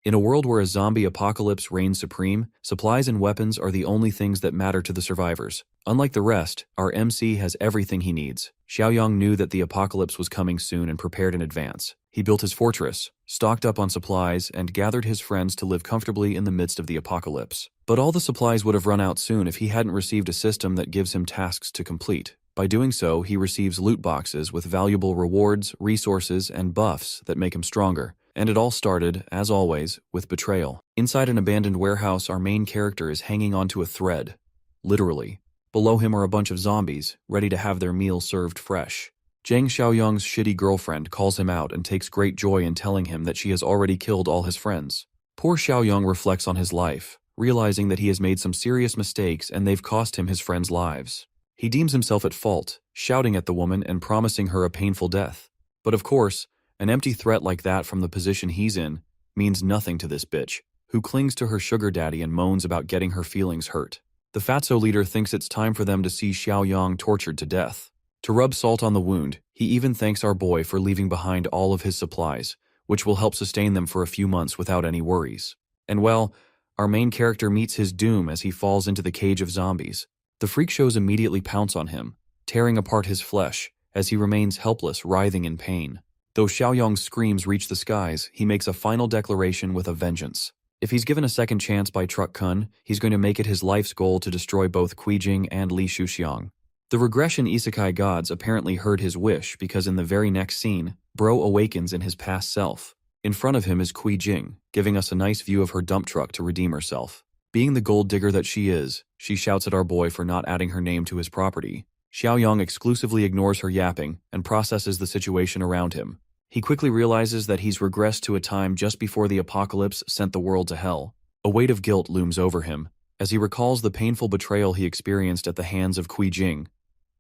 In a world where a zombie apocalypse reigns supreme, supplies and weapons are the only things that matter to the survivors. Unlike the rest, our MC has everything he needs. Xiaoyang knew that the apocalypse was coming soon and prepared in advance. He built his fortress, stocked up on supplies, and gathered his friends to live comfortably in the midst of the apocalypse. But all the supplies would have run out soon if he hadn't received a system that gives him tasks to complete. By doing so, he receives loot boxes with valuable rewards, resources, and buffs that make him stronger. And it all started, as always, with betrayal. Inside an abandoned warehouse, our main character is hanging onto a thread. Literally. Below him are a bunch of zombies, ready to have their meal served fresh. Zhang Xiaoyang's shitty girlfriend calls him out and takes great joy in telling him that she has already killed all his friends. Poor Xiaoyang reflects on his life, realizing that he has made some serious mistakes and they've cost him his friends' lives. He deems himself at fault, shouting at the woman and promising her a painful death. But of course, an empty threat like that from the position he's in means nothing to this bitch, who clings to her sugar daddy and moans about getting her feelings hurt. The Fatso leader thinks it's time for them to see Xiaoyang tortured to death. To rub salt on the wound, he even thanks our boy for leaving behind all of his supplies, which will help sustain them for a few months without any worries. And well, our main character meets his doom as he falls into the cage of zombies. The freak shows immediately pounce on him, tearing apart his flesh, as he remains helpless, writhing in pain. Though Xiaoyang's screams reach the skies, he makes a final declaration with a vengeance. If he's given a second chance by Truck Kun, he's going to make it his life's goal to destroy both Qijing and Li Shuxiang. The regression isekai gods apparently heard his wish because in the very next scene, Bro awakens in his past self. In front of him is Qijing, giving us a nice view of her dump truck to redeem herself. Being the gold digger that she is, she shouts at our boy for not adding her name to his property. Xiaoyang exclusively ignores her yapping and processes the situation around him. He quickly realizes that he's regressed to a time just before the apocalypse sent the world to hell. A weight of guilt looms over him, as he recalls the painful betrayal he experienced at the hands of Qijing,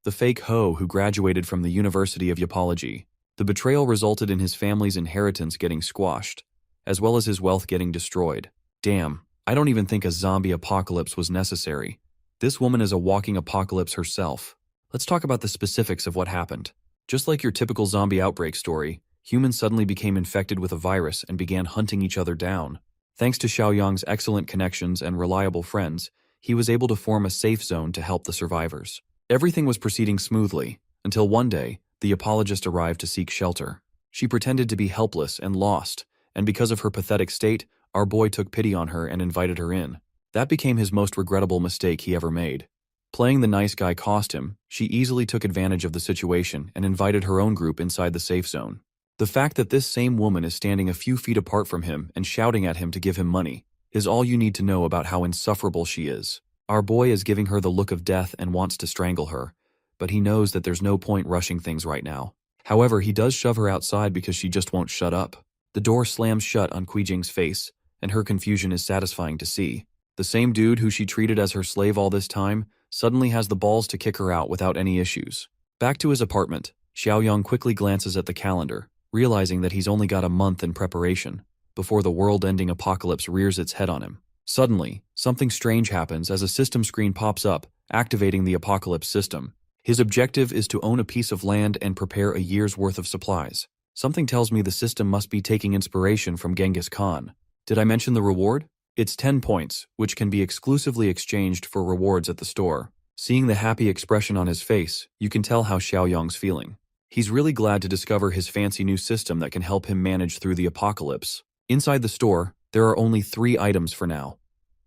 the fake hoe who graduated from the University of Yapology. The betrayal resulted in his family's inheritance getting squashed, as well as his wealth getting destroyed. Damn, I don't even think a zombie apocalypse was necessary. This woman is a walking apocalypse herself. Let's talk about the specifics of what happened. Just like your typical zombie outbreak story, humans suddenly became infected with a virus and began hunting each other down. Thanks to Xiaoyang's excellent connections and reliable friends, he was able to form a safe zone to help the survivors. Everything was proceeding smoothly, until one day, the apologist arrived to seek shelter. She pretended to be helpless and lost, and because of her pathetic state, our boy took pity on her and invited her in. That became his most regrettable mistake he ever made. Playing the nice guy cost him. She easily took advantage of the situation and invited her own group inside the safe zone. The fact that this same woman is standing a few feet apart from him and shouting at him to give him money is all you need to know about how insufferable she is. Our boy is giving her the look of death and wants to strangle her, but he knows that there's no point rushing things right now. However, he does shove her outside because she just won't shut up. The door slams shut on Qijing's face, and her confusion is satisfying to see. The same dude who she treated as her slave all this time suddenly has the balls to kick her out without any issues. Back to his apartment, Xiaoyang quickly glances at the calendar, realizing that he's only got a month in preparation before the world-ending apocalypse rears its head on him. Suddenly, something strange happens as a system screen pops up, activating the apocalypse system. His objective is to own a piece of land and prepare a year's worth of supplies. Something tells me the system must be taking inspiration from Genghis Khan. Did I mention the reward? It's 10 points, which can be exclusively exchanged for rewards at the store. Seeing the happy expression on his face, you can tell how Xiaoyang's feeling. He's really glad to discover his fancy new system that can help him manage through the apocalypse. Inside the store, there are only 3 items for now: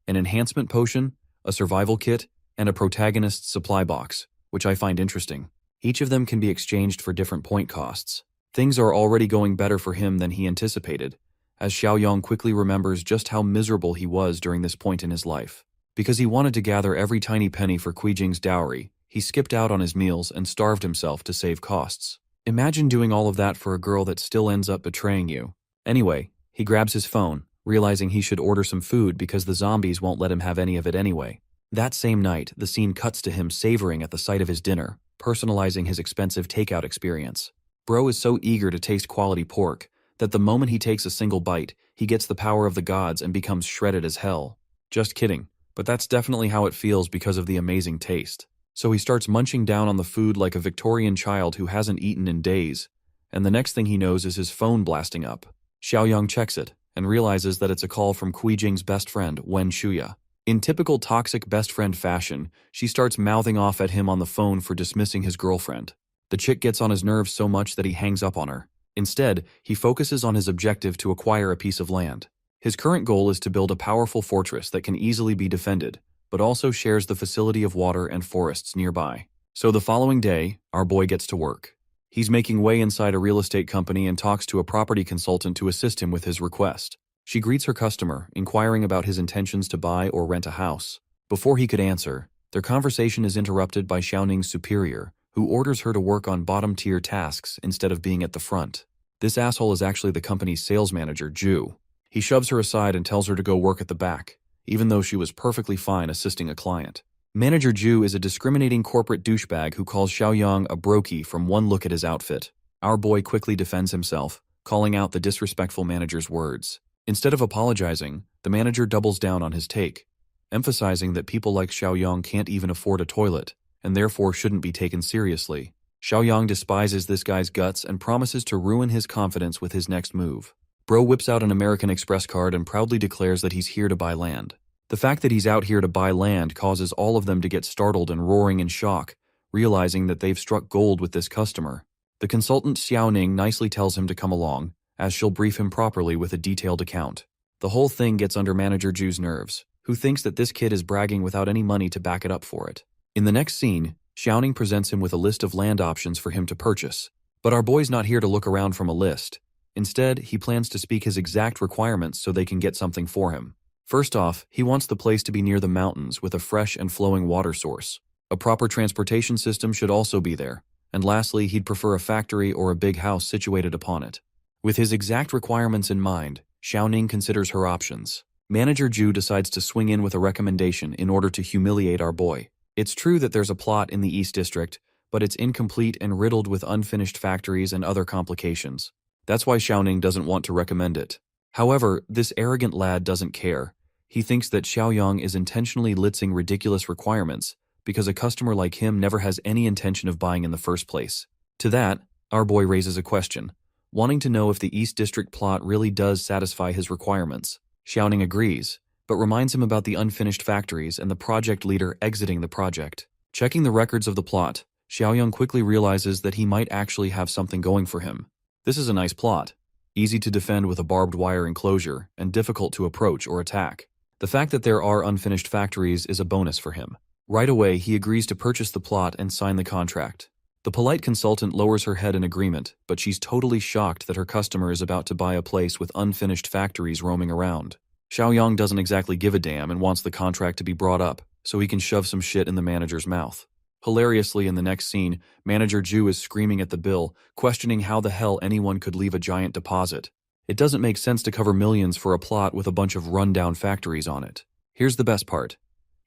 an enhancement potion, a survival kit, and a protagonist's supply box, which I find interesting. Each of them can be exchanged for different point costs. Things are already going better for him than he anticipated, as Xiaoyang quickly remembers just how miserable he was during this point in his life. Because he wanted to gather every tiny penny for Qijing's dowry, he skipped out on his meals and starved himself to save costs. Imagine doing all of that for a girl that still ends up betraying you. Anyway, he grabs his phone, realizing he should order some food because the zombies won't let him have any of it anyway. That same night, the scene cuts to him savoring at the sight of his dinner, personalizing his expensive takeout experience. Bro is so eager to taste quality pork that the moment he takes a single bite, he gets the power of the gods and becomes shredded as hell. Just kidding, but that's definitely how it feels because of the amazing taste. So he starts munching down on the food like a Victorian child who hasn't eaten in days, and the next thing he knows is his phone blasting up. Xiaoyang checks it, and realizes that it's a call from Jing's best friend, Wen Shuya. In typical toxic best friend fashion, she starts mouthing off at him on the phone for dismissing his girlfriend. The chick gets on his nerves so much that he hangs up on her. Instead, he focuses on his objective to acquire a piece of land. His current goal is to build a powerful fortress that can easily be defended, but also shares the facility of water and forests nearby. So the following day, our boy gets to work. He's making way inside a real estate company and talks to a property consultant to assist him with his request. She greets her customer, inquiring about his intentions to buy or rent a house. Before he could answer, their conversation is interrupted by Xiaoning's superior, who orders her to work on bottom-tier tasks instead of being at the front. This asshole is actually the company's sales manager, Ju. He shoves her aside and tells her to go work at the back, even though she was perfectly fine assisting a client. Manager Ju is a discriminating corporate douchebag who calls Xiaoyang a brokey from one look at his outfit. Our boy quickly defends himself, calling out the disrespectful manager's words. Instead of apologizing, the manager doubles down on his take, emphasizing that people like Xiaoyang can't even afford a toilet, and therefore shouldn't be taken seriously. Xiaoyang despises this guy's guts and promises to ruin his confidence with his next move. Bro whips out an American Express card and proudly declares that he's here to buy land. The fact that he's out here to buy land causes all of them to get startled and roaring in shock, realizing that they've struck gold with this customer. The consultant Xiaoning nicely tells him to come along, as she'll brief him properly with a detailed account. The whole thing gets under Manager Ju's nerves, who thinks that this kid is bragging without any money to back it up for it. In the next scene, Xiaoning presents him with a list of land options for him to purchase. But our boy's not here to look around from a list. Instead, he plans to speak his exact requirements so they can get something for him. First off, he wants the place to be near the mountains with a fresh and flowing water source. A proper transportation system should also be there. And lastly, he'd prefer a factory or a big house situated upon it. With his exact requirements in mind, Xiaoning considers her options. Manager Ju decides to swing in with a recommendation in order to humiliate our boy. It's true that there's a plot in the East District, but it's incomplete and riddled with unfinished factories and other complications. That's why Xiaoning doesn't want to recommend it. However, this arrogant lad doesn't care. He thinks that Xiaoyang is intentionally litzing ridiculous requirements because a customer like him never has any intention of buying in the first place. To that, our boy raises a question, wanting to know if the East District plot really does satisfy his requirements. Xiaoning agrees, but reminds him about the unfinished factories and the project leader exiting the project. Checking the records of the plot, Xiaoyang quickly realizes that he might actually have something going for him. This is a nice plot, easy to defend with a barbed wire enclosure and difficult to approach or attack. The fact that there are unfinished factories is a bonus for him. Right away, he agrees to purchase the plot and sign the contract. The polite consultant lowers her head in agreement, but she's totally shocked that her customer is about to buy a place with unfinished factories roaming around. Xiaoyang doesn't exactly give a damn and wants the contract to be brought up so he can shove some shit in the manager's mouth. Hilariously, in the next scene, Manager Ju is screaming at the bill, questioning how the hell anyone could leave a giant deposit. It doesn't make sense to cover millions for a plot with a bunch of rundown factories on it. Here's the best part.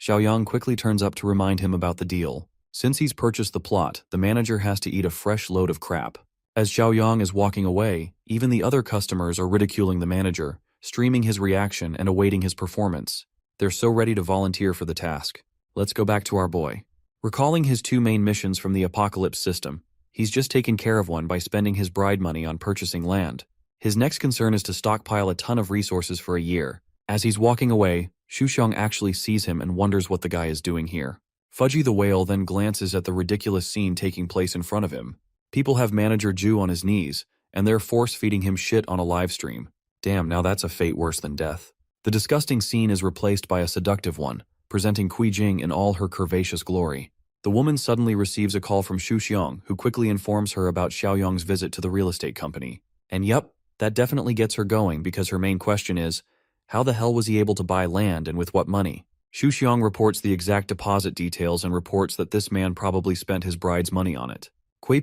Xiaoyang quickly turns up to remind him about the deal. Since he's purchased the plot, the manager has to eat a fresh load of crap. As Xiaoyang is walking away, even the other customers are ridiculing the manager, streaming his reaction and awaiting his performance. They're so ready to volunteer for the task. Let's go back to our boy. Recalling his two main missions from the Apocalypse system, he's just taken care of one by spending his bride money on purchasing land. His next concern is to stockpile a ton of resources for a year. As he's walking away, Shuxiang actually sees him and wonders what the guy is doing here. Fudgy the whale then glances at the ridiculous scene taking place in front of him. People have Manager Ju on his knees, and they're force-feeding him shit on a live stream. Damn, now that's a fate worse than death. The disgusting scene is replaced by a seductive one, presenting Jing in all her curvaceous glory. The woman suddenly receives a call from Shuxiang, who quickly informs her about Xiaoyang's visit to the real estate company. And yep, that definitely gets her going because her main question is, how the hell was he able to buy land and with what money? Shuxiang reports the exact deposit details and reports that this man probably spent his bride's money on it.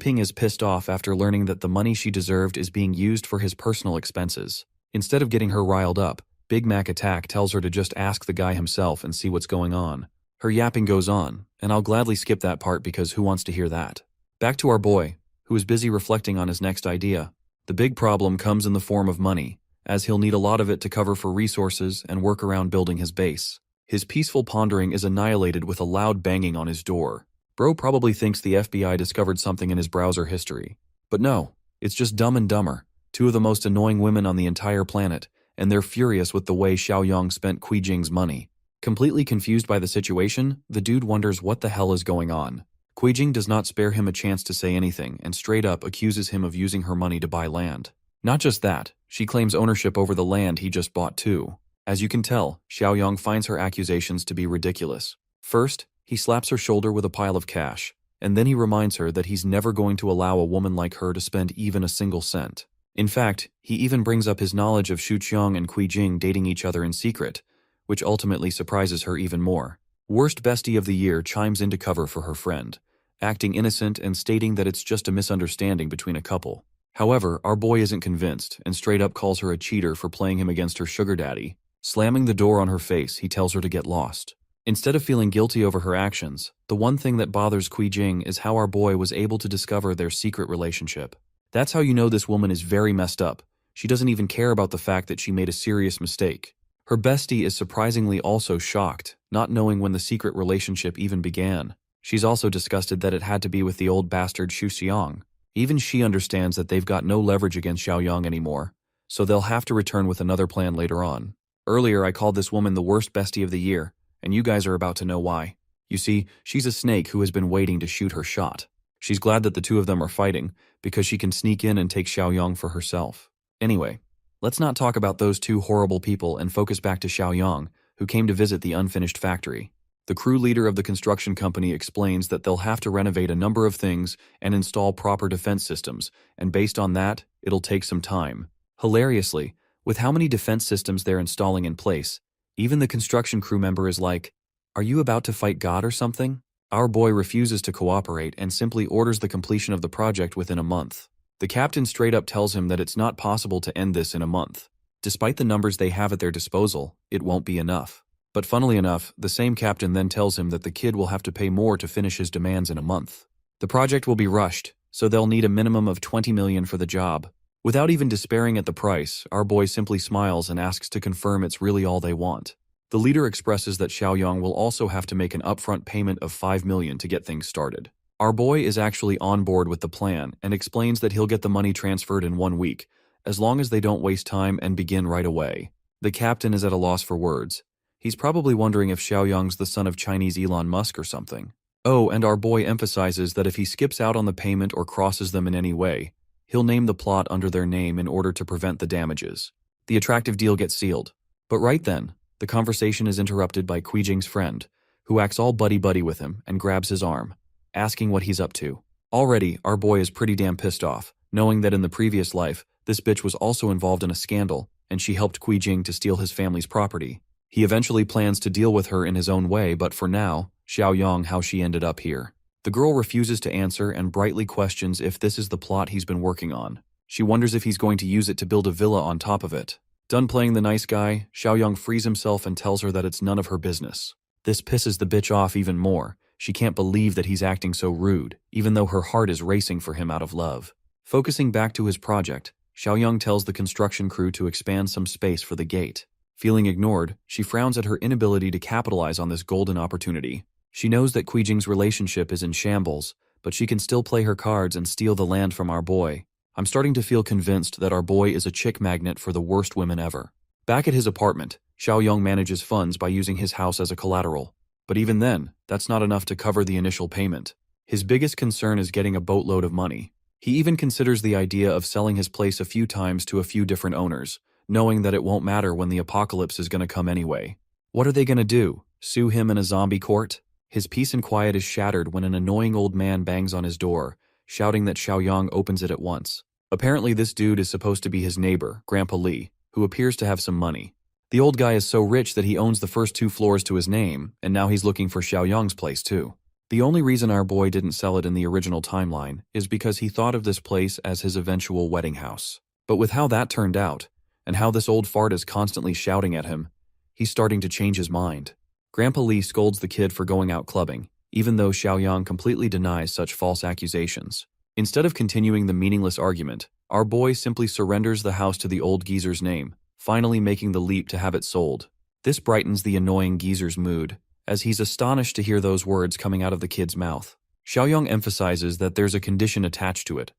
Ping is pissed off after learning that the money she deserved is being used for his personal expenses. Instead of getting her riled up, Big Mac Attack tells her to just ask the guy himself and see what's going on. Her yapping goes on, and I'll gladly skip that part because who wants to hear that? Back to our boy, who is busy reflecting on his next idea. The big problem comes in the form of money, as he'll need a lot of it to cover for resources and work around building his base. His peaceful pondering is annihilated with a loud banging on his door. Bro probably thinks the FBI discovered something in his browser history. But no, it's just Dumb and Dumber, two of the most annoying women on the entire planet, and they're furious with the way Xiaoyang spent Jing's money. Completely confused by the situation, the dude wonders what the hell is going on. Jing does not spare him a chance to say anything and straight up accuses him of using her money to buy land. Not just that, she claims ownership over the land he just bought too. As you can tell, Xiaoyang finds her accusations to be ridiculous. First, he slaps her shoulder with a pile of cash, and then he reminds her that he's never going to allow a woman like her to spend even a single cent. In fact, he even brings up his knowledge of Xiang and Jing dating each other in secret, which ultimately surprises her even more. Worst bestie of the year chimes in to cover for her friend, acting innocent and stating that it's just a misunderstanding between a couple. However, our boy isn't convinced and straight up calls her a cheater for playing him against her sugar daddy. Slamming the door on her face, he tells her to get lost. Instead of feeling guilty over her actions, the one thing that bothers Jing is how our boy was able to discover their secret relationship. That's how you know this woman is very messed up. She doesn't even care about the fact that she made a serious mistake. Her bestie is surprisingly also shocked, not knowing when the secret relationship even began. She's also disgusted that it had to be with the old bastard Xiang. Even she understands that they've got no leverage against Xiaoyang anymore, so they'll have to return with another plan later on. Earlier I called this woman the worst bestie of the year, and you guys are about to know why. You see, she's a snake who has been waiting to shoot her shot. She's glad that the two of them are fighting, because she can sneak in and take Xiaoyang for herself. Anyway, let's not talk about those two horrible people and focus back to Xiaoyang, who came to visit the unfinished factory. The crew leader of the construction company explains that they'll have to renovate a number of things and install proper defense systems, and based on that, it'll take some time. Hilariously, with how many defense systems they're installing in place, even the construction crew member is like, "Are you about to fight God or something?" Our boy refuses to cooperate and simply orders the completion of the project within a month. The captain straight up tells him that it's not possible to end this in a month. Despite the numbers they have at their disposal, it won't be enough. But funnily enough, the same captain then tells him that the kid will have to pay more to finish his demands in a month. The project will be rushed, so they'll need a minimum of 20 million for the job. Without even despairing at the price, our boy simply smiles and asks to confirm it's really all they want. The leader expresses that Xiaoyang will also have to make an upfront payment of 5 million to get things started. Our boy is actually on board with the plan and explains that he'll get the money transferred in 1 week, as long as they don't waste time and begin right away. The captain is at a loss for words. He's probably wondering if Xiaoyang's the son of Chinese Elon Musk or something. Oh, and our boy emphasizes that if he skips out on the payment or crosses them in any way, he'll name the plot under their name in order to prevent the damages. The attractive deal gets sealed. But right then, the conversation is interrupted by Jing's friend, who acts all buddy-buddy with him and grabs his arm, asking what he's up to. Already, our boy is pretty damn pissed off, knowing that in the previous life, this bitch was also involved in a scandal, and she helped Jing to steal his family's property. He eventually plans to deal with her in his own way, but for now, Xiaoyang how she ended up here. The girl refuses to answer and brightly questions if this is the plot he's been working on. She wonders if he's going to use it to build a villa on top of it. Done playing the nice guy, Xiaoyang frees himself and tells her that it's none of her business. This pisses the bitch off even more. She can't believe that he's acting so rude, even though her heart is racing for him out of love. Focusing back to his project, Xiaoyang tells the construction crew to expand some space for the gate. Feeling ignored, she frowns at her inability to capitalize on this golden opportunity. She knows that Jing's relationship is in shambles, but she can still play her cards and steal the land from our boy. I'm starting to feel convinced that our boy is a chick magnet for the worst women ever. Back at his apartment, Xiaoyang manages funds by using his house as a collateral. But even then, that's not enough to cover the initial payment. His biggest concern is getting a boatload of money. He even considers the idea of selling his place a few times to a few different owners, knowing that it won't matter when the apocalypse is going to come anyway. What are they going to do? Sue him in a zombie court? His peace and quiet is shattered when an annoying old man bangs on his door, shouting that Xiaoyang opens it at once. Apparently this dude is supposed to be his neighbor, Grandpa Li, who appears to have some money. The old guy is so rich that he owns the first 2 floors to his name, and now he's looking for Xiaoyang's place too. The only reason our boy didn't sell it in the original timeline is because he thought of this place as his eventual wedding house. But with how that turned out, and how this old fart is constantly shouting at him, he's starting to change his mind. Grandpa Li scolds the kid for going out clubbing, even though Xiaoyang completely denies such false accusations. Instead of continuing the meaningless argument, our boy simply surrenders the house to the old geezer's name, finally making the leap to have it sold. This brightens the annoying geezer's mood, as he's astonished to hear those words coming out of the kid's mouth. Xiaoyang emphasizes that there's a condition attached to it.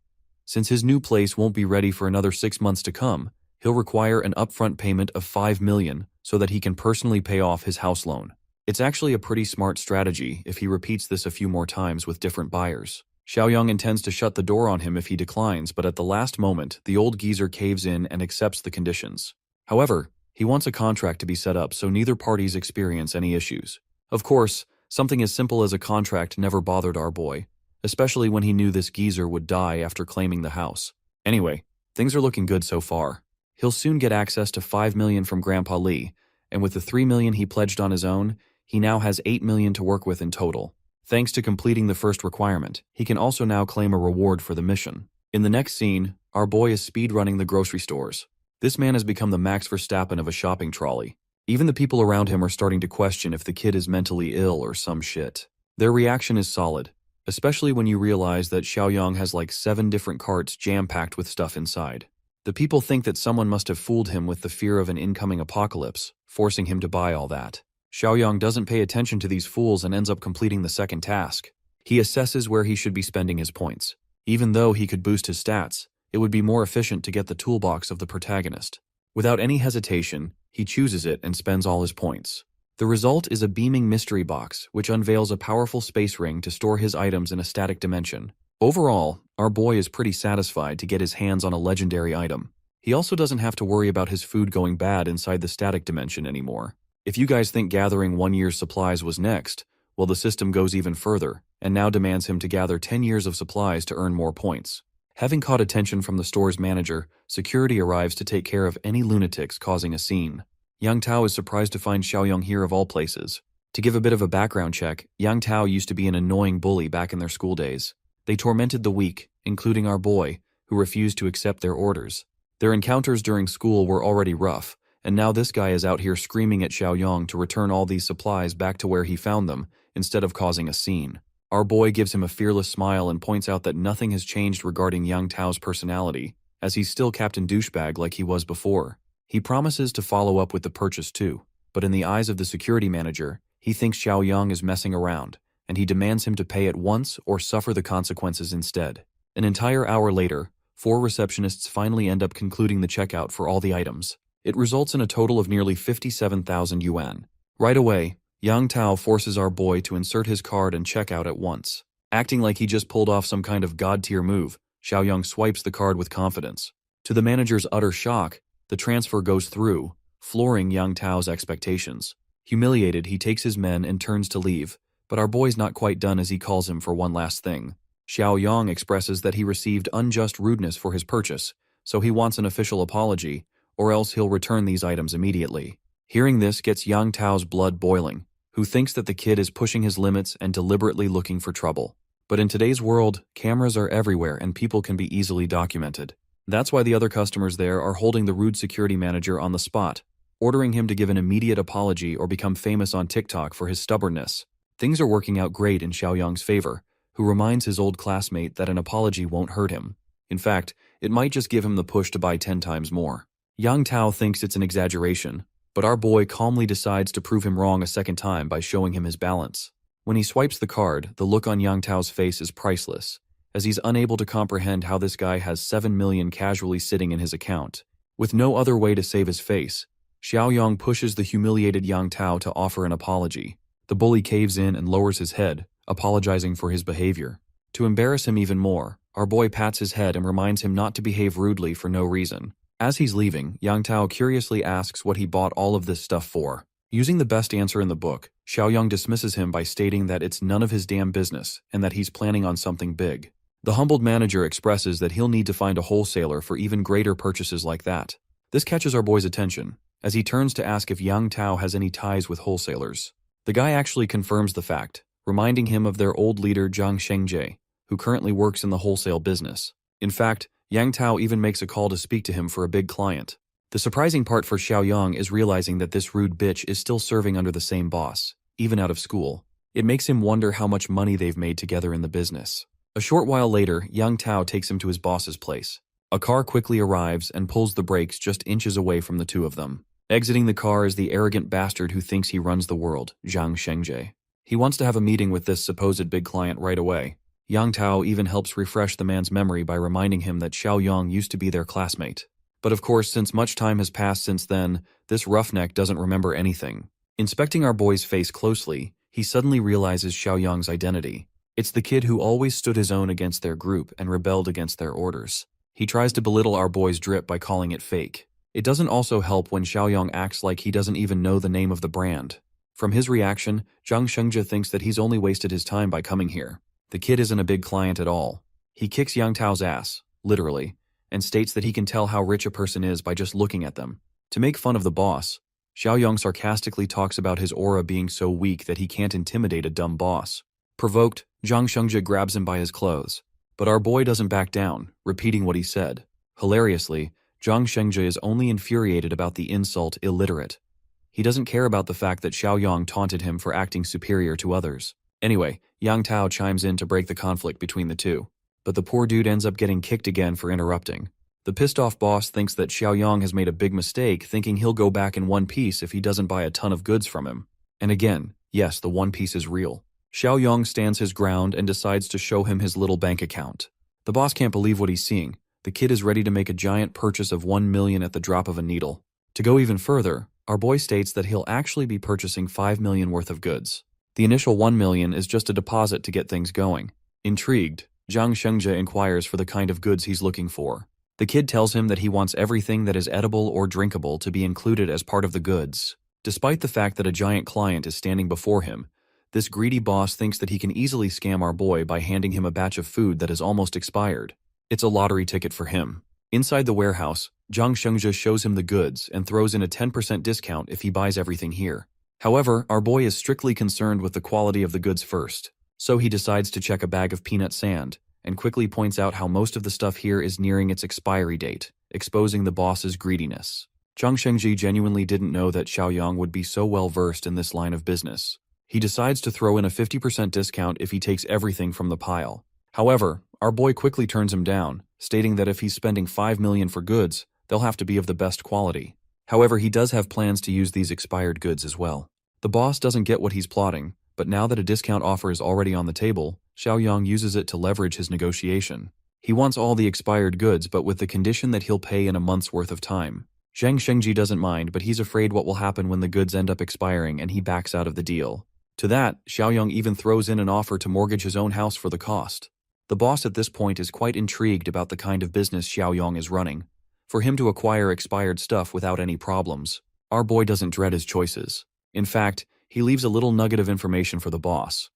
Since his new place won't be ready for another 6 months to come, He'll require an upfront payment of 5 million so that he can personally pay off his house loan. It's actually a pretty smart strategy if he repeats this a few more times with different buyers. Xiaoyang intends to shut the door on him if he declines, but at the last moment, the old geezer caves in and accepts the conditions. However, he wants a contract to be set up so neither parties experience any issues. Of course, something as simple as a contract never bothered our boy, especially when he knew this geezer would die after claiming the house. Anyway, things are looking good so far. He'll soon get access to 5 million from Grandpa Lee, and with the 3 million he pledged on his own, he now has 8 million to work with in total. Thanks to completing the first requirement, he can also now claim a reward for the mission. In the next scene, our boy is speedrunning the grocery stores. This man has become the Max Verstappen of a shopping trolley. Even the people around him are starting to question if the kid is mentally ill or some shit. Their reaction is solid, especially when you realize that Xiaoyang has like 7 different carts jam-packed with stuff inside. The people think that someone must have fooled him with the fear of an incoming apocalypse, forcing him to buy all that. Xiaoyang doesn't pay attention to these fools and ends up completing the second task. He assesses where he should be spending his points. Even though he could boost his stats, it would be more efficient to get the toolbox of the protagonist. Without any hesitation, he chooses it and spends all his points. The result is a beaming mystery box, which unveils a powerful space ring to store his items in a static dimension. Overall, our boy is pretty satisfied to get his hands on a legendary item. He also doesn't have to worry about his food going bad inside the static dimension anymore. If you guys think gathering 1 year's supplies was next, well, the system goes even further, and now demands him to gather 10 years of supplies to earn more points. Having caught attention from the store's manager, security arrives to take care of any lunatics causing a scene. Yang Tao is surprised to find Xiaoyang here of all places. To give a bit of a background check, Yang Tao used to be an annoying bully back in their school days. They tormented the weak, including our boy, who refused to accept their orders. Their encounters during school were already rough, and now this guy is out here screaming at Xiaoyang to return all these supplies back to where he found them, instead of causing a scene. Our boy gives him a fearless smile and points out that nothing has changed regarding Yang Tao's personality, as he's still Captain Douchebag like he was before. He promises to follow up with the purchase too, but in the eyes of the security manager, he thinks Xiaoyang is messing around, and he demands him to pay at once or suffer the consequences instead. An entire hour later, 4 receptionists finally end up concluding the checkout for all the items. It results in a total of nearly 57,000 yuan. Right away, Yang Tao forces our boy to insert his card and check out at once. Acting like he just pulled off some kind of god-tier move, Xiaoyang swipes the card with confidence. To the manager's utter shock, the transfer goes through, flooring Yang Tao's expectations. Humiliated, he takes his men and turns to leave, but our boy's not quite done as he calls him for one last thing. Xiaoyang expresses that he received unjust rudeness for his purchase, so he wants an official apology, or else he'll return these items immediately. Hearing this gets Yang Tao's blood boiling, who thinks that the kid is pushing his limits and deliberately looking for trouble. But in today's world, cameras are everywhere and people can be easily documented. That's why the other customers there are holding the rude security manager on the spot, ordering him to give an immediate apology or become famous on TikTok for his stubbornness. Things are working out great in Xiaoyang's favor, who reminds his old classmate that an apology won't hurt him. In fact, it might just give him the push to buy 10 times more. Yang Tao thinks it's an exaggeration, but our boy calmly decides to prove him wrong a second time by showing him his balance. When he swipes the card, the look on Yang Tao's face is priceless, as he's unable to comprehend how this guy has 7 million casually sitting in his account. With no other way to save his face, Xiaoyang pushes the humiliated Yang Tao to offer an apology. The bully caves in and lowers his head, apologizing for his behavior. To embarrass him even more, our boy pats his head and reminds him not to behave rudely for no reason. As he's leaving, Yang Tao curiously asks what he bought all of this stuff for. Using the best answer in the book, Xiaoyang dismisses him by stating that it's none of his damn business and that he's planning on something big. The humbled manager expresses that he'll need to find a wholesaler for even greater purchases like that. This catches our boy's attention, as he turns to ask if Yang Tao has any ties with wholesalers. The guy actually confirms the fact, reminding him of their old leader Zhang Shengjie, who currently works in the wholesale business. In fact, Yang Tao even makes a call to speak to him for a big client. The surprising part for Xiaoyang is realizing that this rude bitch is still serving under the same boss, even out of school. It makes him wonder how much money they've made together in the business. A short while later, Yang Tao takes him to his boss's place. A car quickly arrives and pulls the brakes just inches away from the two of them. Exiting the car is the arrogant bastard who thinks he runs the world, Zhang Shengjie. He wants to have a meeting with this supposed big client right away. Yang Tao even helps refresh the man's memory by reminding him that Xiaoyang used to be their classmate. But of course, since much time has passed since then, this roughneck doesn't remember anything. Inspecting our boy's face closely, he suddenly realizes Xiaoyang's identity. It's the kid who always stood his own against their group and rebelled against their orders. He tries to belittle our boy's drip by calling it fake. It doesn't also help when Xiaoyang acts like he doesn't even know the name of the brand. From his reaction, Zhang Shengzhe thinks that he's only wasted his time by coming here. The kid isn't a big client at all. He kicks Yang Tao's ass, literally, and states that he can tell how rich a person is by just looking at them. To make fun of the boss, Xiaoyang sarcastically talks about his aura being so weak that he can't intimidate a dumb boss. Provoked, Zhang Shengzhe grabs him by his clothes. But our boy doesn't back down, repeating what he said. Hilariously, Zhang Shengzhe is only infuriated about the insult illiterate. He doesn't care about the fact that Xiaoyang taunted him for acting superior to others. Anyway, Yang Tao chimes in to break the conflict between the two. But the poor dude ends up getting kicked again for interrupting. The pissed-off boss thinks that Xiaoyang has made a big mistake, thinking he'll go back in one piece if he doesn't buy a ton of goods from him. And again, yes, the one piece is real. Xiaoyang stands his ground and decides to show him his little bank account. The boss can't believe what he's seeing. The kid is ready to make a giant purchase of 1 million at the drop of a needle. To go even further, our boy states that he'll actually be purchasing 5 million worth of goods. The initial 1 million is just a deposit to get things going. Intrigued, Zhang Shengzhe inquires for the kind of goods he's looking for. The kid tells him that he wants everything that is edible or drinkable to be included as part of the goods. Despite the fact that a giant client is standing before him, this greedy boss thinks that he can easily scam our boy by handing him a batch of food that is almost expired. It's a lottery ticket for him. Inside the warehouse, Zhang Shengzhe shows him the goods and throws in a 10% discount if he buys everything here. However, our boy is strictly concerned with the quality of the goods first, so he decides to check a bag of peanut sand, and quickly points out how most of the stuff here is nearing its expiry date, exposing the boss's greediness. Zhang Shengzhi genuinely didn't know that Xiaoyang would be so well versed in this line of business. He decides to throw in a 50% discount if he takes everything from the pile. However, our boy quickly turns him down, stating that if he's spending 5 million for goods, they'll have to be of the best quality. However, he does have plans to use these expired goods as well. The boss doesn't get what he's plotting, but now that a discount offer is already on the table, Xiaoyang uses it to leverage his negotiation. He wants all the expired goods, but with the condition that he'll pay in a month's worth of time. Zhang Shengji doesn't mind, but he's afraid what will happen when the goods end up expiring and he backs out of the deal. To that, Xiaoyang even throws in an offer to mortgage his own house for the cost. The boss at this point is quite intrigued about the kind of business Xiaoyang is running. For him to acquire expired stuff without any problems, our boy doesn't dread his choices. In fact, he leaves a little nugget of information for the boss.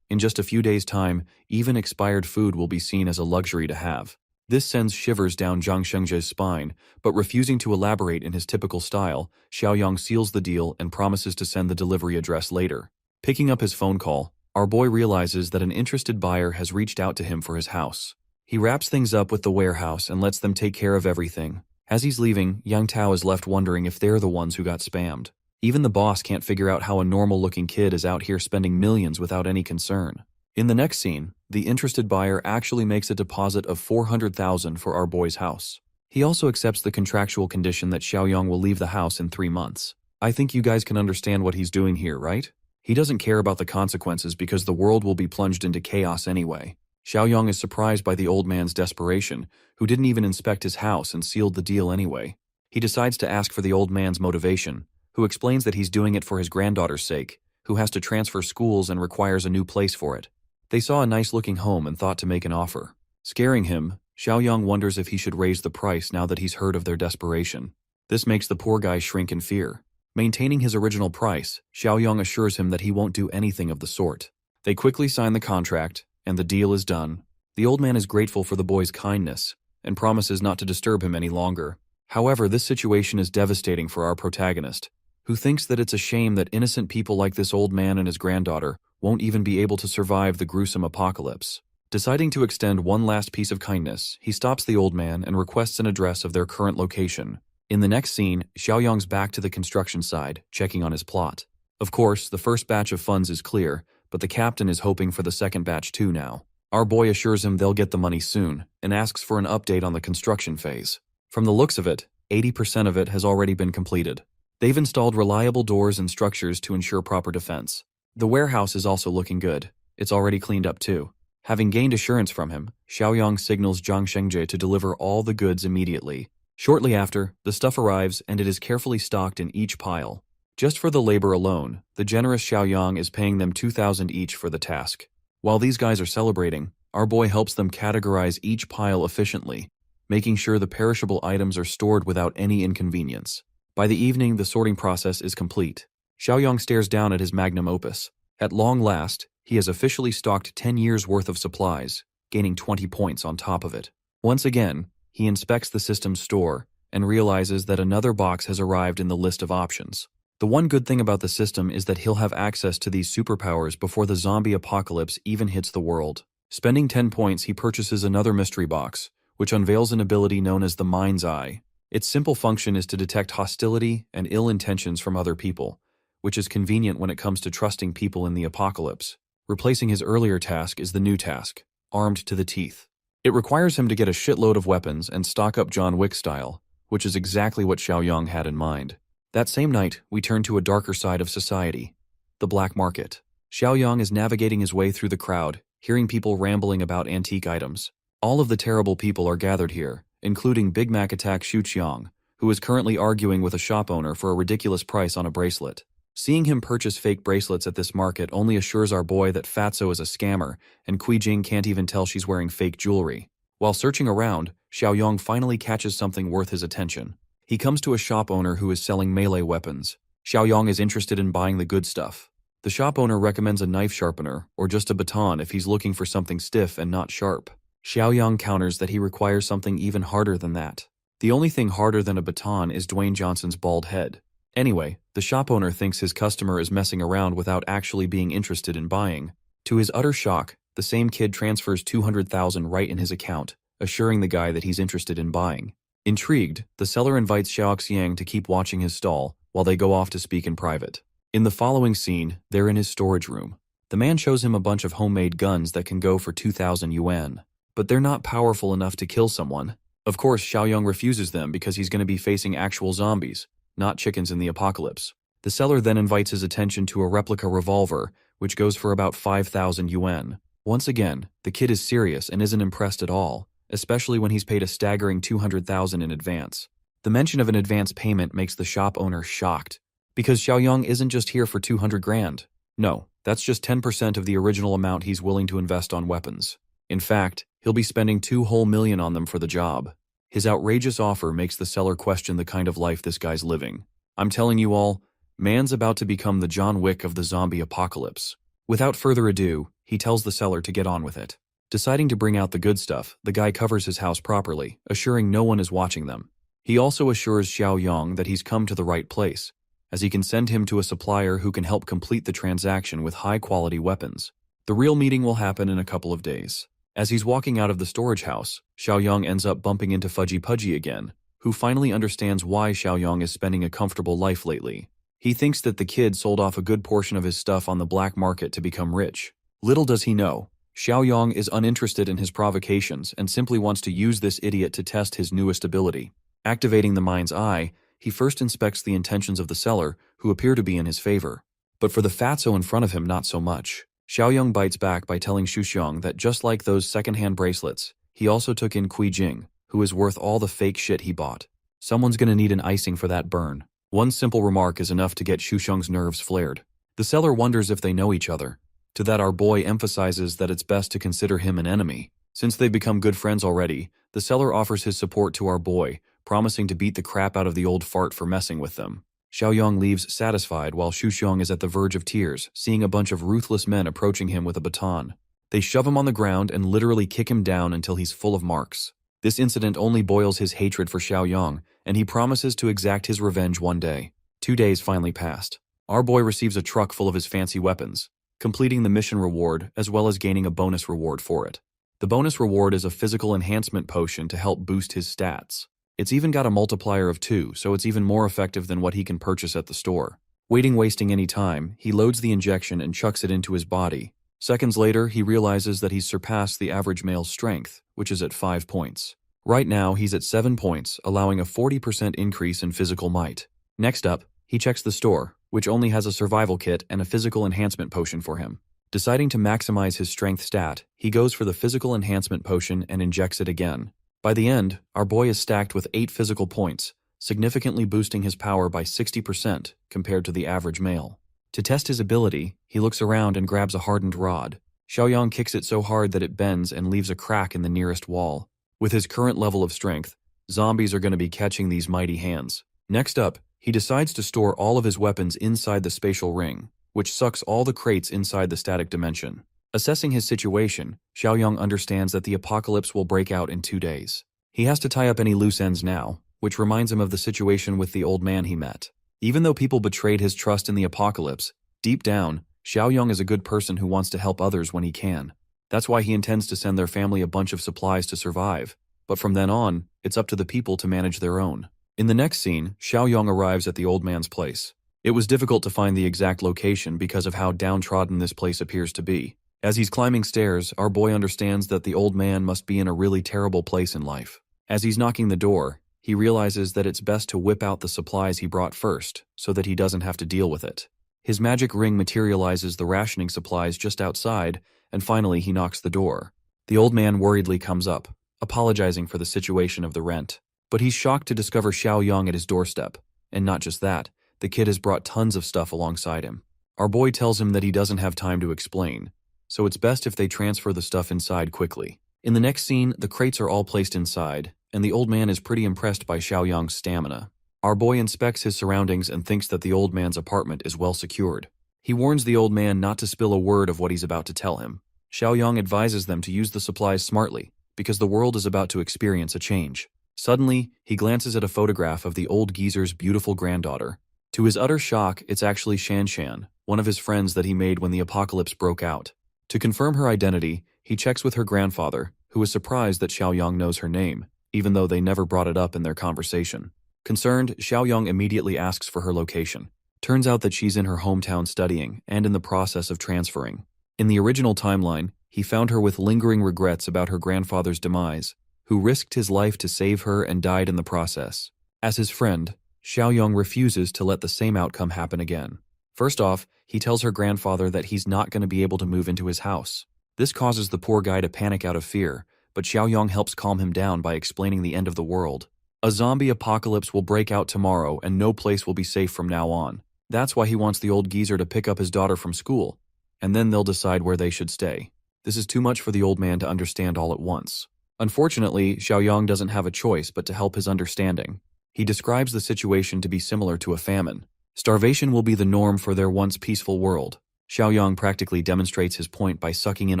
In just a few days' time, even expired food will be seen as a luxury to have. This sends shivers down Zhang Shengzhe's spine, but refusing to elaborate in his typical style, Xiaoyang seals the deal and promises to send the delivery address later. Picking up his phone call, our boy realizes that an interested buyer has reached out to him for his house. He wraps things up with the warehouse and lets them take care of everything. As he's leaving, Yang Tao is left wondering if they're the ones who got spammed. Even the boss can't figure out how a normal-looking kid is out here spending millions without any concern. In the next scene, the interested buyer actually makes a deposit of 400,000 for our boy's house. He also accepts the contractual condition that Xiaoyang will leave the house in 3 months. I think you guys can understand what he's doing here, right? He doesn't care about the consequences because the world will be plunged into chaos anyway. Xiaoyang is surprised by the old man's desperation, who didn't even inspect his house and sealed the deal anyway. He decides to ask for the old man's motivation, who explains that he's doing it for his granddaughter's sake, who has to transfer schools and requires a new place for it. They saw a nice-looking home and thought to make an offer. Scaring him, Xiaoyang wonders if he should raise the price now that he's heard of their desperation. This makes the poor guy shrink in fear. Maintaining his original price, Xiaoyang assures him that he won't do anything of the sort. They quickly sign the contract, and the deal is done. The old man is grateful for the boy's kindness and promises not to disturb him any longer. However, this situation is devastating for our protagonist, who thinks that it's a shame that innocent people like this old man and his granddaughter won't even be able to survive the gruesome apocalypse. Deciding to extend one last piece of kindness, he stops the old man and requests an address of their current location. In the next scene, Xiaoyang's back to the construction side, checking on his plot. Of course, the first batch of funds is clear, but the captain is hoping for the second batch too now. Our boy assures him they'll get the money soon, and asks for an update on the construction phase. From the looks of it, 80% of it has already been completed. They've installed reliable doors and structures to ensure proper defense. The warehouse is also looking good. It's already cleaned up too. Having gained assurance from him, Xiaoyang signals Zhang Shengzhe to deliver all the goods immediately. Shortly after, the stuff arrives and it is carefully stocked in each pile. Just for the labor alone, the generous Xiaoyang is paying them 2,000 each for the task. While these guys are celebrating, our boy helps them categorize each pile efficiently, making sure the perishable items are stored without any inconvenience. By the evening, the sorting process is complete. Xiaoyang stares down at his magnum opus. At long last, he has officially stocked 10 years' worth of supplies, gaining 20 points on top of it. Once again, he inspects the system's store and realizes that another box has arrived in the list of options. The one good thing about the system is that he'll have access to these superpowers before the zombie apocalypse even hits the world. Spending 10 points, he purchases another mystery box, which unveils an ability known as the Mind's Eye. Its simple function is to detect hostility and ill intentions from other people, which is convenient when it comes to trusting people in the apocalypse. Replacing his earlier task is the new task, Armed to the Teeth. It requires him to get a shitload of weapons and stock up John Wick style, which is exactly what Xiaoyang had in mind. That same night, we turn to a darker side of society, the black market. Xiaoyang is navigating his way through the crowd, hearing people rambling about antique items. All of the terrible people are gathered here, including Big Mac Attack Xuqiang, who is currently arguing with a shop owner for a ridiculous price on a bracelet. Seeing him purchase fake bracelets at this market only assures our boy that Fatso is a scammer, and Jing can't even tell she's wearing fake jewelry. While searching around, Xiaoyang finally catches something worth his attention. He comes to a shop owner who is selling melee weapons. Xiaoyang is interested in buying the good stuff. The shop owner recommends a knife sharpener, or just a baton if he's looking for something stiff and not sharp. Xiaoyang counters that he requires something even harder than that. The only thing harder than a baton is Dwayne Johnson's bald head. Anyway, the shop owner thinks his customer is messing around without actually being interested in buying. To his utter shock, the same kid transfers 200,000 right in his account, assuring the guy that he's interested in buying. Intrigued, the seller invites Xiaoxiang to keep watching his stall while they go off to speak in private. In the following scene, they're in his storage room. The man shows him a bunch of homemade guns that can go for 2,000 yuan. But they're not powerful enough to kill someone. Of course, Xiaoyang refuses them because he's going to be facing actual zombies, not chickens in the apocalypse. The seller then invites his attention to a replica revolver, which goes for about 5,000 yuan. Once again, the kid is serious and isn't impressed at all, especially when he's paid a staggering 200,000 in advance. The mention of an advance payment makes the shop owner shocked, because Xiaoyang isn't just here for 200 grand. No, that's just 10% of the original amount he's willing to invest on weapons. In fact, he'll be spending 2 whole million on them for the job. His outrageous offer makes the seller question the kind of life this guy's living. I'm telling you all, man's about to become the John Wick of the zombie apocalypse. Without further ado, he tells the seller to get on with it. Deciding to bring out the good stuff, the guy covers his house properly, assuring no one is watching them. He also assures Xiaoyang that he's come to the right place, as he can send him to a supplier who can help complete the transaction with high-quality weapons. The real meeting will happen in a couple of days. As he's walking out of the storage house, Xiaoyang ends up bumping into Fudgy Pudgy again, who finally understands why Xiaoyang is spending a comfortable life lately. He thinks that the kid sold off a good portion of his stuff on the black market to become rich. Little does he know, Xiaoyang is uninterested in his provocations and simply wants to use this idiot to test his newest ability. Activating the Mind's Eye, he first inspects the intentions of the seller, who appear to be in his favor. But for the fatso in front of him, not so much. Xiaoyang bites back by telling Xuxiang that just like those second-hand bracelets, he also took in Jing, who is worth all the fake shit he bought. Someone's gonna need an icing for that burn. One simple remark is enough to get Xuxiang's nerves flared. The seller wonders if they know each other. To that, our boy emphasizes that it's best to consider him an enemy. Since they've become good friends already, the seller offers his support to our boy, promising to beat the crap out of the old fart for messing with them. Xiaoyang leaves satisfied while Xuxiang is at the verge of tears, seeing a bunch of ruthless men approaching him with a baton. They shove him on the ground and literally kick him down until he's full of marks. This incident only boils his hatred for Xiaoyang, and he promises to exact his revenge one day. 2 days finally passed. Our boy receives a truck full of his fancy weapons, completing the mission reward as well as gaining a bonus reward for it. The bonus reward is a physical enhancement potion to help boost his stats. It's even got a multiplier of 2, so it's even more effective than what he can purchase at the store. Wasting any time, he loads the injection and chucks it into his body. Seconds later, he realizes that he's surpassed the average male's strength, which is at 5 points. Right now, he's at 7 points, allowing a 40% increase in physical might. Next up, he checks the store, which only has a survival kit and a physical enhancement potion for him. Deciding to maximize his strength stat, he goes for the physical enhancement potion and injects it again. By the end, our boy is stacked with 8 physical points, significantly boosting his power by 60% compared to the average male. To test his ability, he looks around and grabs a hardened rod. Xiaoyang kicks it so hard that it bends and leaves a crack in the nearest wall. With his current level of strength, zombies are going to be catching these mighty hands. Next up, he decides to store all of his weapons inside the spatial ring, which sucks all the crates inside the static dimension. Assessing his situation, Xiaoyang understands that the apocalypse will break out in 2 days. He has to tie up any loose ends now, which reminds him of the situation with the old man he met. Even though people betrayed his trust in the apocalypse, deep down, Xiaoyang is a good person who wants to help others when he can. That's why he intends to send their family a bunch of supplies to survive, but from then on, it's up to the people to manage their own. In the next scene, Xiaoyang arrives at the old man's place. It was difficult to find the exact location because of how downtrodden this place appears to be. As he's climbing stairs, our boy understands that the old man must be in a really terrible place in life. As he's knocking the door, he realizes that it's best to whip out the supplies he brought first, so that he doesn't have to deal with it. His magic ring materializes the rationing supplies just outside, and finally he knocks the door. The old man worriedly comes up, apologizing for the situation of the rent. But he's shocked to discover Xiaoyang at his doorstep. And not just that, the kid has brought tons of stuff alongside him. Our boy tells him that he doesn't have time to explain, so it's best if they transfer the stuff inside quickly. In the next scene, the crates are all placed inside, and the old man is pretty impressed by Xiaoyang's stamina. Our boy inspects his surroundings and thinks that the old man's apartment is well secured. He warns the old man not to spill a word of what he's about to tell him. Xiaoyang advises them to use the supplies smartly, because the world is about to experience a change. Suddenly, he glances at a photograph of the old geezer's beautiful granddaughter. To his utter shock, it's actually Shanshan, one of his friends that he made when the apocalypse broke out. To confirm her identity, he checks with her grandfather, who is surprised that Xiaoyang knows her name, even though they never brought it up in their conversation. Concerned, Xiaoyang immediately asks for her location. Turns out that she's in her hometown studying and in the process of transferring. In the original timeline, he found her with lingering regrets about her grandfather's demise, who risked his life to save her and died in the process. As his friend, Xiaoyang refuses to let the same outcome happen again. First off, he tells her grandfather that he's not going to be able to move into his house. This causes the poor guy to panic out of fear, but Xiaoyang helps calm him down by explaining the end of the world. A zombie apocalypse will break out tomorrow and no place will be safe from now on. That's why he wants the old geezer to pick up his daughter from school, and then they'll decide where they should stay. This is too much for the old man to understand all at once. Unfortunately, Xiaoyang doesn't have a choice but to help his understanding. He describes the situation to be similar to a famine. Starvation will be the norm for their once peaceful world. Xiaoyang practically demonstrates his point by sucking in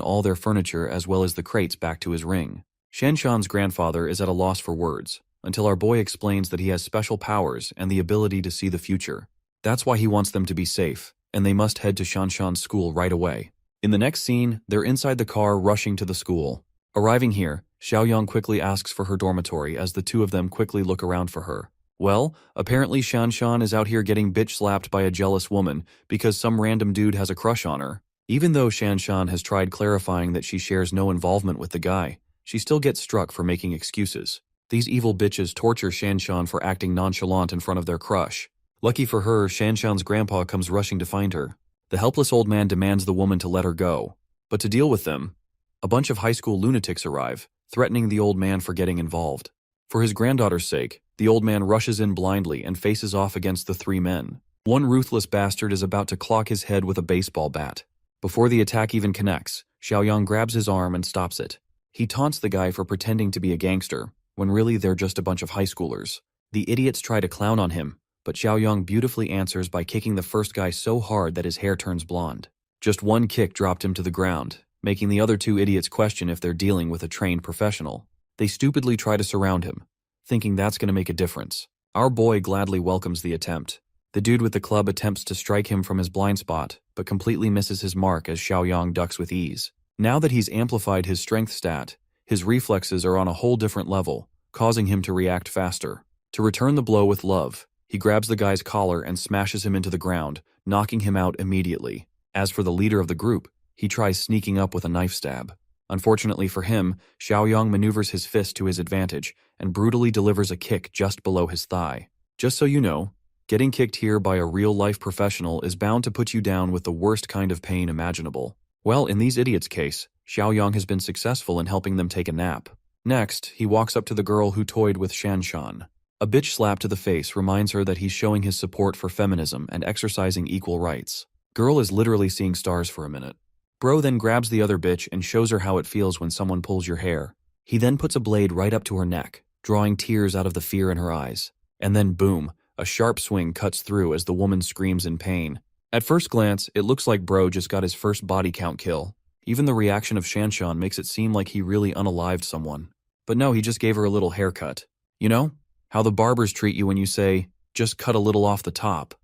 all their furniture as well as the crates back to his ring. Shanshan's grandfather is at a loss for words, until our boy explains that he has special powers and the ability to see the future. That's why he wants them to be safe, and they must head to Shanshan's school right away. In the next scene, they're inside the car rushing to the school. Arriving here, Xiaoyang quickly asks for her dormitory as the two of them quickly look around for her. Well, apparently Shanshan is out here getting bitch-slapped by a jealous woman because some random dude has a crush on her. Even though Shanshan has tried clarifying that she shares no involvement with the guy, she still gets struck for making excuses. These evil bitches torture Shanshan for acting nonchalant in front of their crush. Lucky for her, Shanshan's grandpa comes rushing to find her. The helpless old man demands the woman to let her go. But to deal with them, a bunch of high school lunatics arrive, threatening the old man for getting involved. For his granddaughter's sake, the old man rushes in blindly and faces off against the 3 men. One ruthless bastard is about to clock his head with a baseball bat. Before the attack even connects, Xiaoyang grabs his arm and stops it. He taunts the guy for pretending to be a gangster, when really they're just a bunch of high schoolers. The idiots try to clown on him, but Xiaoyang beautifully answers by kicking the first guy so hard that his hair turns blonde. Just one kick dropped him to the ground, making the other 2 idiots question if they're dealing with a trained professional. They stupidly try to surround him, thinking that's going to make a difference. Our boy gladly welcomes the attempt. The dude with the club attempts to strike him from his blind spot, but completely misses his mark as Xiaoyang ducks with ease. Now that he's amplified his strength stat, his reflexes are on a whole different level, causing him to react faster. To return the blow with love, he grabs the guy's collar and smashes him into the ground, knocking him out immediately. As for the leader of the group, he tries sneaking up with a knife stab. Unfortunately for him, Xiaoyang maneuvers his fist to his advantage and brutally delivers a kick just below his thigh. Just so you know, getting kicked here by a real-life professional is bound to put you down with the worst kind of pain imaginable. Well, in these idiots' case, Xiaoyang has been successful in helping them take a nap. Next, he walks up to the girl who toyed with Shanshan. A bitch slap to the face reminds her that he's showing his support for feminism and exercising equal rights. Girl is literally seeing stars for a minute. Bro then grabs the other bitch and shows her how it feels when someone pulls your hair. He then puts a blade right up to her neck, drawing tears out of the fear in her eyes. And then boom, a sharp swing cuts through as the woman screams in pain. At first glance, it looks like bro just got his first body count kill. Even the reaction of Shanshan makes it seem like he really unalived someone. But no, he just gave her a little haircut. You know, how the barbers treat you when you say, just cut a little off the top.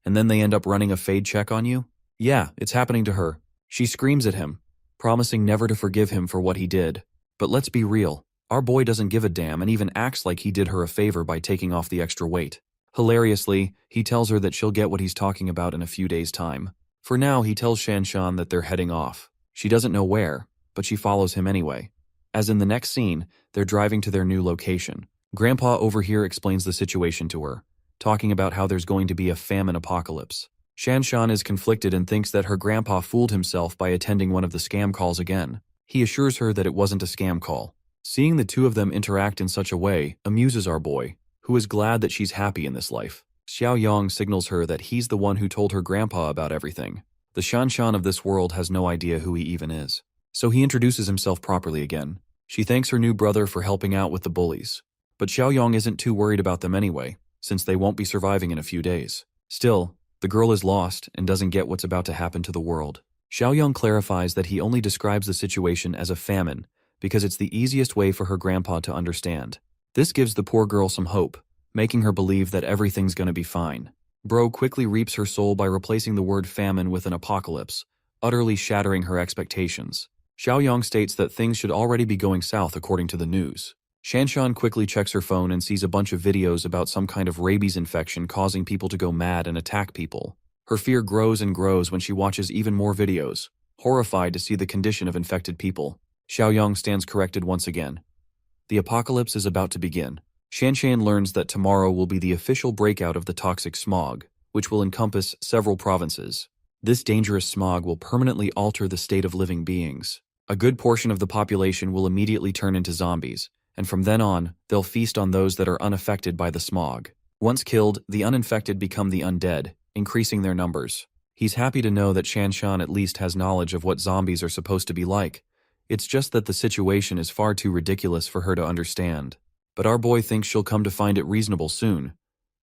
And then they end up running a fade check on you? Yeah, it's happening to her. She screams at him, promising never to forgive him for what he did. But let's be real, our boy doesn't give a damn and even acts like he did her a favor by taking off the extra weight. Hilariously, he tells her that she'll get what he's talking about in a few days' time. For now, he tells Shanshan that they're heading off. She doesn't know where, but she follows him anyway. As in the next scene, they're driving to their new location. Grandpa over here explains the situation to her, talking about how there's going to be a famine apocalypse. Shanshan is conflicted and thinks that her grandpa fooled himself by attending one of the scam calls again. He assures her that it wasn't a scam call. Seeing the two of them interact in such a way amuses our boy, who is glad that she's happy in this life. Xiao Yang signals her that he's the one who told her grandpa about everything. The Shanshan of this world has no idea who he even is. So he introduces himself properly again. She thanks her new brother for helping out with the bullies. But Xiao Yang isn't too worried about them anyway, since they won't be surviving in a few days. Still, the girl is lost and doesn't get what's about to happen to the world. Xiao Yang clarifies that he only describes the situation as a famine because it's the easiest way for her grandpa to understand. This gives the poor girl some hope, making her believe that everything's gonna be fine. Bro quickly reaps her soul by replacing the word famine with an apocalypse, utterly shattering her expectations. Xiao Yang states that things should already be going south according to the news. Shanshan quickly checks her phone and sees a bunch of videos about some kind of rabies infection causing people to go mad and attack people. Her fear grows and grows when she watches even more videos, horrified to see the condition of infected people. Xiao Yang stands corrected once again. The apocalypse is about to begin. Shanshan learns that tomorrow will be the official breakout of the toxic smog, which will encompass several provinces. This dangerous smog will permanently alter the state of living beings. A good portion of the population will immediately turn into zombies, and from then on, they'll feast on those that are unaffected by the smog. Once killed, the uninfected become the undead, increasing their numbers. He's happy to know that Shanshan at least has knowledge of what zombies are supposed to be like. It's just that the situation is far too ridiculous for her to understand. But our boy thinks she'll come to find it reasonable soon,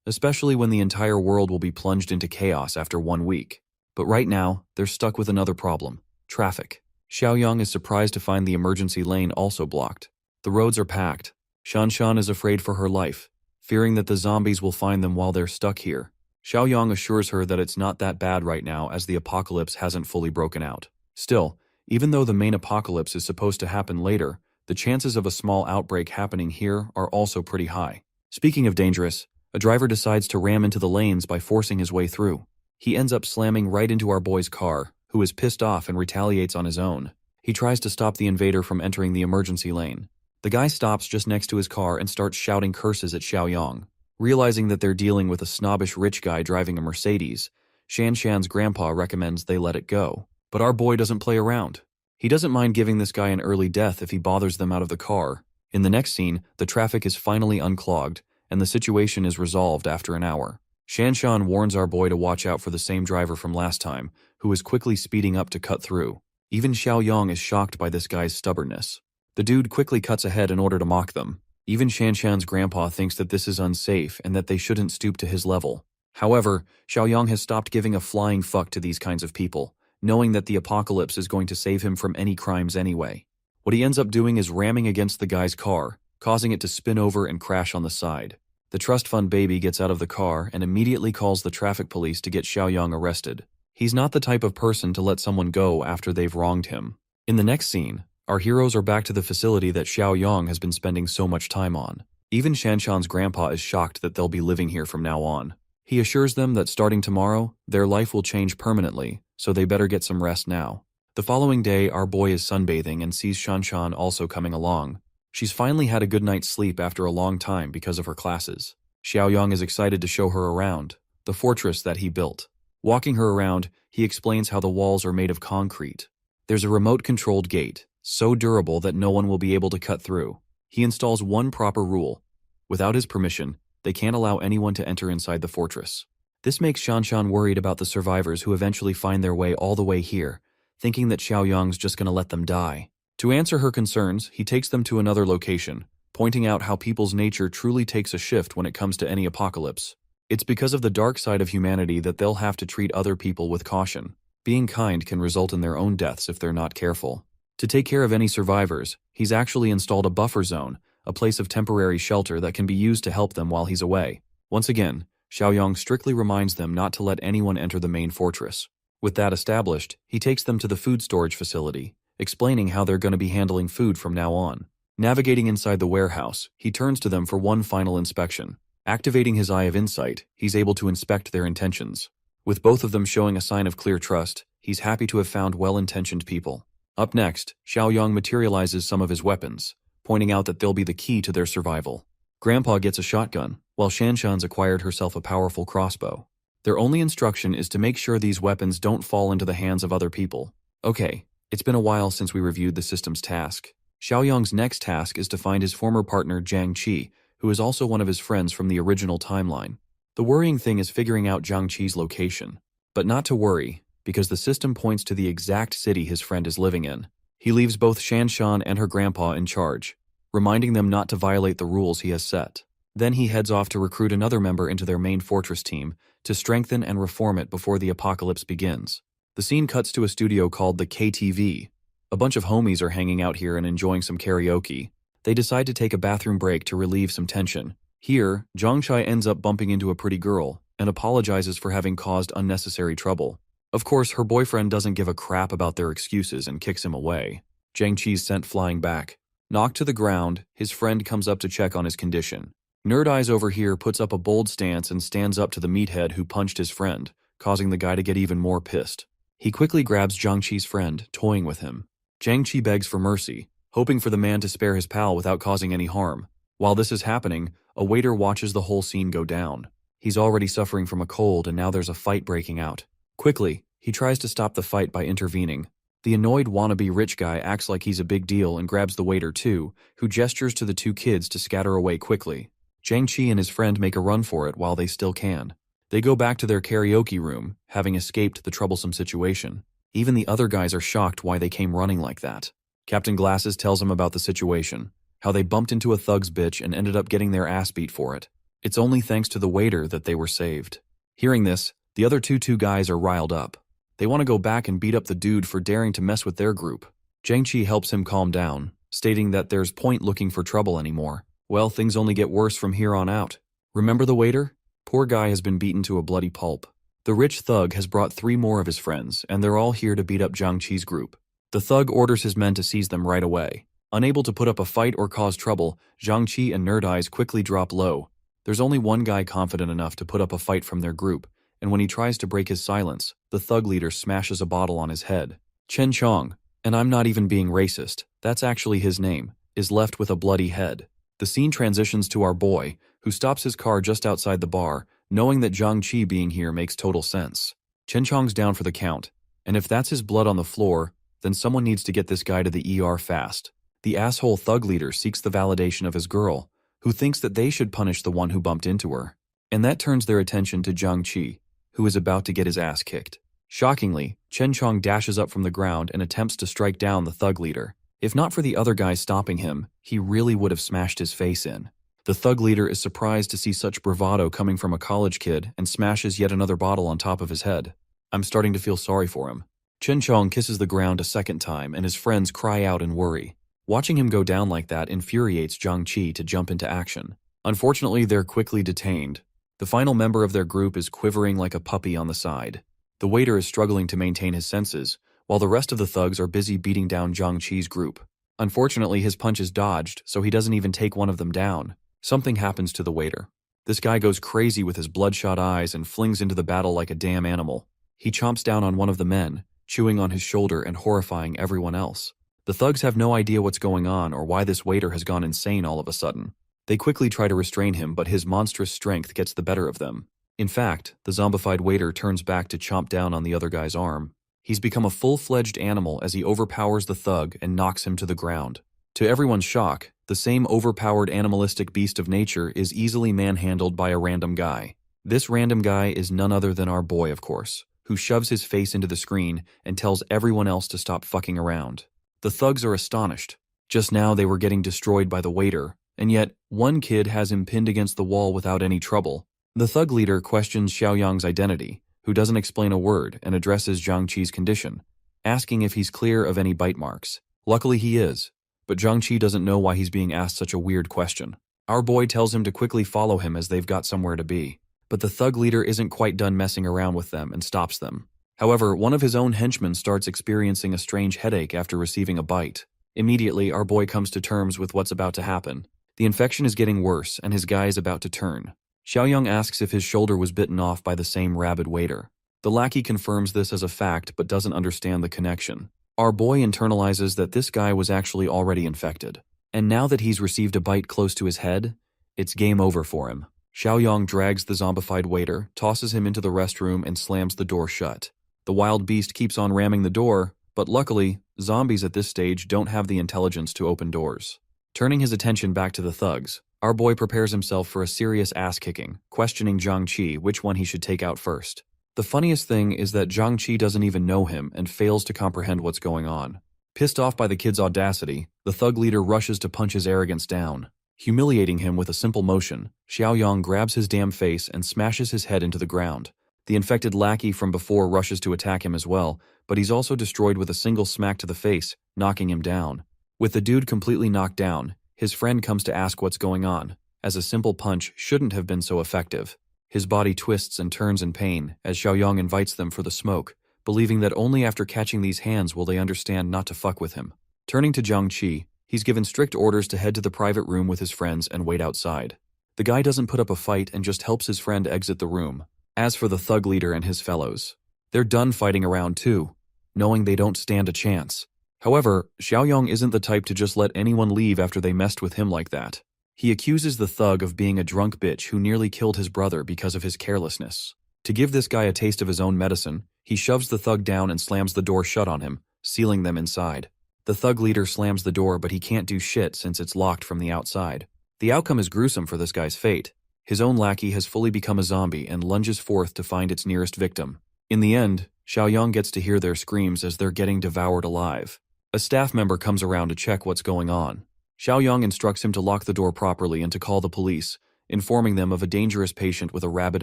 especially when the entire world will be plunged into chaos after 1 week. But right now, they're stuck with another problem: traffic. Xiao Yang is surprised to find the emergency lane also blocked. The roads are packed. Shanshan is afraid for her life, fearing that the zombies will find them while they're stuck here. Xiao Yang assures her that it's not that bad right now as the apocalypse hasn't fully broken out. Still, even though the main apocalypse is supposed to happen later, the chances of a small outbreak happening here are also pretty high. Speaking of dangerous, a driver decides to ram into the lanes by forcing his way through. He ends up slamming right into our boy's car, who is pissed off and retaliates on his own. He tries to stop the invader from entering the emergency lane. The guy stops just next to his car and starts shouting curses at Xiao Yang. Realizing that they're dealing with a snobbish rich guy driving a Mercedes, Shanshan's grandpa recommends they let it go. But our boy doesn't play around. He doesn't mind giving this guy an early death if he bothers them out of the car. In the next scene, the traffic is finally unclogged, and the situation is resolved after an hour. Shanshan warns our boy to watch out for the same driver from last time, who is quickly speeding up to cut through. Even Xiao Yang is shocked by this guy's stubbornness. The dude quickly cuts ahead in order to mock them. Even Shanshan's grandpa thinks that this is unsafe and that they shouldn't stoop to his level. However, Xiao Yang has stopped giving a flying fuck to these kinds of people, knowing that the apocalypse is going to save him from any crimes anyway. What he ends up doing is ramming against the guy's car, causing it to spin over and crash on the side. The trust fund baby gets out of the car and immediately calls the traffic police to get Xiao Yang arrested. He's not the type of person to let someone go after they've wronged him. In the next scene, our heroes are back to the facility that Xiao Yang has been spending so much time on. Even Shanshan's grandpa is shocked that they'll be living here from now on. He assures them that starting tomorrow, their life will change permanently, so they better get some rest now. The following day, our boy is sunbathing and sees Shanshan also coming along. She's finally had a good night's sleep after a long time because of her classes. Xiao Yang is excited to show her around, the fortress that he built. Walking her around, he explains how the walls are made of concrete. There's a remote-controlled gate, so durable that no one will be able to cut through. He installs one proper rule. Without his permission, they can't allow anyone to enter inside the fortress. This makes Shanshan worried about the survivors who eventually find their way all the way here, thinking that Xiaoyang's just gonna let them die. To answer her concerns, he takes them to another location, pointing out how people's nature truly takes a shift when it comes to any apocalypse. It's because of the dark side of humanity that they'll have to treat other people with caution. Being kind can result in their own deaths if they're not careful. To take care of any survivors, he's actually installed a buffer zone, a place of temporary shelter that can be used to help them while he's away. Once again, Xiaoyang strictly reminds them not to let anyone enter the main fortress. With that established, he takes them to the food storage facility, explaining how they're going to be handling food from now on. Navigating inside the warehouse, he turns to them for one final inspection. Activating his Eye of Insight, he's able to inspect their intentions. With both of them showing a sign of clear trust, he's happy to have found well-intentioned people. Up next, Xiaoyang materializes some of his weapons, pointing out that they'll be the key to their survival. Grandpa gets a shotgun, while Shanshan's acquired herself a powerful crossbow. Their only instruction is to make sure these weapons don't fall into the hands of other people. Okay, it's been a while since we reviewed the system's task. Xiaoyang's next task is to find his former partner Jiang Qi, who is also one of his friends from the original timeline. The worrying thing is figuring out Jiang Qi's location. But not to worry, because the system points to the exact city his friend is living in. He leaves both Shanshan and her grandpa in charge, reminding them not to violate the rules he has set. Then he heads off to recruit another member into their main fortress team to strengthen and reform it before the apocalypse begins. The scene cuts to a studio called the KTV. A bunch of homies are hanging out here and enjoying some karaoke. They decide to take a bathroom break to relieve some tension. Here, Zhangshai ends up bumping into a pretty girl and apologizes for having caused unnecessary trouble. Of course, her boyfriend doesn't give a crap about their excuses and kicks him away. Jiang Qi's sent flying back. Knocked to the ground, his friend comes up to check on his condition. Nerd Eyes over here puts up a bold stance and stands up to the meathead who punched his friend, causing the guy to get even more pissed. He quickly grabs Jiang Qi's friend, toying with him. Jiang Qi begs for mercy, hoping for the man to spare his pal without causing any harm. While this is happening, a waiter watches the whole scene go down. He's already suffering from a cold and now there's a fight breaking out. Quickly, he tries to stop the fight by intervening. The annoyed wannabe rich guy acts like he's a big deal and grabs the waiter too, who gestures to the two kids to scatter away quickly. Jiang Qi and his friend make a run for it while they still can. They go back to their karaoke room, having escaped the troublesome situation. Even the other guys are shocked why they came running like that. Captain Glasses tells them about the situation, how they bumped into a thug's bitch and ended up getting their ass beat for it. It's only thanks to the waiter that they were saved. Hearing this, the other two guys are riled up. They want to go back and beat up the dude for daring to mess with their group. Jiang Qi helps him calm down, stating that there's point looking for trouble anymore. Well, things only get worse from here on out. Remember the waiter? Poor guy has been beaten to a bloody pulp. The rich thug has brought 3 more of his friends, and they're all here to beat up Jiang Qi's group. The thug orders his men to seize them right away. Unable to put up a fight or cause trouble, Jiang Qi and Nerd Eyes quickly drop low. There's only one guy confident enough to put up a fight from their group, and when he tries to break his silence, the thug leader smashes a bottle on his head. Chen Chong, and I'm not even being racist, that's actually his name, is left with a bloody head. The scene transitions to our boy, who stops his car just outside the bar, knowing that Jiang Qi being here makes total sense. Chen Chong's down for the count, and if that's his blood on the floor, then someone needs to get this guy to the ER fast. The asshole thug leader seeks the validation of his girl, who thinks that they should punish the one who bumped into her. And that turns their attention to Jiang Qi, who is about to get his ass kicked. Shockingly, Chen Chong dashes up from the ground and attempts to strike down the thug leader. If not for the other guys stopping him, he really would have smashed his face in. The thug leader is surprised to see such bravado coming from a college kid and smashes yet another bottle on top of his head. I'm starting to feel sorry for him. Chen Chong kisses the ground a second time and his friends cry out in worry. Watching him go down like that infuriates Jiang Qi to jump into action. Unfortunately, they're quickly detained. The final member of their group is quivering like a puppy on the side. The waiter is struggling to maintain his senses, while the rest of the thugs are busy beating down Jiang Qi's group. Unfortunately, his punch is dodged, so he doesn't even take one of them down. Something happens to the waiter. This guy goes crazy with his bloodshot eyes and flings into the battle like a damn animal. He chomps down on one of the men, chewing on his shoulder and horrifying everyone else. The thugs have no idea what's going on or why this waiter has gone insane all of a sudden. They quickly try to restrain him, but his monstrous strength gets the better of them. In fact, the zombified waiter turns back to chomp down on the other guy's arm. He's become a full-fledged animal as he overpowers the thug and knocks him to the ground. To everyone's shock, The same overpowered animalistic beast of nature is easily manhandled by a random guy. This random guy is none other than our boy, of course, who shoves his face into the screen and tells everyone else to stop fucking around. The thugs are astonished. Just now they were getting destroyed by the waiter, and yet one kid has him pinned against the wall without any trouble. The thug leader questions Xiaoyang's identity, who doesn't explain a word and addresses Zhangqi's condition, asking if he's clear of any bite marks. Luckily he is, but Zhangqi doesn't know why he's being asked such a weird question. Our boy tells him to quickly follow him as they've got somewhere to be, but the thug leader isn't quite done messing around with them and stops them. However, one of his own henchmen starts experiencing a strange headache after receiving a bite. Immediately, our boy comes to terms with what's about to happen. The infection is getting worse and his guy is about to turn. Xiaoyang asks if his shoulder was bitten off by the same rabid waiter. The lackey confirms this as a fact but doesn't understand the connection. Our boy internalizes that this guy was actually already infected. And now that he's received a bite close to his head, it's game over for him. Xiaoyang drags the zombified waiter, tosses him into the restroom and slams the door shut. The wild beast keeps on ramming the door, but luckily, zombies at this stage don't have the intelligence to open doors. Turning his attention back to the thugs, our boy prepares himself for a serious ass-kicking, questioning Zhangqi which one he should take out first. The funniest thing is that Zhangqi doesn't even know him and fails to comprehend what's going on. Pissed off by the kid's audacity, the thug leader rushes to punch his arrogance down. Humiliating him with a simple motion, Xiaoyang grabs his damn face and smashes his head into the ground. The infected lackey from before rushes to attack him as well, but he's also destroyed with a single smack to the face, knocking him down. With the dude completely knocked down, his friend comes to ask what's going on, as a simple punch shouldn't have been so effective. His body twists and turns in pain as Xiaoyang invites them for the smoke, believing that only after catching these hands will they understand not to fuck with him. Turning to Zhangqi, he's given strict orders to head to the private room with his friends and wait outside. The guy doesn't put up a fight and just helps his friend exit the room. As for the thug leader and his fellows, they're done fighting around too, knowing they don't stand a chance. However, Xiaoyang isn't the type to just let anyone leave after they messed with him like that. He accuses the thug of being a drunk bitch who nearly killed his brother because of his carelessness. To give this guy a taste of his own medicine, he shoves the thug down and slams the door shut on him, sealing them inside. The thug leader slams the door, but he can't do shit since it's locked from the outside. The outcome is gruesome for this guy's fate. His own lackey has fully become a zombie and lunges forth to find its nearest victim. In the end, Xiaoyang gets to hear their screams as they're getting devoured alive. A staff member comes around to check what's going on. Xiaoyang instructs him to lock the door properly and to call the police, informing them of a dangerous patient with a rabid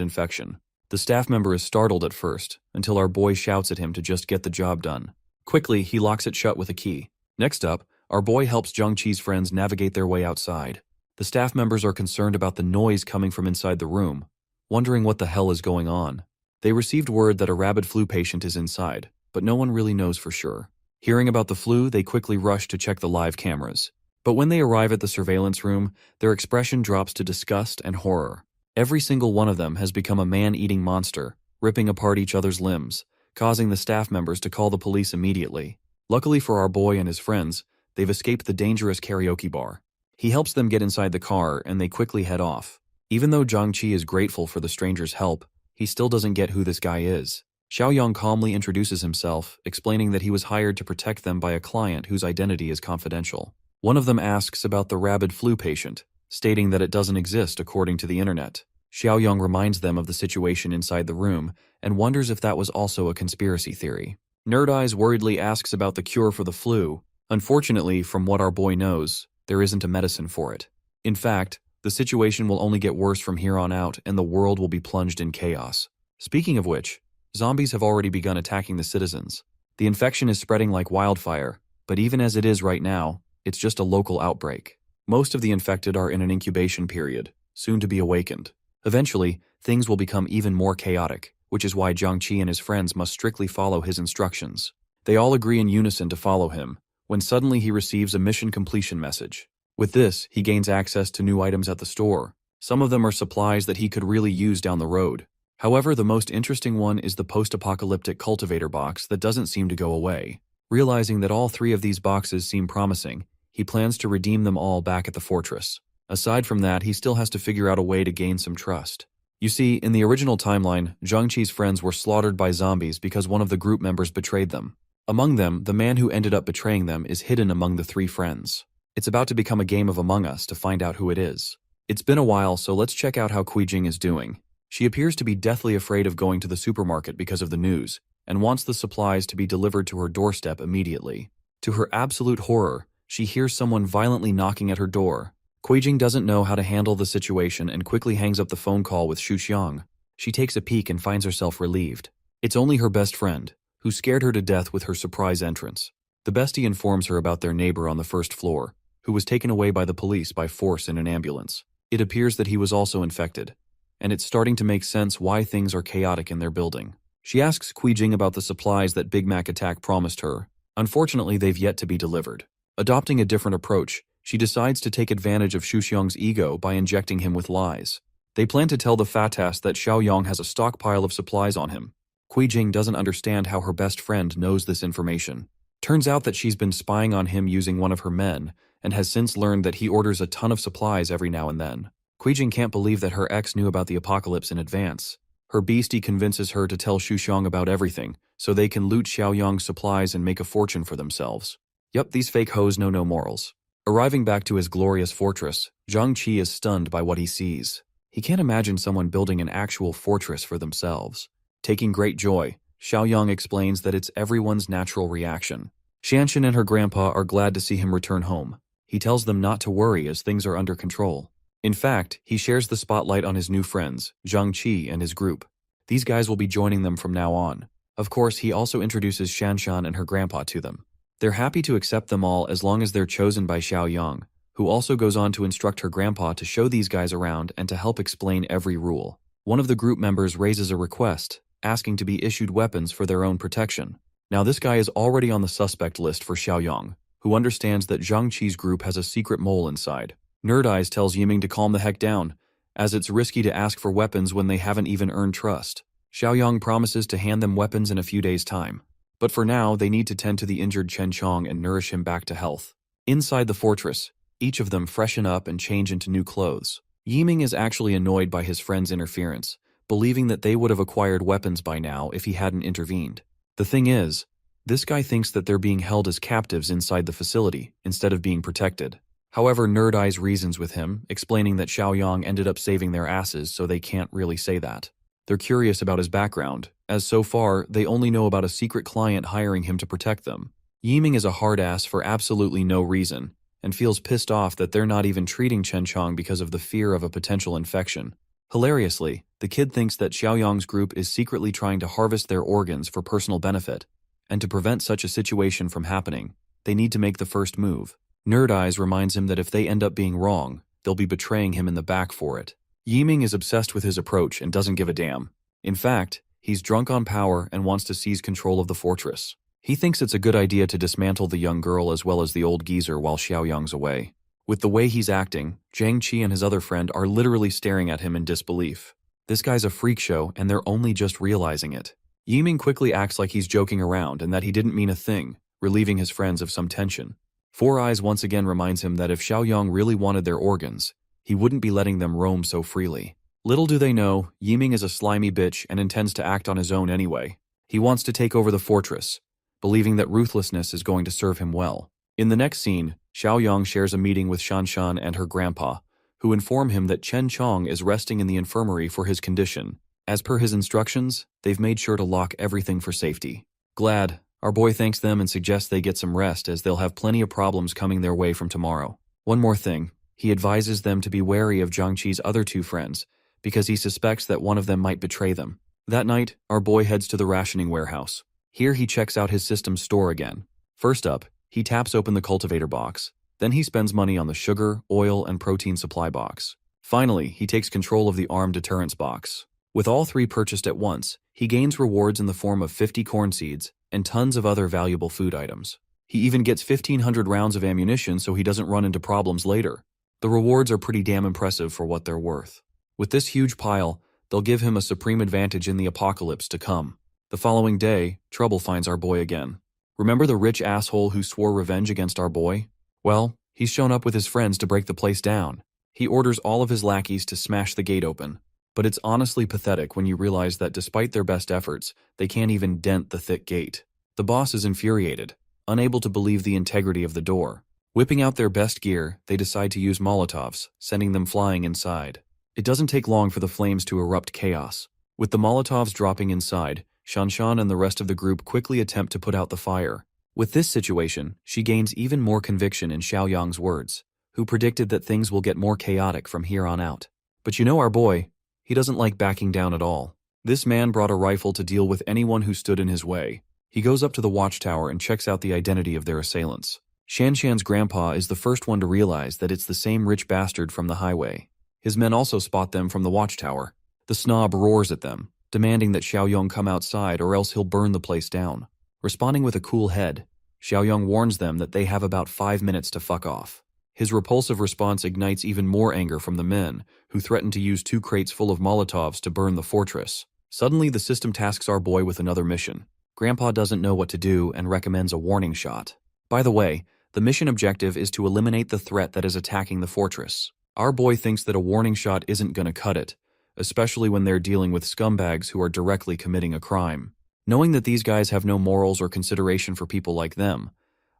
infection. The staff member is startled at first, until our boy shouts at him to just get the job done. Quickly, he locks it shut with a key. Next up, our boy helps Zhangqi's friends navigate their way outside. The staff members are concerned about the noise coming from inside the room, wondering what the hell is going on. They received word that a rabid flu patient is inside, but no one really knows for sure. Hearing about the flu, they quickly rush to check the live cameras. But when they arrive at the surveillance room, their expression drops to disgust and horror. Every single one of them has become a man-eating monster, ripping apart each other's limbs, causing the staff members to call the police immediately. Luckily for our boy and his friends, they've escaped the dangerous karaoke bar. He helps them get inside the car and they quickly head off. Even though Zhangqi is grateful for the stranger's help, he still doesn't get who this guy is. Xiaoyang calmly introduces himself, explaining that he was hired to protect them by a client whose identity is confidential. One of them asks about the rabid flu patient, stating that it doesn't exist according to the internet. Xiaoyang reminds them of the situation inside the room and wonders if that was also a conspiracy theory. Nerd Eyes worriedly asks about the cure for the flu. Unfortunately, from what our boy knows, there isn't a medicine for it. In fact, the situation will only get worse from here on out and the world will be plunged in chaos. Speaking of which, zombies have already begun attacking the citizens. The infection is spreading like wildfire, but even as it is right now, it's just a local outbreak. Most of the infected are in an incubation period, soon to be awakened. Eventually, things will become even more chaotic, which is why Zhangqi and his friends must strictly follow his instructions. They all agree in unison to follow him, when suddenly he receives a mission completion message. With this, he gains access to new items at the store. Some of them are supplies that he could really use down the road. However, the most interesting one is the post-apocalyptic cultivator box that doesn't seem to go away. Realizing that all three of these boxes seem promising, he plans to redeem them all back at the fortress. Aside from that, he still has to figure out a way to gain some trust. You see, in the original timeline, Zhangqi's friends were slaughtered by zombies because one of the group members betrayed them. Among them, the man who ended up betraying them is hidden among the three friends. It's about to become a game of Among Us to find out who it is. It's been a while, so let's check out how Kuijing is doing. She appears to be deathly afraid of going to the supermarket because of the news, and wants the supplies to be delivered to her doorstep immediately. To her absolute horror, she hears someone violently knocking at her door. Kuijing doesn't know how to handle the situation and quickly hangs up the phone call with Shuxiang. She takes a peek and finds herself relieved. It's only her best friend, who scared her to death with her surprise entrance. The bestie informs her about their neighbor on the first floor, who was taken away by the police by force in an ambulance. It appears that he was also infected, and it's starting to make sense why things are chaotic in their building. She asks Kuijing about the supplies that Big Mac Attack promised her. Unfortunately, they've yet to be delivered. Adopting a different approach, she decides to take advantage of Shuxiang's ego by injecting him with lies. They plan to tell the Fatas that Xiaoyang has a stockpile of supplies on him. Kuijing doesn't understand how her best friend knows this information. Turns out that she's been spying on him using one of her men, and has since learned that he orders a ton of supplies every now and then. Kuijing can't believe that her ex knew about the apocalypse in advance. Her beastie convinces her to tell Shuxiang about everything, so they can loot Xiaoyang's supplies and make a fortune for themselves. Yup, these fake hoes know no morals. Arriving back to his glorious fortress, Zhang Qi is stunned by what he sees. He can't imagine someone building an actual fortress for themselves. Taking great joy, Xiaoyang explains that it's everyone's natural reaction. Shanshan and her grandpa are glad to see him return home. He tells them not to worry as things are under control. In fact, he shares the spotlight on his new friends, Zhang Qi and his group. These guys will be joining them from now on. Of course, he also introduces Shanshan and her grandpa to them. They're happy to accept them all as long as they're chosen by Xiaoyang, who also goes on to instruct her grandpa to show these guys around and to help explain every rule. One of the group members raises a request, asking to be issued weapons for their own protection. Now this guy is already on the suspect list for Xiaoyang, who understands that Zhang Qi's group has a secret mole inside. Nerd Eyes tells Yiming to calm the heck down, as it's risky to ask for weapons when they haven't even earned trust. Xiaoyang promises to hand them weapons in a few days' time. But for now, they need to tend to the injured Chen Chong and nourish him back to health. Inside the fortress, each of them freshen up and change into new clothes. Yiming is actually annoyed by his friend's interference, believing that they would have acquired weapons by now if he hadn't intervened. The thing is, this guy thinks that they're being held as captives inside the facility, instead of being protected. However, Nerd Eyes reasons with him, explaining that Xiaoyang ended up saving their asses, so they can't really say that. They're curious about his background, as so far, they only know about a secret client hiring him to protect them. Yiming is a hard ass for absolutely no reason, and feels pissed off that they're not even treating Chen Chong because of the fear of a potential infection. Hilariously, the kid thinks that Xiaoyang's group is secretly trying to harvest their organs for personal benefit, and to prevent such a situation from happening, they need to make the first move. Nerd Eyes reminds him that if they end up being wrong, they'll be betraying him in the back for it. Yiming is obsessed with his approach and doesn't give a damn. In fact, he's drunk on power and wants to seize control of the fortress. He thinks it's a good idea to dismantle the young girl as well as the old geezer while Xiaoyang's away. With the way he's acting, Zhang Qi and his other friend are literally staring at him in disbelief. This guy's a freak show and they're only just realizing it. Yiming quickly acts like he's joking around and that he didn't mean a thing, relieving his friends of some tension. Four Eyes once again reminds him that if Xiaoyang really wanted their organs, he wouldn't be letting them roam so freely. Little do they know, Yiming is a slimy bitch and intends to act on his own anyway. He wants to take over the fortress, believing that ruthlessness is going to serve him well. In the next scene, Xiaoyang shares a meeting with Shanshan and her grandpa, who inform him that Chen Chong is resting in the infirmary for his condition. As per his instructions, they've made sure to lock everything for safety. Glad, our boy thanks them and suggests they get some rest as they'll have plenty of problems coming their way from tomorrow. One more thing, he advises them to be wary of Zhang Qi's other two friends, because he suspects that one of them might betray them. That night, our boy heads to the rationing warehouse. Here he checks out his system's store again. First up, he taps open the cultivator box. Then he spends money on the sugar, oil, and protein supply box. Finally, he takes control of the armed deterrence box. With all three purchased at once, he gains rewards in the form of 50 corn seeds and tons of other valuable food items. He even gets 1,500 rounds of ammunition so he doesn't run into problems later. The rewards are pretty damn impressive for what they're worth. With this huge pile, they'll give him a supreme advantage in the apocalypse to come. The following day, trouble finds our boy again. Remember the rich asshole who swore revenge against our boy? Well, he's shown up with his friends to break the place down. He orders all of his lackeys to smash the gate open. But it's honestly pathetic when you realize that despite their best efforts, they can't even dent the thick gate. The boss is infuriated, unable to believe the integrity of the door. Whipping out their best gear, they decide to use Molotovs, sending them flying inside. It doesn't take long for the flames to erupt chaos. With the Molotovs dropping inside, Shanshan and the rest of the group quickly attempt to put out the fire. With this situation, she gains even more conviction in Xiaoyang's words, who predicted that things will get more chaotic from here on out. But you know our boy, he doesn't like backing down at all. This man brought a rifle to deal with anyone who stood in his way. He goes up to the watchtower and checks out the identity of their assailants. Shanshan's grandpa is the first one to realize that it's the same rich bastard from the highway. His men also spot them from the watchtower. The snob roars at them, demanding that Xiaoyong come outside or else he'll burn the place down. Responding with a cool head, Xiaoyong warns them that they have about 5 minutes to fuck off. His repulsive response ignites even more anger from the men, who threaten to use 2 crates full of Molotovs to burn the fortress. Suddenly, the system tasks our boy with another mission. Grandpa doesn't know what to do and recommends a warning shot. By the way, the mission objective is to eliminate the threat that is attacking the fortress. Our boy thinks that a warning shot isn't gonna cut it, especially when they're dealing with scumbags who are directly committing a crime. Knowing that these guys have no morals or consideration for people like them,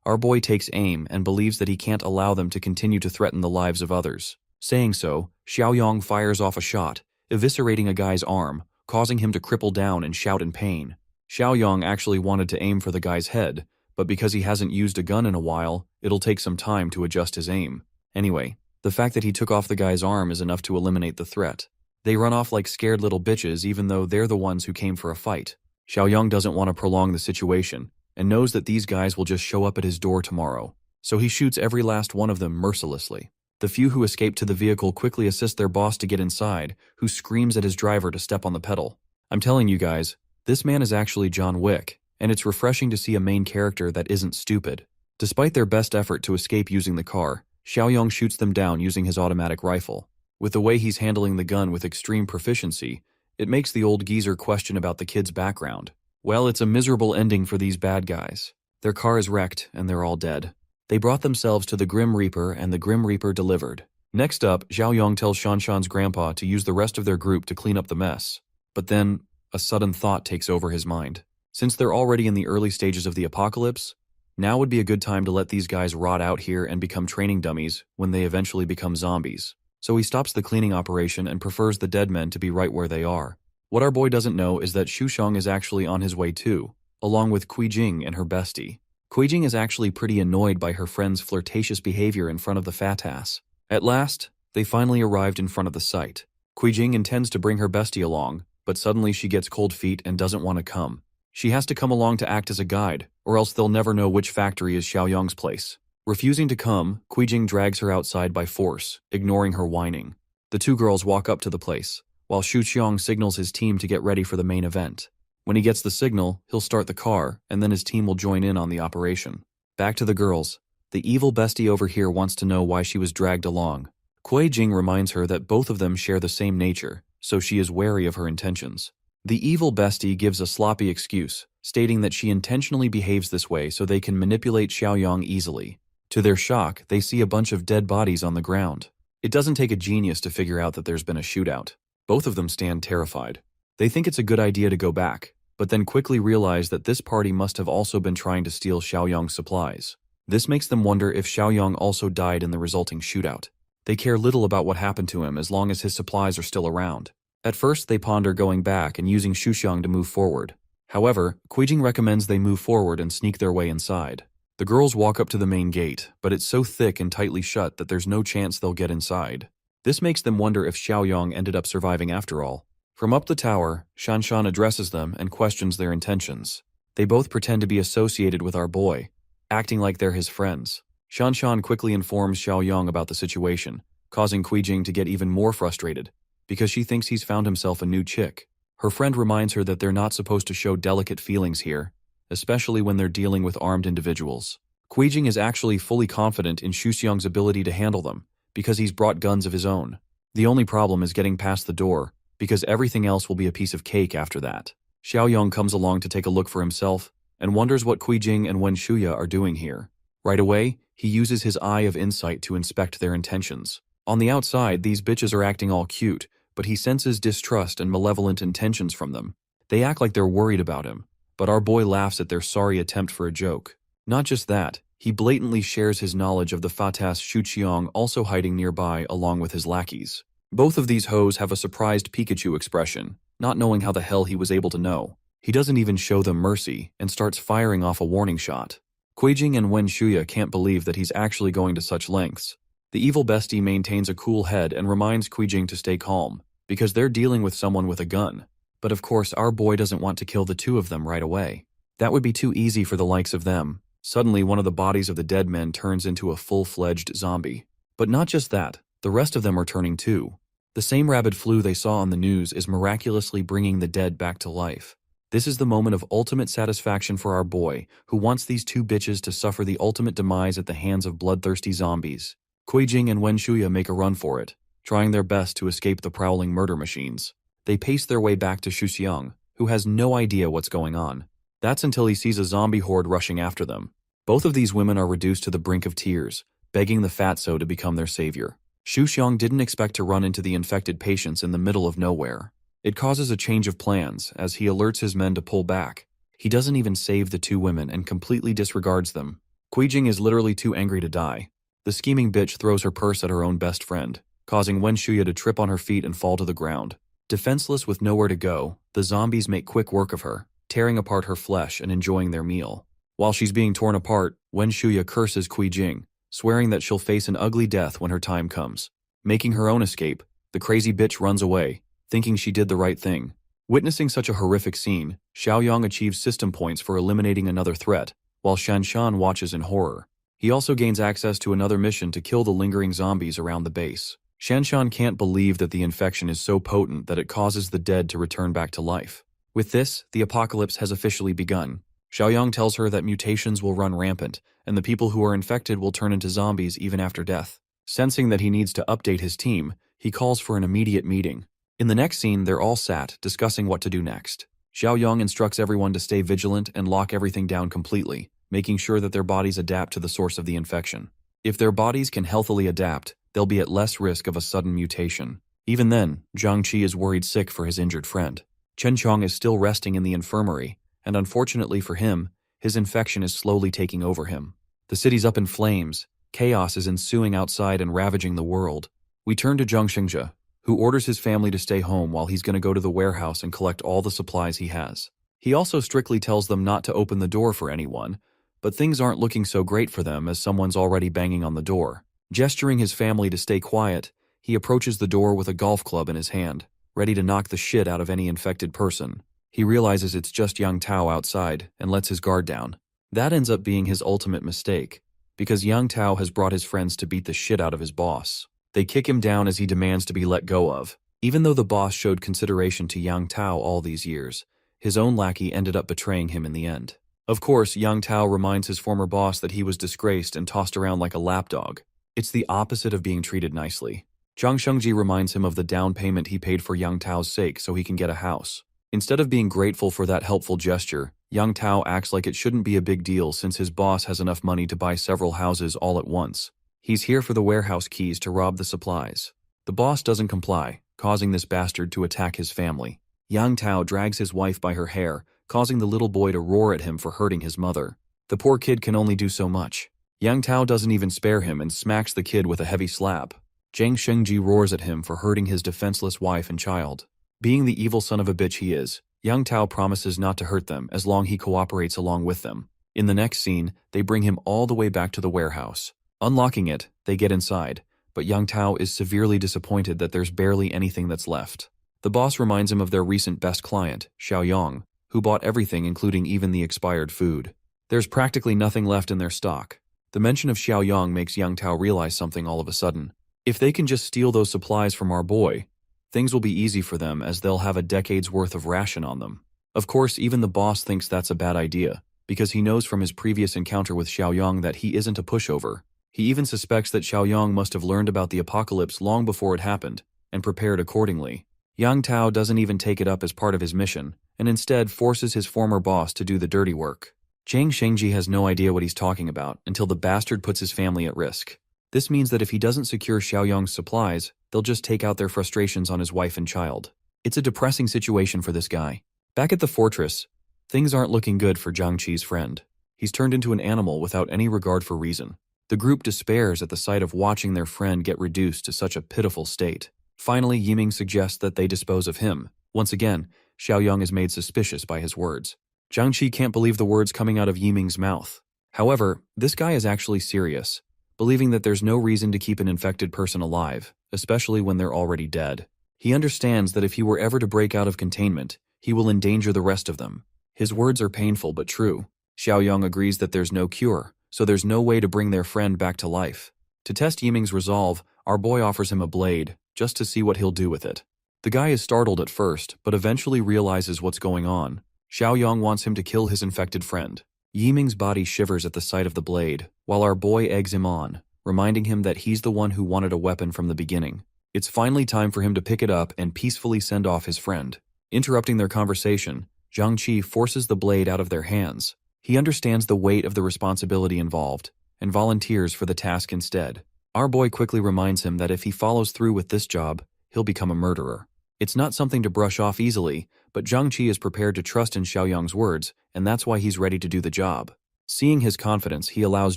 our boy takes aim and believes that he can't allow them to continue to threaten the lives of others. Saying so, Xiaoyong fires off a shot, eviscerating a guy's arm, causing him to cripple down and shout in pain. Xiaoyong actually wanted to aim for the guy's head, but because he hasn't used a gun in a while, it'll take some time to adjust his aim. Anyway, the fact that he took off the guy's arm is enough to eliminate the threat. They run off like scared little bitches even though they're the ones who came for a fight. Xiaoyong doesn't want to prolong the situation, and knows that these guys will just show up at his door tomorrow, so he shoots every last one of them mercilessly. The few who escape to the vehicle quickly assist their boss to get inside, who screams at his driver to step on the pedal. I'm telling you guys, this man is actually John Wick, and it's refreshing to see a main character that isn't stupid. Despite their best effort to escape using the car, Xiaoyong shoots them down using his automatic rifle. With the way he's handling the gun with extreme proficiency, it makes the old geezer question about the kid's background. Well, it's a miserable ending for these bad guys. Their car is wrecked, and they're all dead. They brought themselves to the Grim Reaper, and the Grim Reaper delivered. Next up, Xiaoyong tells Shanshan's grandpa to use the rest of their group to clean up the mess. But then, a sudden thought takes over his mind. Since they're already in the early stages of the apocalypse, now would be a good time to let these guys rot out here and become training dummies when they eventually become zombies. So he stops the cleaning operation and prefers the dead men to be right where they are. What our boy doesn't know is that Shushong is actually on his way too, along with Kuijing and her bestie. Kuijing is actually pretty annoyed by her friend's flirtatious behavior in front of the fat ass. At last, they finally arrived in front of the site. Kuijing intends to bring her bestie along, but suddenly she gets cold feet and doesn't want to come. She has to come along to act as a guide, or else they'll never know which factory is Xiaoyong's place. Refusing to come, Kuijing drags her outside by force, ignoring her whining. The 2 girls walk up to the place, while Shuxiong signals his team to get ready for the main event. When he gets the signal, he'll start the car, and then his team will join in on the operation. Back to the girls. The evil bestie over here wants to know why she was dragged along. Kuijing reminds her that both of them share the same nature, so she is wary of her intentions. The evil bestie gives a sloppy excuse, stating that she intentionally behaves this way so they can manipulate Xiaoyong easily. To their shock, they see a bunch of dead bodies on the ground. It doesn't take a genius to figure out that there's been a shootout. Both of them stand terrified. They think it's a good idea to go back, but then quickly realize that this party must have also been trying to steal Xiaoyong's supplies. This makes them wonder if Xiaoyong also died in the resulting shootout. They care little about what happened to him as long as his supplies are still around. At first, they ponder going back and using Shuxiang to move forward. However, Kuijing recommends they move forward and sneak their way inside. The girls walk up to the main gate, but it's so thick and tightly shut that there's no chance they'll get inside. This makes them wonder if Xiaoyong ended up surviving after all. From up the tower, Shanshan addresses them and questions their intentions. They both pretend to be associated with our boy, acting like they're his friends. Shanshan quickly informs Xiaoyong about the situation, causing Kuijing to get even more frustrated, because she thinks he's found himself a new chick. Her friend reminds her that they're not supposed to show delicate feelings here, especially when they're dealing with armed individuals. Kuijing is actually fully confident in Shuxiang's ability to handle them, because he's brought guns of his own. The only problem is getting past the door, because everything else will be a piece of cake after that. Xiaoyong comes along to take a look for himself, and wonders what Kuijing and Wen Shuya are doing here. Right away, he uses his eye of insight to inspect their intentions. On the outside, these bitches are acting all cute, but he senses distrust and malevolent intentions from them. They act like they're worried about him, but our boy laughs at their sorry attempt for a joke. Not just that, He blatantly shares his knowledge of the Fatas Shuqiang also hiding nearby along with his lackeys. Both of these hoes have a surprised Pikachu expression, not knowing how the hell he was able to know. He doesn't even show them mercy and starts firing off a warning shot. Kuijing and Wen Shuya can't believe that he's actually going to such lengths. The evil bestie maintains a cool head and reminds Kuijing to stay calm, because they're dealing with someone with a gun. But of course our boy doesn't want to kill the two of them right away. That would be too easy for the likes of them. Suddenly one of the bodies of the dead men turns into a full-fledged zombie. But not just that, the rest of them are turning too. The same rabid flu they saw on the news is miraculously bringing the dead back to life. This is the moment of ultimate satisfaction for our boy, who wants these two bitches to suffer the ultimate demise at the hands of bloodthirsty zombies. Kuijing and Wen Shuya make a run for it, trying their best to escape the prowling murder machines. They pace their way back to Shuxiang, who has no idea what's going on. That's until he sees a zombie horde rushing after them. Both of these women are reduced to the brink of tears, begging the fatso to become their savior. Shuxiang didn't expect to run into the infected patients in the middle of nowhere. It causes a change of plans as he alerts his men to pull back. He doesn't even save the two women and completely disregards them. Kuijing is literally too angry to die. The scheming bitch throws her purse at her own best friend, causing Wen Shuya to trip on her feet and fall to the ground. Defenseless with nowhere to go, the zombies make quick work of her, tearing apart her flesh and enjoying their meal. While she's being torn apart, Wen Shuya curses Kuijing, swearing that she'll face an ugly death when her time comes. Making her own escape, the crazy bitch runs away, thinking she did the right thing. Witnessing such a horrific scene, Xiaoyang achieves system points for eliminating another threat, while Shanshan watches in horror. He also gains access to another mission to kill the lingering zombies around the base. Shanshan can't believe that the infection is so potent that it causes the dead to return back to life. With this, the apocalypse has officially begun. Xiaoyang tells her that mutations will run rampant, and the people who are infected will turn into zombies even after death. Sensing that he needs to update his team, he calls for an immediate meeting. In the next scene, they're all sat, discussing what to do next. Xiaoyang instructs everyone to stay vigilant and lock everything down completely, making sure that their bodies adapt to the source of the infection. If their bodies can healthily adapt, they'll be at less risk of a sudden mutation. Even then, Zhang Qi is worried sick for his injured friend. Chen Chong is still resting in the infirmary, and unfortunately for him, his infection is slowly taking over him. The city's up in flames, chaos is ensuing outside and ravaging the world. We turn to Zhang Xingzhe, who orders his family to stay home while he's going to go to the warehouse and collect all the supplies he has. He also strictly tells them not to open the door for anyone, but things aren't looking so great for them as someone's already banging on the door. Gesturing his family to stay quiet, he approaches the door with a golf club in his hand, ready to knock the shit out of any infected person. He realizes it's just Yang Tao outside and lets his guard down. That ends up being his ultimate mistake, because Yang Tao has brought his friends to beat the shit out of his boss. They kick him down as he demands to be let go of. Even though the boss showed consideration to Yang Tao all these years, his own lackey ended up betraying him in the end. Of course, Yang Tao reminds his former boss that he was disgraced and tossed around like a lapdog. It's the opposite of being treated nicely. Zhang Shengji reminds him of the down payment he paid for Yang Tao's sake so he can get a house. Instead of being grateful for that helpful gesture, Yang Tao acts like it shouldn't be a big deal since his boss has enough money to buy several houses all at once. He's here for the warehouse keys to rob the supplies. The boss doesn't comply, causing this bastard to attack his family. Yang Tao drags his wife by her hair, causing the little boy to roar at him for hurting his mother. The poor kid can only do so much. Yang Tao doesn't even spare him and smacks the kid with a heavy slap. Zhang Shengji roars at him for hurting his defenseless wife and child. Being the evil son of a bitch he is, Yang Tao promises not to hurt them as long he cooperates along with them. In the next scene, they bring him all the way back to the warehouse. Unlocking it, they get inside, but Yang Tao is severely disappointed that there's barely anything that's left. The boss reminds him of their recent best client, Xiaoyang, who bought everything including even the expired food. There's practically nothing left in their stock. The mention of Xiaoyang makes Yang Tao realize something all of a sudden. If they can just steal those supplies from our boy, things will be easy for them as they'll have a decade's worth of ration on them. Of course, even the boss thinks that's a bad idea, because he knows from his previous encounter with Xiaoyang that he isn't a pushover. He even suspects that Xiaoyang must have learned about the apocalypse long before it happened, and prepared accordingly. Yang Tao doesn't even take it up as part of his mission, and instead forces his former boss to do the dirty work. Zhang Shengji has no idea what he's talking about until the bastard puts his family at risk. This means that if he doesn't secure Xiaoyang's supplies, they'll just take out their frustrations on his wife and child. It's a depressing situation for this guy. Back at the fortress, things aren't looking good for Zhang Qi's friend. He's turned into an animal without any regard for reason. The group despairs at the sight of watching their friend get reduced to such a pitiful state. Finally, Yiming suggests that they dispose of him. Once again, Xiaoyang is made suspicious by his words. Jiangqi can't believe the words coming out of Yiming's mouth. However, this guy is actually serious, believing that there's no reason to keep an infected person alive, especially when they're already dead. He understands that if he were ever to break out of containment, he will endanger the rest of them. His words are painful but true. Xiaoyang agrees that there's no cure, so there's no way to bring their friend back to life. To test Yiming's resolve, our boy offers him a blade, just to see what he'll do with it. The guy is startled at first, but eventually realizes what's going on. Xiaoyang wants him to kill his infected friend. Yiming's body shivers at the sight of the blade, while our boy eggs him on, reminding him that he's the one who wanted a weapon from the beginning. It's finally time for him to pick it up and peacefully send off his friend. Interrupting their conversation, Jiangqi forces the blade out of their hands. He understands the weight of the responsibility involved, and volunteers for the task instead. Our boy quickly reminds him that if he follows through with this job, he'll become a murderer. It's not something to brush off easily, but Jiangqi is prepared to trust in Xiaoyang's words, and that's why he's ready to do the job. Seeing his confidence, he allows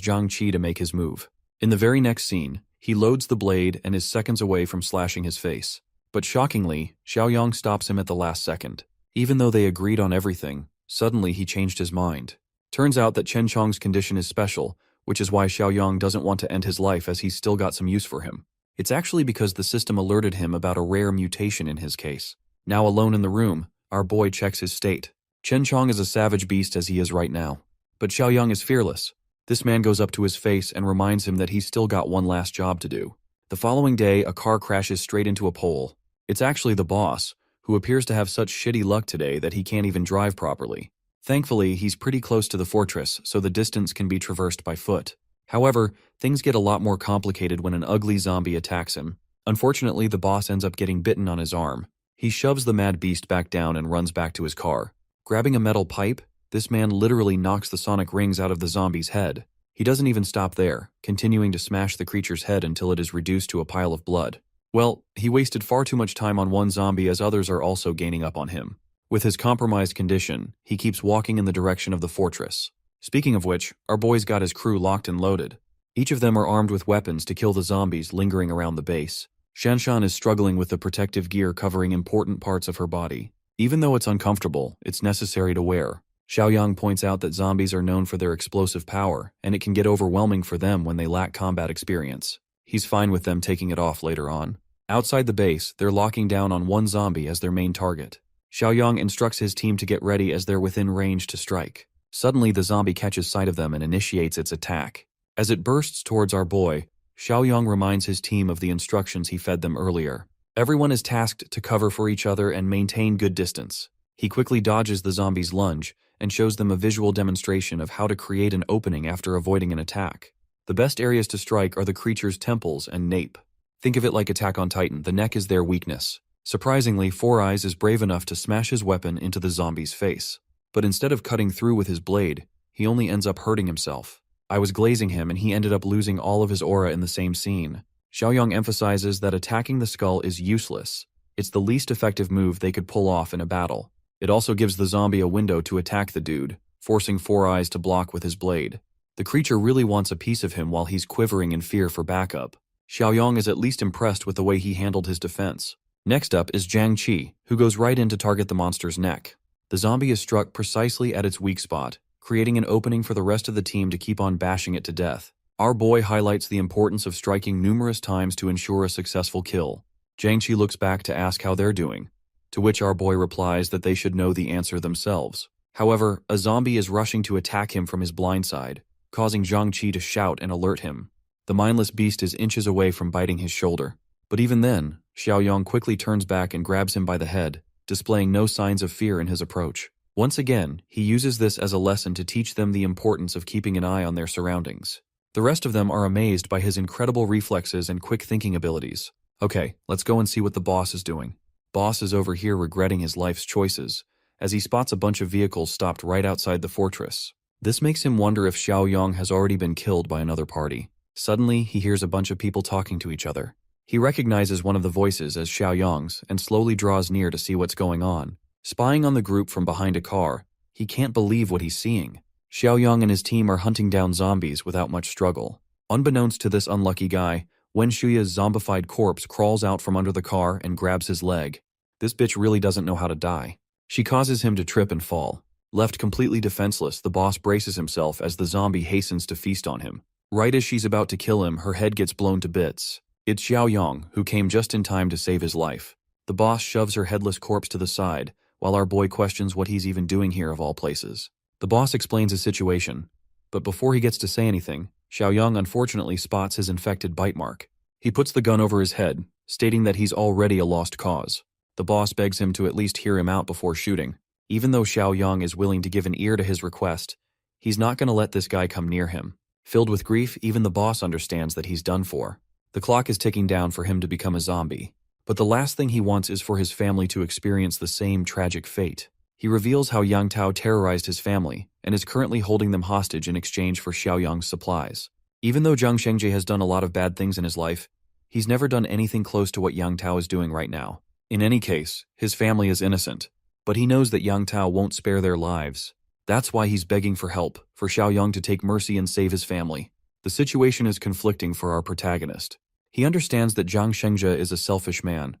Jiangqi to make his move. In the very next scene, he loads the blade and is seconds away from slashing his face. But shockingly, Xiaoyang stops him at the last second. Even though they agreed on everything, suddenly he changed his mind. Turns out that Chen Chong's condition is special, which is why Xiaoyang doesn't want to end his life as he's still got some use for him. It's actually because the system alerted him about a rare mutation in his case. Now alone in the room, our boy checks his state. Chen Chong is a savage beast as he is right now. But Xiaoyang is fearless. This man goes up to his face and reminds him that he's still got one last job to do. The following day, a car crashes straight into a pole. It's actually the boss, who appears to have such shitty luck today that he can't even drive properly. Thankfully, he's pretty close to the fortress, so the distance can be traversed by foot. However, things get a lot more complicated when an ugly zombie attacks him. Unfortunately, the boss ends up getting bitten on his arm. He shoves the mad beast back down and runs back to his car. Grabbing a metal pipe, this man literally knocks the sonic rings out of the zombie's head. He doesn't even stop there, continuing to smash the creature's head until it is reduced to a pile of blood. Well, he wasted far too much time on one zombie as others are also gaining up on him. With his compromised condition, he keeps walking in the direction of the fortress. Speaking of which, our boy's got his crew locked and loaded. Each of them are armed with weapons to kill the zombies lingering around the base. Shanshan is struggling with the protective gear covering important parts of her body. Even though it's uncomfortable, it's necessary to wear. Xiaoyang points out that zombies are known for their explosive power, and it can get overwhelming for them when they lack combat experience. He's fine with them taking it off later on. Outside the base, they're locking down on one zombie as their main target. Xiaoyang instructs his team to get ready as they're within range to strike. Suddenly, the zombie catches sight of them and initiates its attack. As it bursts towards our boy, Xiaoyang reminds his team of the instructions he fed them earlier. Everyone is tasked to cover for each other and maintain good distance. He quickly dodges the zombie's lunge and shows them a visual demonstration of how to create an opening after avoiding an attack. The best areas to strike are the creature's temples and nape. Think of it like Attack on Titan, the neck is their weakness. Surprisingly, Four Eyes is brave enough to smash his weapon into the zombie's face. But instead of cutting through with his blade, he only ends up hurting himself. I was glazing him and he ended up losing all of his aura in the same scene. Xiaoyang emphasizes that attacking the skull is useless. It's the least effective move they could pull off in a battle. It also gives the zombie a window to attack the dude, forcing Four Eyes to block with his blade. The creature really wants a piece of him while he's quivering in fear for backup. Xiaoyang is at least impressed with the way he handled his defense. Next up is Jiangqi, who goes right in to target the monster's neck. The zombie is struck precisely at its weak spot, creating an opening for the rest of the team to keep on bashing it to death. Our boy highlights the importance of striking numerous times to ensure a successful kill. Jiangqi looks back to ask how they're doing, to which our boy replies that they should know the answer themselves. However, a zombie is rushing to attack him from his blind side, causing Jiangqi to shout and alert him. The mindless beast is inches away from biting his shoulder. But even then, Xiaoyang quickly turns back and grabs him by the head, displaying no signs of fear in his approach. Once again, he uses this as a lesson to teach them the importance of keeping an eye on their surroundings. The rest of them are amazed by his incredible reflexes and quick thinking abilities. Okay, let's go and see what the boss is doing. Boss is over here regretting his life's choices, as he spots a bunch of vehicles stopped right outside the fortress. This makes him wonder if Xiaoyang has already been killed by another party. Suddenly, he hears a bunch of people talking to each other. He recognizes one of the voices as Xiaoyang's and slowly draws near to see what's going on. Spying on the group from behind a car, he can't believe what he's seeing. Xiaoyang and his team are hunting down zombies without much struggle. Unbeknownst to this unlucky guy, Wen Shuya's zombified corpse crawls out from under the car and grabs his leg. This bitch really doesn't know how to die. She causes him to trip and fall. Left completely defenseless, the boss braces himself as the zombie hastens to feast on him. Right as she's about to kill him, her head gets blown to bits. It's Xiaoyang, who came just in time to save his life. The boss shoves her headless corpse to the side, while our boy questions what he's even doing here of all places. The boss explains his situation, but before he gets to say anything, Xiaoyang unfortunately spots his infected bite mark. He puts the gun over his head, stating that he's already a lost cause. The boss begs him to at least hear him out before shooting. Even though Xiaoyang is willing to give an ear to his request, he's not going to let this guy come near him. Filled with grief, even the boss understands that he's done for. The clock is ticking down for him to become a zombie. But the last thing he wants is for his family to experience the same tragic fate. He reveals how Yang Tao terrorized his family and is currently holding them hostage in exchange for Xiaoyang's supplies. Even though Zhang Shengji has done a lot of bad things in his life, he's never done anything close to what Yang Tao is doing right now. In any case, his family is innocent, but he knows that Yang Tao won't spare their lives. That's why he's begging for help, for Xiaoyang to take mercy and save his family. The situation is conflicting for our protagonist. He understands that Zhang Shengji is a selfish man,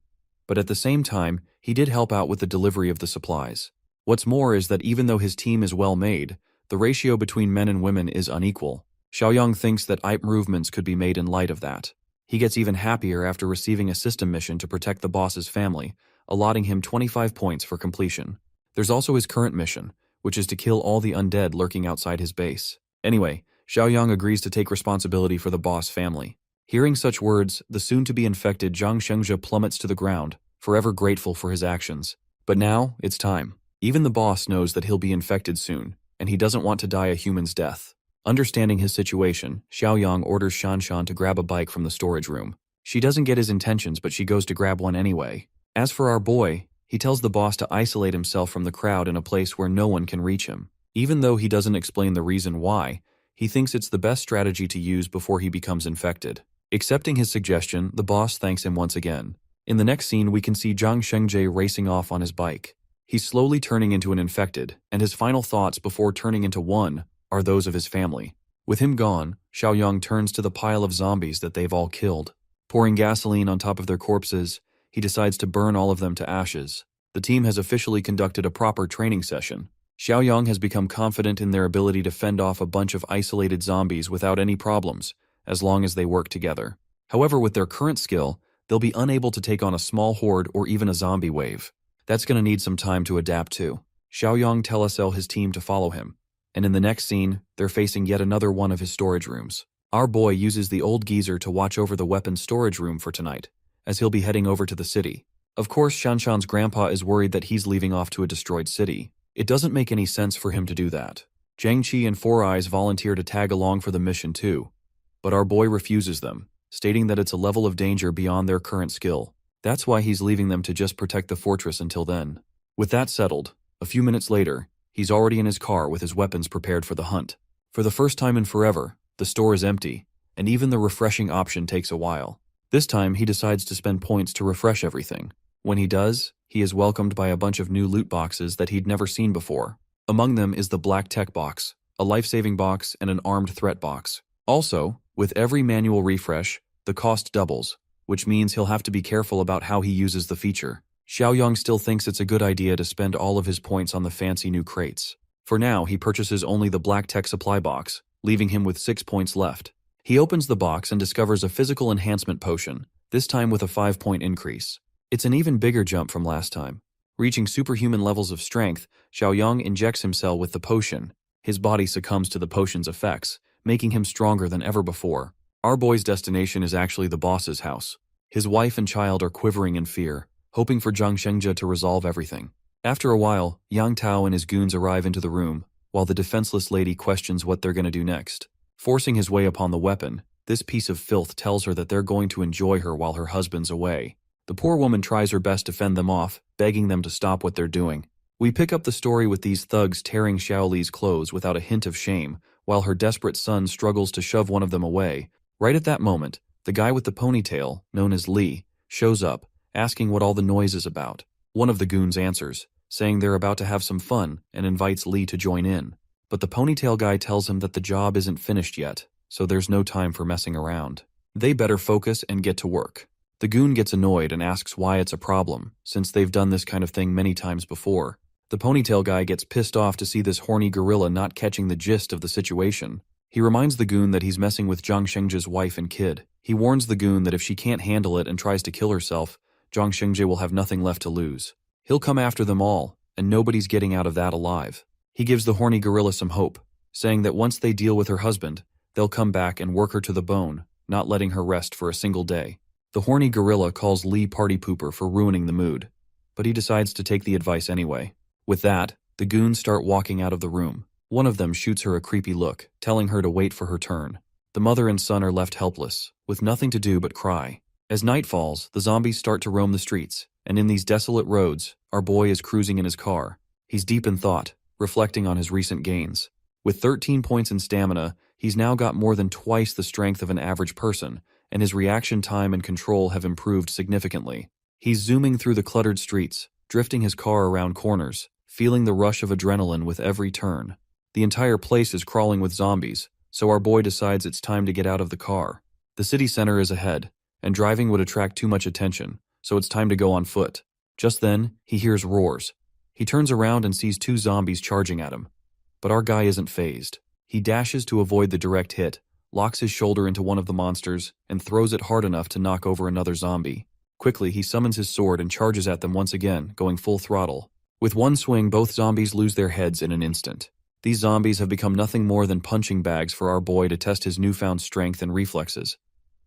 but at the same time, he did help out with the delivery of the supplies. What's more is that even though his team is well made, the ratio between men and women is unequal. Xiaoyang thinks that improvements could be made in light of that. He gets even happier after receiving a system mission to protect the boss's family, allotting him 25 points for completion. There's also his current mission, which is to kill all the undead lurking outside his base. Anyway, Xiaoyang agrees to take responsibility for the boss family. Hearing such words, the soon-to-be infected Zhang Shengji plummets to the ground, forever grateful for his actions. But now, it's time. Even the boss knows that he'll be infected soon, and he doesn't want to die a human's death. Understanding his situation, Xiaoyang orders Shanshan to grab a bike from the storage room. She doesn't get his intentions, but she goes to grab one anyway. As for our boy, he tells the boss to isolate himself from the crowd in a place where no one can reach him. Even though he doesn't explain the reason why, he thinks it's the best strategy to use before he becomes infected. Accepting his suggestion, the boss thanks him once again. In the next scene, we can see Zhang Shengji racing off on his bike. He's slowly turning into an infected, and his final thoughts before turning into one are those of his family. With him gone, Xiaoyang turns to the pile of zombies that they've all killed. Pouring gasoline on top of their corpses, he decides to burn all of them to ashes. The team has officially conducted a proper training session. Xiaoyang has become confident in their ability to fend off a bunch of isolated zombies without any problems, as long as they work together. However, with their current skill, they'll be unable to take on a small horde or even a zombie wave. That's going to need some time to adapt to. Xiaoyang tells his team to follow him, and in the next scene, they're facing yet another one of his storage rooms. Our boy uses the old geezer to watch over the weapons storage room for tonight, as he'll be heading over to the city. Of course, Shanshan's grandpa is worried that he's leaving off to a destroyed city. It doesn't make any sense for him to do that. Jiang Qi and Four Eyes volunteer to tag along for the mission too, but our boy refuses them, stating that it's a level of danger beyond their current skill. That's why he's leaving them to just protect the fortress until then. With that settled, a few minutes later, he's already in his car with his weapons prepared for the hunt. For the first time in forever, the store is empty, and even the refreshing option takes a while. This time, he decides to spend points to refresh everything. When he does, he is welcomed by a bunch of new loot boxes that he'd never seen before. Among them is the Black Tech box, a life-saving box, and an armed threat box. Also, with every manual refresh, the cost doubles, which means he'll have to be careful about how he uses the feature. Xiaoyang still thinks it's a good idea to spend all of his points on the fancy new crates. For now, he purchases only the Black Tech supply box, leaving him with 6 points left. He opens the box and discovers a physical enhancement potion, this time with a 5-point increase. It's an even bigger jump from last time. Reaching superhuman levels of strength, Xiaoyang injects himself with the potion. His body succumbs to the potion's effects, making him stronger than ever before. Our boy's destination is actually the boss's house. His wife and child are quivering in fear, hoping for Zhang Shengji to resolve everything. After a while, Yang Tao and his goons arrive into the room, while the defenseless lady questions what they're going to do next. Forcing his way upon the weapon, this piece of filth tells her that they're going to enjoy her while her husband's away. The poor woman tries her best to fend them off, begging them to stop what they're doing. We pick up the story with these thugs tearing Xiaoli's clothes without a hint of shame, while her desperate son struggles to shove one of them away. Right at that moment, the guy with the ponytail, known as Li, shows up, asking what all the noise is about. One of the goons answers, saying they're about to have some fun, and invites Li to join in. but the ponytail guy tells him that the job isn't finished yet, so there's no time for messing around. They better focus and get to work. The goon gets annoyed and asks why it's a problem, since they've done this kind of thing many times before. The ponytail guy gets pissed off to see this horny gorilla not catching the gist of the situation. He reminds the goon that he's messing with Zhang Shengji's wife and kid. He warns the goon that if she can't handle it and tries to kill herself, Zhang Shengji will have nothing left to lose. He'll come after them all, and nobody's getting out of that alive. He gives the horny gorilla some hope, saying that once they deal with her husband, they'll come back and work her to the bone, not letting her rest for a single day. The horny gorilla calls Lee party pooper for ruining the mood, but he decides to take the advice anyway. With that, the goons start walking out of the room. One of them shoots her a creepy look, telling her to wait for her turn. The mother and son are left helpless, with nothing to do but cry. As night falls, the zombies start to roam the streets, and in these desolate roads, our boy is cruising in his car. He's deep in thought, reflecting on his recent gains. With 13 points in stamina, he's now got more than twice the strength of an average person, and his reaction time and control have improved significantly. He's zooming through the cluttered streets, drifting his car around corners, feeling the rush of adrenaline with every turn. The entire place is crawling with zombies, so our boy decides it's time to get out of the car. The city center is ahead, and driving would attract too much attention, so it's time to go on foot. Just then, he hears roars. He turns around and sees 2 zombies charging at him. But our guy isn't fazed. He dashes to avoid the direct hit, locks his shoulder into one of the monsters, and throws it hard enough to knock over another zombie. Quickly, he summons his sword and charges at them once again, going full throttle. With one swing, both zombies lose their heads in an instant. These zombies have become nothing more than punching bags for our boy to test his newfound strength and reflexes.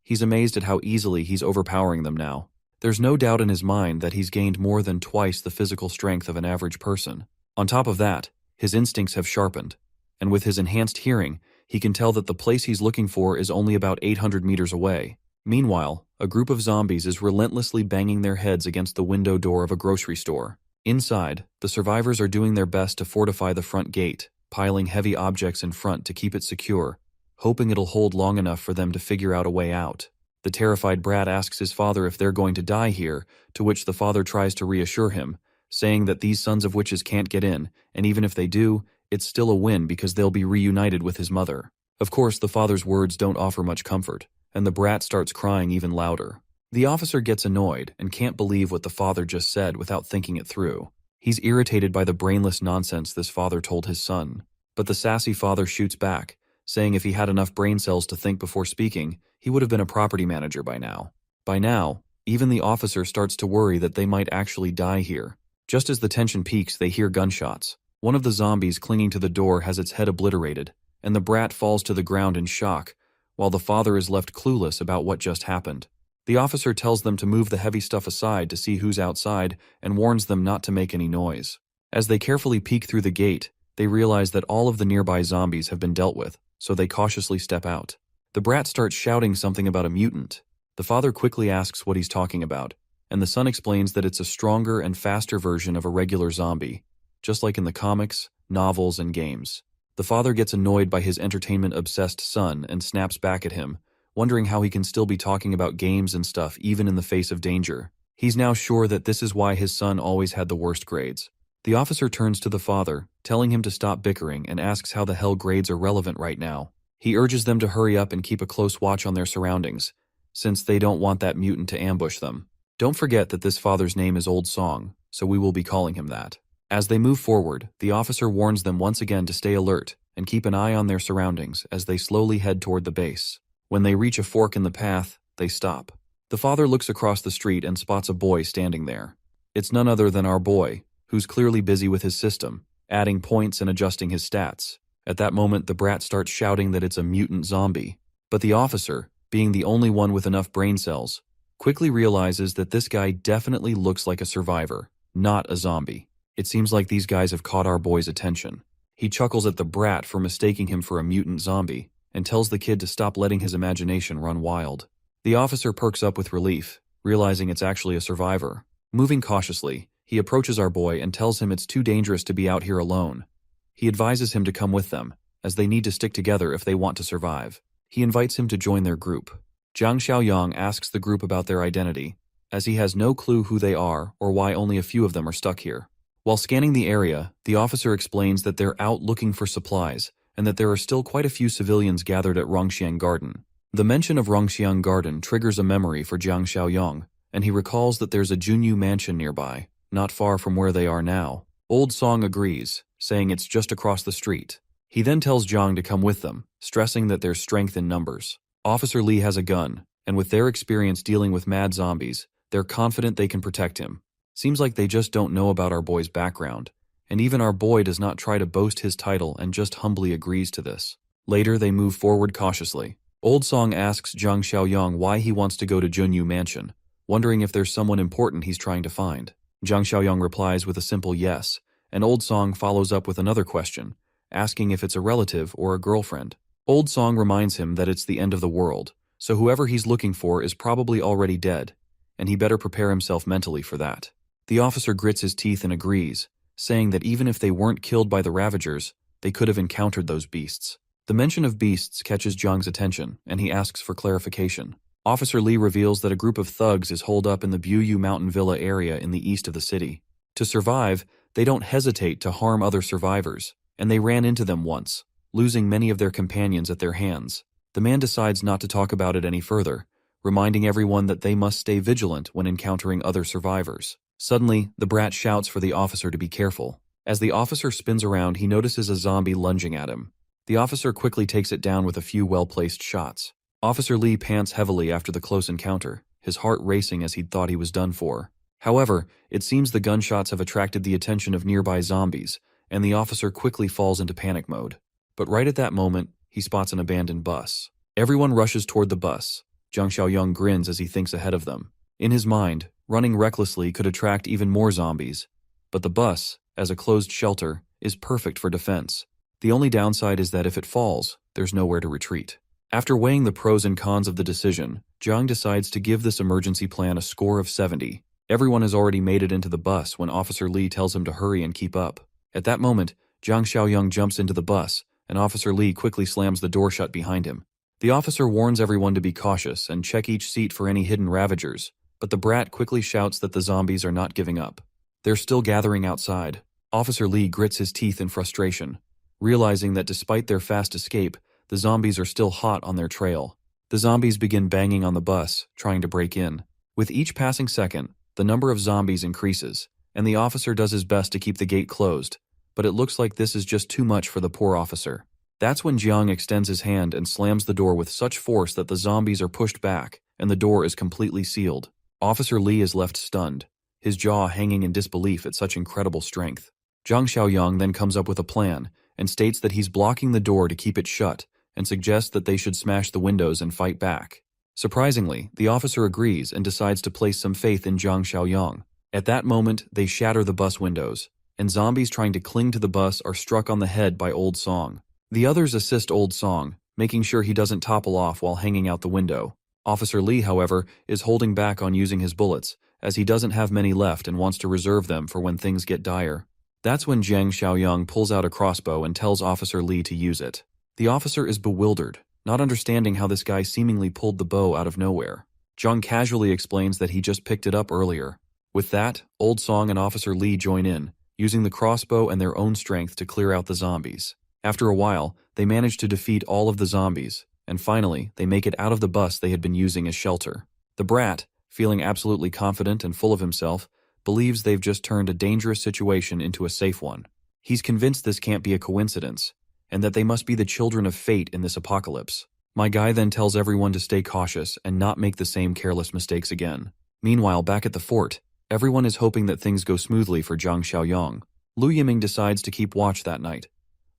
He's amazed at how easily he's overpowering them now. There's no doubt in his mind that he's gained more than twice the physical strength of an average person. On top of that, his instincts have sharpened, and with his enhanced hearing, he can tell that the place he's looking for is only about 800 meters away. Meanwhile, a group of zombies is relentlessly banging their heads against the window door of a grocery store. Inside, the survivors are doing their best to fortify the front gate, piling heavy objects in front to keep it secure, hoping it'll hold long enough for them to figure out a way out. The terrified brat asks his father if they're going to die here, to which the father tries to reassure him, saying that these sons of witches can't get in, and even if they do, it's still a win because they'll be reunited with his mother. Of course, the father's words don't offer much comfort, and the brat starts crying even louder. The officer gets annoyed and can't believe what the father just said without thinking it through. He's irritated by the brainless nonsense this father told his son. But the sassy father shoots back, saying if he had enough brain cells to think before speaking, he would have been a property manager by now. By now, even the officer starts to worry that they might actually die here. Just as the tension peaks, they hear gunshots. One of the zombies clinging to the door has its head obliterated, and the brat falls to the ground in shock, while the father is left clueless about what just happened. The officer tells them to move the heavy stuff aside to see who's outside and warns them not to make any noise. As they carefully peek through the gate, they realize that all of the nearby zombies have been dealt with, so they cautiously step out. The brat starts shouting something about a mutant. The father quickly asks what he's talking about, and the son explains that it's a stronger and faster version of a regular zombie, just like in the comics, novels, and games. The father gets annoyed by his entertainment-obsessed son and snaps back at him, wondering how he can still be talking about games and stuff even in the face of danger. He's now sure that this is why his son always had the worst grades. The officer turns to the father, telling him to stop bickering, and asks how the hell grades are relevant right now. He urges them to hurry up and keep a close watch on their surroundings, since they don't want that mutant to ambush them. Don't forget that this father's name is Old Song, so we will be calling him that. As they move forward, the officer warns them once again to stay alert and keep an eye on their surroundings as they slowly head toward the base. When they reach a fork in the path, they stop. The father looks across the street and spots a boy standing there. It's none other than our boy, who's clearly busy with his system, adding points and adjusting his stats. At that moment, the brat starts shouting that it's a mutant zombie. But the officer, being the only one with enough brain cells, quickly realizes that this guy definitely looks like a survivor, not a zombie. It seems like these guys have caught our boy's attention. He chuckles at the brat for mistaking him for a mutant zombie, and tells the kid to stop letting his imagination run wild. The officer perks up with relief, realizing it's actually a survivor. Moving cautiously, he approaches our boy and tells him it's too dangerous to be out here alone. He advises him to come with them, as they need to stick together if they want to survive. He invites him to join their group. Jiang Xiaoyang asks the group about their identity, as he has no clue who they are or why only a few of them are stuck here. While scanning the area, the officer explains that they're out looking for supplies, and that there are still quite a few civilians gathered at Rongxiang Garden. The mention of Rongxiang Garden triggers a memory for Jiang Xiaoyong, and he recalls that there's a Junyu mansion nearby, not far from where they are now. Old Song agrees, saying it's just across the street. He then tells Jiang to come with them, stressing that there's strength in numbers. Officer Lee has a gun, and with their experience dealing with mad zombies, they're confident they can protect him. Seems like they just don't know about our boy's background, and even our boy does not try to boast his title and just humbly agrees to this. Later, they move forward cautiously. Old Song asks Jiang Xiaoyong why he wants to go to Junyu Mansion, wondering if there's someone important he's trying to find. Jiang Xiaoyong replies with a simple yes, and Old Song follows up with another question, asking if it's a relative or a girlfriend. Old Song reminds him that it's the end of the world, so whoever he's looking for is probably already dead, and he better prepare himself mentally for that. The officer grits his teeth and agrees, saying that even if they weren't killed by the Ravagers, they could have encountered those beasts. The mention of beasts catches Jiang's attention, and he asks for clarification. Officer Lee reveals that a group of thugs is holed up in the Buyu Mountain Villa area in the east of the city. To survive, they don't hesitate to harm other survivors, and they ran into them once, losing many of their companions at their hands. The man decides not to talk about it any further, reminding everyone that they must stay vigilant when encountering other survivors. Suddenly, the brat shouts for the officer to be careful. As the officer spins around, he notices a zombie lunging at him. The officer quickly takes it down with a few well-placed shots. Officer Lee pants heavily after the close encounter, his heart racing as he'd thought he was done for. However, it seems the gunshots have attracted the attention of nearby zombies, and the officer quickly falls into panic mode. But right at that moment, he spots an abandoned bus. Everyone rushes toward the bus. Jiang Xiaoyong grins as he thinks ahead of them. In his mind, running recklessly could attract even more zombies, but the bus, as a closed shelter, is perfect for defense. The only downside is that if it falls, there's nowhere to retreat. After weighing the pros and cons of the decision, Jiang decides to give this emergency plan a score of 70. Everyone has already made it into the bus when Officer Lee tells him to hurry and keep up. At that moment, Jiang Xiaoyong jumps into the bus, and Officer Lee quickly slams the door shut behind him. The officer warns everyone to be cautious and check each seat for any hidden Ravagers, but the brat quickly shouts that the zombies are not giving up. They're still gathering outside. Officer Lee grits his teeth in frustration, realizing that despite their fast escape, the zombies are still hot on their trail. The zombies begin banging on the bus, trying to break in. With each passing second, the number of zombies increases, and the officer does his best to keep the gate closed, but it looks like this is just too much for the poor officer. That's when Jiang extends his hand and slams the door with such force that the zombies are pushed back, and the door is completely sealed. Officer Lee is left stunned, his jaw hanging in disbelief at such incredible strength. Jiang Xiaoyong then comes up with a plan, and states that he's blocking the door to keep it shut, and suggests that they should smash the windows and fight back. Surprisingly, the officer agrees and decides to place some faith in Jiang Xiaoyong. At that moment, they shatter the bus windows, and zombies trying to cling to the bus are struck on the head by Old Song. The others assist Old Song, making sure he doesn't topple off while hanging out the window. Officer Lee, however, is holding back on using his bullets, as he doesn't have many left and wants to reserve them for when things get dire. That's when Jiang Xiaoyong pulls out a crossbow and tells Officer Lee to use it. The officer is bewildered, not understanding how this guy seemingly pulled the bow out of nowhere. Jiang casually explains that he just picked it up earlier. With that, Old Song and Officer Lee join in, using the crossbow and their own strength to clear out the zombies. After a while, they manage to defeat all of the zombies, and finally, they make it out of the bus they had been using as shelter. The brat, feeling absolutely confident and full of himself, believes they've just turned a dangerous situation into a safe one. He's convinced this can't be a coincidence, and that they must be the children of fate in this apocalypse. My guy then tells everyone to stay cautious and not make the same careless mistakes again. Meanwhile, back at the fort, everyone is hoping that things go smoothly for Jiang Xiaoyong. Lu Yiming decides to keep watch that night.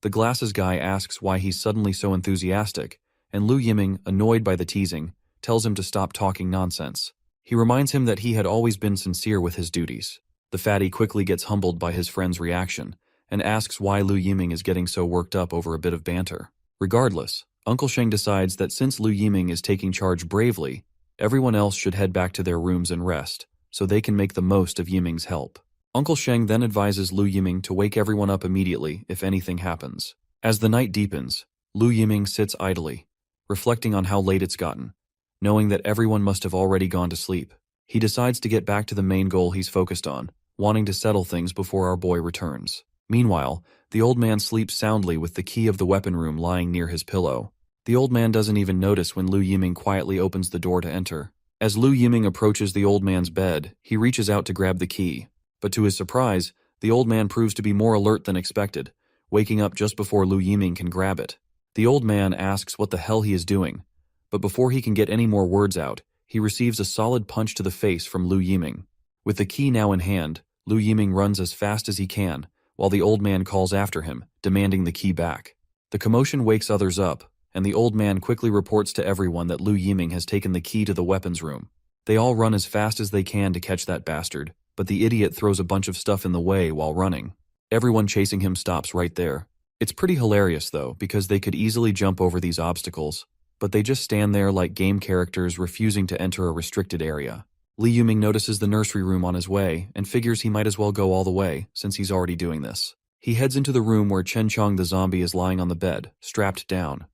The glasses guy asks why he's suddenly so enthusiastic, and Lu Yiming, annoyed by the teasing, tells him to stop talking nonsense. He reminds him that he had always been sincere with his duties. The fatty quickly gets humbled by his friend's reaction, and asks why Lu Yiming is getting so worked up over a bit of banter. Regardless, Uncle Sheng decides that since Lu Yiming is taking charge bravely, everyone else should head back to their rooms and rest, so they can make the most of Yiming's help. Uncle Sheng then advises Lu Yiming to wake everyone up immediately if anything happens. As the night deepens, Lu Yiming sits idly, reflecting on how late it's gotten, knowing that everyone must have already gone to sleep. He decides to get back to the main goal he's focused on, wanting to settle things before our boy returns. Meanwhile, the old man sleeps soundly with the key of the weapon room lying near his pillow. The old man doesn't even notice when Lu Yiming quietly opens the door to enter. As Lu Yiming approaches the old man's bed, he reaches out to grab the key. But to his surprise, the old man proves to be more alert than expected, waking up just before Lu Yiming can grab it. The old man asks what the hell he is doing, but before he can get any more words out, he receives a solid punch to the face from Lu Yiming. With the key now in hand, Lu Yiming runs as fast as he can, while the old man calls after him, demanding the key back. The commotion wakes others up, and the old man quickly reports to everyone that Lu Yiming has taken the key to the weapons room. They all run as fast as they can to catch that bastard, but the idiot throws a bunch of stuff in the way while running. Everyone chasing him stops right there. It's pretty hilarious though, because they could easily jump over these obstacles, but they just stand there like game characters refusing to enter a restricted area. Lu Yiming notices the nursery room on his way and figures he might as well go all the way, since he's already doing this. He heads into the room where Chen Chong the zombie is lying on the bed, strapped down.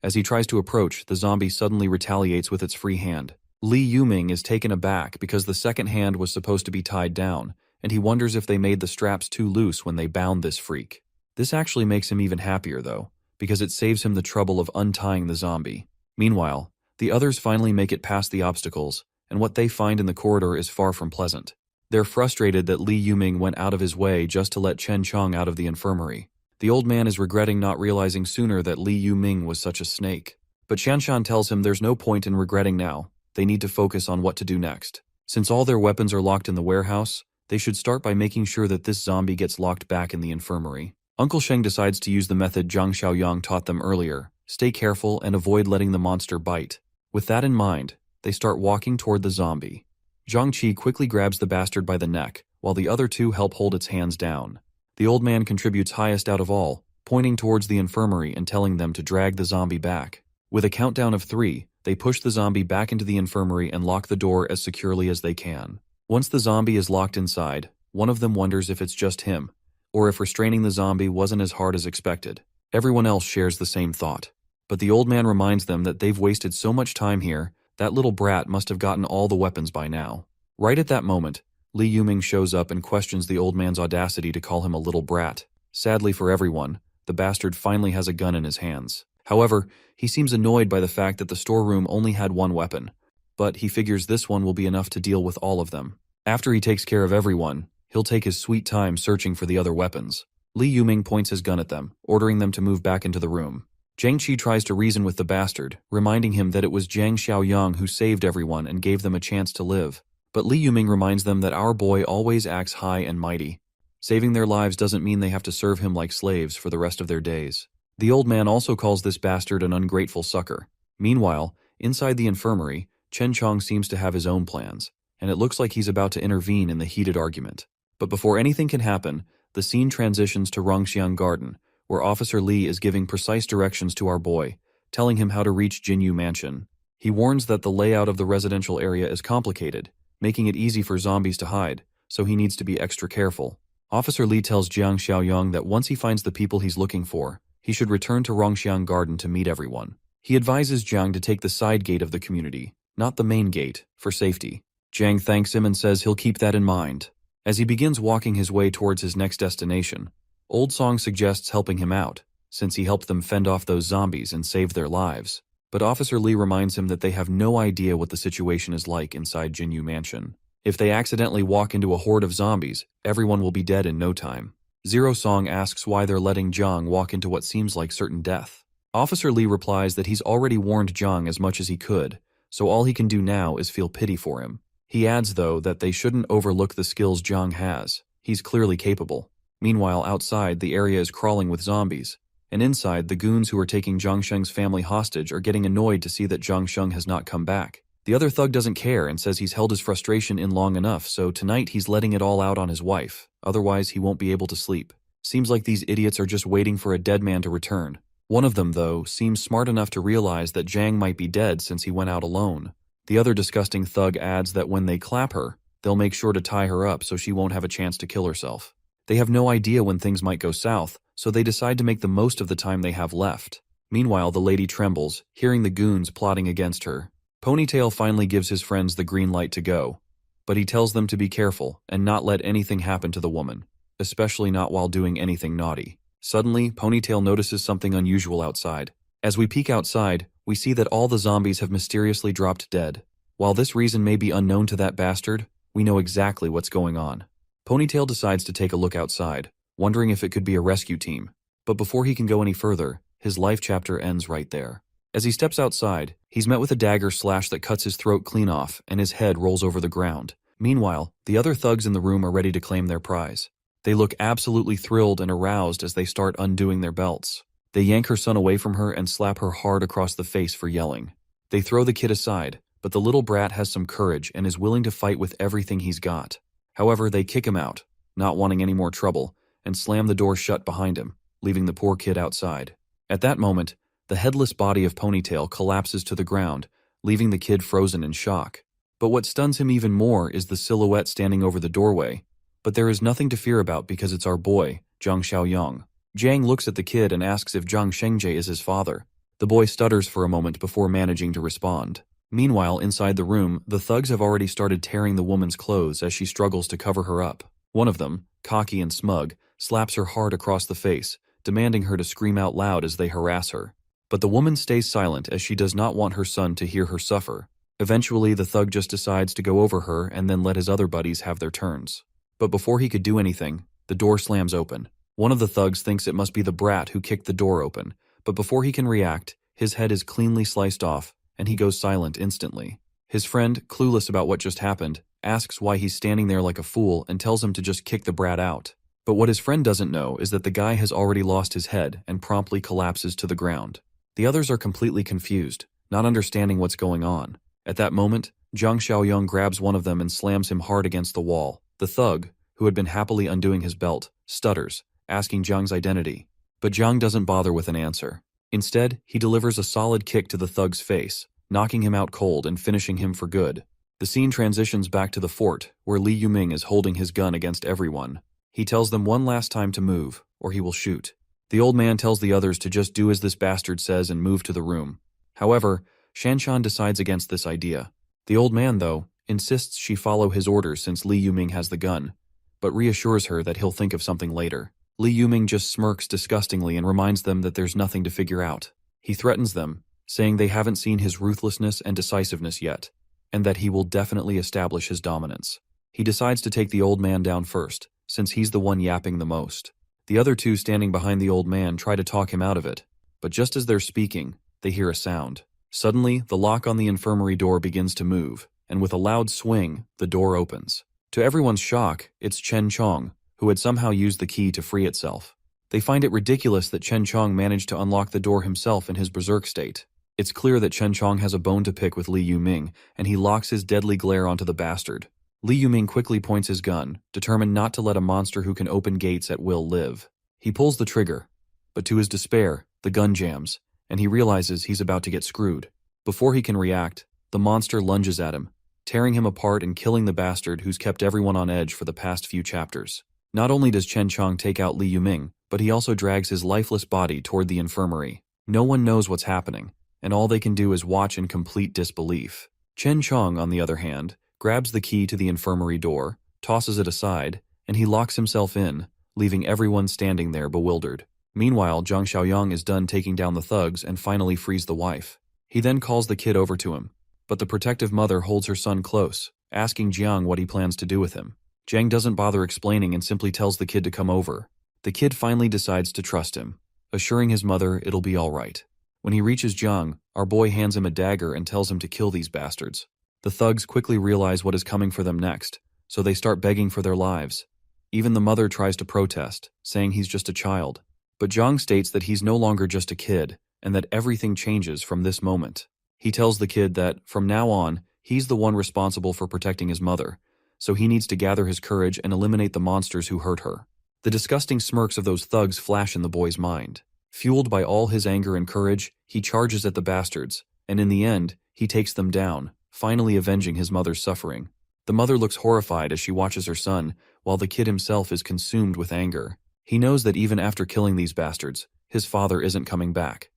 As he tries to approach, the zombie suddenly retaliates with its free hand. Lu Yiming is taken aback because the second hand was supposed to be tied down, and he wonders if they made the straps too loose when they bound this freak. This actually makes him even happier though, because it saves him the trouble of untying the zombie. Meanwhile, the others finally make it past the obstacles, and what they find in the corridor is far from pleasant. They're frustrated that Lu Yiming went out of his way just to let Chen Chong out of the infirmary. The old man is regretting not realizing sooner that Lu Yiming was such a snake. But Shanshan tells him there's no point in regretting now. They need to focus on what to do next. Since all their weapons are locked in the warehouse, they should start by making sure that this zombie gets locked back in the infirmary. Uncle Sheng decides to use the method Zhang Xiaoyang taught them earlier. Stay careful and avoid letting the monster bite. With that in mind, they start walking toward the zombie. Zhang Qi quickly grabs the bastard by the neck, while the other two help hold its hands down. The old man contributes highest out of all, pointing towards the infirmary and telling them to drag the zombie back. With a countdown of 3, they push the zombie back into the infirmary and lock the door as securely as they can. Once the zombie is locked inside, one of them wonders if it's just him, or if restraining the zombie wasn't as hard as expected. Everyone else shares the same thought. But the old man reminds them that they've wasted so much time here, that little brat must have gotten all the weapons by now. Right at that moment, Lu Yiming shows up and questions the old man's audacity to call him a little brat. Sadly for everyone, the bastard finally has a gun in his hands. However, he seems annoyed by the fact that the storeroom only had one weapon, but he figures this one will be enough to deal with all of them. After he takes care of everyone, he'll take his sweet time searching for the other weapons. Lu Yiming points his gun at them, ordering them to move back into the room. Zhang Qi tries to reason with the bastard, reminding him that it was Zhang Xiaoyang who saved everyone and gave them a chance to live. But Lu Yiming reminds them that our boy always acts high and mighty. Saving their lives doesn't mean they have to serve him like slaves for the rest of their days. The old man also calls this bastard an ungrateful sucker. Meanwhile, inside the infirmary, Chen Chong seems to have his own plans, and it looks like he's about to intervene in the heated argument. But before anything can happen, the scene transitions to Rongxiang Garden, where Officer Li is giving precise directions to our boy, telling him how to reach Jinyu Mansion. He warns that the layout of the residential area is complicated, making it easy for zombies to hide, so he needs to be extra careful. Officer Li tells Jiang Xiaoyang that once he finds the people he's looking for, he should return to Rongxiang Garden to meet everyone. He advises Jiang to take the side gate of the community, not the main gate, for safety. Jiang thanks him and says he'll keep that in mind. As he begins walking his way towards his next destination, Old Song suggests helping him out, since he helped them fend off those zombies and save their lives. But Officer Li reminds him that they have no idea what the situation is like inside Jinyu Mansion. If they accidentally walk into a horde of zombies, everyone will be dead in no time. Zero Song asks why they're letting Jiang walk into what seems like certain death. Officer Li replies that he's already warned Jiang as much as he could, so all he can do now is feel pity for him. He adds, though, that they shouldn't overlook the skills Jiang has. He's clearly capable. Meanwhile, outside, the area is crawling with zombies. And inside, the goons who are taking Zhang Sheng's family hostage are getting annoyed to see that Zhang Sheng has not come back. The other thug doesn't care and says he's held his frustration in long enough, so tonight he's letting it all out on his wife. Otherwise, he won't be able to sleep. Seems like these idiots are just waiting for a dead man to return. One of them, though, seems smart enough to realize that Zhang might be dead since he went out alone. The other disgusting thug adds that when they clap her, they'll make sure to tie her up so she won't have a chance to kill herself. They have no idea when things might go south, so they decide to make the most of the time they have left. Meanwhile, the lady trembles, hearing the goons plotting against her. Ponytail finally gives his friends the green light to go. but he tells them to be careful and not let anything happen to the woman, especially not while doing anything naughty. Suddenly, Ponytail notices something unusual outside. As we peek outside, we see that all the zombies have mysteriously dropped dead. While this reason may be unknown to that bastard, we know exactly what's going on. Ponytail decides to take a look outside, wondering if it could be a rescue team. But before he can go any further, his life chapter ends right there. As he steps outside, he's met with a dagger slash that cuts his throat clean off, and his head rolls over the ground. Meanwhile, the other thugs in the room are ready to claim their prize. They look absolutely thrilled and aroused as they start undoing their belts. They yank her son away from her and slap her hard across the face for yelling. They throw the kid aside, but the little brat has some courage and is willing to fight with everything he's got. However, they kick him out, not wanting any more trouble, and slam the door shut behind him, leaving the poor kid outside. At that moment, the headless body of Ponytail collapses to the ground, leaving the kid frozen in shock. But what stuns him even more is the silhouette standing over the doorway. But there is nothing to fear about because it's our boy, Zhang Xiaoyong. Jiang looks at the kid and asks if Zhang Shengji is his father. The boy stutters for a moment before managing to respond. Meanwhile, inside the room, the thugs have already started tearing the woman's clothes as she struggles to cover her up. One of them, cocky and smug, slaps her hard across the face, demanding her to scream out loud as they harass her. But the woman stays silent as she does not want her son to hear her suffer. Eventually, the thug just decides to go over her and then let his other buddies have their turns. But before he could do anything, the door slams open. One of the thugs thinks it must be the brat who kicked the door open, but before he can react, his head is cleanly sliced off, and he goes silent instantly. His friend, clueless about what just happened, asks why he's standing there like a fool and tells him to just kick the brat out. But what his friend doesn't know is that the guy has already lost his head and promptly collapses to the ground. The others are completely confused, not understanding what's going on. At that moment, Zhang Xiaoyong grabs one of them and slams him hard against the wall. The thug, who had been happily undoing his belt, stutters, asking Zhang's identity. But Zhang doesn't bother with an answer. Instead, he delivers a solid kick to the thug's face, knocking him out cold and finishing him for good. The scene transitions back to the fort, where Li Yuming is holding his gun against everyone. He tells them one last time to move, or he will shoot. The old man tells the others to just do as this bastard says and move to the room. However, Shanshan decides against this idea. The old man, though, insists she follow his orders since Li Yuming has the gun, but reassures her that he'll think of something later. Li Yuming just smirks disgustingly and reminds them that there's nothing to figure out. He threatens them, saying they haven't seen his ruthlessness and decisiveness yet, and that he will definitely establish his dominance. He decides to take the old man down first, since he's the one yapping the most. The other two standing behind the old man try to talk him out of it, but just as they're speaking, they hear a sound. Suddenly, the lock on the infirmary door begins to move, and with a loud swing, the door opens. To everyone's shock, it's Chen Chong, who had somehow used the key to free itself. They find it ridiculous that Chen Chong managed to unlock the door himself in his berserk state. It's clear that Chen Chong has a bone to pick with Li Yuming, and he locks his deadly glare onto the bastard. Li Yuming quickly points his gun, determined not to let a monster who can open gates at will live. He pulls the trigger, but to his despair, the gun jams, and he realizes he's about to get screwed. Before he can react, the monster lunges at him, tearing him apart and killing the bastard who's kept everyone on edge for the past few chapters. Not only does Chen Chong take out Li Yuming, but he also drags his lifeless body toward the infirmary. No one knows what's happening, and all they can do is watch in complete disbelief. Chen Chong, on the other hand, grabs the key to the infirmary door, tosses it aside, and he locks himself in, leaving everyone standing there bewildered. Meanwhile, Zhang Xiaoyong is done taking down the thugs and finally frees the wife. He then calls the kid over to him, but the protective mother holds her son close, asking Jiang what he plans to do with him. Jiang doesn't bother explaining and simply tells the kid to come over. The kid finally decides to trust him, assuring his mother it'll be all right. When he reaches Jiang, our boy hands him a dagger and tells him to kill these bastards. The thugs quickly realize what is coming for them next, so they start begging for their lives. Even the mother tries to protest, saying he's just a child. But Jiang states that he's no longer just a kid, and that everything changes from this moment. He tells the kid that, from now on, he's the one responsible for protecting his mother, so he needs to gather his courage and eliminate the monsters who hurt her. The disgusting smirks of those thugs flash in the boy's mind. Fueled by all his anger and courage, he charges at the bastards, and in the end, he takes them down, finally avenging his mother's suffering. The mother looks horrified as she watches her son, while the kid himself is consumed with anger. He knows that even after killing these bastards, his father isn't coming back.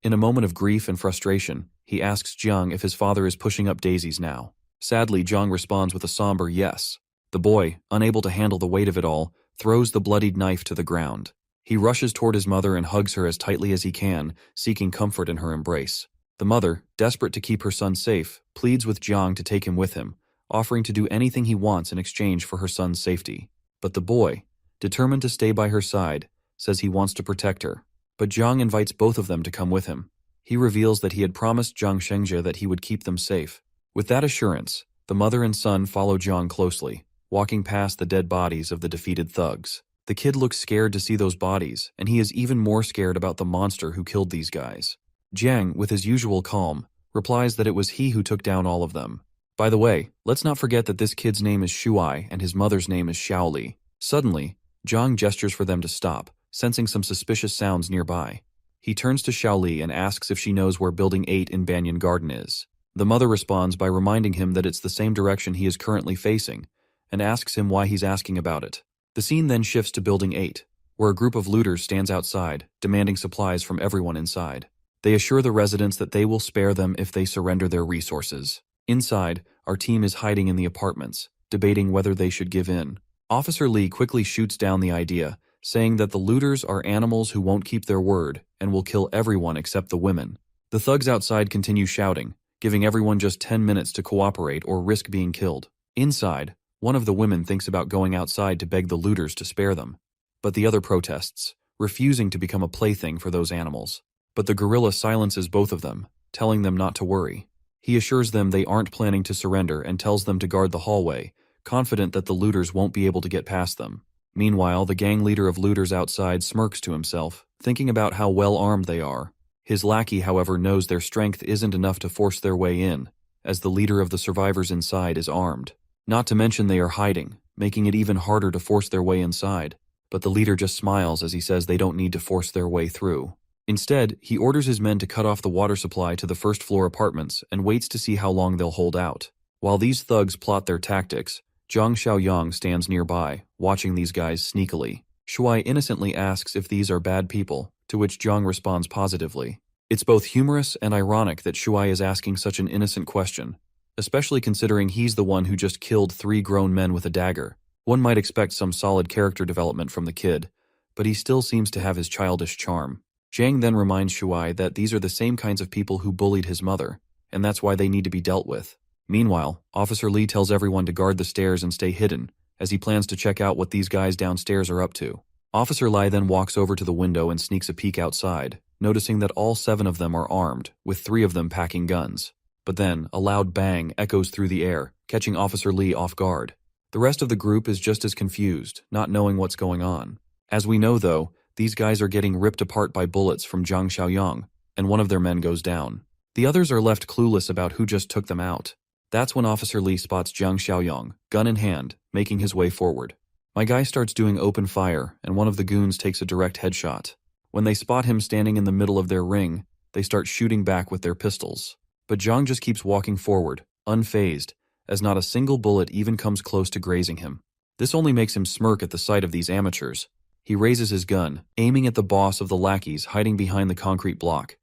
In a moment of grief and frustration, he asks Jiang if his father is pushing up daisies now. Sadly, Jiang responds with a somber yes. The boy, unable to handle the weight of it all, throws the bloodied knife to the ground. He rushes toward his mother and hugs her as tightly as he can, seeking comfort in her embrace. The mother, desperate to keep her son safe, pleads with Jiang to take him with him, offering to do anything he wants in exchange for her son's safety. But the boy, determined to stay by her side, says he wants to protect her. But Jiang invites both of them to come with him. He reveals that he had promised Jiang Shengzhe that he would keep them safe. With that assurance, the mother and son follow Jiang closely, walking past the dead bodies of the defeated thugs. The kid looks scared to see those bodies, and he is even more scared about the monster who killed these guys. Jiang, with his usual calm, replies that it was he who took down all of them. By the way, let's not forget that this kid's name is Shuai and his mother's name is Shaoli. Suddenly, Jiang gestures for them to stop, sensing some suspicious sounds nearby. He turns to Shaoli and asks if she knows where Building 8 in Banyan Garden is. The mother responds by reminding him that it's the same direction he is currently facing, and asks him why he's asking about it. The scene then shifts to Building 8, where a group of looters stands outside, demanding supplies from everyone inside. They assure the residents that they will spare them if they surrender their resources. Inside, our team is hiding in the apartments, debating whether they should give in. Officer Lee quickly shoots down the idea, saying that the looters are animals who won't keep their word and will kill everyone except the women. The thugs outside continue shouting, giving everyone just 10 minutes to cooperate or risk being killed. Inside, one of the women thinks about going outside to beg the looters to spare them, but the other protests, refusing to become a plaything for those animals. But the gorilla silences both of them, telling them not to worry. He assures them they aren't planning to surrender and tells them to guard the hallway, confident that the looters won't be able to get past them. Meanwhile, the gang leader of looters outside smirks to himself, thinking about how well armed they are. His lackey, however, knows their strength isn't enough to force their way in, as the leader of the survivors inside is armed. Not to mention they are hiding, making it even harder to force their way inside. But the leader just smiles as he says they don't need to force their way through. Instead, he orders his men to cut off the water supply to the first-floor apartments and waits to see how long they'll hold out. While these thugs plot their tactics, Zhang Xiaoyang stands nearby, watching these guys sneakily. Shuai innocently asks if these are bad people, to which Zhang responds positively. It's both humorous and ironic that Shuai is asking such an innocent question, especially considering he's the one who just killed 3 grown men with a dagger. One might expect some solid character development from the kid, but he still seems to have his childish charm. Zhang then reminds Shuai that these are the same kinds of people who bullied his mother, and that's why they need to be dealt with. Meanwhile, Officer Lee tells everyone to guard the stairs and stay hidden, as he plans to check out what these guys downstairs are up to. Officer Lai then walks over to the window and sneaks a peek outside, noticing that all 7 of them are armed, with 3 of them packing guns. But then, a loud bang echoes through the air, catching Officer Lee off guard. The rest of the group is just as confused, not knowing what's going on. As we know, though, these guys are getting ripped apart by bullets from Zhang Xiaoyang, and one of their men goes down. The others are left clueless about who just took them out. That's when Officer Lee spots Zhang Xiaoyang, gun in hand, making his way forward. My guy starts doing open fire, and one of the goons takes a direct headshot. When they spot him standing in the middle of their ring, they start shooting back with their pistols. But Zhang just keeps walking forward, unfazed, as not a single bullet even comes close to grazing him. This only makes him smirk at the sight of these amateurs. He raises his gun, aiming at the boss of the lackeys hiding behind the concrete block.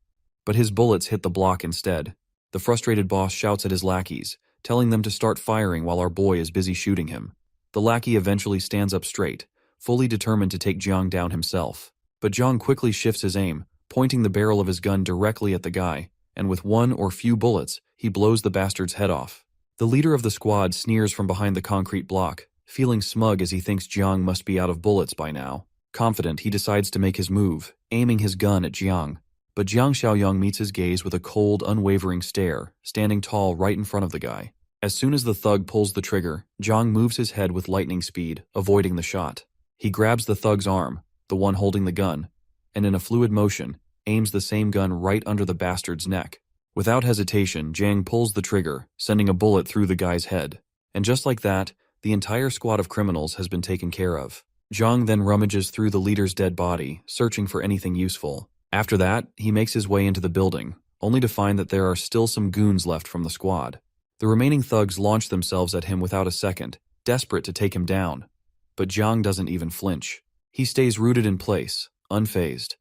But his bullets hit the block instead. The frustrated boss shouts at his lackeys, telling them to start firing while our boy is busy shooting him. The lackey eventually stands up straight, fully determined to take Jiang down himself. But Jiang quickly shifts his aim, pointing the barrel of his gun directly at the guy, and with one or few bullets, he blows the bastard's head off. The leader of the squad sneers from behind the concrete block, feeling smug as he thinks Jiang must be out of bullets by now. Confident, he decides to make his move, aiming his gun at Jiang. But Zhang Xiaoyang meets his gaze with a cold, unwavering stare, standing tall right in front of the guy. As soon as the thug pulls the trigger, Jiang moves his head with lightning speed, avoiding the shot. He grabs the thug's arm, the one holding the gun, and in a fluid motion, aims the same gun right under the bastard's neck. Without hesitation, Jiang pulls the trigger, sending a bullet through the guy's head. And just like that, the entire squad of criminals has been taken care of. Jiang then rummages through the leader's dead body, searching for anything useful. After that, he makes his way into the building, only to find that there are still some goons left from the squad. The remaining thugs launch themselves at him without a second, desperate to take him down. But Jiang doesn't even flinch. He stays rooted in place, unfazed.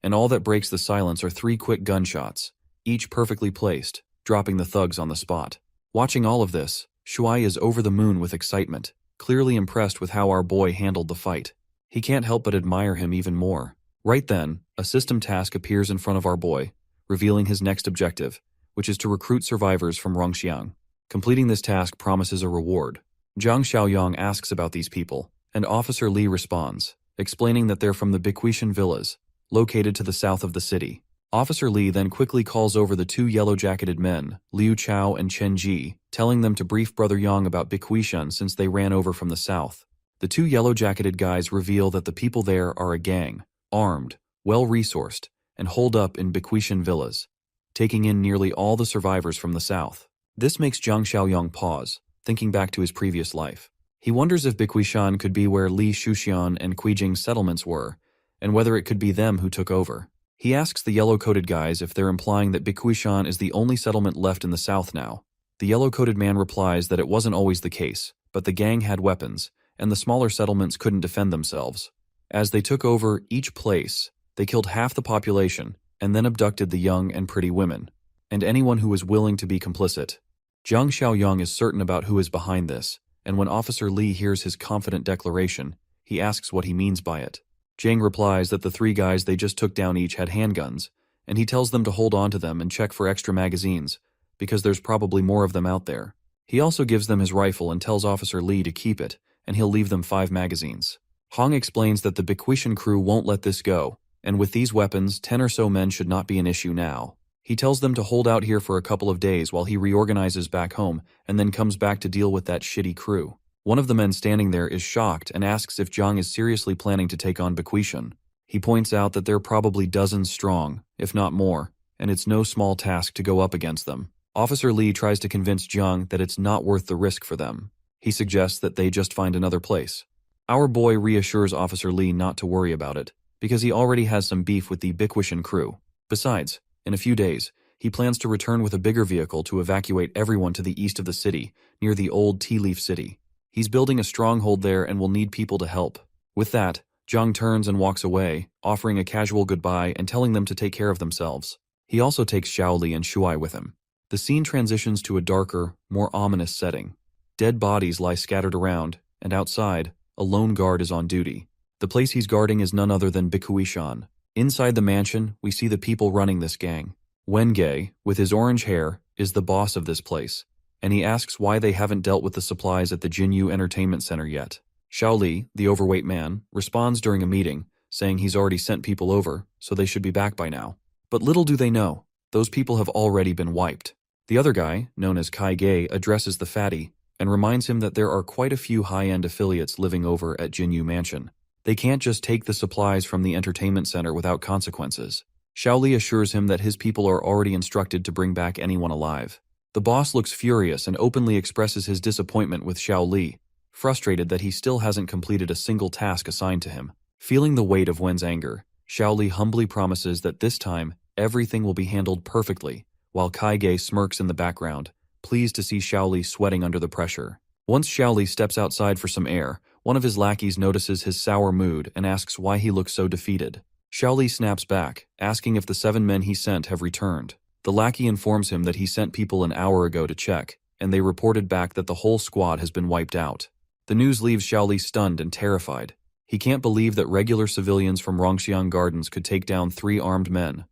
And all that breaks the silence are 3 quick gunshots, each perfectly placed, dropping the thugs on the spot. Watching all of this, Shuai is over the moon with excitement, clearly impressed with how our boy handled the fight. He can't help but admire him even more. Right then, a system task appears in front of our boy, revealing his next objective, which is to recruit survivors from Rongxiang. Completing this task promises a reward. Zhang Xiaoyang asks about these people, and Officer Li responds, explaining that they're from the Biquishan villas, located to the south of the city. Officer Li then quickly calls over the two yellow-jacketed men, Liu Chao and Chen Ji, telling them to brief Brother Yang about Biquishan since they ran over from the south. The two yellow-jacketed guys reveal that the people there are a gang, armed, well-resourced, and holed up in Biquishan villas, taking in nearly all the survivors from the south. This makes Zhang Xiaoyang pause, thinking back to his previous life. He wonders if Biquishan could be where Li Shuxian and Quijing's settlements were, and whether it could be them who took over. He asks the yellow-coated guys if they're implying that Biquishan is the only settlement left in the south now. The yellow-coated man replies that it wasn't always the case, but the gang had weapons, and the smaller settlements couldn't defend themselves. As they took over each place, they killed half the population, and then abducted the young and pretty women, and anyone who was willing to be complicit. Zhang Xiaoyang is certain about who is behind this, and when Officer Li hears his confident declaration, he asks what he means by it. Zhang replies that the three guys they just took down each had handguns, and he tells them to hold on to them and check for extra magazines, because there's probably more of them out there. He also gives them his rifle and tells Officer Li to keep it, and he'll leave them 5 magazines. Hong explains that the Biquishan crew won't let this go, and with these weapons, 10 or so men should not be an issue now. He tells them to hold out here for a couple of days while he reorganizes back home and then comes back to deal with that shitty crew. One of the men standing there is shocked and asks if Zhang is seriously planning to take on Biquishan. He points out that they're probably dozens strong, if not more, and it's no small task to go up against them. Officer Li tries to convince Zhang that it's not worth the risk for them. He suggests that they just find another place. Our boy reassures Officer Li not to worry about it, because he already has some beef with the Biquishan crew. Besides, in a few days, he plans to return with a bigger vehicle to evacuate everyone to the east of the city, near the old Tea Leaf City. He's building a stronghold there and will need people to help. With that, Zhang turns and walks away, offering a casual goodbye and telling them to take care of themselves. He also takes Xiaoli and Shuai with him. The scene transitions to a darker, more ominous setting. Dead bodies lie scattered around, and outside, a lone guard is on duty. The place he's guarding is none other than Biquishan. Inside the mansion, we see the people running this gang. Wenge, with his orange hair, is the boss of this place, and he asks why they haven't dealt with the supplies at the Jinyu Entertainment Center yet. Xiaoli, the overweight man, responds during a meeting, saying he's already sent people over, so they should be back by now. But little do they know, those people have already been wiped. The other guy, known as Kai Gay, addresses the fatty, and reminds him that there are quite a few high-end affiliates living over at Jinyu Mansion. They can't just take the supplies from the entertainment center without consequences. Xiaoli assures him that his people are already instructed to bring back anyone alive. The boss looks furious and openly expresses his disappointment with Xiaoli, frustrated that he still hasn't completed a single task assigned to him. Feeling the weight of Wen's anger, Xiaoli humbly promises that this time, everything will be handled perfectly, while Kai Gay smirks in the background, pleased to see Xiaoli sweating under the pressure. Once Xiaoli steps outside for some air, one of his lackeys notices his sour mood and asks why he looks so defeated. Xiaoli snaps back, asking if the 7 men he sent have returned. The lackey informs him that he sent people an hour ago to check, and they reported back that the whole squad has been wiped out. The news leaves Xiaoli stunned and terrified. He can't believe that regular civilians from Rongxiang Gardens could take down 3 armed men.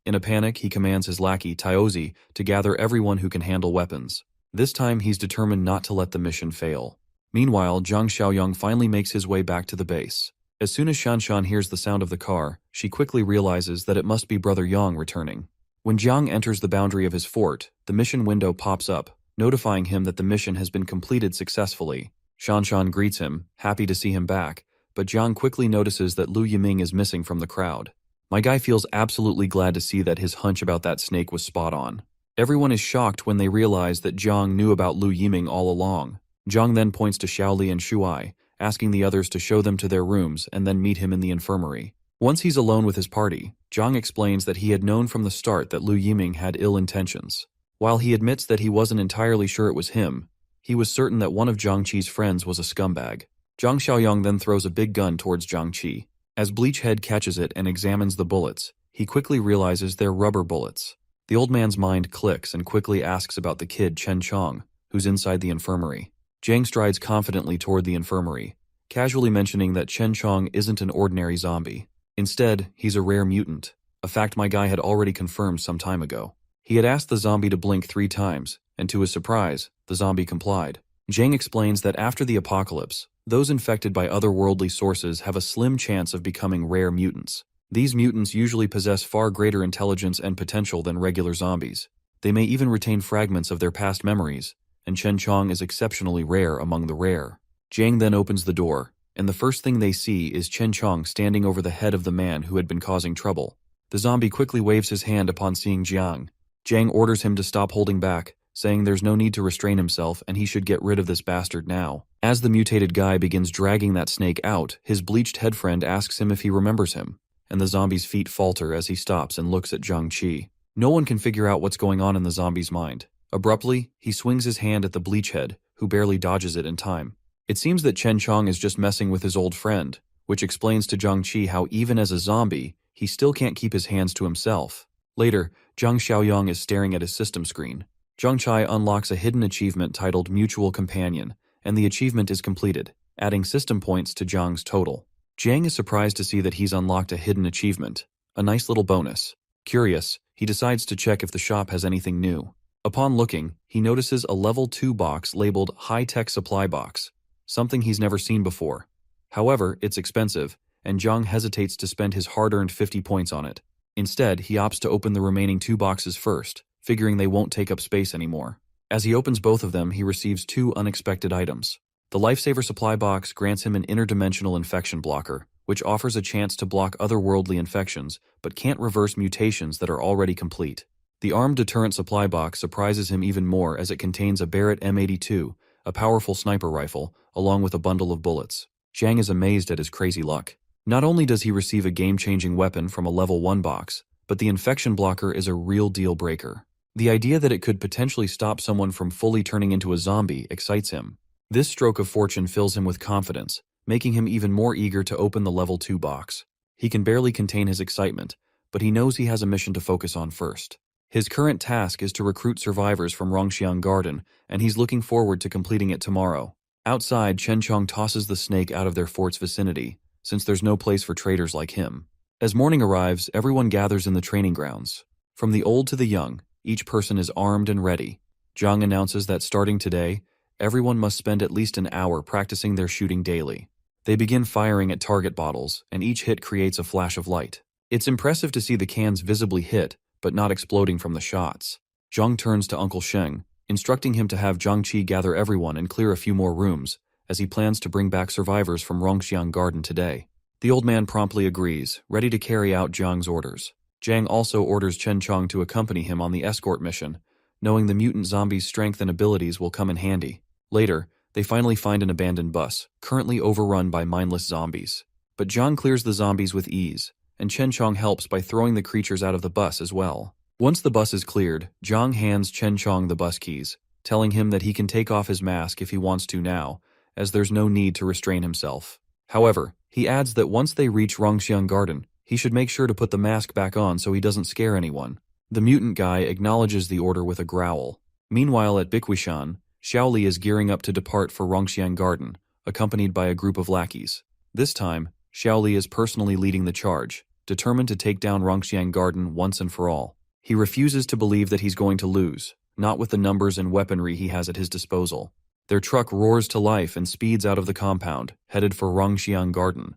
In a panic, he commands his lackey, Taozi, to gather everyone who can handle weapons. This time, he's determined not to let the mission fail. Meanwhile, Zhang Xiaoyang finally makes his way back to the base. As soon as Shanshan hears the sound of the car, she quickly realizes that it must be Brother Yang returning. When Jiang enters the boundary of his fort, the mission window pops up, notifying him that the mission has been completed successfully. Shanshan greets him, happy to see him back, but Jiang quickly notices that Lu Yiming is missing from the crowd. My guy feels absolutely glad to see that his hunch about that snake was spot on. Everyone is shocked when they realize that Jiang knew about Lu Yiming all along. Jiang then points to Xiaoli and Shuai, asking the others to show them to their rooms and then meet him in the infirmary. Once he's alone with his party, Jiang explains that he had known from the start that Lu Yiming had ill intentions. While he admits that he wasn't entirely sure it was him, he was certain that one of Jiang Qi's friends was a scumbag. Zhang Xiaoyang then throws a big gun towards Jiang Qi. As Bleachhead catches it and examines the bullets, he quickly realizes they're rubber bullets. The old man's mind clicks and quickly asks about the kid Chen Chong, who's inside the infirmary. Jiang strides confidently toward the infirmary, casually mentioning that Chen Chong isn't an ordinary zombie. Instead, he's a rare mutant, a fact my guy had already confirmed some time ago. He had asked the zombie to blink 3 times, and to his surprise, the zombie complied. Jiang explains that after the apocalypse, those infected by otherworldly sources have a slim chance of becoming rare mutants. These mutants usually possess far greater intelligence and potential than regular zombies. They may even retain fragments of their past memories, and Chen Chong is exceptionally rare among the rare. Jiang then opens the door, and the first thing they see is Chen Chong standing over the head of the man who had been causing trouble. The zombie quickly waves his hand upon seeing Jiang. Jiang orders him to stop holding back, saying there's no need to restrain himself and he should get rid of this bastard now. As the mutated guy begins dragging that snake out, his bleached head friend asks him if he remembers him, and the zombie's feet falter as he stops and looks at Zhang Qi. No one can figure out what's going on in the zombie's mind. Abruptly, he swings his hand at the bleachhead, who barely dodges it in time. It seems that Chen Chong is just messing with his old friend, which explains to Zhang Qi how even as a zombie, he still can't keep his hands to himself. Later, Zhang Xiaoyang is staring at his system screen. Zhang Chai unlocks a hidden achievement titled Mutual Companion, and the achievement is completed, adding system points to Zhang's total. Jiang is surprised to see that he's unlocked a hidden achievement, a nice little bonus. Curious, he decides to check if the shop has anything new. Upon looking, he notices a level 2 box labeled High-Tech Supply Box, something he's never seen before. However, it's expensive, and Zhang hesitates to spend his hard-earned 50 points on it. Instead, he opts to open the remaining 2 boxes first, figuring they won't take up space anymore. As he opens both of them, he receives 2 unexpected items. The Lifesaver Supply Box grants him an interdimensional infection blocker, which offers a chance to block otherworldly infections, but can't reverse mutations that are already complete. The Armed Deterrent Supply Box surprises him even more as it contains a Barrett M82, a powerful sniper rifle, along with a bundle of bullets. Jiang is amazed at his crazy luck. Not only does he receive a game-changing weapon from a level 1 box, but the infection blocker is a real deal breaker. The idea that it could potentially stop someone from fully turning into a zombie excites him. This stroke of fortune fills him with confidence, making him even more eager to open the level 2 box. He can barely contain his excitement, but he knows he has a mission to focus on first. His current task is to recruit survivors from Rongxiang Garden, and he's looking forward to completing it tomorrow. Outside, Chen Chong tosses the snake out of their fort's vicinity, since there's no place for traitors like him. As morning arrives, everyone gathers in the training grounds. From the old to the young, each person is armed and ready. Zhang announces that starting today, everyone must spend at least an hour practicing their shooting daily. They begin firing at target bottles, and each hit creates a flash of light. It's impressive to see the cans visibly hit, but not exploding from the shots. Zhang turns to Uncle Sheng, instructing him to have Zhang Qi gather everyone and clear a few more rooms, as he plans to bring back survivors from Rongxiang Garden today. The old man promptly agrees, ready to carry out Zhang's orders. Jiang also orders Chen Chong to accompany him on the escort mission, knowing the mutant zombie's strength and abilities will come in handy. Later, they finally find an abandoned bus, currently overrun by mindless zombies. But Zhang clears the zombies with ease, and Chen Chong helps by throwing the creatures out of the bus as well. Once the bus is cleared, Zhang hands Chen Chong the bus keys, telling him that he can take off his mask if he wants to now, as there's no need to restrain himself. However, he adds that once they reach Rongxiang Garden, he should make sure to put the mask back on so he doesn't scare anyone. The mutant guy acknowledges the order with a growl. Meanwhile at Bikwishan, Xiaoli is gearing up to depart for Rongxiang Garden, accompanied by a group of lackeys. This time, Xiaoli is personally leading the charge, determined to take down Rongxiang Garden once and for all. He refuses to believe that he's going to lose, not with the numbers and weaponry he has at his disposal. Their truck roars to life and speeds out of the compound, headed for Rongxiang Garden.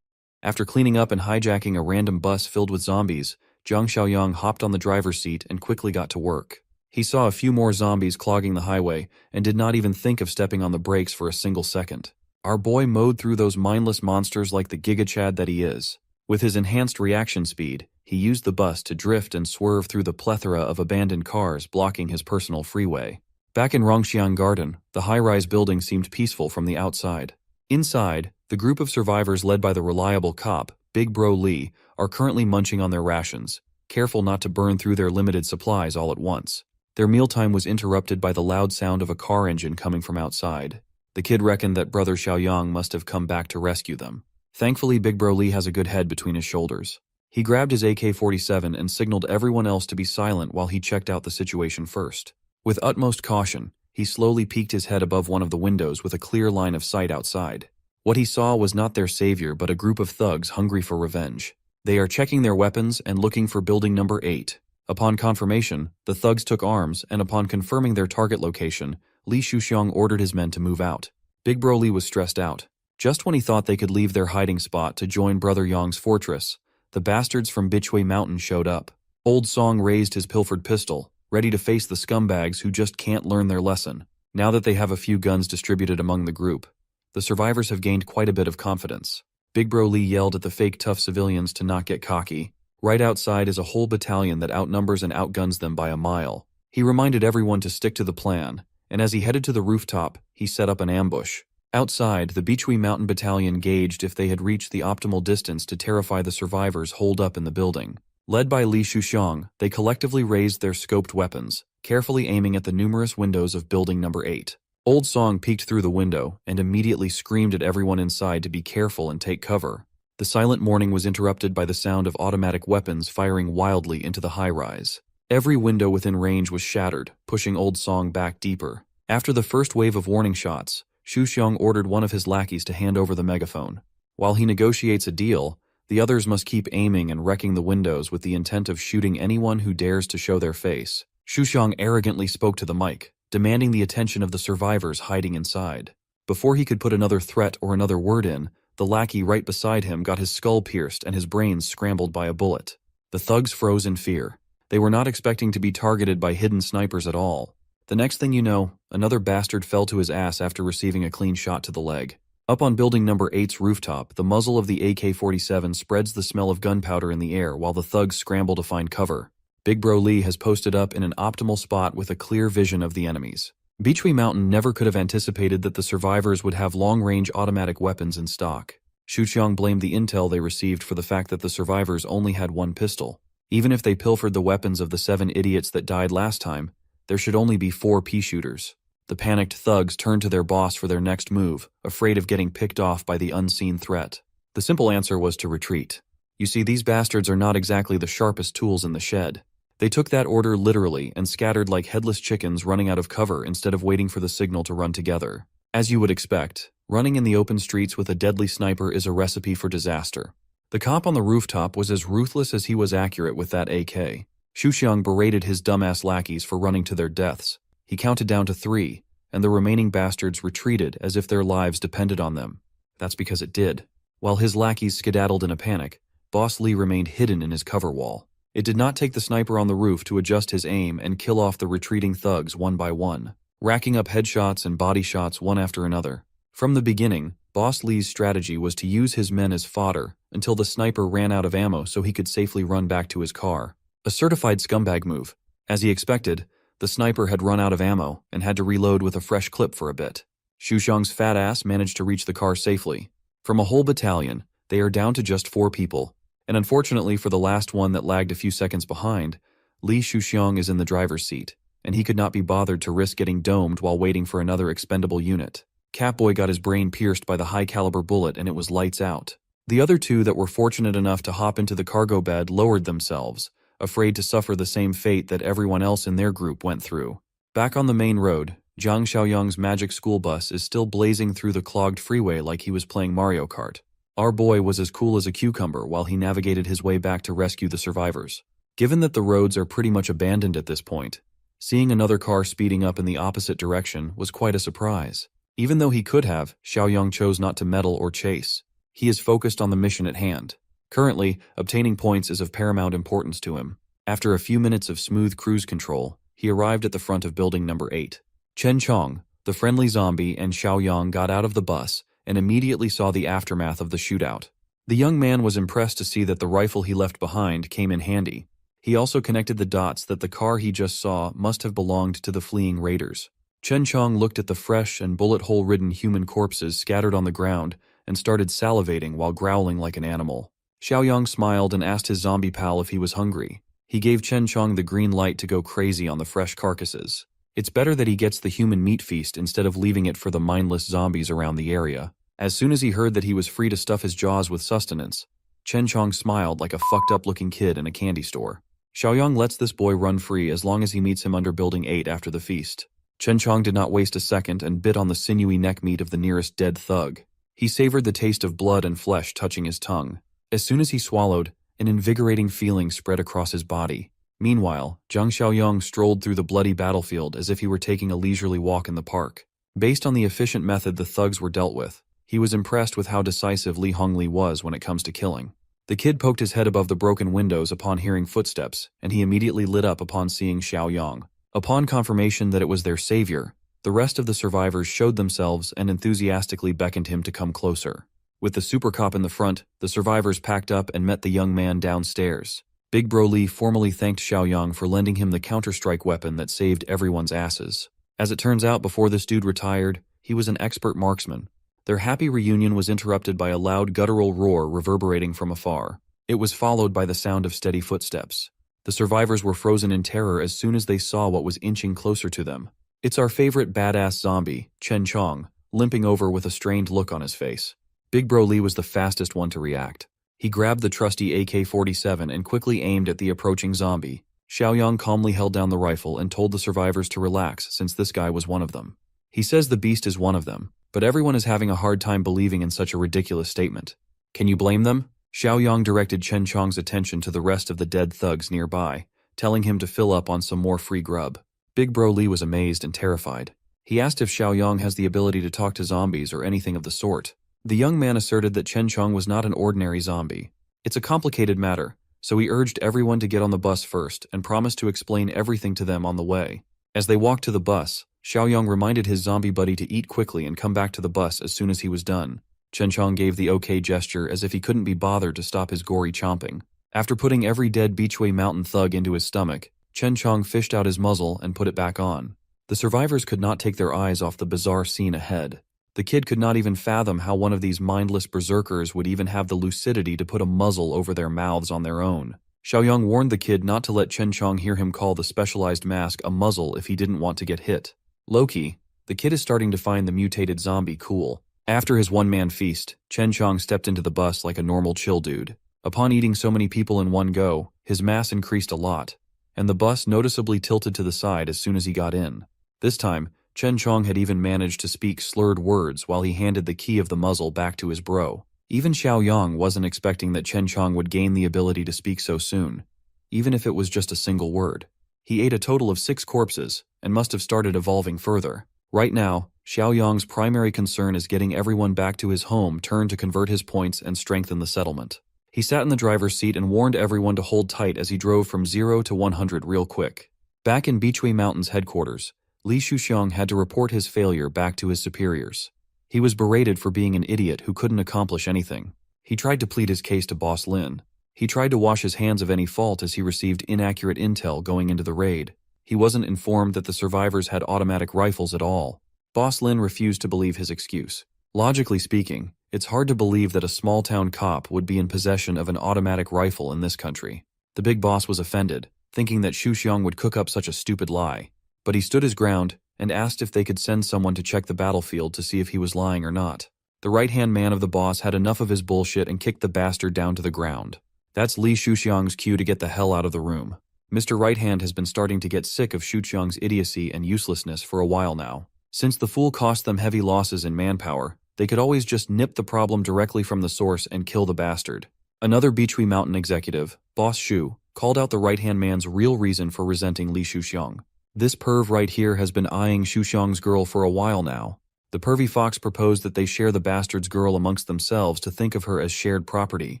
After cleaning up and hijacking a random bus filled with zombies, Zhang Xiaoyang hopped on the driver's seat and quickly got to work. He saw a few more zombies clogging the highway and did not even think of stepping on the brakes for a single second. Our boy mowed through those mindless monsters like the gigachad that he is. With his enhanced reaction speed, he used the bus to drift and swerve through the plethora of abandoned cars blocking his personal freeway. Back in Rongxiang Garden, the high-rise building seemed peaceful from the outside. Inside, the group of survivors led by the reliable cop, Big Bro Lee, are currently munching on their rations, careful not to burn through their limited supplies all at once. Their mealtime was interrupted by the loud sound of a car engine coming from outside. The kid reckoned that Brother Xiaoyang must have come back to rescue them. Thankfully, Big Bro Lee has a good head between his shoulders. He grabbed his AK-47 and signaled everyone else to be silent while he checked out the situation first. With utmost caution, he slowly peeked his head above one of the windows with a clear line of sight outside. What he saw was not their savior but a group of thugs hungry for revenge. They are checking their weapons and looking for building number 8. Upon confirmation, the thugs took arms, and upon confirming their target location, Li Shuxiang ordered his men to move out. Big Bro Li was stressed out. Just when he thought they could leave their hiding spot to join Brother Yang's fortress, the bastards from Bichui Mountain showed up. Old Song raised his pilfered pistol, ready to face the scumbags who just can't learn their lesson. Now that they have a few guns distributed among the group, the survivors have gained quite a bit of confidence. Big Bro Li yelled at the fake tough civilians to not get cocky. Right outside is a whole battalion that outnumbers and outguns them by a mile. He reminded everyone to stick to the plan, and as he headed to the rooftop, he set up an ambush. Outside, the Bichui Mountain Battalion gauged if they had reached the optimal distance to terrify the survivors holed up in the building. Led by Li Shuxiang, they collectively raised their scoped weapons, carefully aiming at the numerous windows of building number 8. Old Song peeked through the window and immediately screamed at everyone inside to be careful and take cover. The silent morning was interrupted by the sound of automatic weapons firing wildly into the high-rise. Every window within range was shattered, pushing Old Song back deeper. After the first wave of warning shots, Shuxiang ordered one of his lackeys to hand over the megaphone. While he negotiates a deal, the others must keep aiming and wrecking the windows with the intent of shooting anyone who dares to show their face. Shuxiang arrogantly spoke to the mic, demanding the attention of the survivors hiding inside. Before he could put another threat or another word in, the lackey right beside him got his skull pierced and his brains scrambled by a bullet. The thugs froze in fear. They were not expecting to be targeted by hidden snipers at all. The next thing you know, another bastard fell to his ass after receiving a clean shot to the leg. Up on building number 8's rooftop, the muzzle of the AK-47 spreads the smell of gunpowder in the air while the thugs scramble to find cover. Big Bro Li has posted up in an optimal spot with a clear vision of the enemies. Bichui Mountain never could have anticipated that the survivors would have long-range automatic weapons in stock. Shuxiang blamed the intel they received for the fact that the survivors only had one pistol. Even if they pilfered the weapons of the 7 idiots that died last time, there should only be 4 pea-shooters. The panicked thugs turned to their boss for their next move, afraid of getting picked off by the unseen threat. The simple answer was to retreat. You see, these bastards are not exactly the sharpest tools in the shed. They took that order literally and scattered like headless chickens running out of cover instead of waiting for the signal to run together. As you would expect, running in the open streets with a deadly sniper is a recipe for disaster. The cop on the rooftop was as ruthless as he was accurate with that AK. Shuxiang berated his dumbass lackeys for running to their deaths. He counted down to 3, and the remaining bastards retreated as if their lives depended on them. That's because it did. While his lackeys skedaddled in a panic, Boss Li remained hidden in his cover wall. It did not take the sniper on the roof to adjust his aim and kill off the retreating thugs one by one, racking up headshots and body shots one after another. From the beginning, Boss Li's strategy was to use his men as fodder until the sniper ran out of ammo so he could safely run back to his car. A certified scumbag move. As he expected, the sniper had run out of ammo and had to reload with a fresh clip for a bit. Shuxiang's fat ass managed to reach the car safely. From a whole battalion, they are down to just 4 people, and unfortunately for the last one that lagged a few seconds behind, Li Shuxiang is in the driver's seat, and he could not be bothered to risk getting domed while waiting for another expendable unit. Catboy got his brain pierced by the high-caliber bullet and it was lights out. The other 2 that were fortunate enough to hop into the cargo bed lowered themselves, afraid to suffer the same fate that everyone else in their group went through. Back on the main road, Zhang Xiaoyang's magic school bus is still blazing through the clogged freeway like he was playing Mario Kart. Our boy was as cool as a cucumber while he navigated his way back to rescue the survivors. Given that the roads are pretty much abandoned at this point, seeing another car speeding up in the opposite direction was quite a surprise. Even though he could have, Xiaoyang chose not to meddle or chase. He is focused on the mission at hand. Currently, obtaining points is of paramount importance to him. After a few minutes of smooth cruise control, he arrived at the front of building number 8. Chen Chong, the friendly zombie, and Xiaoyang got out of the bus and immediately saw the aftermath of the shootout. The young man was impressed to see that the rifle he left behind came in handy. He also connected the dots that the car he just saw must have belonged to the fleeing raiders. Chen Chong looked at the fresh and bullet hole-ridden human corpses scattered on the ground and started salivating while growling like an animal. Xiaoyang smiled and asked his zombie pal if he was hungry. He gave Chen Chong the green light to go crazy on the fresh carcasses. It's better that he gets the human meat feast instead of leaving it for the mindless zombies around the area. As soon as he heard that he was free to stuff his jaws with sustenance, Chen Chong smiled like a fucked up looking kid in a candy store. Xiaoyang lets this boy run free as long as he meets him under Building 8 after the feast. Chen Chong did not waste a second and bit on the sinewy neck meat of the nearest dead thug. He savored the taste of blood and flesh touching his tongue. As soon as he swallowed, an invigorating feeling spread across his body. Meanwhile, Zhang Xiaoyang strolled through the bloody battlefield as if he were taking a leisurely walk in the park. Based on the efficient method the thugs were dealt with, he was impressed with how decisive Li Hongli was when it comes to killing. The kid poked his head above the broken windows upon hearing footsteps, and he immediately lit up upon seeing Xiaoyang. Upon confirmation that it was their savior, the rest of the survivors showed themselves and enthusiastically beckoned him to come closer. With the super cop in the front, the survivors packed up and met the young man downstairs. Big Bro Li formally thanked Xiaoyang for lending him the counter-strike weapon that saved everyone's asses. As it turns out, before this dude retired, he was an expert marksman. Their happy reunion was interrupted by a loud guttural roar reverberating from afar. It was followed by the sound of steady footsteps. The survivors were frozen in terror as soon as they saw what was inching closer to them. It's our favorite badass zombie, Chen Chong, limping over with a strained look on his face. Big Bro Li was the fastest one to react. He grabbed the trusty AK-47 and quickly aimed at the approaching zombie. Xiaoyang calmly held down the rifle and told the survivors to relax since this guy was one of them. He says the beast is one of them, but everyone is having a hard time believing in such a ridiculous statement. Can you blame them? Xiaoyang directed Chen Chong's attention to the rest of the dead thugs nearby, telling him to fill up on some more free grub. Big Bro Li was amazed and terrified. He asked if Xiaoyang has the ability to talk to zombies or anything of the sort. The young man asserted that Chen Chong was not an ordinary zombie. It's a complicated matter, so he urged everyone to get on the bus first and promised to explain everything to them on the way. As they walked to the bus, Xiaoyang reminded his zombie buddy to eat quickly and come back to the bus as soon as he was done. Chen Chong gave the okay gesture as if he couldn't be bothered to stop his gory chomping. After putting every dead Beachway Mountain thug into his stomach, Chen Chong fished out his muzzle and put it back on. The survivors could not take their eyes off the bizarre scene ahead. The kid could not even fathom how one of these mindless berserkers would even have the lucidity to put a muzzle over their mouths on their own. Xiaoyang warned the kid not to let Chen Chong hear him call the specialized mask a muzzle if he didn't want to get hit. Low-key, the kid is starting to find the mutated zombie cool. After his one-man feast, Chen Chong stepped into the bus like a normal chill dude. Upon eating so many people in one go, his mass increased a lot, and the bus noticeably tilted to the side as soon as he got in. This time, Chen Chong had even managed to speak slurred words while he handed the key of the muzzle back to his bro. Even Xiaoyang wasn't expecting that Chen Chong would gain the ability to speak so soon, even if it was just a single word. He ate a total of 6 corpses, and must have started evolving further. Right now, Xiaoyang's primary concern is getting everyone back to his home turn to convert his points and strengthen the settlement. He sat in the driver's seat and warned everyone to hold tight as he drove from 0 to 100 real quick. Back in Beachway Mountain's headquarters, Li Shuxiang had to report his failure back to his superiors. He was berated for being an idiot who couldn't accomplish anything. He tried to plead his case to Boss Lin. He tried to wash his hands of any fault as he received inaccurate intel going into the raid. He wasn't informed that the survivors had automatic rifles at all. Boss Lin refused to believe his excuse. Logically speaking, it's hard to believe that a small-town cop would be in possession of an automatic rifle in this country. The big boss was offended, thinking that Shuxiang would cook up such a stupid lie. But he stood his ground and asked if they could send someone to check the battlefield to see if he was lying or not. The right-hand man of the boss had enough of his bullshit and kicked the bastard down to the ground. That's Li Shuxiang's cue to get the hell out of the room. Mr. Right Hand has been starting to get sick of Shuxiang's idiocy and uselessness for a while now. Since the fool cost them heavy losses in manpower, they could always just nip the problem directly from the source and kill the bastard. Another Beachway Mountain executive, Boss Shu, called out the right-hand man's real reason for resenting Li Shuxiang. This perv right here has been eyeing Shuxiang's girl for a while now. The pervy fox proposed that they share the bastard's girl amongst themselves to think of her as shared property.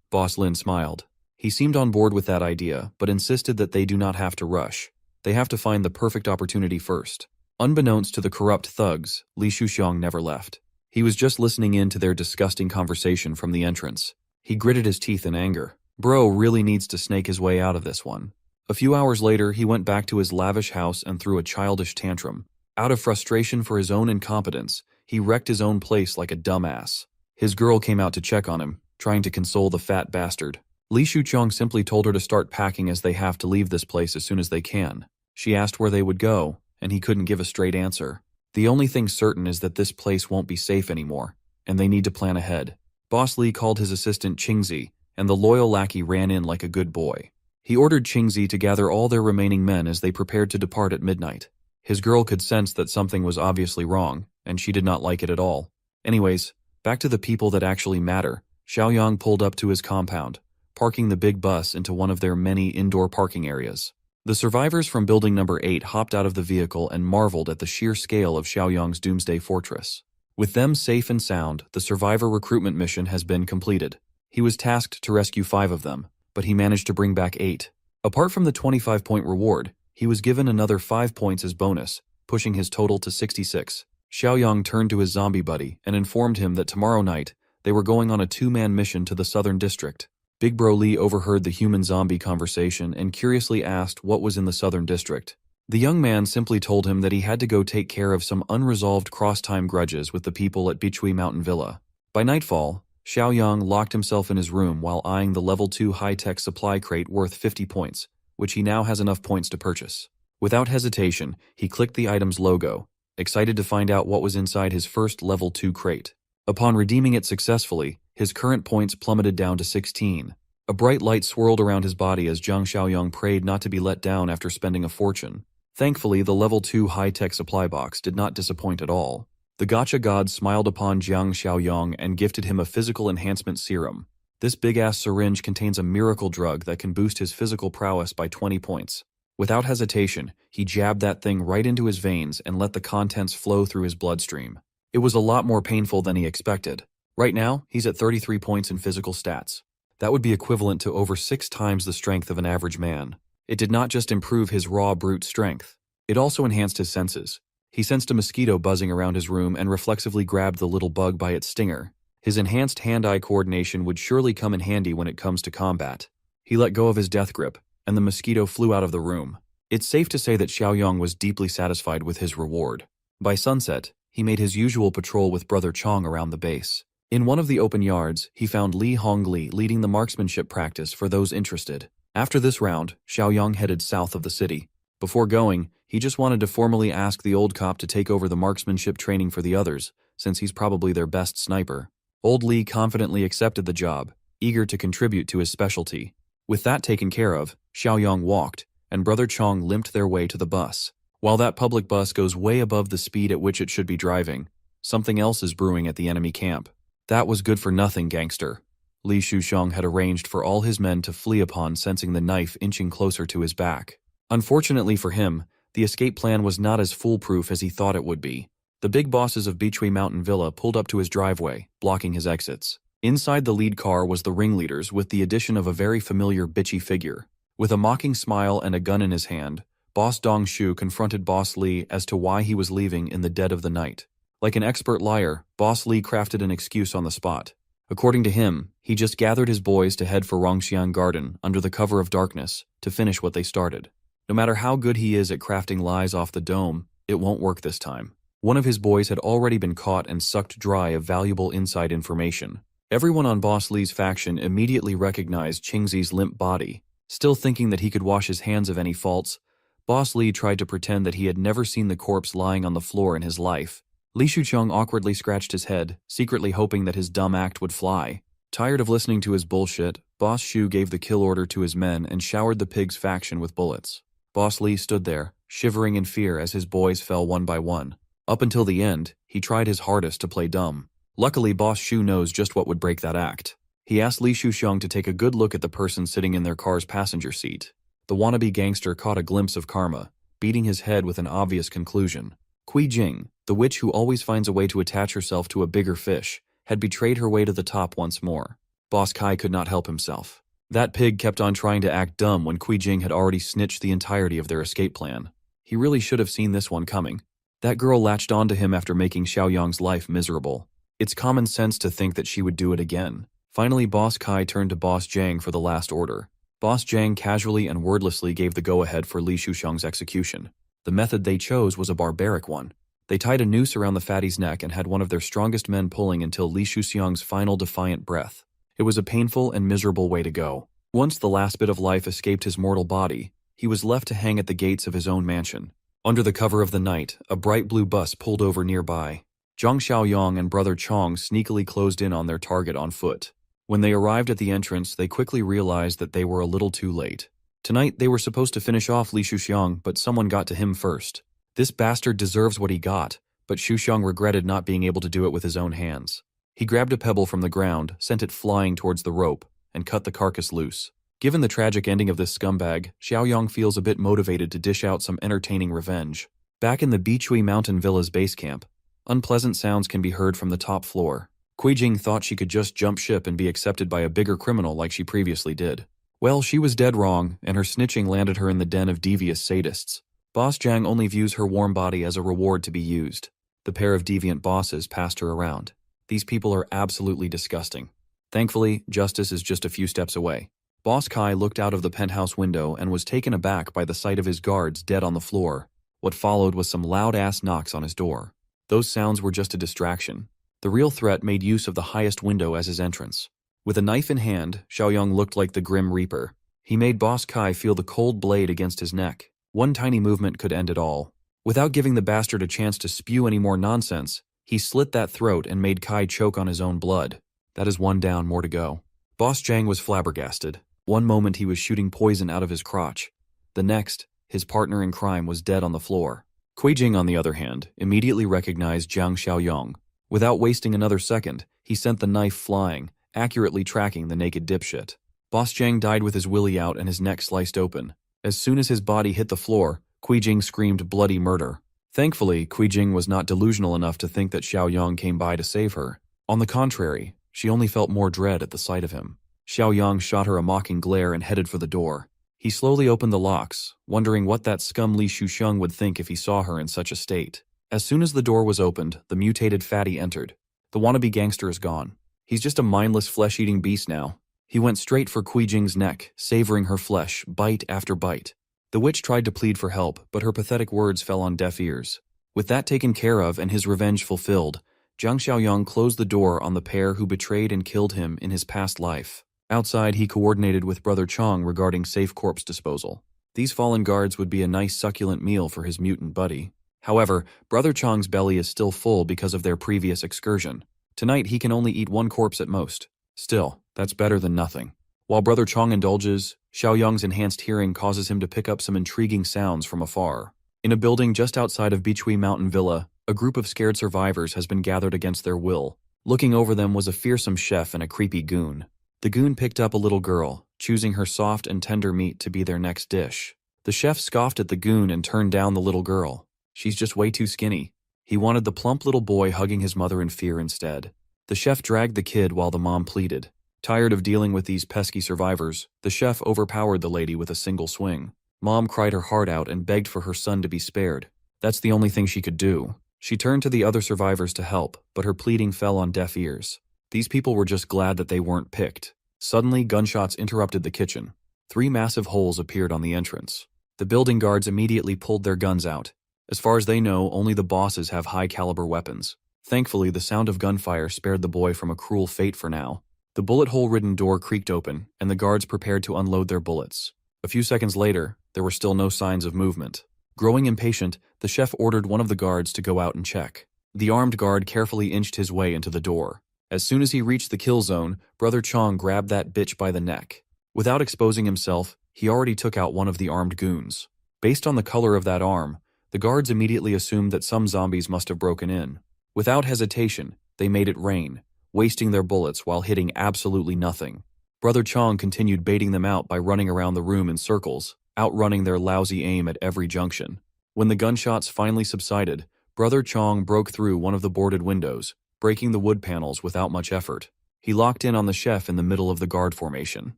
Boss Lin smiled. He seemed on board with that idea, but insisted that they do not have to rush. They have to find the perfect opportunity first. Unbeknownst to the corrupt thugs, Li Shuxiang never left. He was just listening in to their disgusting conversation from the entrance. He gritted his teeth in anger. Bro really needs to snake his way out of this one. A few hours later, he went back to his lavish house and threw a childish tantrum. Out of frustration for his own incompetence, he wrecked his own place like a dumbass. His girl came out to check on him, trying to console the fat bastard. Li Shuxiang simply told her to start packing as they have to leave this place as soon as they can. She asked where they would go, and he couldn't give a straight answer. The only thing certain is that this place won't be safe anymore, and they need to plan ahead. Boss Li called his assistant Qingzi and the loyal lackey ran in like a good boy. He ordered Qingzi to gather all their remaining men as they prepared to depart at midnight. His girl could sense that something was obviously wrong, and she did not like it at all. Anyways, back to the people that actually matter. Xiaoyang pulled up to his compound, parking the big bus into one of their many indoor parking areas. The survivors from building number 8 hopped out of the vehicle and marveled at the sheer scale of Xiaoyang's doomsday fortress. With them safe and sound, the survivor recruitment mission has been completed. He was tasked to rescue 5 of them, but he managed to bring back 8. Apart from the 25-point reward, he was given another 5 points as bonus, pushing his total to 66. Xiaoyang turned to his zombie buddy and informed him that tomorrow night, they were going on a 2-man mission to the southern district. Big Bro Lee overheard the human-zombie conversation and curiously asked what was in the southern district. The young man simply told him that he had to go take care of some unresolved cross-time grudges with the people at Bichui Mountain Villa. By nightfall, Xiaoyang locked himself in his room while eyeing the level 2 high-tech supply crate worth 50 points, which he now has enough points to purchase. Without hesitation, he clicked the item's logo, excited to find out what was inside his first level 2 crate. Upon redeeming it successfully, his current points plummeted down to 16. A bright light swirled around his body as Zhang Xiaoyang prayed not to be let down after spending a fortune. Thankfully, the level 2 high-tech supply box did not disappoint at all. The gacha god smiled upon Zhang Xiaoyang and gifted him a physical enhancement serum. This big-ass syringe contains a miracle drug that can boost his physical prowess by 20 points. Without hesitation, he jabbed that thing right into his veins and let the contents flow through his bloodstream. It was a lot more painful than he expected. Right now, he's at 33 points in physical stats. That would be equivalent to over 6 times the strength of an average man. It did not just improve his raw brute strength. It also enhanced his senses. He sensed a mosquito buzzing around his room and reflexively grabbed the little bug by its stinger. His enhanced hand-eye coordination would surely come in handy when it comes to combat. He let go of his death grip, and the mosquito flew out of the room. It's safe to say that Xiaoyang was deeply satisfied with his reward. By sunset, he made his usual patrol with Brother Chong around the base. In one of the open yards, he found Li Hongli leading the marksmanship practice for those interested. After this round, Xiaoyang headed south of the city. Before going, he just wanted to formally ask the old cop to take over the marksmanship training for the others, since he's probably their best sniper. Old Li confidently accepted the job, eager to contribute to his specialty. With that taken care of, Xiaoyang walked, and Brother Chong limped their way to the bus. While that public bus goes way above the speed at which it should be driving, something else is brewing at the enemy camp. That was good for nothing, gangster. Li Shuxiang had arranged for all his men to flee upon sensing the knife inching closer to his back. Unfortunately for him, the escape plan was not as foolproof as he thought it would be. The big bosses of Bichui Mountain Villa pulled up to his driveway, blocking his exits. Inside the lead car was the ringleaders with the addition of a very familiar bitchy figure. With a mocking smile and a gun in his hand, Boss Dong Shu confronted Boss Li as to why he was leaving in the dead of the night. Like an expert liar, Boss Li crafted an excuse on the spot. According to him, he just gathered his boys to head for Rongxian Garden under the cover of darkness to finish what they started. No matter how good he is at crafting lies off the dome, it won't work this time. One of his boys had already been caught and sucked dry of valuable inside information. Everyone on Boss Li's faction immediately recognized Qingzi's limp body. Still thinking that he could wash his hands of any faults, Boss Li tried to pretend that he had never seen the corpse lying on the floor in his life. Li Shuqiang awkwardly scratched his head, secretly hoping that his dumb act would fly. Tired of listening to his bullshit, Boss Shu gave the kill order to his men and showered the pig's faction with bullets. Boss Li stood there, shivering in fear as his boys fell one by one. Up until the end, he tried his hardest to play dumb. Luckily, Boss Shu knows just what would break that act. He asked Li Shuxiang to take a good look at the person sitting in their car's passenger seat. The wannabe gangster caught a glimpse of karma, beating his head with an obvious conclusion. Kui Jing, the witch who always finds a way to attach herself to a bigger fish, had betrayed her way to the top once more. Boss Kai could not help himself. That pig kept on trying to act dumb when Kui Jing had already snitched the entirety of their escape plan. He really should have seen this one coming. That girl latched onto him after making Xiaoyang's life miserable. It's common sense to think that she would do it again. Finally, Boss Kai turned to Boss Zhang for the last order. Boss Zhang casually and wordlessly gave the go-ahead for Li Shuxiang's execution. The method they chose was a barbaric one. They tied a noose around the fatty's neck and had one of their strongest men pulling until Li Shuxiang's final defiant breath. It was a painful and miserable way to go. Once the last bit of life escaped his mortal body, he was left to hang at the gates of his own mansion. Under the cover of the night, a bright blue bus pulled over nearby. Zhang Xiaoyang and Brother Chong sneakily closed in on their target on foot. When they arrived at the entrance, they quickly realized that they were a little too late. Tonight, they were supposed to finish off Li Shuxiang, but someone got to him first. This bastard deserves what he got, but Shuxiang regretted not being able to do it with his own hands. He grabbed a pebble from the ground, sent it flying towards the rope, and cut the carcass loose. Given the tragic ending of this scumbag, Xiaoyang feels a bit motivated to dish out some entertaining revenge. Back in the Bichui Mountain Villa's base camp, unpleasant sounds can be heard from the top floor. Kuijing thought she could just jump ship and be accepted by a bigger criminal like she previously did. Well, she was dead wrong, and her snitching landed her in the den of devious sadists. Boss Jiang only views her warm body as a reward to be used. The pair of deviant bosses passed her around. These people are absolutely disgusting. Thankfully, justice is just a few steps away. Boss Kai looked out of the penthouse window and was taken aback by the sight of his guards dead on the floor. What followed was some loud-ass knocks on his door. Those sounds were just a distraction. The real threat made use of the highest window as his entrance. With a knife in hand, Xiaoyang looked like the Grim Reaper. He made Boss Kai feel the cold blade against his neck. One tiny movement could end it all. Without giving the bastard a chance to spew any more nonsense, he slit that throat and made Kai choke on his own blood. That is one down, more to go. Boss Jiang was flabbergasted. One moment he was shooting poison out of his crotch. The next, his partner in crime was dead on the floor. Kuijing, on the other hand, immediately recognized Jiang Xiaoyang. Without wasting another second, he sent the knife flying, accurately tracking the naked dipshit. Boss Jiang died with his willy out and his neck sliced open. As soon as his body hit the floor, Kuijing screamed bloody murder. Thankfully, Kuijing was not delusional enough to think that Xiaoyang came by to save her. On the contrary, she only felt more dread at the sight of him. Xiaoyang shot her a mocking glare and headed for the door. He slowly opened the locks, wondering what that scum Li Shuxiang would think if he saw her in such a state. As soon as the door was opened, the mutated fatty entered. The wannabe gangster is gone. He's just a mindless flesh-eating beast now. He went straight for Kuijing's neck, savoring her flesh, bite after bite. The witch tried to plead for help, but her pathetic words fell on deaf ears. With that taken care of and his revenge fulfilled, Jiang Xiaoyang closed the door on the pair who betrayed and killed him in his past life. Outside, he coordinated with Brother Chong regarding safe corpse disposal. These fallen guards would be a nice succulent meal for his mutant buddy. However, Brother Chong's belly is still full because of their previous excursion. Tonight he can only eat one corpse at most. Still, that's better than nothing. While Brother Chong indulges, Xiaoyang's enhanced hearing causes him to pick up some intriguing sounds from afar. In a building just outside of Bichui Mountain Villa, a group of scared survivors has been gathered against their will. Looking over them was a fearsome chef and a creepy goon. The goon picked up a little girl, choosing her soft and tender meat to be their next dish. The chef scoffed at the goon and turned down the little girl. She's just way too skinny. He wanted the plump little boy hugging his mother in fear instead. The chef dragged the kid while the mom pleaded. Tired of dealing with these pesky survivors, the chef overpowered the lady with a single swing. Mom cried her heart out and begged for her son to be spared. That's the only thing she could do. She turned to the other survivors to help, but her pleading fell on deaf ears. These people were just glad that they weren't picked. Suddenly, gunshots interrupted the kitchen. 3 massive holes appeared on the entrance. The building guards immediately pulled their guns out. As far as they know, only the bosses have high-caliber weapons. Thankfully, the sound of gunfire spared the boy from a cruel fate for now. The bullet-hole-ridden door creaked open, and the guards prepared to unload their bullets. A few seconds later, there were still no signs of movement. Growing impatient, the chef ordered one of the guards to go out and check. The armed guard carefully inched his way into the door. As soon as he reached the kill zone, Brother Chong grabbed that bitch by the neck. Without exposing himself, he already took out one of the armed goons. Based on the color of that arm, the guards immediately assumed that some zombies must have broken in. Without hesitation, they made it rain, wasting their bullets while hitting absolutely nothing. Brother Chong continued baiting them out by running around the room in circles, outrunning their lousy aim at every junction. When the gunshots finally subsided, Brother Chong broke through one of the boarded windows, breaking the wood panels without much effort. He locked in on the chef in the middle of the guard formation.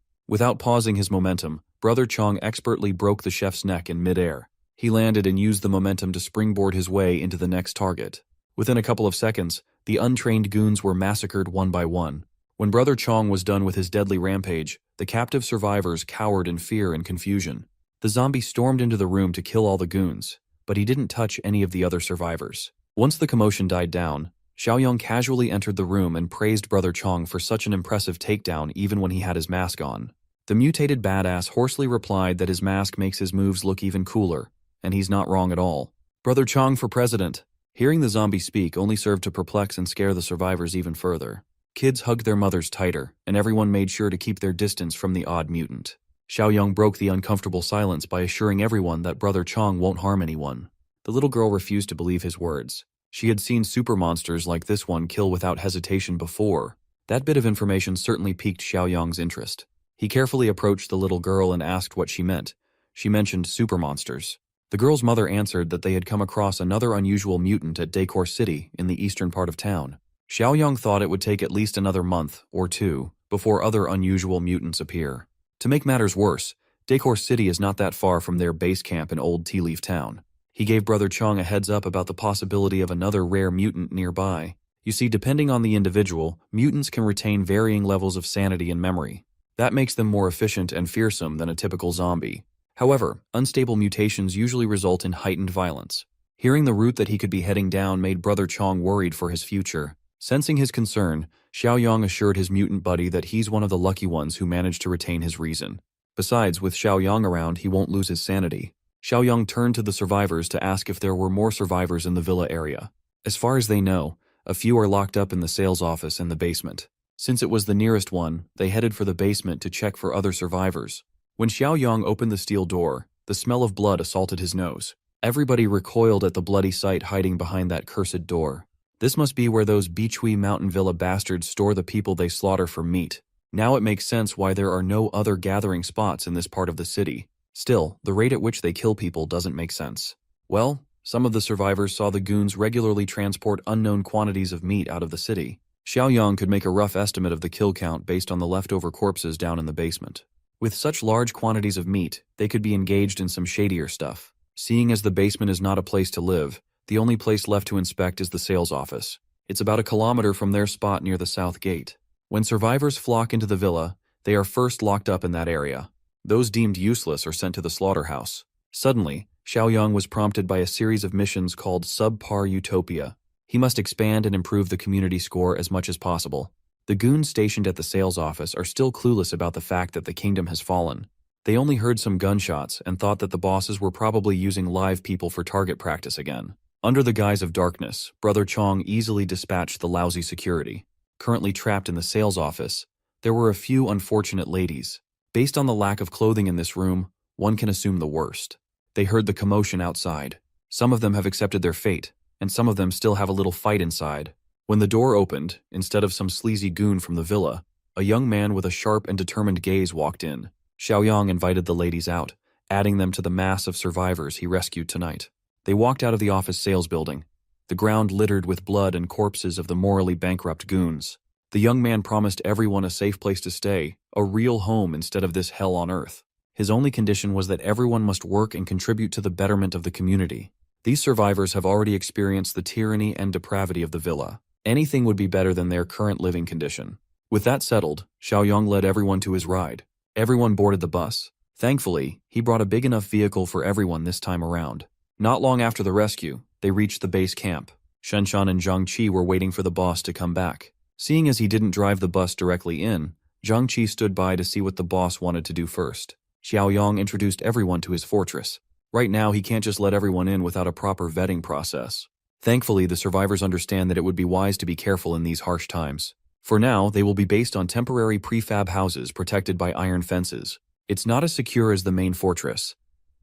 Without pausing his momentum, Brother Chong expertly broke the chef's neck in midair. He landed and used the momentum to springboard his way into the next target. Within a couple of seconds, the untrained goons were massacred one by one. When Brother Chong was done with his deadly rampage, the captive survivors cowered in fear and confusion. The zombie stormed into the room to kill all the goons, but he didn't touch any of the other survivors. Once the commotion died down, Xiaoyang casually entered the room and praised Brother Chong for such an impressive takedown even when he had his mask on. The mutated badass hoarsely replied that his mask makes his moves look even cooler, and he's not wrong at all. Brother Chong for president. Hearing the zombie speak only served to perplex and scare the survivors even further. Kids hugged their mothers tighter, and everyone made sure to keep their distance from the odd mutant. Xiaoyang broke the uncomfortable silence by assuring everyone that Brother Chong won't harm anyone. The little girl refused to believe his words. She had seen super monsters like this one kill without hesitation before. That bit of information certainly piqued Xiaoyang's interest. He carefully approached the little girl and asked what she meant. She mentioned super monsters. The girl's mother answered that they had come across another unusual mutant at Decor City in the eastern part of town. Xiaoyang thought it would take at least another month or two before other unusual mutants appear. To make matters worse, Decor City is not that far from their base camp in Old Tea Leaf Town. He gave Brother Chong a heads up about the possibility of another rare mutant nearby. You see, depending on the individual, mutants can retain varying levels of sanity and memory. That makes them more efficient and fearsome than a typical zombie. However, unstable mutations usually result in heightened violence. Hearing the route that he could be heading down made Brother Chong worried for his future. Sensing his concern, Xiaoyang assured his mutant buddy that he's one of the lucky ones who managed to retain his reason. Besides, with Xiaoyang around, he won't lose his sanity. Xiaoyang turned to the survivors to ask if there were more survivors in the villa area. As far as they know, a few are locked up in the sales office and the basement. Since it was the nearest one, they headed for the basement to check for other survivors. When Xiaoyang opened the steel door, the smell of blood assaulted his nose. Everybody recoiled at the bloody sight hiding behind that cursed door. This must be where those Beachui Mountain Villa bastards store the people they slaughter for meat. Now it makes sense why there are no other gathering spots in this part of the city. Still, the rate at which they kill people doesn't make sense. Well, some of the survivors saw the goons regularly transport unknown quantities of meat out of the city. Xiaoyang could make a rough estimate of the kill count based on the leftover corpses down in the basement. With such large quantities of meat, they could be engaged in some shadier stuff. Seeing as the basement is not a place to live, the only place left to inspect is the sales office. It's about a kilometer from their spot near the south gate. When survivors flock into the villa, they are first locked up in that area. Those deemed useless are sent to the slaughterhouse. Suddenly, Xiaoyang was prompted by a series of missions called Subpar Utopia. He must expand and improve the community score as much as possible. The goons stationed at the sales office are still clueless about the fact that the kingdom has fallen. They only heard some gunshots and thought that the bosses were probably using live people for target practice again. Under the guise of darkness, Brother Chong easily dispatched the lousy security. Currently trapped in the sales office, there were a few unfortunate ladies. Based on the lack of clothing in this room, one can assume the worst. They heard the commotion outside. Some of them have accepted their fate, and some of them still have a little fight inside. When the door opened, instead of some sleazy goon from the villa, a young man with a sharp and determined gaze walked in. Xiaoyang invited the ladies out, adding them to the mass of survivors he rescued tonight. They walked out of the office sales building, the ground littered with blood and corpses of the morally bankrupt goons. The young man promised everyone a safe place to stay, a real home instead of this hell on earth. His only condition was that everyone must work and contribute to the betterment of the community. These survivors have already experienced the tyranny and depravity of the villa. Anything would be better than their current living condition. With that settled, Xiaoyang led everyone to his ride. Everyone boarded the bus. Thankfully, he brought a big enough vehicle for everyone this time around. Not long after the rescue, they reached the base camp. Shenshan and Zhang Qi were waiting for the boss to come back. Seeing as he didn't drive the bus directly in, Zhang Qi stood by to see what the boss wanted to do first. Xiaoyang introduced everyone to his fortress. Right now, he can't just let everyone in without a proper vetting process. Thankfully, the survivors understand that it would be wise to be careful in these harsh times. For now, they will be based on temporary prefab houses protected by iron fences. It's not as secure as the main fortress,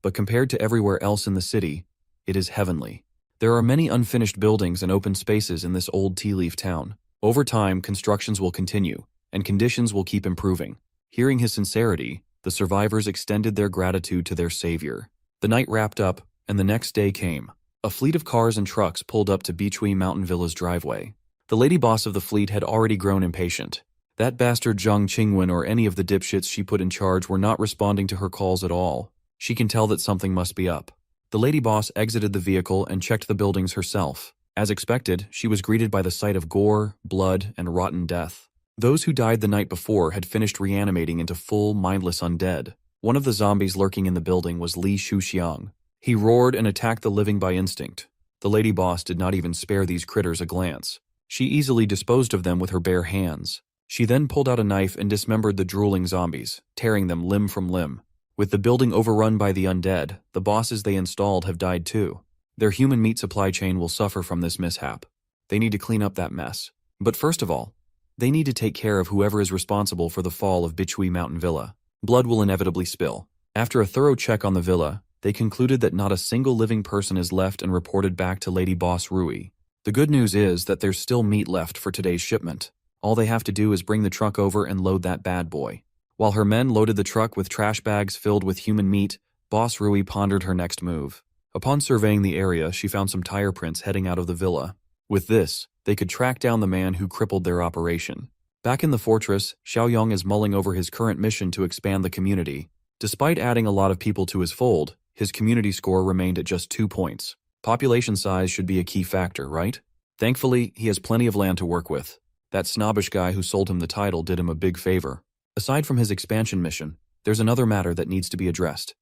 but compared to everywhere else in the city, it is heavenly. There are many unfinished buildings and open spaces in this old tea leaf town. Over time, constructions will continue, and conditions will keep improving. Hearing his sincerity, the survivors extended their gratitude to their savior. The night wrapped up, and the next day came. A fleet of cars and trucks pulled up to Beachui Mountain Villa's driveway. The lady boss of the fleet had already grown impatient. That bastard Zhang Qingwen or any of the dipshits she put in charge were not responding to her calls at all. She can tell that something must be up. The lady boss exited the vehicle and checked the buildings herself. As expected, she was greeted by the sight of gore, blood, and rotten death. Those who died the night before had finished reanimating into full, mindless undead. One of the zombies lurking in the building was Li Shuxiang. He roared and attacked the living by instinct. The lady boss did not even spare these critters a glance. She easily disposed of them with her bare hands. She then pulled out a knife and dismembered the drooling zombies, tearing them limb from limb. With the building overrun by the undead, the bosses they installed have died too. Their human meat supply chain will suffer from this mishap. They need to clean up that mess. But first of all, They need to take care of whoever is responsible for the fall of Bichui Mountain Villa. Blood will inevitably spill. After a thorough check on the villa, they concluded that not a single living person is left and reported back to Lady Boss Rui. The good news is that there's still meat left for today's shipment. All they have to do is bring the truck over and load that bad boy. While her men loaded the truck with trash bags filled with human meat, Boss Rui pondered her next move. Upon surveying the area, she found some tire prints heading out of the villa. With this, they could track down the man who crippled their operation. Back in the fortress, Xiaoyang is mulling over his current mission to expand the community. Despite adding a lot of people to his fold, his community score remained at just 2 points. Population size should be a key factor, right? Thankfully, he has plenty of land to work with. That snobbish guy who sold him the title did him a big favor. Aside from his expansion mission, there's another matter that needs to be addressed.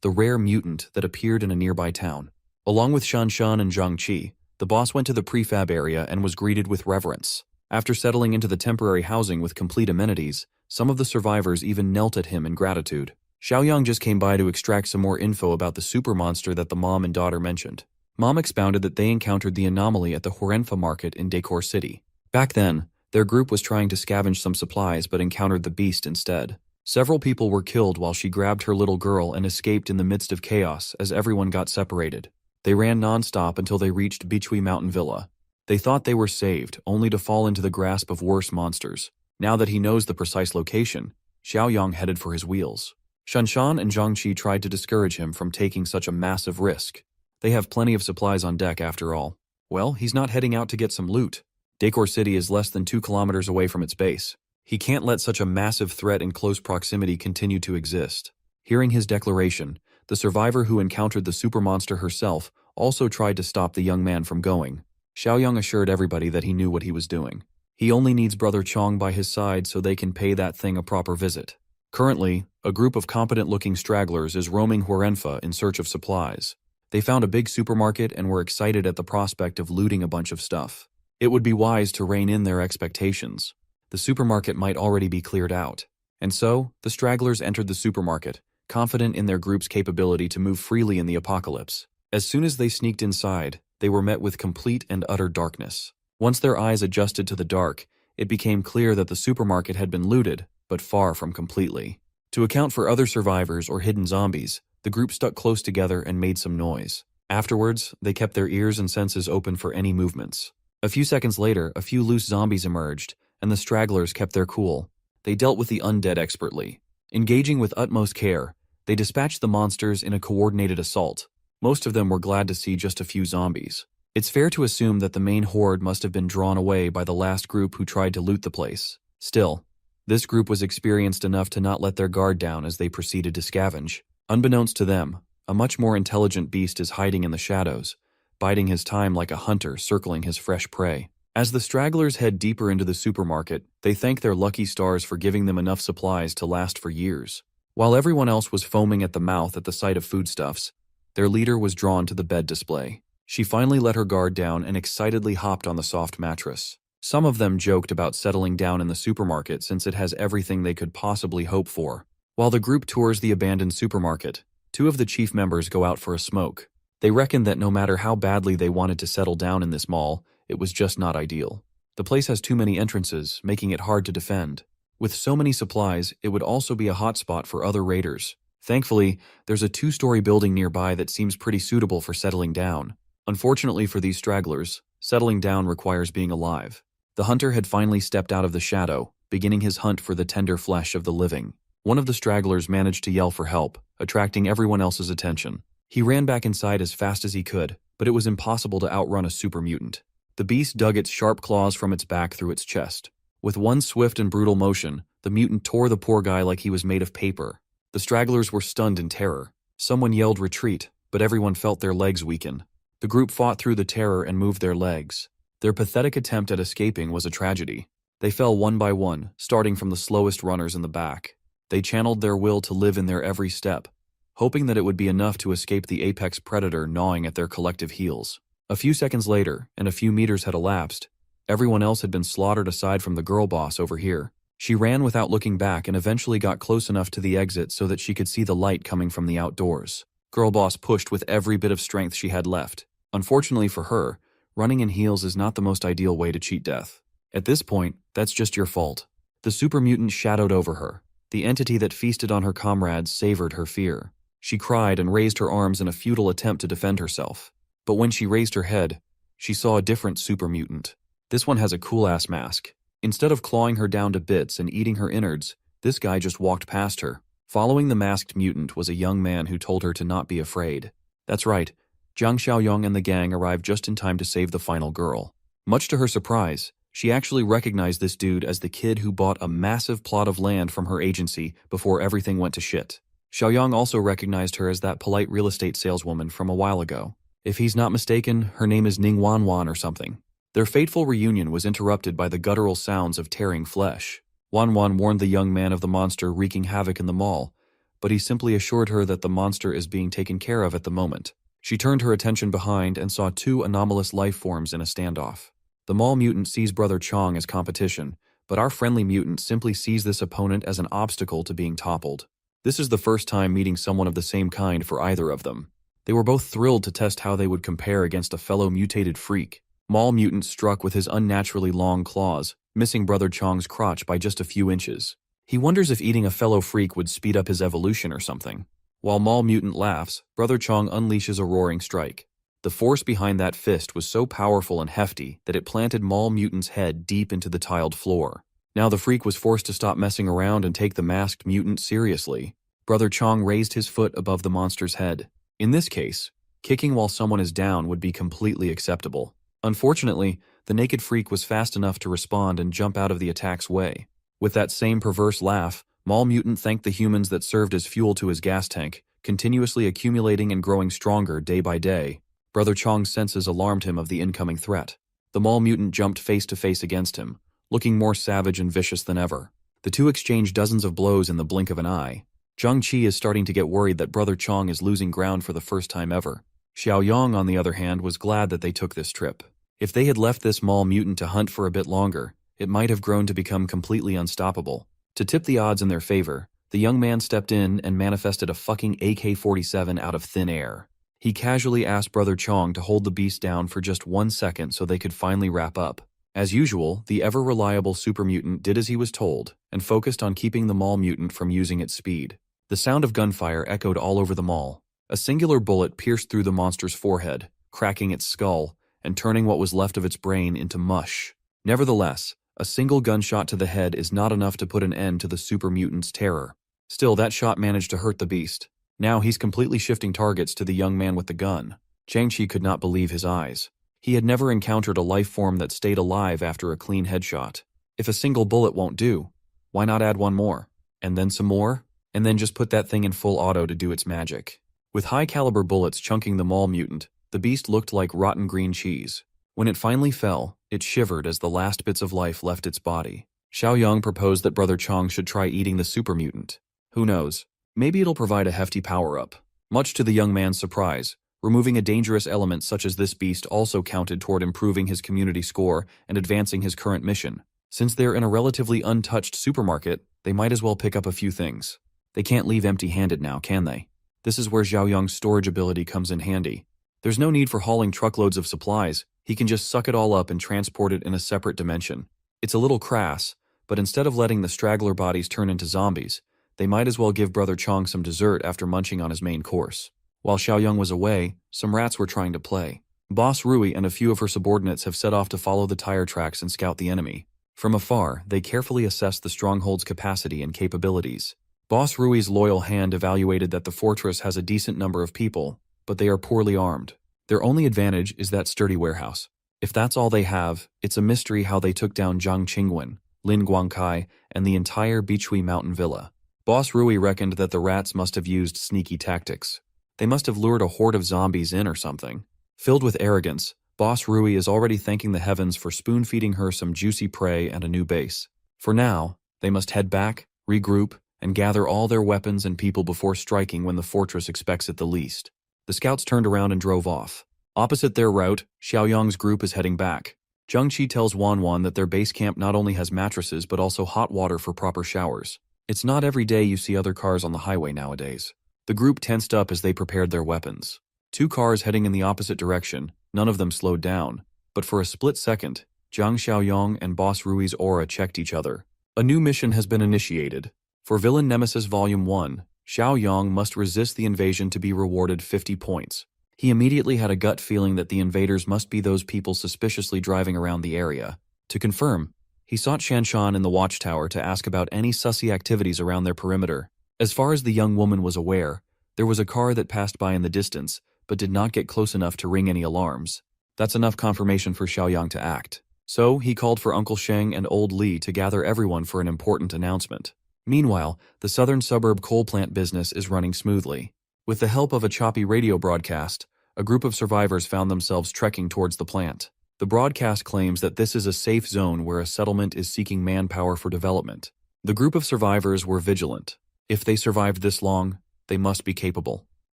The rare mutant that appeared in a nearby town. Along with Shan Shan and Zhang Qi, the boss went to the prefab area and was greeted with reverence. After settling into the temporary housing with complete amenities, some of the survivors even knelt at him in gratitude. Xiaoyang just came by to extract some more info about the super monster that the mom and daughter mentioned. Mom expounded that they encountered the anomaly at the Hurenfa market in Decor City. Back then, their group was trying to scavenge some supplies but encountered the beast instead. Several people were killed while she grabbed her little girl and escaped in the midst of chaos as everyone got separated. They ran non-stop until they reached Bichui Mountain Villa. They thought they were saved, only to fall into the grasp of worse monsters. Now that he knows the precise location, Xiaoyang headed for his wheels. Shanshan and Zhangqi tried to discourage him from taking such a massive risk. They have plenty of supplies on deck after all. Well, he's not heading out to get some loot. Decor City is less than 2 kilometers away from its base. He can't let such a massive threat in close proximity continue to exist. Hearing his declaration, the survivor who encountered the super monster herself also tried to stop the young man from going. Xiaoyang assured everybody that he knew what he was doing. He only needs Brother Chong by his side so they can pay that thing a proper visit. Currently, a group of competent-looking stragglers is roaming Hurenfa in search of supplies. They found a big supermarket and were excited at the prospect of looting a bunch of stuff. It would be wise to rein in their expectations. The supermarket might already be cleared out. And so, the stragglers entered the supermarket, confident in their group's capability to move freely in the apocalypse. As soon as they sneaked inside, they were met with complete and utter darkness. Once their eyes adjusted to the dark, it became clear that the supermarket had been looted, but far from completely. To account for other survivors or hidden zombies, the group stuck close together and made some noise. Afterwards, they kept their ears and senses open for any movements. A few seconds later, a few loose zombies emerged, and the stragglers kept their cool. They dealt with the undead expertly. Engaging with utmost care, they dispatched the monsters in a coordinated assault. Most of them were glad to see just a few zombies. It's fair to assume that the main horde must have been drawn away by the last group who tried to loot the place. Still, this group was experienced enough to not let their guard down as they proceeded to scavenge. Unbeknownst to them, a much more intelligent beast is hiding in the shadows, biding his time like a hunter circling his fresh prey. As the stragglers head deeper into the supermarket, they thank their lucky stars for giving them enough supplies to last for years. While everyone else was foaming at the mouth at the sight of foodstuffs, their leader was drawn to the bed display. She finally let her guard down and excitedly hopped on the soft mattress. Some of them joked about settling down in the supermarket since it has everything they could possibly hope for. While the group tours the abandoned supermarket, 2 of the chief members go out for a smoke. They reckoned that no matter how badly they wanted to settle down in this mall, it was just not ideal. The place has too many entrances, making it hard to defend. With so many supplies, it would also be a hotspot for other raiders. Thankfully, there's a 2-story building nearby that seems pretty suitable for settling down. Unfortunately for these stragglers, settling down requires being alive. The hunter had finally stepped out of the shadow, beginning his hunt for the tender flesh of the living. One of the stragglers managed to yell for help, attracting everyone else's attention. He ran back inside as fast as he could, but it was impossible to outrun a super mutant. The beast dug its sharp claws from its back through its chest. With one swift and brutal motion, the mutant tore the poor guy like he was made of paper. The stragglers were stunned in terror. Someone yelled retreat, but everyone felt their legs weaken. The group fought through the terror and moved their legs. Their pathetic attempt at escaping was a tragedy. They fell one by one, starting from the slowest runners in the back. They channeled their will to live in their every step, hoping that it would be enough to escape the apex predator gnawing at their collective heels. A few seconds later, and a few meters had elapsed, everyone else had been slaughtered aside from the girl boss over here. She ran without looking back and eventually got close enough to the exit so that she could see the light coming from the outdoors. Girl boss pushed with every bit of strength she had left. Unfortunately for her, running in heels is not the most ideal way to cheat death. At this point, that's just your fault. The super mutant shadowed over her. The entity that feasted on her comrades savored her fear. She cried and raised her arms in a futile attempt to defend herself. But when she raised her head, she saw a different super mutant. This one has a cool-ass mask. Instead of clawing her down to bits and eating her innards, this guy just walked past her. Following the masked mutant was a young man who told her to not be afraid. That's right, Jiang Xiaoyong and the gang arrived just in time to save the final girl. Much to her surprise, she actually recognized this dude as the kid who bought a massive plot of land from her agency before everything went to shit. Xiaoyong also recognized her as that polite real estate saleswoman from a while ago. If he's not mistaken, her name is Ning Wanwan or something. Their fateful reunion was interrupted by the guttural sounds of tearing flesh. Wanwan warned the young man of the monster wreaking havoc in the mall, but he simply assured her that the monster is being taken care of at the moment. She turned her attention behind and saw two anomalous life forms in a standoff. The mall mutant sees Brother Chong as competition, but our friendly mutant simply sees this opponent as an obstacle to being toppled. This is the first time meeting someone of the same kind for either of them. They were both thrilled to test how they would compare against a fellow mutated freak. Mall mutant struck with his unnaturally long claws, missing Brother Chong's crotch by just a few inches. He wonders if eating a fellow freak would speed up his evolution or something. While Mall mutant laughs, Brother Chong unleashes a roaring strike. The force behind that fist was so powerful and hefty that it planted Mall mutant's head deep into the tiled floor. Now the freak was forced to stop messing around and take the masked mutant seriously. Brother Chong raised his foot above the monster's head. In this case, kicking while someone is down would be completely acceptable. Unfortunately, the naked freak was fast enough to respond and jump out of the attack's way. With that same perverse laugh, Mall mutant thanked the humans that served as fuel to his gas tank, continuously accumulating and growing stronger day by day. Brother Chong's senses alarmed him of the incoming threat. The mall mutant jumped face to face against him, looking more savage and vicious than ever. The two exchanged dozens of blows in the blink of an eye. Zhang Qi is starting to get worried that Brother Chong is losing ground for the first time ever. Xiao Yang, on the other hand, was glad that they took this trip. If they had left this mall mutant to hunt for a bit longer, it might have grown to become completely unstoppable. To tip the odds in their favor, the young man stepped in and manifested a fucking AK-47 out of thin air. He casually asked Brother Chong to hold the beast down for just 1 second so they could finally wrap up. As usual, the ever-reliable super mutant did as he was told and focused on keeping the mall mutant from using its speed. The sound of gunfire echoed all over the mall. A singular bullet pierced through the monster's forehead, cracking its skull and turning what was left of its brain into mush. Nevertheless, a single gunshot to the head is not enough to put an end to the super mutant's terror. Still, that shot managed to hurt the beast. Now he's completely shifting targets to the young man with the gun. Jiangqi could not believe his eyes. He had never encountered a life form that stayed alive after a clean headshot. If a single bullet won't do, why not add one more? And then some more? And then just put that thing in full auto to do its magic. With high-caliber bullets chunking the mall mutant, the beast looked like rotten green cheese. When it finally fell, it shivered as the last bits of life left its body. Xiao Yang proposed that Brother Chong should try eating the super mutant. Who knows? Maybe it'll provide a hefty power-up. Much to the young man's surprise, removing a dangerous element such as this beast also counted toward improving his community score and advancing his current mission. Since they're in a relatively untouched supermarket, they might as well pick up a few things. They can't leave empty-handed now, can they? This is where Xiao Yang's storage ability comes in handy. There's no need for hauling truckloads of supplies. He can just suck it all up and transport it in a separate dimension. It's a little crass, but instead of letting the straggler bodies turn into zombies, they might as well give Brother Chong some dessert after munching on his main course. While Xiao Yang was away, some rats were trying to play. Boss Rui and a few of her subordinates have set off to follow the tire tracks and scout the enemy. From afar, they carefully assessed the stronghold's capacity and capabilities. Boss Rui's loyal hand evaluated that the fortress has a decent number of people, but they are poorly armed. Their only advantage is that sturdy warehouse. If that's all they have, it's a mystery how they took down Zhang Qingwen, Lin Guangkai, and the entire Bichui Mountain Villa. Boss Rui reckoned that the rats must have used sneaky tactics. They must have lured a horde of zombies in or something. Filled with arrogance, Boss Rui is already thanking the heavens for spoon-feeding her some juicy prey and a new base. For now, they must head back, regroup, and gather all their weapons and people before striking when the fortress expects it the least. The scouts turned around and drove off. Opposite their route, Xiao Yang's group is heading back. Zhang Qi tells Wanwan that their base camp not only has mattresses but also hot water for proper showers. It's not every day you see other cars on the highway nowadays. The group tensed up as they prepared their weapons. Two cars heading in the opposite direction, none of them slowed down, but for a split second, Zhang Xiaoyong and Boss Rui's aura checked each other. A new mission has been initiated. For Villain Nemesis Volume 1, Xiaoyong must resist the invasion to be rewarded 50 points. He immediately had a gut feeling that the invaders must be those people suspiciously driving around the area. To confirm, he sought Shanshan in the watchtower to ask about any sussy activities around their perimeter. As far as the young woman was aware, there was a car that passed by in the distance, but did not get close enough to ring any alarms. That's enough confirmation for Xiaoyong to act. So, he called for Uncle Sheng and Old Li to gather everyone for an important announcement. Meanwhile, the southern suburb coal plant business is running smoothly. With the help of a choppy radio broadcast, a group of survivors found themselves trekking towards the plant. The broadcast claims that this is a safe zone where a settlement is seeking manpower for development. The group of survivors were vigilant. If they survived this long, they must be capable.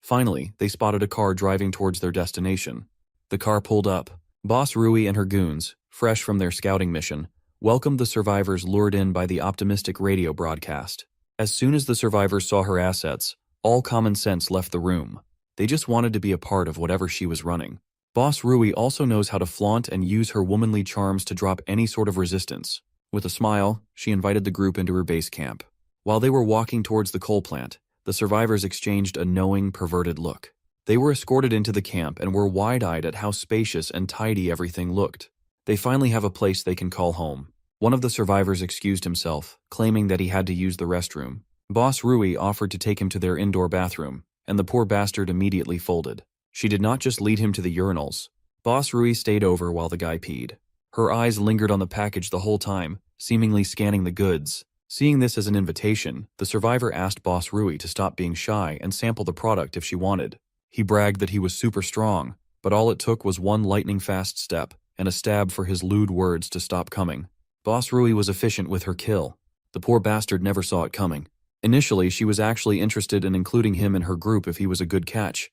Finally, they spotted a car driving towards their destination. The car pulled up. Boss Rui and her goons, fresh from their scouting mission, welcomed the survivors lured in by the optimistic radio broadcast. As soon as the survivors saw her assets, all common sense left the room. They just wanted to be a part of whatever she was running. Boss Rui also knows how to flaunt and use her womanly charms to drop any sort of resistance. With a smile, she invited the group into her base camp. While they were walking towards the coal plant, the survivors exchanged a knowing, perverted look. They were escorted into the camp and were wide-eyed at how spacious and tidy everything looked. They finally have a place they can call home. One of the survivors excused himself, claiming that he had to use the restroom. Boss Rui offered to take him to their indoor bathroom, and the poor bastard immediately folded. She did not just lead him to the urinals. Boss Rui stayed over while the guy peed. Her eyes lingered on the package the whole time, seemingly scanning the goods. Seeing this as an invitation, the survivor asked Boss Rui to stop being shy and sample the product if she wanted. He bragged that he was super strong, but all it took was one lightning-fast step and a stab for his lewd words to stop coming. Boss Rui was efficient with her kill. The poor bastard never saw it coming. Initially, she was actually interested in including him in her group if he was a good catch,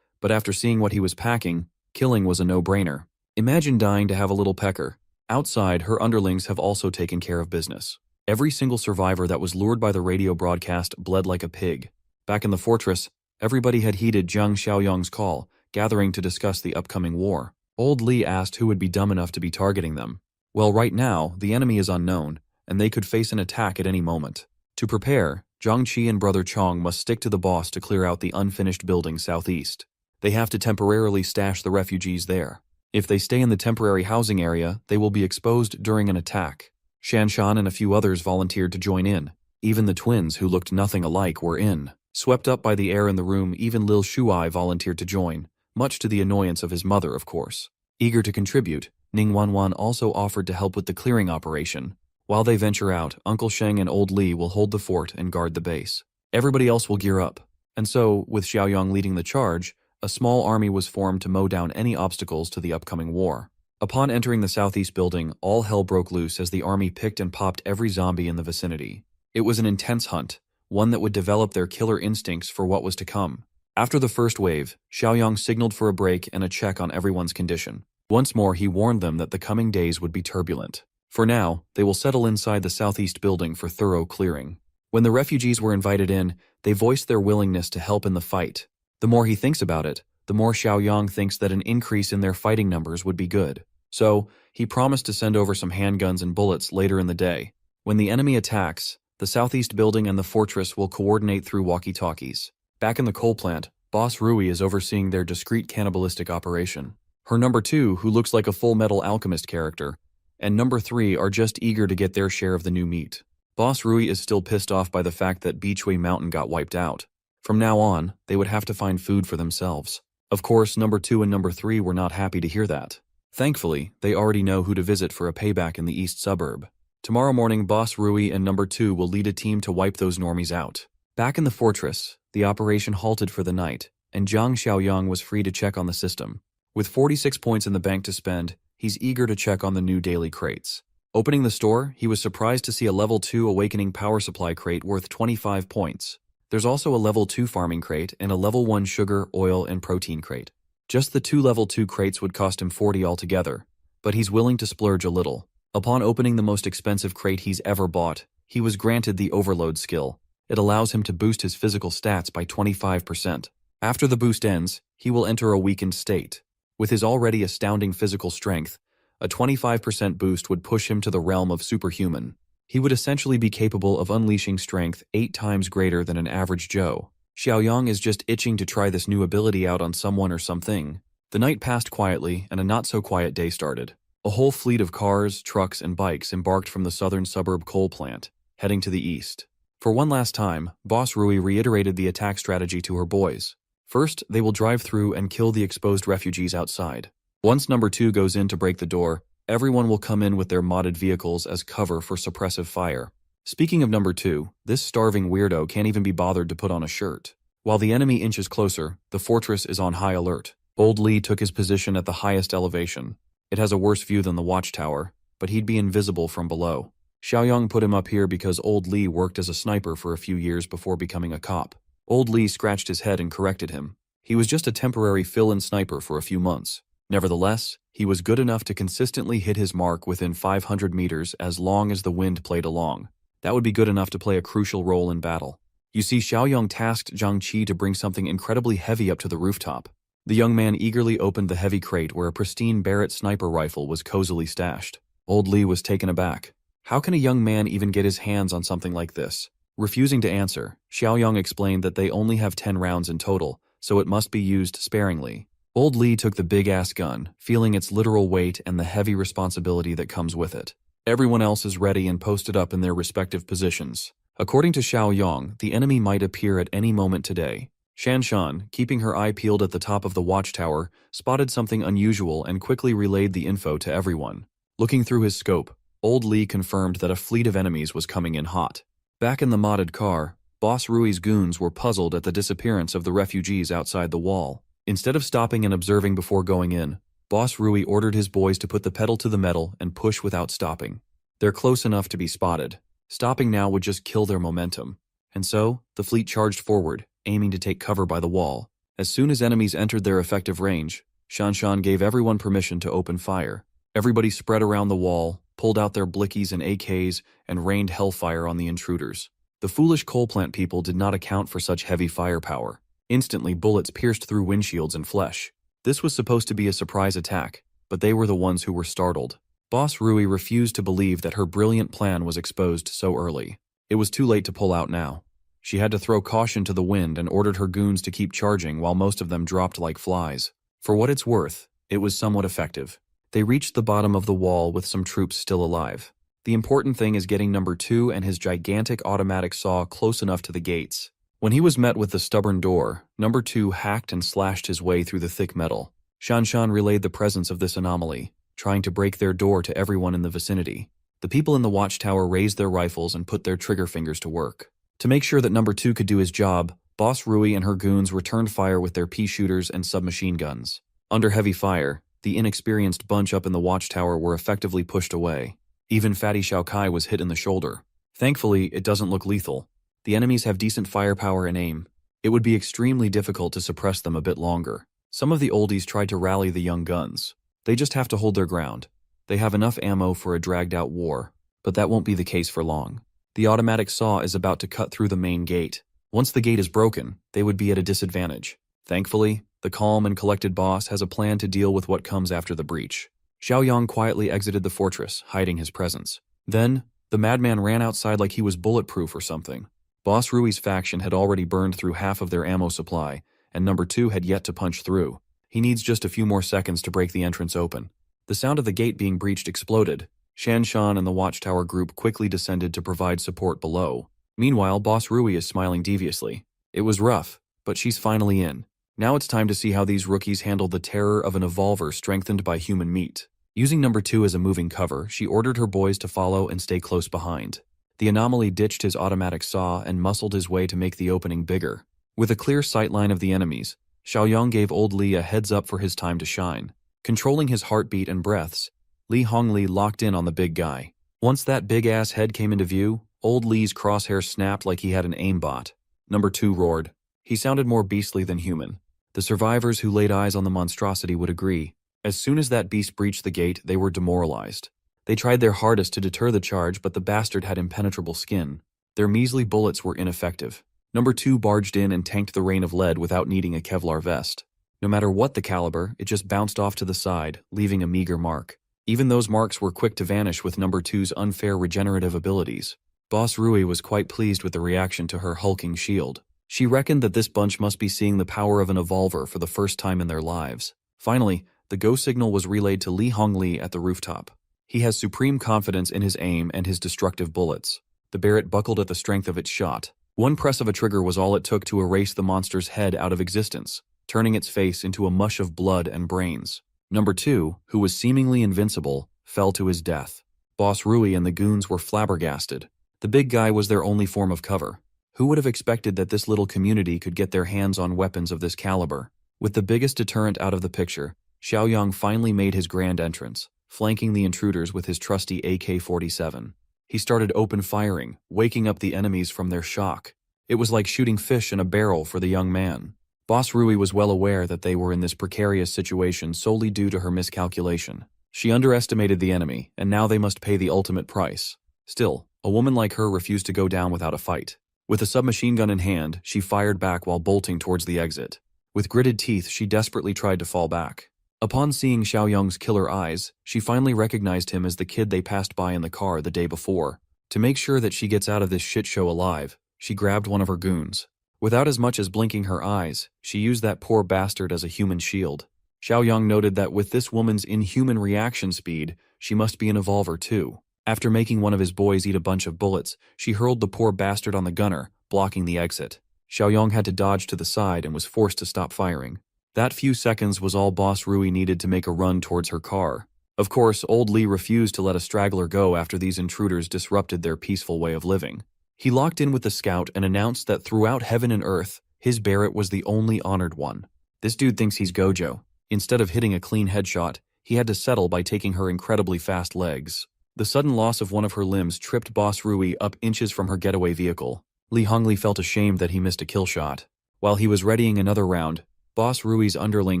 but after seeing what he was packing, killing was a no-brainer. Imagine dying to have a little pecker. Outside, her underlings have also taken care of business. Every single survivor that was lured by the radio broadcast bled like a pig. Back in the fortress, everybody had heeded Zhang Xiaoyong's call, gathering to discuss the upcoming war. Old Li asked who would be dumb enough to be targeting them. Well, right now, the enemy is unknown, and they could face an attack at any moment. To prepare, Zhang Qi and Brother Chong must stick to the boss to clear out the unfinished building southeast. They have to temporarily stash the refugees there. If they stay in the temporary housing area, they will be exposed during an attack. Shanshan and a few others volunteered to join in. Even the twins, who looked nothing alike, were in. Swept up by the air in the room, even Lil Shuai volunteered to join, much to the annoyance of his mother, of course. Eager to contribute, Ning Wanwan also offered to help with the clearing operation. While they venture out, Uncle Sheng and Old Li will hold the fort and guard the base. Everybody else will gear up. And so, with Xiaoyong leading the charge, a small army was formed to mow down any obstacles to the upcoming war. Upon entering the southeast building, all hell broke loose as the army picked and popped every zombie in the vicinity. It was an intense hunt, one that would develop their killer instincts for what was to come. After the first wave, Xiaoyong signaled for a break and a check on everyone's condition. Once more, he warned them that the coming days would be turbulent. For now, they will settle inside the southeast building for thorough clearing. When the refugees were invited in, they voiced their willingness to help in the fight. The more he thinks about it, the more Xiaoyong thinks that an increase in their fighting numbers would be good. So, he promised to send over some handguns and bullets later in the day. When the enemy attacks, the southeast building and the fortress will coordinate through walkie-talkies. Back in the coal plant, Boss Rui is overseeing their discreet cannibalistic operation. Her number 2, who looks like a Full Metal Alchemist character, and number 3 are just eager to get their share of the new meat. Boss Rui is still pissed off by the fact that Beechway Mountain got wiped out. From now on, they would have to find food for themselves. Of course, number 2 and number 3 were not happy to hear that. Thankfully, they already know who to visit for a payback in the east suburb. Tomorrow morning, Boss Rui and number 2 will lead a team to wipe those normies out. Back in the fortress, the operation halted for the night, and Zhang Xiaoyong was free to check on the system. With 46 points in the bank to spend, he's eager to check on the new daily crates. Opening the store, he was surprised to see a level 2 Awakening power supply crate worth 25 points. There's also a level 2 farming crate and a level 1 sugar, oil, and protein crate. Just the 2 level 2 crates would cost him 40 altogether, but he's willing to splurge a little. Upon opening the most expensive crate he's ever bought, he was granted the Overload skill. It allows him to boost his physical stats by 25%. After the boost ends, he will enter a weakened state. With his already astounding physical strength, A 25% boost would push him to the realm of superhuman. He would essentially be capable of unleashing strength 8 times greater than an average Joe. Xiaoyang is just itching to try this new ability out on someone or something. The night passed quietly, and a not-so-quiet day started. A whole fleet of cars, trucks, and bikes embarked from the southern suburb coal plant, heading to the east. For one last time, Boss Rui reiterated the attack strategy to her boys. First, they will drive through and kill the exposed refugees outside. Once number 2 goes in to break the door, everyone will come in with their modded vehicles as cover for suppressive fire. Speaking of number 2, this starving weirdo can't even be bothered to put on a shirt. While the enemy inches closer, the fortress is on high alert. Old Lee took his position at the highest elevation. It has a worse view than the watchtower, but he'd be invisible from below. Xiaoyang put him up here because Old Lee worked as a sniper for a few years before becoming a cop. Old Lee scratched his head and corrected him. He was just a temporary fill-in sniper for a few months. Nevertheless, he was good enough to consistently hit his mark within 500 meters as long as the wind played along. That would be good enough to play a crucial role in battle. You see, Xiaoyang tasked Zhang Qi to bring something incredibly heavy up to the rooftop. The young man eagerly opened the heavy crate where a pristine Barrett sniper rifle was cozily stashed. Old Lee was taken aback. How can a young man even get his hands on something like this? Refusing to answer, Xiaoyang explained that they only have 10 rounds in total, so it must be used sparingly. Old Lee took the big-ass gun, feeling its literal weight and the heavy responsibility that comes with it. Everyone else is ready and posted up in their respective positions. According to Xiaoyang, the enemy might appear at any moment today. Shanshan, keeping her eye peeled at the top of the watchtower, spotted something unusual and quickly relayed the info to everyone. Looking through his scope, Old Lee confirmed that a fleet of enemies was coming in hot. Back in the modded car, Boss Rui's goons were puzzled at the disappearance of the refugees outside the wall. Instead of stopping and observing before going in, Boss Rui ordered his boys to put the pedal to the metal and push without stopping. They're close enough to be spotted. Stopping now would just kill their momentum. And so, the fleet charged forward, aiming to take cover by the wall. As soon as enemies entered their effective range, Shanshan gave everyone permission to open fire. Everybody spread around the wall, pulled out their blickies and AKs, and rained hellfire on the intruders. The foolish coal plant people did not account for such heavy firepower. Instantly, bullets pierced through windshields and flesh. This was supposed to be a surprise attack, but they were the ones who were startled. Boss Rui refused to believe that her brilliant plan was exposed so early. It was too late to pull out now. She had to throw caution to the wind and ordered her goons to keep charging while most of them dropped like flies. For what it's worth, it was somewhat effective. They reached the bottom of the wall with some troops still alive. The important thing is getting number 2 and his gigantic automatic saw close enough to the gates. When he was met with the stubborn door, number 2 hacked and slashed his way through the thick metal. Shanshan relayed the presence of this anomaly, trying to break their door to everyone in the vicinity. The people in the watchtower raised their rifles and put their trigger fingers to work. To make sure that number 2 could do his job, Boss Rui and her goons returned fire with their pea shooters and submachine guns. Under heavy fire, the inexperienced bunch up in the watchtower were effectively pushed away. Even Fatty Xiaokai was hit in the shoulder. Thankfully, it doesn't look lethal. The enemies have decent firepower and aim. It would be extremely difficult to suppress them a bit longer. Some of the oldies tried to rally the young guns. They just have to hold their ground. They have enough ammo for a dragged-out war, but that won't be the case for long. The automatic saw is about to cut through the main gate. Once the gate is broken, they would be at a disadvantage. Thankfully, the calm and collected boss has a plan to deal with what comes after the breach. Xiaoyang quietly exited the fortress, hiding his presence. Then, the madman ran outside like he was bulletproof or something. Boss Rui's faction had already burned through half of their ammo supply, and number 2 had yet to punch through. He needs just a few more seconds to break the entrance open. The sound of the gate being breached exploded. Shanshan and the watchtower group quickly descended to provide support below. Meanwhile, Boss Rui is smiling deviously. It was rough, but she's finally in. Now it's time to see how these rookies handle the terror of an evolver strengthened by human meat. Using number 2 as a moving cover, she ordered her boys to follow and stay close behind. The anomaly ditched his automatic saw and muscled his way to make the opening bigger. With a clear sightline of the enemies, Xiaoyang gave Old Lee a heads up for his time to shine. Controlling his heartbeat and breaths, Li Hongli locked in on the big guy. Once that big-ass head came into view, Old Lee's crosshair snapped like he had an aimbot. Number 2 roared. He sounded more beastly than human. The survivors who laid eyes on the monstrosity would agree. As soon as that beast breached the gate, they were demoralized. They tried their hardest to deter the charge, but the bastard had impenetrable skin. Their measly bullets were ineffective. Number 2 barged in and tanked the rain of lead without needing a Kevlar vest. No matter what the caliber, it just bounced off to the side, leaving a meager mark. Even those marks were quick to vanish with number two's unfair regenerative abilities. Boss Rui was quite pleased with the reaction to her hulking shield. She reckoned that this bunch must be seeing the power of an evolver for the first time in their lives. Finally, the go signal was relayed to Li Hongli at the rooftop. He has supreme confidence in his aim and his destructive bullets. The Barrett buckled at the strength of its shot. One press of a trigger was all it took to erase the monster's head out of existence, turning its face into a mush of blood and brains. Number two, who was seemingly invincible, fell to his death. Boss Rui and the goons were flabbergasted. The big guy was their only form of cover. Who would have expected that this little community could get their hands on weapons of this caliber? With the biggest deterrent out of the picture, Xiaoyang finally made his grand entrance, flanking the intruders with his trusty AK-47. He started open firing, waking up the enemies from their shock. It was like shooting fish in a barrel for the young man. Boss Rui was well aware that they were in this precarious situation solely due to her miscalculation. She underestimated the enemy, and now they must pay the ultimate price. Still, a woman like her refused to go down without a fight. With a submachine gun in hand, she fired back while bolting towards the exit. With gritted teeth, she desperately tried to fall back. Upon seeing Xiaoyang's killer eyes, she finally recognized him as the kid they passed by in the car the day before. To make sure that she gets out of this shit show alive, she grabbed one of her goons. Without as much as blinking her eyes, she used that poor bastard as a human shield. Xiaoyang noted that with this woman's inhuman reaction speed, she must be an evolver too. After making one of his boys eat a bunch of bullets, she hurled the poor bastard on the gunner, blocking the exit. Xiaoyang had to dodge to the side and was forced to stop firing. That few seconds was all Boss Rui needed to make a run towards her car. Of course, old Li refused to let a straggler go after these intruders disrupted their peaceful way of living. He locked in with the scout and announced that throughout heaven and earth, his Barrett was the only honored one. This dude thinks he's Gojo. Instead of hitting a clean headshot, he had to settle by taking her incredibly fast legs. The sudden loss of one of her limbs tripped Boss Rui up inches from her getaway vehicle. Li Hongli felt ashamed that he missed a kill shot. While he was readying another round, Boss Rui's underling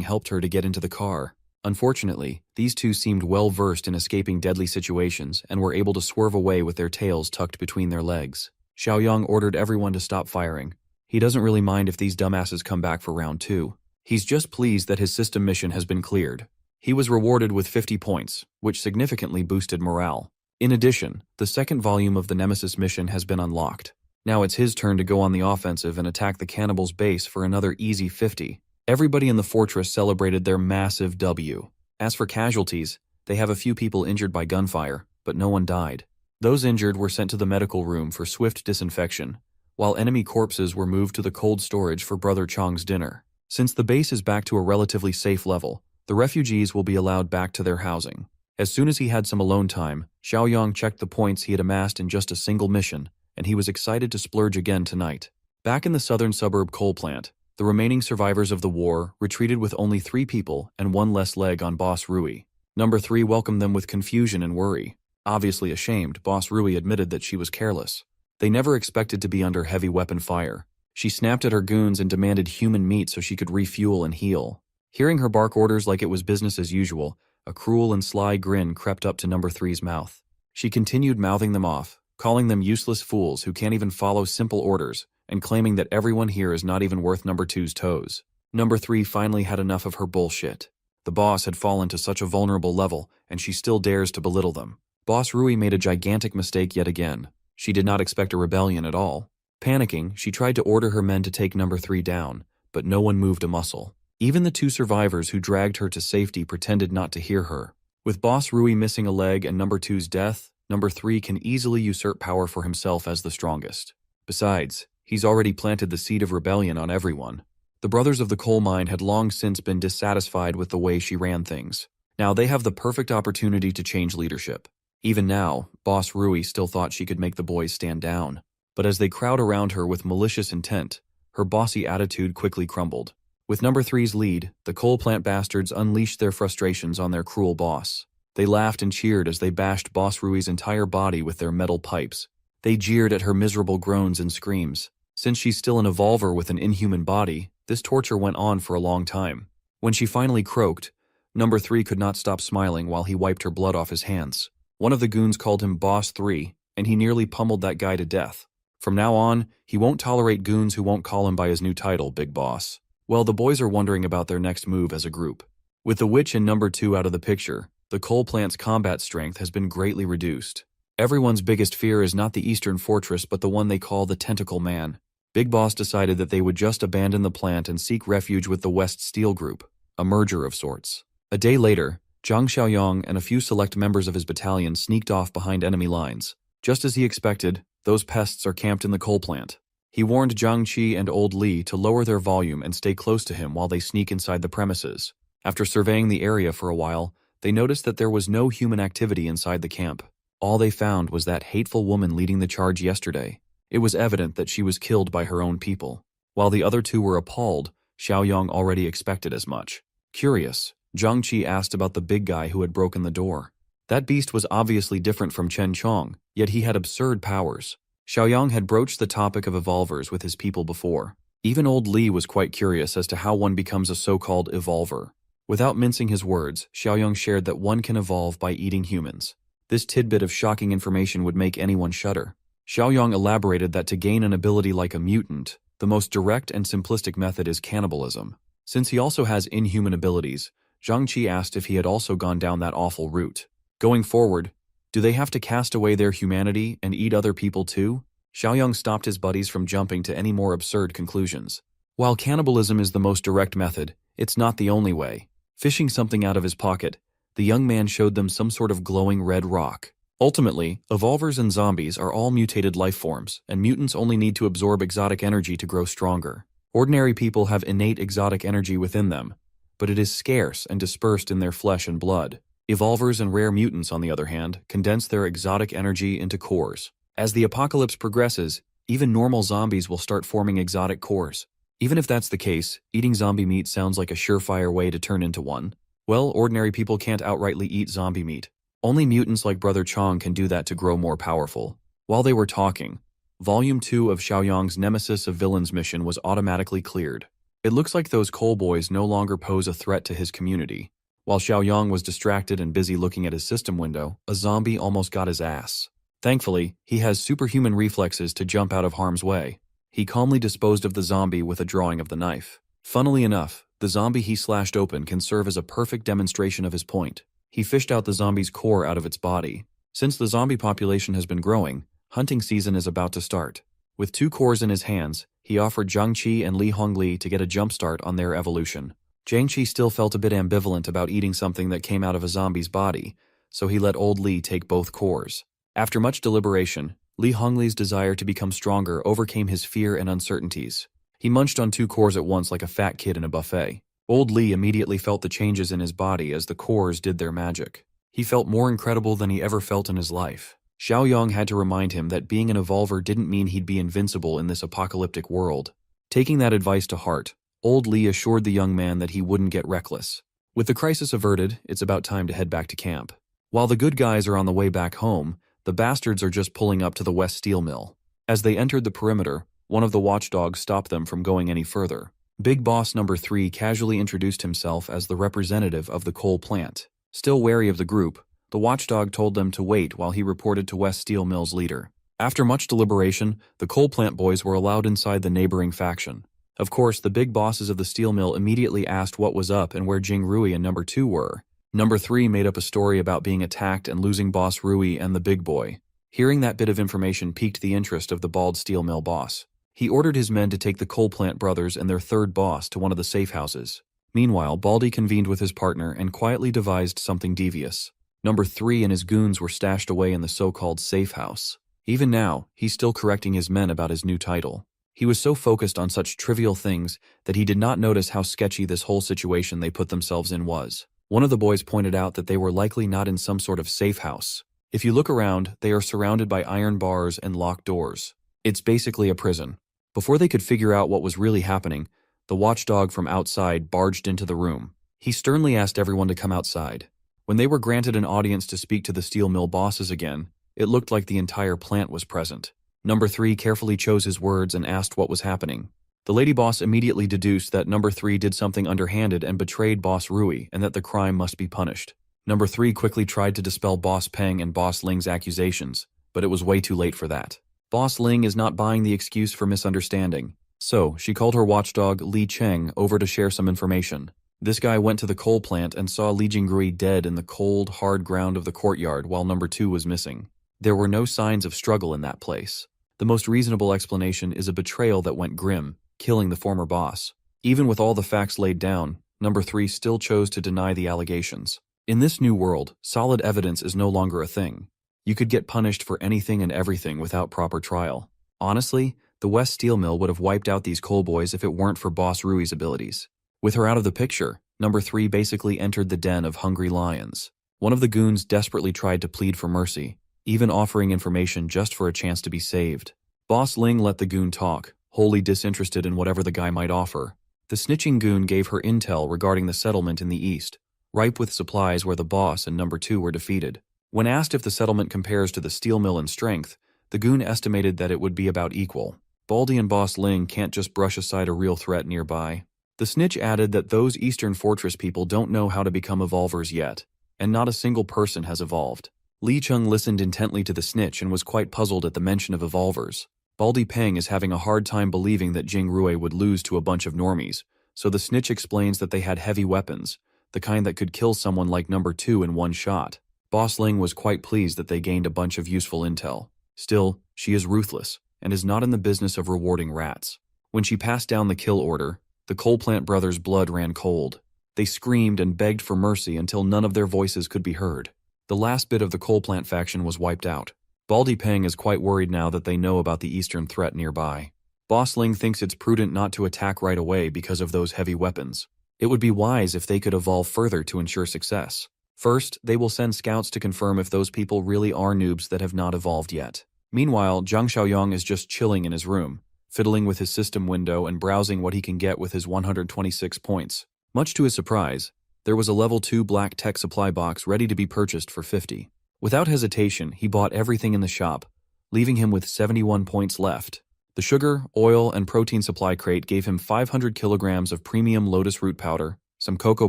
helped her to get into the car. Unfortunately, these two seemed well versed in escaping deadly situations and were able to swerve away with their tails tucked between their legs. Xiaoyang ordered everyone to stop firing. He doesn't really mind if these dumbasses come back for round 2. He's just pleased that his system mission has been cleared. He was rewarded with 50 points, which significantly boosted morale. In addition, the second volume of the Nemesis mission has been unlocked. Now it's his turn to go on the offensive and attack the cannibals' base for another easy 50. Everybody in the fortress celebrated their massive W. As for casualties, they have a few people injured by gunfire, but no one died. Those injured were sent to the medical room for swift disinfection, while enemy corpses were moved to the cold storage for Brother Chong's dinner. Since the base is back to a relatively safe level, the refugees will be allowed back to their housing. As soon as he had some alone time, Xiaoyang checked the points he had amassed in just a single mission, and he was excited to splurge again tonight. Back in the southern suburb coal plant, the remaining survivors of the war retreated with only 3 people and 1 less leg on Boss Rui. Number 3 welcomed them with confusion and worry. Obviously ashamed, Boss Rui admitted that she was careless. They never expected to be under heavy weapon fire. She snapped at her goons and demanded human meat so she could refuel and heal. Hearing her bark orders like it was business as usual, a cruel and sly grin crept up to number 3's mouth. She continued mouthing them off, calling them useless fools who can't even follow simple orders, and claiming that everyone here is not even worth number 2's toes. Number 3 finally had enough of her bullshit. The boss had fallen to such a vulnerable level, and she still dares to belittle them. Boss Rui made a gigantic mistake yet again. She did not expect a rebellion at all. Panicking, she tried to order her men to take number 3 down, but no one moved a muscle. Even the 2 survivors who dragged her to safety pretended not to hear her. With Boss Rui missing a leg and number 2's death, number 3 can easily usurp power for himself as the strongest. Besides, he's already planted the seed of rebellion on everyone. The brothers of the coal mine had long since been dissatisfied with the way she ran things. Now they have the perfect opportunity to change leadership. Even now, Boss Rui still thought she could make the boys stand down. But as they crowd around her with malicious intent, her bossy attitude quickly crumbled. With number 3's lead, the coal plant bastards unleashed their frustrations on their cruel boss. They laughed and cheered as they bashed Boss Rui's entire body with their metal pipes. They jeered at her miserable groans and screams. Since she's still an evolver with an inhuman body, this torture went on for a long time. When she finally croaked, number 3 could not stop smiling while he wiped her blood off his hands. One of the goons called him Boss 3, and he nearly pummeled that guy to death. From now on, he won't tolerate goons who won't call him by his new title, Big Boss. Well, the boys are wondering about their next move as a group. With the witch and number 2 out of the picture, the coal plant's combat strength has been greatly reduced. Everyone's biggest fear is not the eastern fortress but the one they call the Tentacle Man. Big Boss decided that they would just abandon the plant and seek refuge with the West Steel Group, a merger of sorts. A day later, Zhang Xiaoyang and a few select members of his battalion sneaked off behind enemy lines. Just as he expected, those pests are camped in the coal plant. He warned Zhang Qi and Old Li to lower their volume and stay close to him while they sneak inside the premises. After surveying the area for a while, they noticed that there was no human activity inside the camp. All they found was that hateful woman leading the charge yesterday. It was evident that she was killed by her own people. While the other two were appalled, Xiaoyang already expected as much. Curious, Zhang Qi asked about the big guy who had broken the door. That beast was obviously different from Chen Chong, yet he had absurd powers. Xiaoyang had broached the topic of evolvers with his people before. Even Old Li was quite curious as to how one becomes a so-called evolver. Without mincing his words, Xiaoyang shared that one can evolve by eating humans. This tidbit of shocking information would make anyone shudder. Xiaoyang elaborated that to gain an ability like a mutant, the most direct and simplistic method is cannibalism. Since he also has inhuman abilities, Zhang Qi asked if he had also gone down that awful route. Going forward, do they have to cast away their humanity and eat other people too? Xiaoyang stopped his buddies from jumping to any more absurd conclusions. While cannibalism is the most direct method, it's not the only way. Fishing something out of his pocket, the young man showed them some sort of glowing red rock. Ultimately, evolvers and zombies are all mutated life forms, and mutants only need to absorb exotic energy to grow stronger. Ordinary people have innate exotic energy within them, but it is scarce and dispersed in their flesh and blood. Evolvers and rare mutants, on the other hand, condense their exotic energy into cores. As the apocalypse progresses, even normal zombies will start forming exotic cores. Even if that's the case, eating zombie meat sounds like a surefire way to turn into one. Well, ordinary people can't outrightly eat zombie meat. Only mutants like Brother Chong can do that to grow more powerful. While they were talking, Volume 2 of Xiaoyang's Nemesis of Villains mission was automatically cleared. It looks like those coal boys no longer pose a threat to his community. While Xiaoyang was distracted and busy looking at his system window, a zombie almost got his ass. Thankfully, he has superhuman reflexes to jump out of harm's way. He calmly disposed of the zombie with a drawing of the knife. Funnily enough, the zombie he slashed open can serve as a perfect demonstration of his point. He fished out the zombie's core out of its body. Since the zombie population has been growing, hunting season is about to start. With 2 cores in his hands, he offered Zhang Qi and Li Hongli to get a jump start on their evolution. Zhang Qi still felt a bit ambivalent about eating something that came out of a zombie's body, so he let Old Li take both cores. After much deliberation, Li Hongli's desire to become stronger overcame his fear and uncertainties. He munched on 2 cores at once like a fat kid in a buffet. Old Li immediately felt the changes in his body as the cores did their magic. He felt more incredible than he ever felt in his life. Xiaoyang had to remind him that being an evolver didn't mean he'd be invincible in this apocalyptic world. Taking that advice to heart, Old Li assured the young man that he wouldn't get reckless. With the crisis averted, it's about time to head back to camp. While the good guys are on the way back home, the bastards are just pulling up to the West Steel Mill. As they entered the perimeter, one of the watchdogs stopped them from going any further. Big Boss Number 3 casually introduced himself as the representative of the coal plant. Still wary of the group, the watchdog told them to wait while he reported to West Steel Mill's leader. After much deliberation, the coal plant boys were allowed inside the neighboring faction. Of course, the big bosses of the steel mill immediately asked what was up and where Jing Rui and Number 2 were. Number 3 made up a story about being attacked and losing Boss Rui and the big boy. Hearing that bit of information piqued the interest of the bald steel mill boss. He ordered his men to take the coal plant brothers and their third boss to one of the safe houses. Meanwhile, Baldy convened with his partner and quietly devised something devious. Number 3 and his goons were stashed away in the so-called safe house. Even now, he's still correcting his men about his new title. He was so focused on such trivial things that he did not notice how sketchy this whole situation they put themselves in was. One of the boys pointed out that they were likely not in some sort of safe house. If you look around, they are surrounded by iron bars and locked doors. It's basically a prison. Before they could figure out what was really happening, the watchdog from outside barged into the room. He sternly asked everyone to come outside. When they were granted an audience to speak to the steel mill bosses again, it looked like the entire plant was present. Number 3 carefully chose his words and asked what was happening. The lady boss immediately deduced that Number 3 did something underhanded and betrayed Boss Rui, and that the crime must be punished. Number 3 quickly tried to dispel Boss Peng and Boss Ling's accusations, but it was way too late for that. Boss Ling is not buying the excuse for misunderstanding, so she called her watchdog Li Cheng over to share some information. This guy went to the coal plant and saw Li Jingrui dead in the cold, hard ground of the courtyard while number 2 was missing. There were no signs of struggle in that place. The most reasonable explanation is a betrayal that went grim, killing the former boss. Even with all the facts laid down, number 3 still chose to deny the allegations. In this new world, solid evidence is no longer a thing. You could get punished for anything and everything without proper trial. Honestly, the West Steel Mill would have wiped out these coal boys if it weren't for Boss Rui's abilities. With her out of the picture, number 3 basically entered the den of hungry lions. One of the goons desperately tried to plead for mercy, even offering information just for a chance to be saved. Boss Ling let the goon talk, wholly disinterested in whatever the guy might offer. The snitching goon gave her intel regarding the settlement in the east, ripe with supplies where the boss and number 2 were defeated. When asked if the settlement compares to the steel mill in strength, the goon estimated that it would be about equal. Baldy and Boss Ling can't just brush aside a real threat nearby. The snitch added that those Eastern Fortress people don't know how to become evolvers yet, and not a single person has evolved. Li Chung listened intently to the snitch and was quite puzzled at the mention of evolvers. Baldy Peng is having a hard time believing that Jing Rui would lose to a bunch of normies, so the snitch explains that they had heavy weapons, the kind that could kill someone like number 2 in one shot. Boss Ling was quite pleased that they gained a bunch of useful intel. Still, she is ruthless, and is not in the business of rewarding rats. When she passed down the kill order, the coal plant brothers' blood ran cold. They screamed and begged for mercy until none of their voices could be heard. The last bit of the coal plant faction was wiped out. Baldy Peng is quite worried now that they know about the eastern threat nearby. Boss Ling thinks it's prudent not to attack right away because of those heavy weapons. It would be wise if they could evolve further to ensure success. First, they will send scouts to confirm if those people really are noobs that have not evolved yet. Meanwhile, Zhang Xiaoyong is just chilling in his room, fiddling with his system window and browsing what he can get with his 126 points. Much to his surprise, there was a level 2 black tech supply box ready to be purchased for 50. Without hesitation, he bought everything in the shop, leaving him with 71 points left. The sugar, oil, and protein supply crate gave him 500 kilograms of premium lotus root powder, some cocoa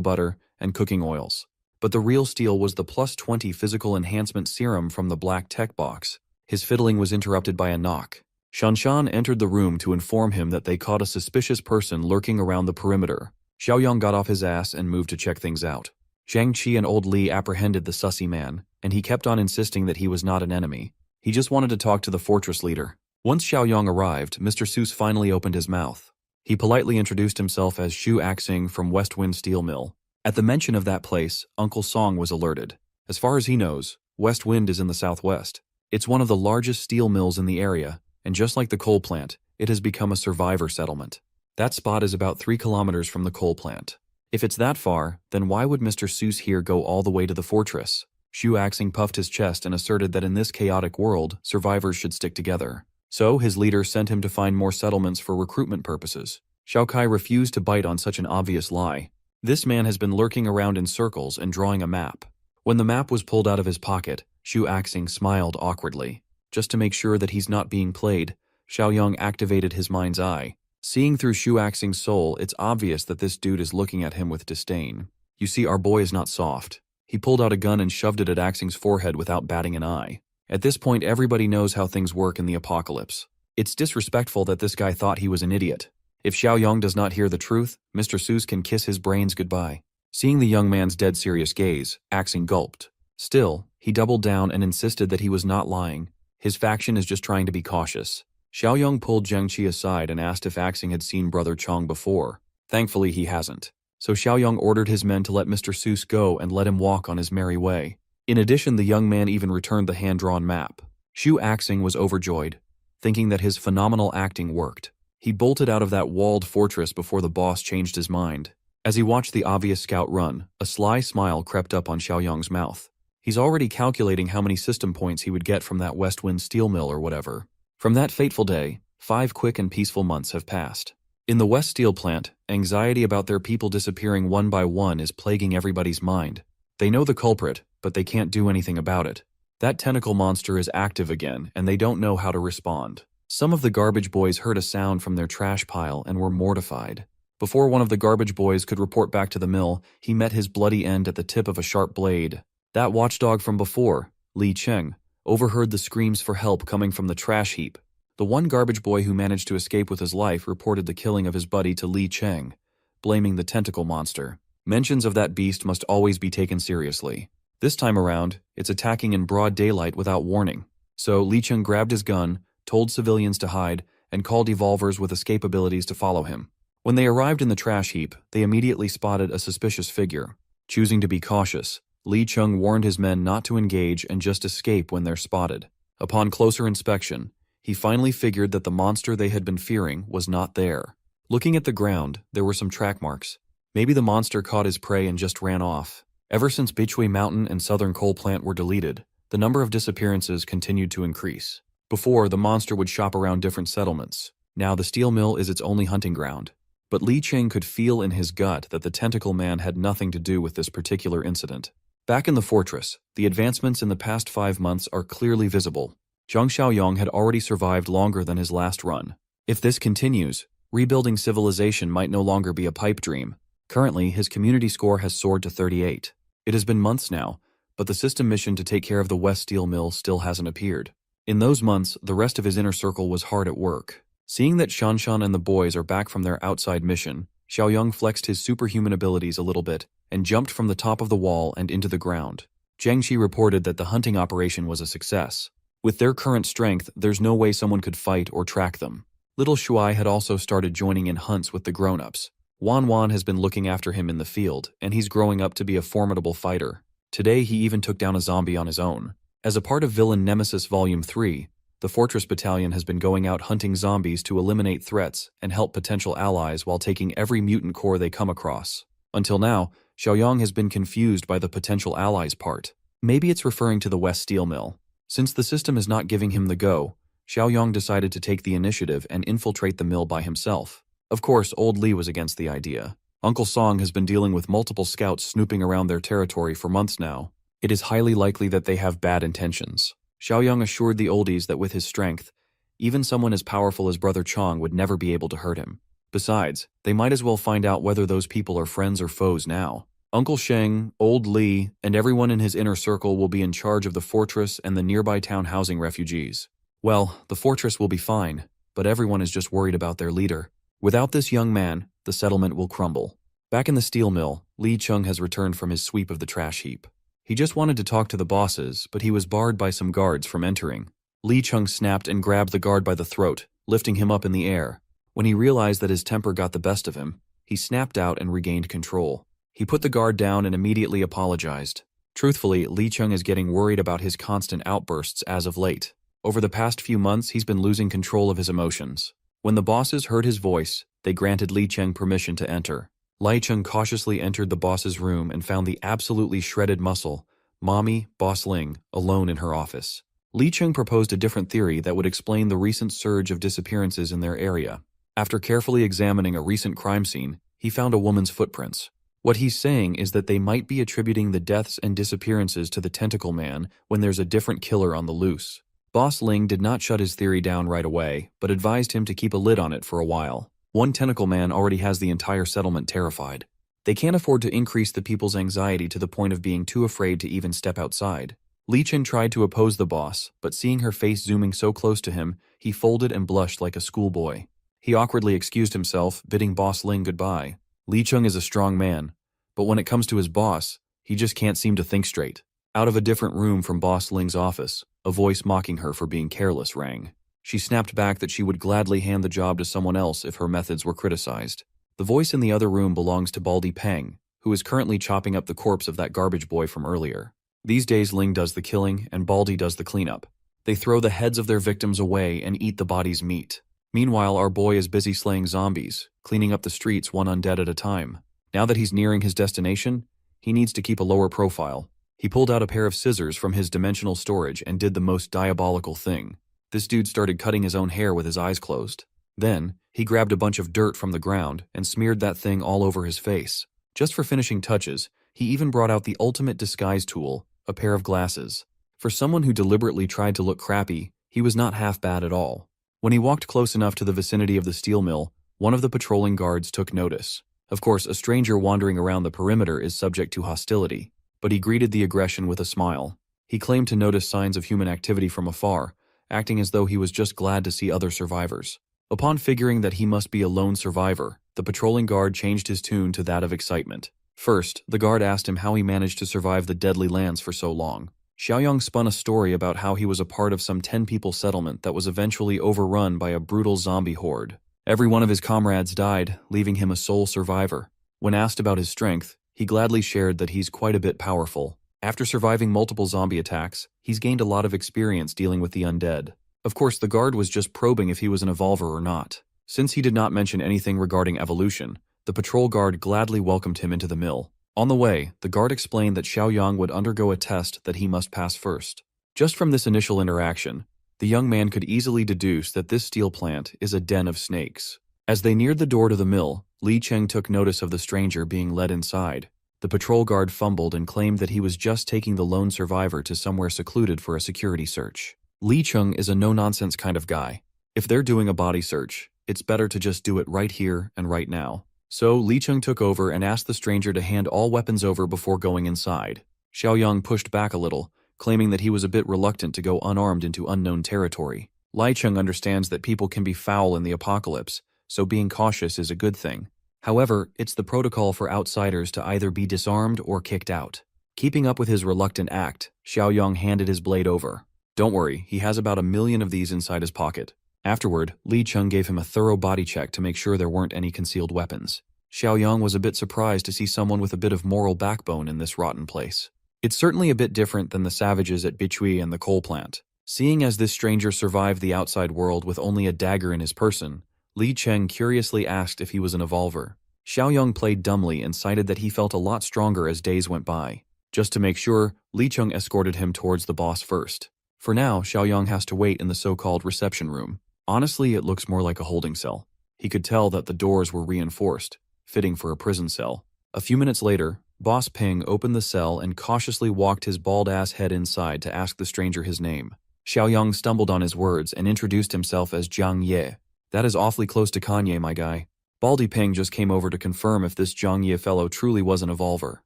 butter, and cooking oils. But the real steal was the plus 20 physical enhancement serum from the black tech box. His fiddling was interrupted by a knock. Shanshan entered the room to inform him that they caught a suspicious person lurking around the perimeter. Xiaoyong got off his ass and moved to check things out. Zhang Qi and old Li apprehended the sussy man, and he kept on insisting that he was not an enemy. He just wanted to talk to the fortress leader. Once Xiaoyong arrived, Mr. Seuss finally opened his mouth. He politely introduced himself as Xu Axing from West Wind Steel Mill. At the mention of that place, Uncle Song was alerted. As far as he knows, West Wind is in the southwest. It's one of the largest steel mills in the area, and just like the coal plant, it has become a survivor settlement. That spot is about 3 kilometers from the coal plant. If it's that far, then why would Mr. Seuss here go all the way to the fortress? Xu Axing puffed his chest and asserted that in this chaotic world, survivors should stick together. So, his leader sent him to find more settlements for recruitment purposes. Xiao Kai refused to bite on such an obvious lie. This man has been lurking around in circles and drawing a map. When the map was pulled out of his pocket, Xu Axing smiled awkwardly. Just to make sure that he's not being played, Xiaoyong activated his mind's eye. Seeing through Xu Axing's soul, it's obvious that this dude is looking at him with disdain. You see, our boy is not soft. He pulled out a gun and shoved it at Axing's forehead without batting an eye. At this point, everybody knows how things work in the apocalypse. It's disrespectful that this guy thought he was an idiot. If Xiaoyong does not hear the truth, Mr. Seuss can kiss his brains goodbye. Seeing the young man's dead serious gaze, Axing gulped. Still, he doubled down and insisted that he was not lying. His faction is just trying to be cautious. Xiaoyong pulled Zhang Qi aside and asked if Axing had seen Brother Chong before. Thankfully, he hasn't. So Xiaoyong ordered his men to let Mr. Seuss go and let him walk on his merry way. In addition, the young man even returned the hand-drawn map. Xu Axing was overjoyed, thinking that his phenomenal acting worked. He bolted out of that walled fortress before the boss changed his mind. As he watched the obvious scout run, a sly smile crept up on Xiaoyong's mouth. He's already calculating how many system points he would get from that West Wind steel mill or whatever. From that fateful day, 5 quick and peaceful months have passed. In the West Steel Plant, anxiety about their people disappearing one by one is plaguing everybody's mind. They know the culprit, but they can't do anything about it. That tentacle monster is active again, and they don't know how to respond. Some of the garbage boys heard a sound from their trash pile and were mortified. Before one of the garbage boys could report back to the mill, he met his bloody end at the tip of a sharp blade. That watchdog from before, Li Cheng, overheard the screams for help coming from the trash heap. The one garbage boy who managed to escape with his life reported the killing of his buddy to Li Cheng, blaming the tentacle monster. Mentions of that beast must always be taken seriously. This time around, it's attacking in broad daylight without warning. So Lee Chung grabbed his gun, told civilians to hide, and called evolvers with escape abilities to follow him. When they arrived in the trash heap, they immediately spotted a suspicious figure. Choosing to be cautious, Lee Chung warned his men not to engage and just escape when they're spotted. Upon closer inspection, he finally figured that the monster they had been fearing was not there. Looking at the ground, there were some track marks. Maybe the monster caught his prey and just ran off. Ever since Beechway Mountain and Southern Coal Plant were deleted, the number of disappearances continued to increase. Before, the monster would shop around different settlements. Now the steel mill is its only hunting ground. But Li Ching could feel in his gut that the tentacle man had nothing to do with this particular incident. Back in the fortress, the advancements in the past 5 months are clearly visible. Zhang Xiaoyong had already survived longer than his last run. If this continues, rebuilding civilization might no longer be a pipe dream. Currently, his community score has soared to 38. It has been months now, but the system mission to take care of the West Steel Mill still hasn't appeared. In those months, the rest of his inner circle was hard at work. Seeing that Shanshan and the boys are back from their outside mission, Xiaoyong flexed his superhuman abilities a little bit and jumped from the top of the wall and into the ground. Jiangxi reported that the hunting operation was a success. With their current strength, there's no way someone could fight or track them. Little Shuai had also started joining in hunts with the grown-ups. Wan Wan has been looking after him in the field, and he's growing up to be a formidable fighter. Today he even took down a zombie on his own. As a part of Villain Nemesis Volume 3, the Fortress Battalion has been going out hunting zombies to eliminate threats and help potential allies while taking every mutant core they come across. Until now, Xiaoyong has been confused by the potential allies part. Maybe it's referring to the West Steel Mill. Since the system is not giving him the go, Xiaoyong decided to take the initiative and infiltrate the mill by himself. Of course, old Li was against the idea. Uncle Song has been dealing with multiple scouts snooping around their territory for months now. It is highly likely that they have bad intentions. Xiaoyong assured the oldies that with his strength, even someone as powerful as Brother Chong would never be able to hurt him. Besides, they might as well find out whether those people are friends or foes now. Uncle Sheng, old Li, and everyone in his inner circle will be in charge of the fortress and the nearby town housing refugees. Well, the fortress will be fine, but everyone is just worried about their leader. Without this young man, the settlement will crumble. Back in the steel mill, Li Chung has returned from his sweep of the trash heap. He just wanted to talk to the bosses, but he was barred by some guards from entering. Li Chung snapped and grabbed the guard by the throat, lifting him up in the air. When he realized that his temper got the best of him, he snapped out and regained control. He put the guard down and immediately apologized. Truthfully, Li Chung is getting worried about his constant outbursts as of late. Over the past few months, he's been losing control of his emotions. When the bosses heard his voice, they granted Li Cheng permission to enter. Li Cheng cautiously entered the boss's room and found the absolutely shredded muscle, Mommy, Boss Ling, alone in her office. Li Cheng proposed a different theory that would explain the recent surge of disappearances in their area. After carefully examining a recent crime scene, he found a woman's footprints. What he's saying is that they might be attributing the deaths and disappearances to the Tentacle Man when there's a different killer on the loose. Boss Ling did not shut his theory down right away, but advised him to keep a lid on it for a while. One Tentacle Man already has the entire settlement terrified. They can't afford to increase the people's anxiety to the point of being too afraid to even step outside. Li Chen tried to oppose the boss, but seeing her face zooming so close to him, he folded and blushed like a schoolboy. He awkwardly excused himself, bidding Boss Ling goodbye. Li Chung is a strong man, but when it comes to his boss, he just can't seem to think straight. Out of a different room from Boss Ling's office, a voice mocking her for being careless rang. She snapped back that she would gladly hand the job to someone else if her methods were criticized. The voice in the other room belongs to Baldy Peng, who is currently chopping up the corpse of that garbage boy from earlier. These days Ling does the killing and Baldy does the cleanup. They throw the heads of their victims away and eat the body's meat. Meanwhile, our boy is busy slaying zombies, cleaning up the streets one undead at a time. Now that he's nearing his destination, he needs to keep a lower profile. He pulled out a pair of scissors from his dimensional storage and did the most diabolical thing. This dude started cutting his own hair with his eyes closed. Then, he grabbed a bunch of dirt from the ground and smeared that thing all over his face. Just for finishing touches, he even brought out the ultimate disguise tool, a pair of glasses. For someone who deliberately tried to look crappy, he was not half bad at all. When he walked close enough to the vicinity of the steel mill, one of the patrolling guards took notice. Of course, a stranger wandering around the perimeter is subject to hostility, but he greeted the aggression with a smile. He claimed to notice signs of human activity from afar, acting as though he was just glad to see other survivors. Upon figuring that he must be a lone survivor, the patrolling guard changed his tune to that of excitement. First, the guard asked him how he managed to survive the deadly lance for so long. Xiaoyang spun a story about how he was a part of some 10-people settlement that was eventually overrun by a brutal zombie horde. Every one of his comrades died, leaving him a sole survivor. When asked about his strength, he gladly shared that he's quite a bit powerful. After surviving multiple zombie attacks, he's gained a lot of experience dealing with the undead. Of course, the guard was just probing if he was an evolver or not. Since he did not mention anything regarding evolution, the patrol guard gladly welcomed him into the mill. On the way, the guard explained that Xiaoyang would undergo a test that he must pass first. Just from this initial interaction, the young man could easily deduce that this steel plant is a den of snakes. As they neared the door to the mill, Li Cheng took notice of the stranger being led inside. The patrol guard fumbled and claimed that he was just taking the lone survivor to somewhere secluded for a security search. Li Cheng is a no-nonsense kind of guy. If they're doing a body search, it's better to just do it right here and right now. So Li Cheng took over and asked the stranger to hand all weapons over before going inside. Xiaoyang pushed back a little, claiming that he was a bit reluctant to go unarmed into unknown territory. Li Cheng understands that people can be foul in the apocalypse, so being cautious is a good thing. However, it's the protocol for outsiders to either be disarmed or kicked out. Keeping up with his reluctant act, Xiaoyang handed his blade over. Don't worry, he has about 1 million of these inside his pocket. Afterward, Li Cheng gave him a thorough body check to make sure there weren't any concealed weapons. Xiaoyang was a bit surprised to see someone with a bit of moral backbone in this rotten place. It's certainly a bit different than the savages at Bichui and the coal plant. Seeing as this stranger survived the outside world with only a dagger in his person, Li Cheng curiously asked if he was an evolver. Xiaoyang played dumbly and cited that he felt a lot stronger as days went by. Just to make sure, Li Cheng escorted him towards the boss first. For now, Xiaoyang has to wait in the so-called reception room. Honestly, it looks more like a holding cell. He could tell that the doors were reinforced, fitting for a prison cell. A few minutes later, Boss Ping opened the cell and cautiously walked his bald-ass head inside to ask the stranger his name. Xiaoyang stumbled on his words and introduced himself as Jiang Ye. That is awfully close to Kanye, my guy. Baldy Ping just came over to confirm if this Jiang Ye fellow truly was an evolver.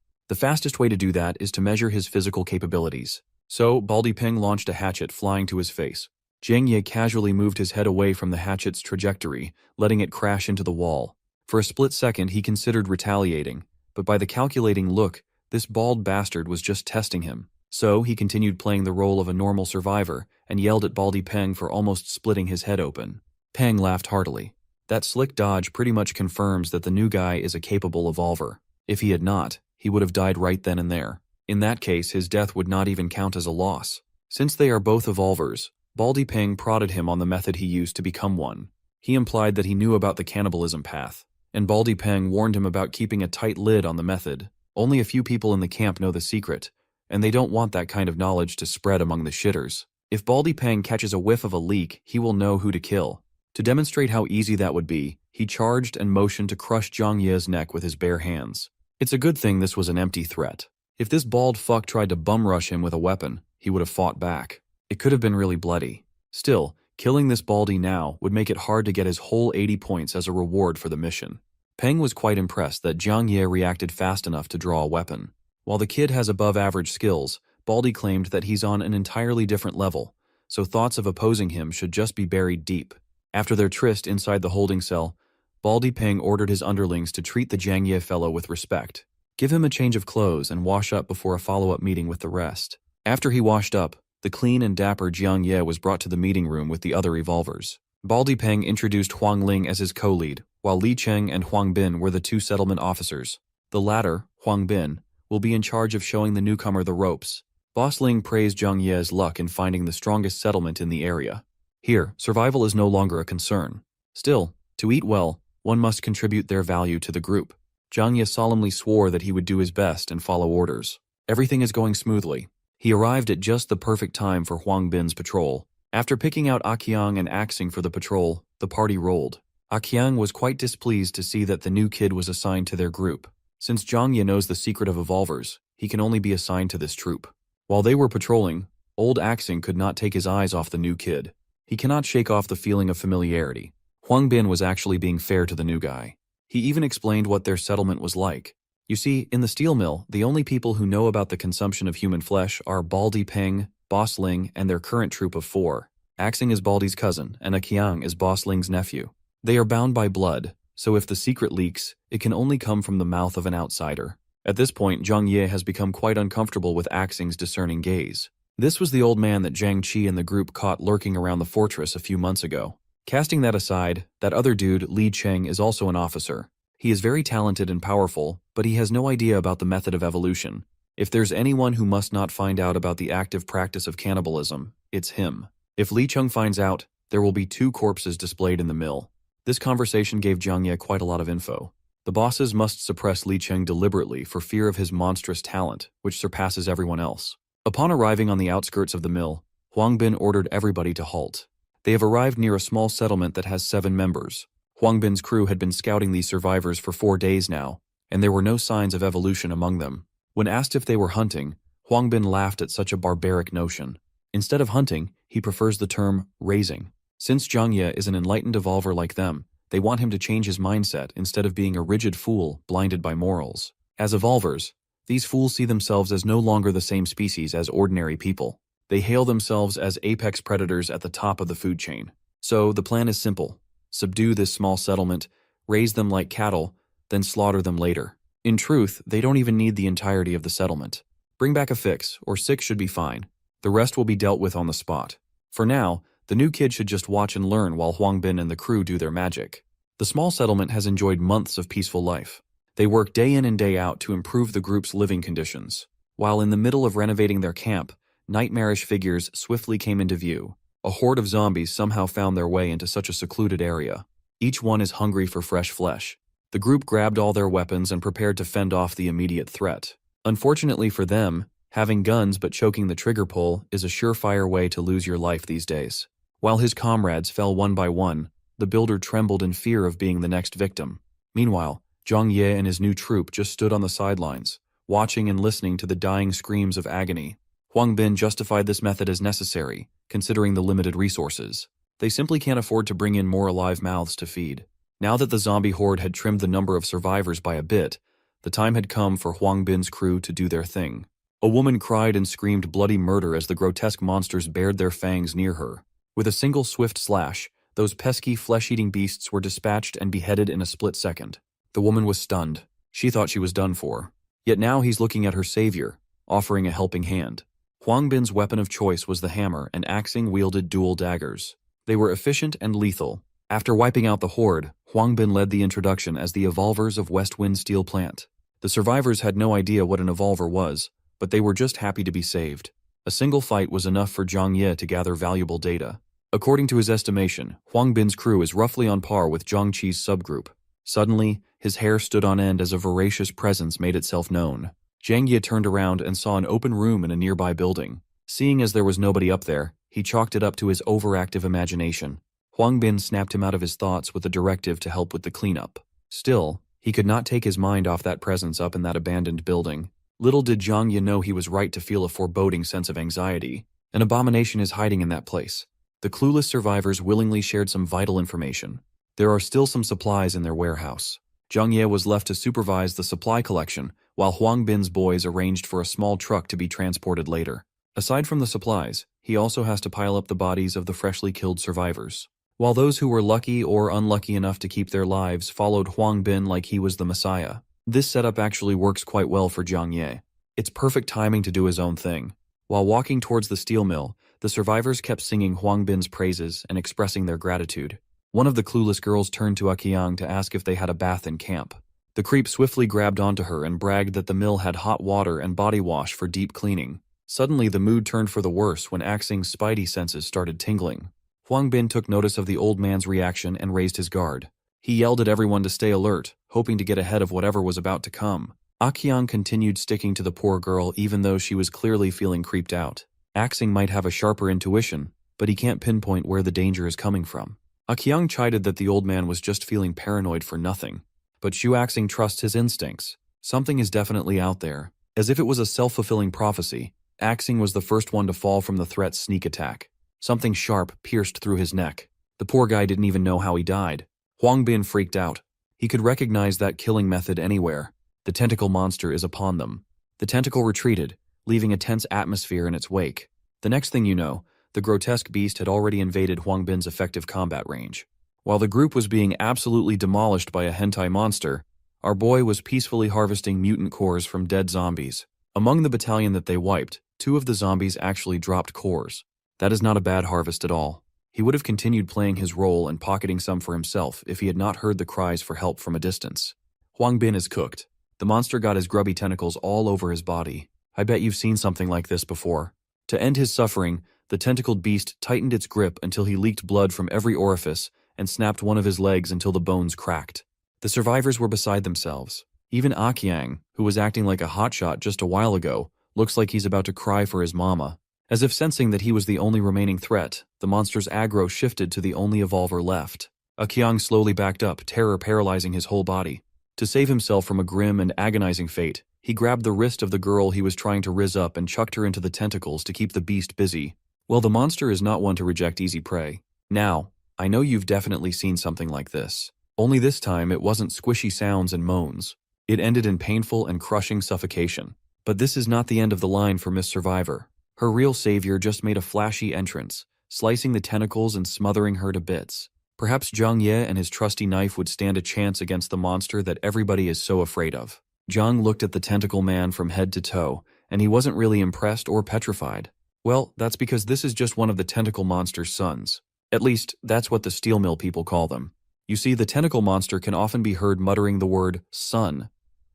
The fastest way to do that is to measure his physical capabilities. So, Baldy Ping launched a hatchet flying to his face. Jiang Ye casually moved his head away from the hatchet's trajectory, letting it crash into the wall. For a split second, he considered retaliating, but by the calculating look, this bald bastard was just testing him. So, he continued playing the role of a normal survivor and yelled at Baldy Peng for almost splitting his head open. Peng laughed heartily. That slick dodge pretty much confirms that the new guy is a capable evolver. If he had not, he would have died right then and there. In that case, his death would not even count as a loss. Since they are both evolvers, Baldy Peng prodded him on the method he used to become one. He implied that he knew about the cannibalism path, and Baldy Peng warned him about keeping a tight lid on the method. Only a few people in the camp know the secret, and they don't want that kind of knowledge to spread among the shitters. If Baldy Peng catches a whiff of a leak, he will know who to kill. To demonstrate how easy that would be, he charged and motioned to crush Jiang Ye's neck with his bare hands. It's a good thing this was an empty threat. If this bald fuck tried to bum rush him with a weapon, he would have fought back. It could have been really bloody. Still, killing this baldy now would make it hard to get his whole 80 points as a reward for the mission. Peng was quite impressed that Jiang Ye reacted fast enough to draw a weapon. While the kid has above-average skills, Baldy claimed that he's on an entirely different level, so thoughts of opposing him should just be buried deep. After their tryst inside the holding cell, Baldy Peng ordered his underlings to treat the Jiang Ye fellow with respect. Give him a change of clothes and wash up before a follow-up meeting with the rest. After he washed up, the clean and dapper Jiang Ye was brought to the meeting room with the other evolvers. Baldy Peng introduced Huang Ling as his co-lead, while Li Cheng and Huang Bin were the two settlement officers. The latter, Huang Bin, will be in charge of showing the newcomer the ropes. Boss Ling praised Jiang Ye's luck in finding the strongest settlement in the area. Here, survival is no longer a concern. Still, to eat well, one must contribute their value to the group. Jiang Ye solemnly swore that he would do his best and follow orders. Everything is going smoothly. He arrived at just the perfect time for Huang Bin's patrol. After picking out Aqiang and Axing for the patrol, the party rolled. Aqiang was quite displeased to see that the new kid was assigned to their group. Since Jiang Ye knows the secret of evolvers, he can only be assigned to this troop. While they were patrolling, old Axing could not take his eyes off the new kid. He cannot shake off the feeling of familiarity. Huang Bin was actually being fair to the new guy. He even explained what their settlement was like. You see, in the steel mill, the only people who know about the consumption of human flesh are Baldy Peng, Boss Ling, and their current troop of 4. Axing is Baldy's cousin, and Aqiang is Boss Ling's nephew. They are bound by blood, so if the secret leaks, it can only come from the mouth of an outsider. At this point, Zhang Ye has become quite uncomfortable with Axing's discerning gaze. This was the old man that Zhang Qi and the group caught lurking around the fortress a few months ago. Casting that aside, that other dude, Li Cheng, is also an officer. He is very talented and powerful, but he has no idea about the method of evolution. If there's anyone who must not find out about the active practice of cannibalism, it's him. If Li Cheng finds out, there will be 2 corpses displayed in the mill. This conversation gave Zhang Ye quite a lot of info. The bosses must suppress Li Cheng deliberately for fear of his monstrous talent, which surpasses everyone else. Upon arriving on the outskirts of the mill, Huang Bin ordered everybody to halt. They have arrived near a small settlement that has 7 members. Huang Bin's crew had been scouting these survivors for 4 days now, and there were no signs of evolution among them. When asked if they were hunting, Huang Bin laughed at such a barbaric notion. Instead of hunting, he prefers the term raising. Since Zhang Ye is an enlightened evolver like them, they want him to change his mindset instead of being a rigid fool blinded by morals. As evolvers, these fools see themselves as no longer the same species as ordinary people. They hail themselves as apex predators at the top of the food chain. So the plan is simple. Subdue this small settlement, raise them like cattle, then slaughter them later. In truth, they don't even need the entirety of the settlement. Bring back a fix, or 6 should be fine. The rest will be dealt with on the spot. For now, the new kid should just watch and learn while Huang Bin and the crew do their magic. The small settlement has enjoyed months of peaceful life. They work day in and day out to improve the group's living conditions. While in the middle of renovating their camp, nightmarish figures swiftly came into view. A horde of zombies somehow found their way into such a secluded area. Each one is hungry for fresh flesh. The group grabbed all their weapons and prepared to fend off the immediate threat. Unfortunately for them, having guns but choking the trigger pull is a surefire way to lose your life these days. While his comrades fell one by one, the builder trembled in fear of being the next victim. Meanwhile, Zhang Ye and his new troop just stood on the sidelines, watching and listening to the dying screams of agony. Huang Bin justified this method as necessary, considering the limited resources. They simply can't afford to bring in more alive mouths to feed. Now that the zombie horde had trimmed the number of survivors by a bit, the time had come for Huang Bin's crew to do their thing. A woman cried and screamed bloody murder as the grotesque monsters bared their fangs near her. With a single swift slash, those pesky flesh-eating beasts were dispatched and beheaded in a split second. The woman was stunned. She thought she was done for. Yet now he's looking at her savior, offering a helping hand. Huang Bin's weapon of choice was the hammer, and Axing wielded dual daggers. They were efficient and lethal. After wiping out the horde, Huang Bin led the introduction as the Evolvers of West Wind Steel Plant. The survivors had no idea what an Evolver was, but they were just happy to be saved. A single fight was enough for Zhang Ye to gather valuable data. According to his estimation, Huang Bin's crew is roughly on par with Zhang Qi's subgroup. Suddenly, his hair stood on end as a voracious presence made itself known. Zhang Ye turned around and saw an open room in a nearby building. Seeing as there was nobody up there, he chalked it up to his overactive imagination. Huang Bin snapped him out of his thoughts with a directive to help with the cleanup. Still, he could not take his mind off that presence up in that abandoned building. Little did Zhang Ye know he was right to feel a foreboding sense of anxiety. An abomination is hiding in that place. The clueless survivors willingly shared some vital information. There are still some supplies in their warehouse. Zhang Ye was left to supervise the supply collection, while Huang Bin's boys arranged for a small truck to be transported later. Aside from the supplies, he also has to pile up the bodies of the freshly killed survivors. While those who were lucky or unlucky enough to keep their lives followed Huang Bin like he was the Messiah, this setup actually works quite well for Zhang Ye. It's perfect timing to do his own thing. While walking towards the steel mill, the survivors kept singing Huang Bin's praises and expressing their gratitude. One of the clueless girls turned to Akiang to ask if they had a bath in camp. The creep swiftly grabbed onto her and bragged that the mill had hot water and body wash for deep cleaning. Suddenly, the mood turned for the worse when Axing's spidey senses started tingling. Huang Bin took notice of the old man's reaction and raised his guard. He yelled at everyone to stay alert, hoping to get ahead of whatever was about to come. Akiang continued sticking to the poor girl even though she was clearly feeling creeped out. Axing might have a sharper intuition, but he can't pinpoint where the danger is coming from. Akiang chided that the old man was just feeling paranoid for nothing. But Xu Axing trusts his instincts. Something is definitely out there. As if it was a self-fulfilling prophecy, Axing was the first one to fall from the threat's sneak attack. Something sharp pierced through his neck. The poor guy didn't even know how he died. Huang Bin freaked out. He could recognize that killing method anywhere. The tentacle monster is upon them. The tentacle retreated, leaving a tense atmosphere in its wake. The next thing you know, the grotesque beast had already invaded Huang Bin's effective combat range. While the group was being absolutely demolished by a hentai monster, Our boy was peacefully harvesting mutant cores from dead zombies. Among the battalion that they wiped, 2 of the zombies actually dropped cores. That is not a bad harvest at all. He would have continued playing his role and pocketing some for himself if he had not heard the cries for help from a distance. Huang Bin is cooked. The monster got his grubby tentacles all over his body. I bet you've seen something like this before. To end his suffering, the tentacled beast tightened its grip until he leaked blood from every orifice and snapped one of his legs until the bones cracked. The survivors were beside themselves. Even Akyang, who was acting like a hotshot just a while ago, looks like he's about to cry for his mama. As if sensing that he was the only remaining threat, the monster's aggro shifted to the only evolver left. Akyang slowly backed up, terror paralyzing his whole body. To save himself from a grim and agonizing fate, he grabbed the wrist of the girl he was trying to riz up and chucked her into the tentacles to keep the beast busy. Well, the monster is not one to reject easy prey. Now, I know you've definitely seen something like this. Only this time it wasn't squishy sounds and moans. It ended in painful and crushing suffocation. But this is not the end of the line for Miss Survivor. Her real savior just made a flashy entrance, slicing the tentacles and smothering her to bits. Perhaps Zhang Ye and his trusty knife would stand a chance against the monster that everybody is so afraid of. Zhang looked at the tentacle man from head to toe, and he wasn't really impressed or petrified. Well, that's because this is just one of the tentacle monster's sons. At least, that's what the steel mill people call them. You see, the tentacle monster can often be heard muttering the word son,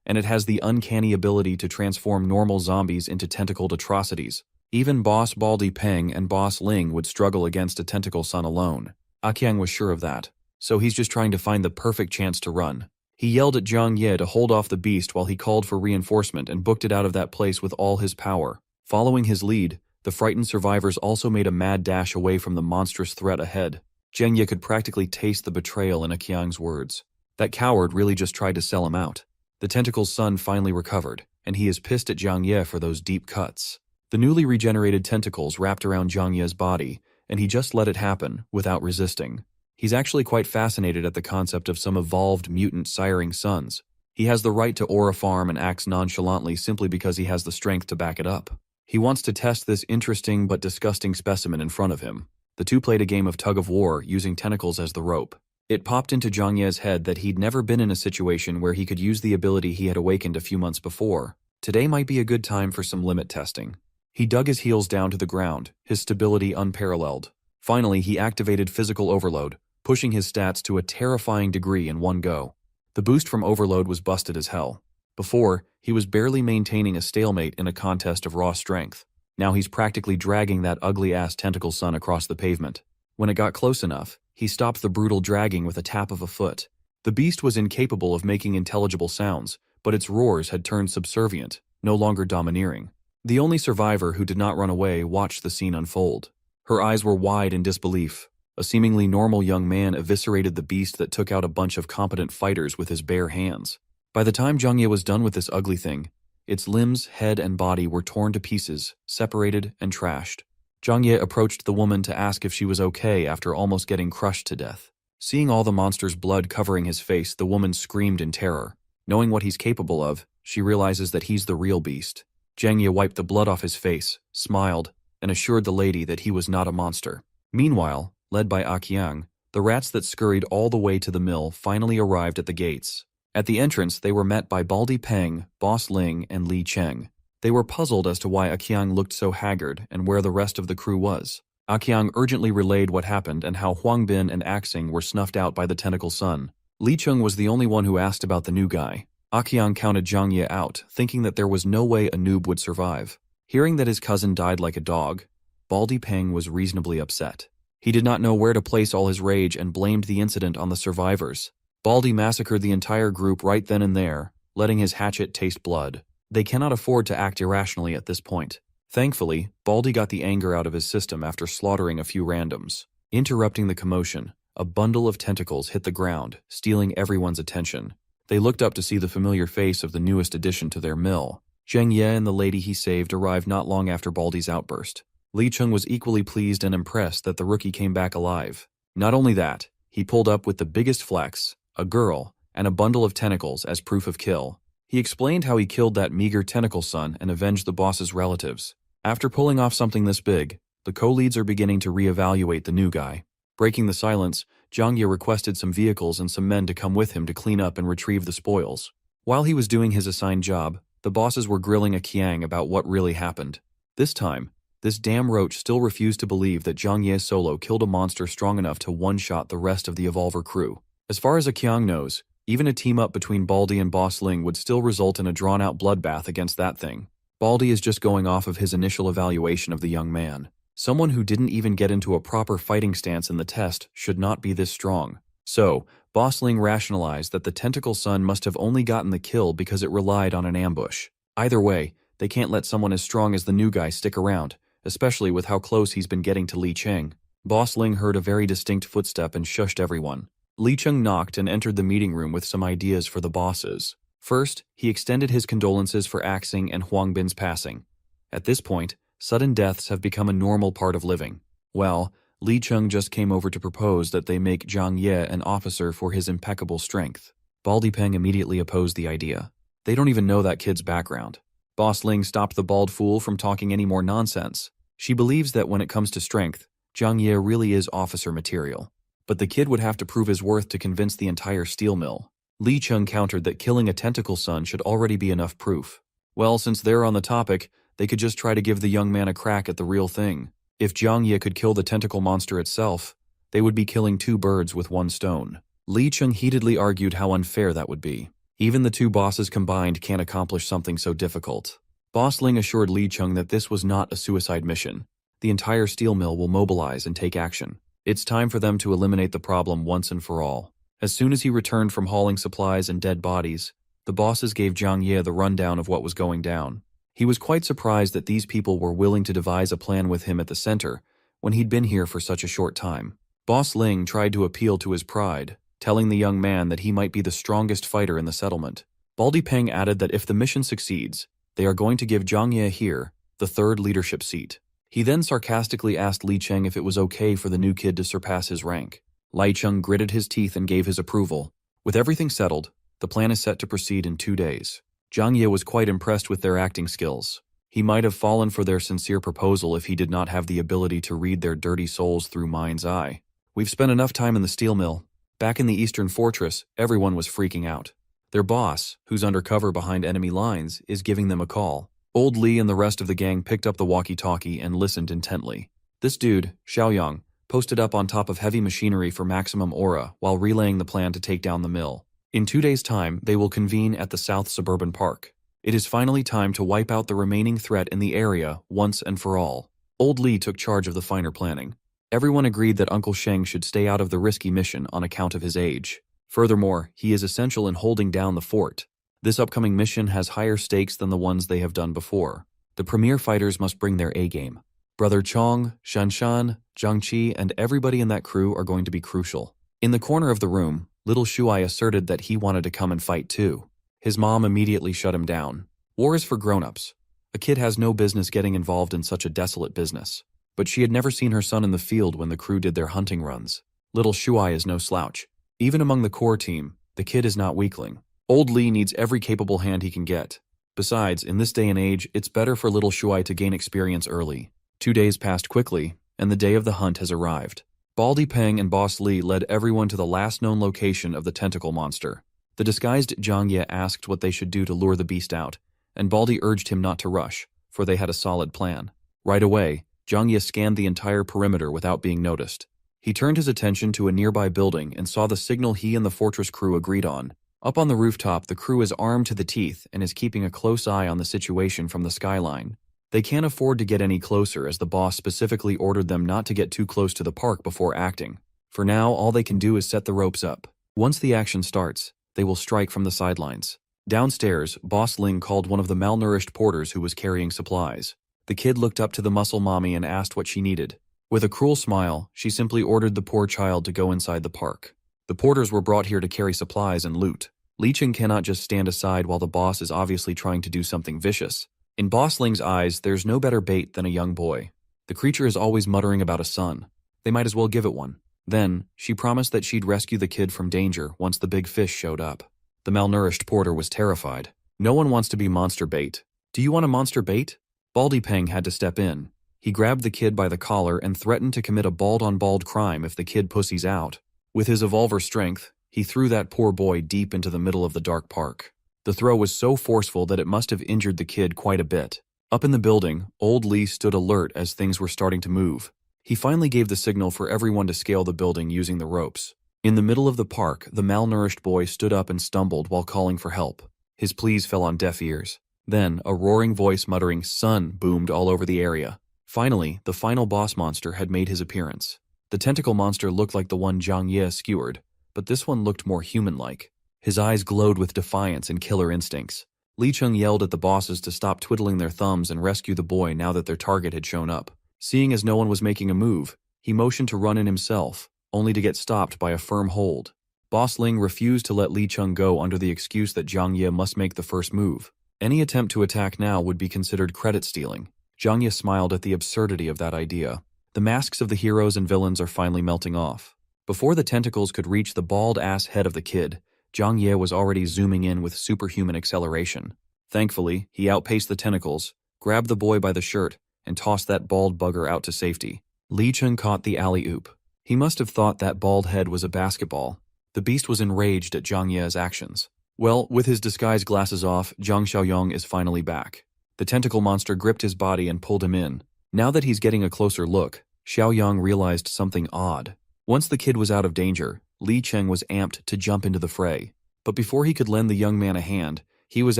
and it has the uncanny ability to transform normal zombies into tentacled atrocities. Even Boss Baldy Peng and Boss Ling would struggle against a tentacle son alone. Akyang was sure of that, so he's just trying to find the perfect chance to run. He yelled at Zhang Ye to hold off the beast while he called for reinforcement and booked it out of that place with all his power. Following his lead, the frightened survivors also made a mad dash away from the monstrous threat ahead. Zhang Ye could practically taste the betrayal in Akyang's words. That coward really just tried to sell him out. The tentacle's son finally recovered, and he is pissed at Zhang Ye for those deep cuts. The newly regenerated tentacles wrapped around Zhang Ye's body, and he just let it happen, without resisting. He's actually quite fascinated at the concept of some evolved mutant siring sons. He has the right to aura farm and acts nonchalantly simply because he has the strength to back it up. He wants to test this interesting but disgusting specimen in front of him. The two played a game of tug-of-war using tentacles as the rope. It popped into Zhang Ye's head that he'd never been in a situation where he could use the ability he had awakened a few months before. Today might be a good time for some limit testing. He dug his heels down to the ground, his stability unparalleled. Finally, he activated physical overload, pushing his stats to a terrifying degree in one go. The boost from overload was busted as hell. Before, he was barely maintaining a stalemate in a contest of raw strength. Now he's practically dragging that ugly-ass tentacle son across the pavement. When it got close enough, he stopped the brutal dragging with a tap of a foot. The beast was incapable of making intelligible sounds, but its roars had turned subservient, no longer domineering. The only survivor who did not run away watched the scene unfold. Her eyes were wide in disbelief. A seemingly normal young man eviscerated the beast that took out a bunch of competent fighters with his bare hands. By the time Zhang Ye was done with this ugly thing, its limbs, head, and body were torn to pieces, separated, and trashed. Zhang Ye approached the woman to ask if she was okay after almost getting crushed to death. Seeing all the monster's blood covering his face, the woman screamed in terror. Knowing what he's capable of, she realizes that he's the real beast. Zhang Ye wiped the blood off his face, smiled, and assured the lady that he was not a monster. Meanwhile, led by Akyang, the rats that scurried all the way to the mill finally arrived at the gates. At the entrance, they were met by Baldy Peng, Boss Ling, and Li Cheng. They were puzzled as to why Akyang looked so haggard and where the rest of the crew was. Akyang urgently relayed what happened and how Huang Bin and Axing were snuffed out by the tentacle son. Li Cheng was the only one who asked about the new guy. Akyang counted Zhang Ye out, thinking that there was no way a noob would survive. Hearing that his cousin died like a dog, Baldy Peng was reasonably upset. He did not know where to place all his rage and blamed the incident on the survivors. Baldy massacred the entire group right then and there, letting his hatchet taste blood. They cannot afford to act irrationally at this point. Thankfully, Baldy got the anger out of his system after slaughtering a few randoms. Interrupting the commotion, a bundle of tentacles hit the ground, stealing everyone's attention. They looked up to see the familiar face of the newest addition to their mill. Zhang Ye and the lady he saved arrived not long after Baldy's outburst. Li Cheng was equally pleased and impressed that the rookie came back alive. Not only that, he pulled up with the biggest flex, a girl, and a bundle of tentacles as proof of kill. He explained how he killed that meager tentacle son and avenged the boss's relatives. After pulling off something this big, the co-leads are beginning to reevaluate the new guy. Breaking the silence, Zhang Ye requested some vehicles and some men to come with him to clean up and retrieve the spoils. While he was doing his assigned job, the bosses were grilling a Qiang about what really happened. This time, this damn roach still refused to believe that Zhang Ye solo killed a monster strong enough to one-shot the rest of the Evolver crew. As far as a Qiang knows, even a team-up between Baldy and Boss Ling would still result in a drawn-out bloodbath against that thing. Baldy is just going off of his initial evaluation of the young man. Someone who didn't even get into a proper fighting stance in the test should not be this strong. So, Boss Ling rationalized that the tentacle son must have only gotten the kill because it relied on an ambush. Either way, they can't let someone as strong as the new guy stick around, especially with how close he's been getting to Li Cheng. Boss Ling heard a very distinct footstep and shushed everyone. Li Cheng knocked and entered the meeting room with some ideas for the bosses. First, he extended his condolences for Axing and Huang Bin's passing. At this point, sudden deaths have become a normal part of living. Well, Li Cheng just came over to propose that they make Zhang Ye an officer for his impeccable strength. Baldy Peng immediately opposed the idea. They don't even know that kid's background. Boss Ling stopped the bald fool from talking any more nonsense. She believes that when it comes to strength, Zhang Ye really is officer material. But the kid would have to prove his worth to convince the entire steel mill. Li Cheng countered that killing a tentacle son should already be enough proof. Well, since they're on the topic, they could just try to give the young man a crack at the real thing. If Zhang Ye could kill the tentacle monster itself, they would be killing two birds with one stone. Li Cheng heatedly argued how unfair that would be. Even the two bosses combined can't accomplish something so difficult. Boss Ling assured Li Cheng that this was not a suicide mission. The entire steel mill will mobilize and take action. It's time for them to eliminate the problem once and for all. As soon as he returned from hauling supplies and dead bodies, the bosses gave Zhang Ye the rundown of what was going down. He was quite surprised that these people were willing to devise a plan with him at the center when he'd been here for such a short time. Boss Ling tried to appeal to his pride, telling the young man that he might be the strongest fighter in the settlement. Baldy Peng added that if the mission succeeds, they are going to give Zhang Ye here the third leadership seat. He then sarcastically asked Li Cheng if it was okay for the new kid to surpass his rank. Li Cheng gritted his teeth and gave his approval. With everything settled, the plan is set to proceed in 2 days. Zhang Ye was quite impressed with their acting skills. He might have fallen for their sincere proposal if he did not have the ability to read their dirty souls through mind's eye. We've spent enough time in the steel mill. Back in the Eastern Fortress, everyone was freaking out. Their boss, who's undercover behind enemy lines, is giving them a call. Old Li and the rest of the gang picked up the walkie-talkie and listened intently. This dude, Xiaoyang, posted up on top of heavy machinery for maximum aura while relaying the plan to take down the mill. In 2 days' time, they will convene at the South Suburban Park. It is finally time to wipe out the remaining threat in the area once and for all. Old Li took charge of the finer planning. Everyone agreed that Uncle Sheng should stay out of the risky mission on account of his age. Furthermore, he is essential in holding down the fort. This upcoming mission has higher stakes than the ones they have done before. The premier fighters must bring their A-game. Brother Chong, Shanshan, Zhang Qi, and everybody in that crew are going to be crucial. In the corner of the room, little Shuai asserted that he wanted to come and fight too. His mom immediately shut him down. War is for grown-ups. A kid has no business getting involved in such a desolate business. But she had never seen her son in the field when the crew did their hunting runs. Little Shuai is no slouch. Even among the core team, the kid is not weakling. Old Li needs every capable hand he can get. Besides, in this day and age, it's better for little Shuai to gain experience early. 2 days passed quickly, and the day of the hunt has arrived. Baldy Peng and Boss Li led everyone to the last known location of the tentacle monster. The disguised Zhang Ye asked what they should do to lure the beast out, and Baldy urged him not to rush, for they had a solid plan. Right away, Zhang Ye scanned the entire perimeter without being noticed. He turned his attention to a nearby building and saw the signal he and the fortress crew agreed on. Up on the rooftop, the crew is armed to the teeth and is keeping a close eye on the situation from the skyline. They can't afford to get any closer as the boss specifically ordered them not to get too close to the park before acting. For now, all they can do is set the ropes up. Once the action starts, they will strike from the sidelines. Downstairs, Boss Ling called one of the malnourished porters who was carrying supplies. The kid looked up to the muscle mommy and asked what she needed. With a cruel smile, she simply ordered the poor child to go inside the park. The porters were brought here to carry supplies and loot. Li Cheng cannot just stand aside while the boss is obviously trying to do something vicious. In Boss Ling's eyes, there's no better bait than a young boy. The creature is always muttering about a son. They might as well give it one. Then, she promised that she'd rescue the kid from danger once the big fish showed up. The malnourished porter was terrified. No one wants to be monster bait. Do you want a monster bait? Baldy Peng had to step in. He grabbed the kid by the collar and threatened to commit a bald-on-bald crime if the kid pussies out. With his evolver strength, he threw that poor boy deep into the middle of the dark park. The throw was so forceful that it must have injured the kid quite a bit. Up in the building, old Lee stood alert as things were starting to move. He finally gave the signal for everyone to scale the building using the ropes. In the middle of the park, the malnourished boy stood up and stumbled while calling for help. His pleas fell on deaf ears. Then, a roaring voice muttering "Son" boomed all over the area. Finally, the final boss monster had made his appearance. The tentacle monster looked like the one Zhang Ye skewered, but this one looked more human-like. His eyes glowed with defiance and killer instincts. Li Cheng yelled at the bosses to stop twiddling their thumbs and rescue the boy now that their target had shown up. Seeing as no one was making a move, he motioned to run in himself, only to get stopped by a firm hold. Boss Ling refused to let Li Cheng go under the excuse that Zhang Ye must make the first move. Any attempt to attack now would be considered credit stealing. Zhang Ye smiled at the absurdity of that idea. The masks of the heroes and villains are finally melting off. Before the tentacles could reach the bald-ass head of the kid, Zhang Ye was already zooming in with superhuman acceleration. Thankfully, he outpaced the tentacles, grabbed the boy by the shirt, and tossed that bald bugger out to safety. Li Cheng caught the alley-oop. He must have thought that bald head was a basketball. The beast was enraged at Zhang Ye's actions. Well, with his disguise glasses off, Zhang Xiaoyong is finally back. The tentacle monster gripped his body and pulled him in. Now that he's getting a closer look, Xiaoyong realized something odd. Once the kid was out of danger, Li Cheng was amped to jump into the fray. But before he could lend the young man a hand, he was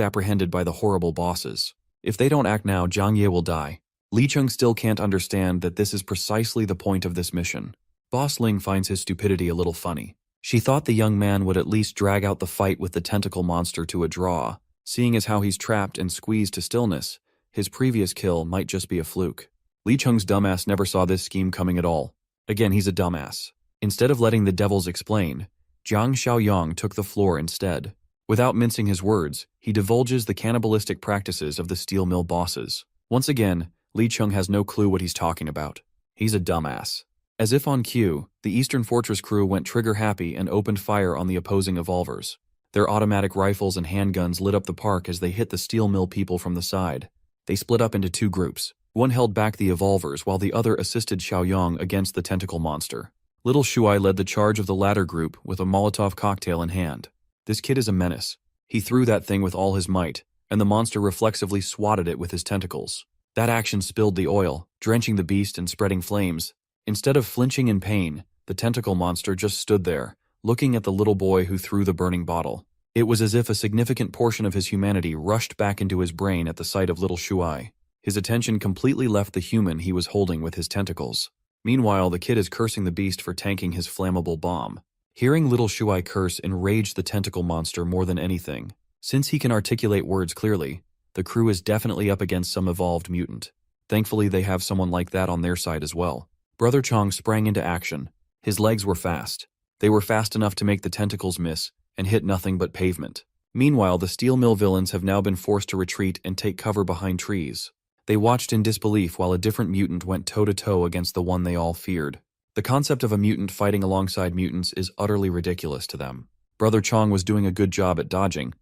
apprehended by the horrible bosses. If they don't act now, Zhang Ye will die. Li Cheng still can't understand that this is precisely the point of this mission. Boss Ling finds his stupidity a little funny. She thought the young man would at least drag out the fight with the tentacle monster to a draw. Seeing as how he's trapped and squeezed to stillness, his previous kill might just be a fluke. Li Cheng's dumbass never saw this scheme coming at all. Again, he's a dumbass. Instead of letting the devils explain, Zhang Xiaoyong took the floor instead. Without mincing his words, he divulges the cannibalistic practices of the steel mill bosses. Once again, Li Cheng has no clue what he's talking about. He's a dumbass. As if on cue, the Eastern Fortress crew went trigger-happy and opened fire on the opposing evolvers. Their automatic rifles and handguns lit up the park as they hit the steel mill people from the side. They split up into two groups. One held back the evolvers while the other assisted Xiaoyong against the tentacle monster. Little Shuai led the charge of the latter group with a Molotov cocktail in hand. This kid is a menace. He threw that thing with all his might, and the monster reflexively swatted it with his tentacles. That action spilled the oil, drenching the beast and spreading flames. Instead of flinching in pain, the tentacle monster just stood there, looking at the little boy who threw the burning bottle. It was as if a significant portion of his humanity rushed back into his brain at the sight of little Shuai. His attention completely left the human he was holding with his tentacles. Meanwhile, the kid is cursing the beast for tanking his flammable bomb. Hearing little Shuai curse enraged the tentacle monster more than anything. Since he can articulate words clearly, the crew is definitely up against some evolved mutant. Thankfully, they have someone like that on their side as well. Brother Chong sprang into action. His legs were fast. They were fast enough to make the tentacles miss and hit nothing but pavement. Meanwhile, the steel mill villains have now been forced to retreat and take cover behind trees. They watched in disbelief while a different mutant went toe-to-toe against the one they all feared. The concept of a mutant fighting alongside mutants is utterly ridiculous to them. Brother Chong was doing a good job at dodging,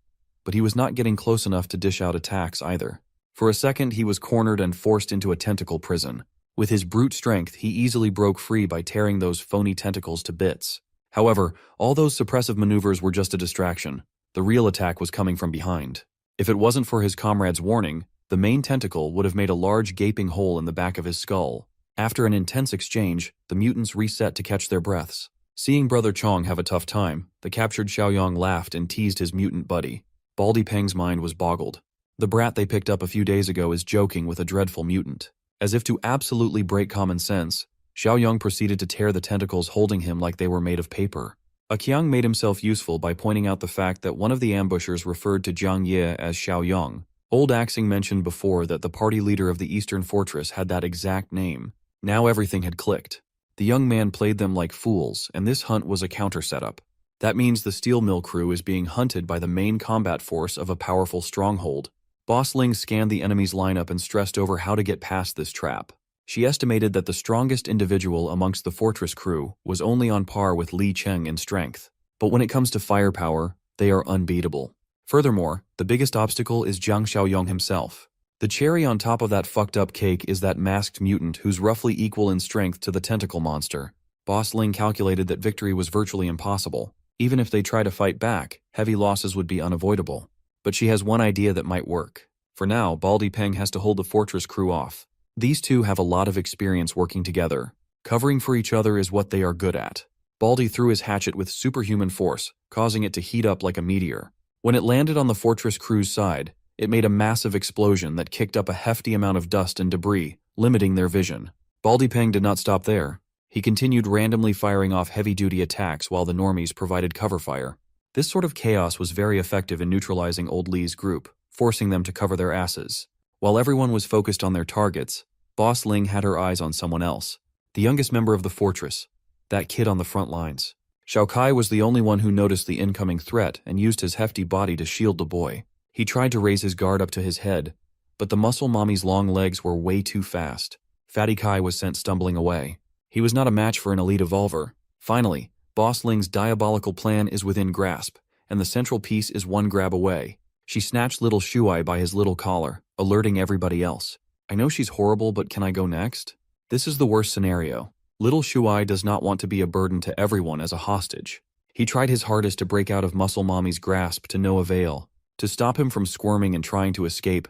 but he was not getting close enough to dish out attacks either. For a second, he was cornered and forced into a tentacle prison. With his brute strength, he easily broke free by tearing those phony tentacles to bits. However, all those suppressive maneuvers were just a distraction. The real attack was coming from behind. If it wasn't for his comrade's warning, the main tentacle would have made a large gaping hole in the back of his skull. After an intense exchange, the mutants reset to catch their breaths. Seeing Brother Chong have a tough time, the captured Xiaoyong laughed and teased his mutant buddy. Baldy Peng's mind was boggled. The brat they picked up a few days ago is joking with a dreadful mutant. As if to absolutely break common sense, Xiaoyong proceeded to tear the tentacles holding him like they were made of paper. Qiang made himself useful by pointing out the fact that one of the ambushers referred to Zhang Ye as Xiaoyong. Old Axing mentioned before that the party leader of the Eastern Fortress had that exact name. Now everything had clicked. The young man played them like fools, and this hunt was a counter setup. That means the steel mill crew is being hunted by the main combat force of a powerful stronghold. Boss Ling scanned the enemy's lineup and stressed over how to get past this trap. She estimated that the strongest individual amongst the fortress crew was only on par with Li Cheng in strength. But when it comes to firepower, they are unbeatable. Furthermore, the biggest obstacle is Zhang Xiaoyong himself. The cherry on top of that fucked up cake is that masked mutant who's roughly equal in strength to the tentacle monster. Boss Ling calculated that victory was virtually impossible. Even if they try to fight back, heavy losses would be unavoidable. But she has one idea that might work. For now, Baldy Peng has to hold the fortress crew off. These two have a lot of experience working together. Covering for each other is what they are good at. Baldy threw his hatchet with superhuman force, causing it to heat up like a meteor. When it landed on the fortress crew's side, it made a massive explosion that kicked up a hefty amount of dust and debris, limiting their vision. Baldy Peng did not stop there. He continued randomly firing off heavy-duty attacks while the normies provided cover fire. This sort of chaos was very effective in neutralizing Old Lee's group, forcing them to cover their asses. While everyone was focused on their targets, Boss Ling had her eyes on someone else. The youngest member of the fortress. That kid on the front lines. Xiao Kai was the only one who noticed the incoming threat and used his hefty body to shield the boy. He tried to raise his guard up to his head, but the muscle mommy's long legs were way too fast. Fatty Kai was sent stumbling away. He was not a match for an elite evolver. Finally, Boss Ling's diabolical plan is within grasp, and the central piece is one grab away. She snatched little Shuai by his little collar, alerting everybody else. I know she's horrible, but can I go next? This is the worst scenario. Little Shuai does not want to be a burden to everyone as a hostage. He tried his hardest to break out of Muscle Mommy's grasp to no avail. To stop him from squirming and trying to escape,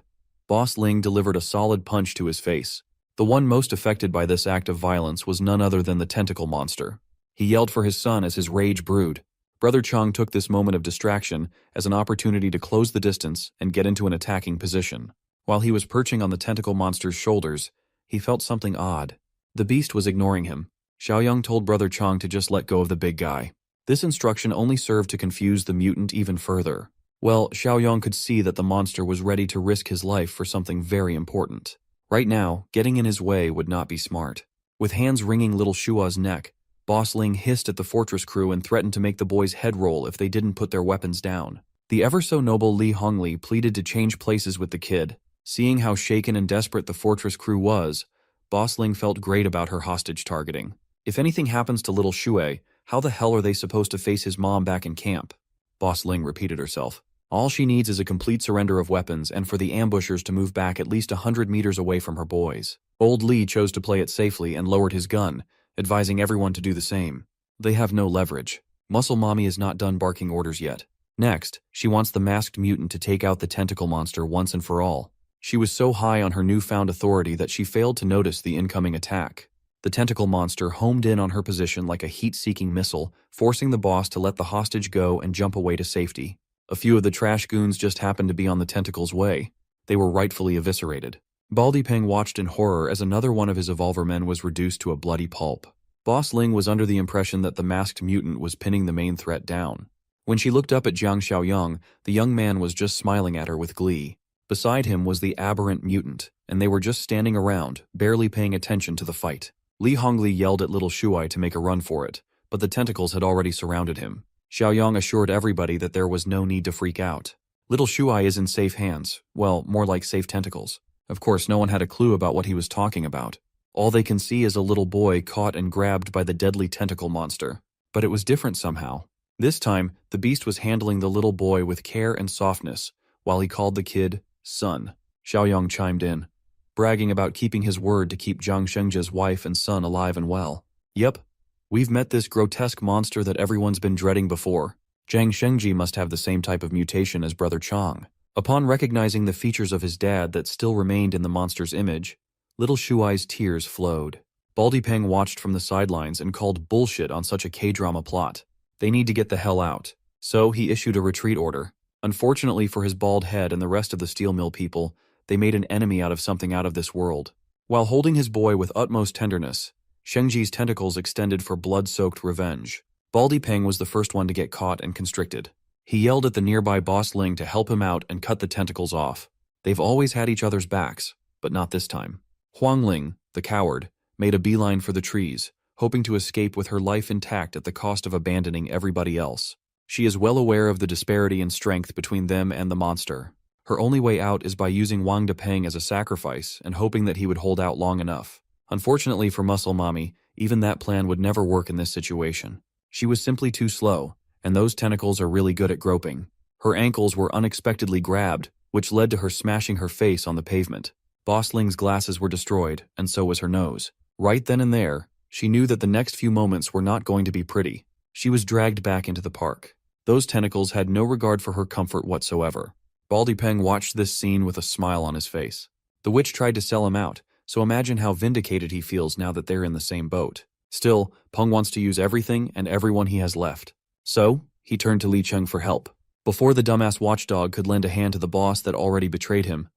Boss Ling delivered a solid punch to his face. The one most affected by this act of violence was none other than the tentacle monster. He yelled for his son as his rage brewed. Brother Chung took this moment of distraction as an opportunity to close the distance and get into an attacking position. While he was perching on the tentacle monster's shoulders, he felt something odd. The beast was ignoring him. Xiaoyang told Brother Chung to just let go of the big guy. This instruction only served to confuse the mutant even further. Well, Xiaoyang could see that the monster was ready to risk his life for something very important. Right now, getting in his way would not be smart. With hands wringing little Shua's neck, Boss Ling hissed at the fortress crew and threatened to make the boys head roll if they didn't put their weapons down. The ever-so-noble Li Hongli pleaded to change places with the kid. Seeing how shaken and desperate the fortress crew was, Boss Ling felt great about her hostage targeting. If anything happens to little Shuai, how the hell are they supposed to face his mom back in camp? Boss Ling repeated herself. All she needs is a complete surrender of weapons and for the ambushers to move back at least 100 meters away from her boys. Old Lee chose to play it safely and lowered his gun, advising everyone to do the same. They have no leverage. Muscle Mommy is not done barking orders yet. Next, she wants the masked mutant to take out the tentacle monster once and for all. She was so high on her newfound authority that she failed to notice the incoming attack. The tentacle monster homed in on her position like a heat-seeking missile, forcing the boss to let the hostage go and jump away to safety. A few of the trash goons just happened to be on the tentacle's way. They were rightfully eviscerated. Baldy Peng watched in horror as another one of his evolver men was reduced to a bloody pulp. Boss Ling was under the impression that the masked mutant was pinning the main threat down. When she looked up at Jiang Xiaoyang, the young man was just smiling at her with glee. Beside him was the aberrant mutant, and they were just standing around, barely paying attention to the fight. Li Hongli yelled at little Shuai to make a run for it, but the tentacles had already surrounded him. Xiaoyang assured everybody that there was no need to freak out. Little Shuai is in safe hands, well, more like safe tentacles. Of course, no one had a clue about what he was talking about. All they can see is a little boy caught and grabbed by the deadly tentacle monster. But it was different somehow. This time, the beast was handling the little boy with care and softness, while he called the kid son. Xiaoyang chimed in, bragging about keeping his word to keep Zhang Shengji's wife and son alive and well. Yep. We've met this grotesque monster that everyone's been dreading before. Zhang Shengji must have the same type of mutation as Brother Chang. Upon recognizing the features of his dad that still remained in the monster's image, little Shuai's tears flowed. Baldy Peng watched from the sidelines and called bullshit on such a K-drama plot. They need to get the hell out. So he issued a retreat order. Unfortunately for his bald head and the rest of the steel mill people, they made an enemy out of something out of this world. While holding his boy with utmost tenderness, Shengji's tentacles extended for blood-soaked revenge. Baldy Peng was the first one to get caught and constricted. He yelled at the nearby Boss Ling to help him out and cut the tentacles off. They've always had each other's backs, but not this time. Huang Ling, the coward, made a beeline for the trees, hoping to escape with her life intact at the cost of abandoning everybody else. She is well aware of the disparity in strength between them and the monster. Her only way out is by using Wang Depeng as a sacrifice and hoping that he would hold out long enough. Unfortunately for Muscle Mommy, even that plan would never work in this situation. She was simply too slow, and those tentacles are really good at groping. Her ankles were unexpectedly grabbed, which led to her smashing her face on the pavement. Boss Ling's glasses were destroyed, and so was her nose. Right then and there, she knew that the next few moments were not going to be pretty. She was dragged back into the park. Those tentacles had no regard for her comfort whatsoever. Baldy Peng watched this scene with a smile on his face. The witch tried to sell him out, so imagine how vindicated he feels now that they're in the same boat. Still, Peng wants to use everything and everyone he has left. So, he turned to Li Cheng for help. Before the dumbass watchdog could lend a hand to the boss that already betrayed him,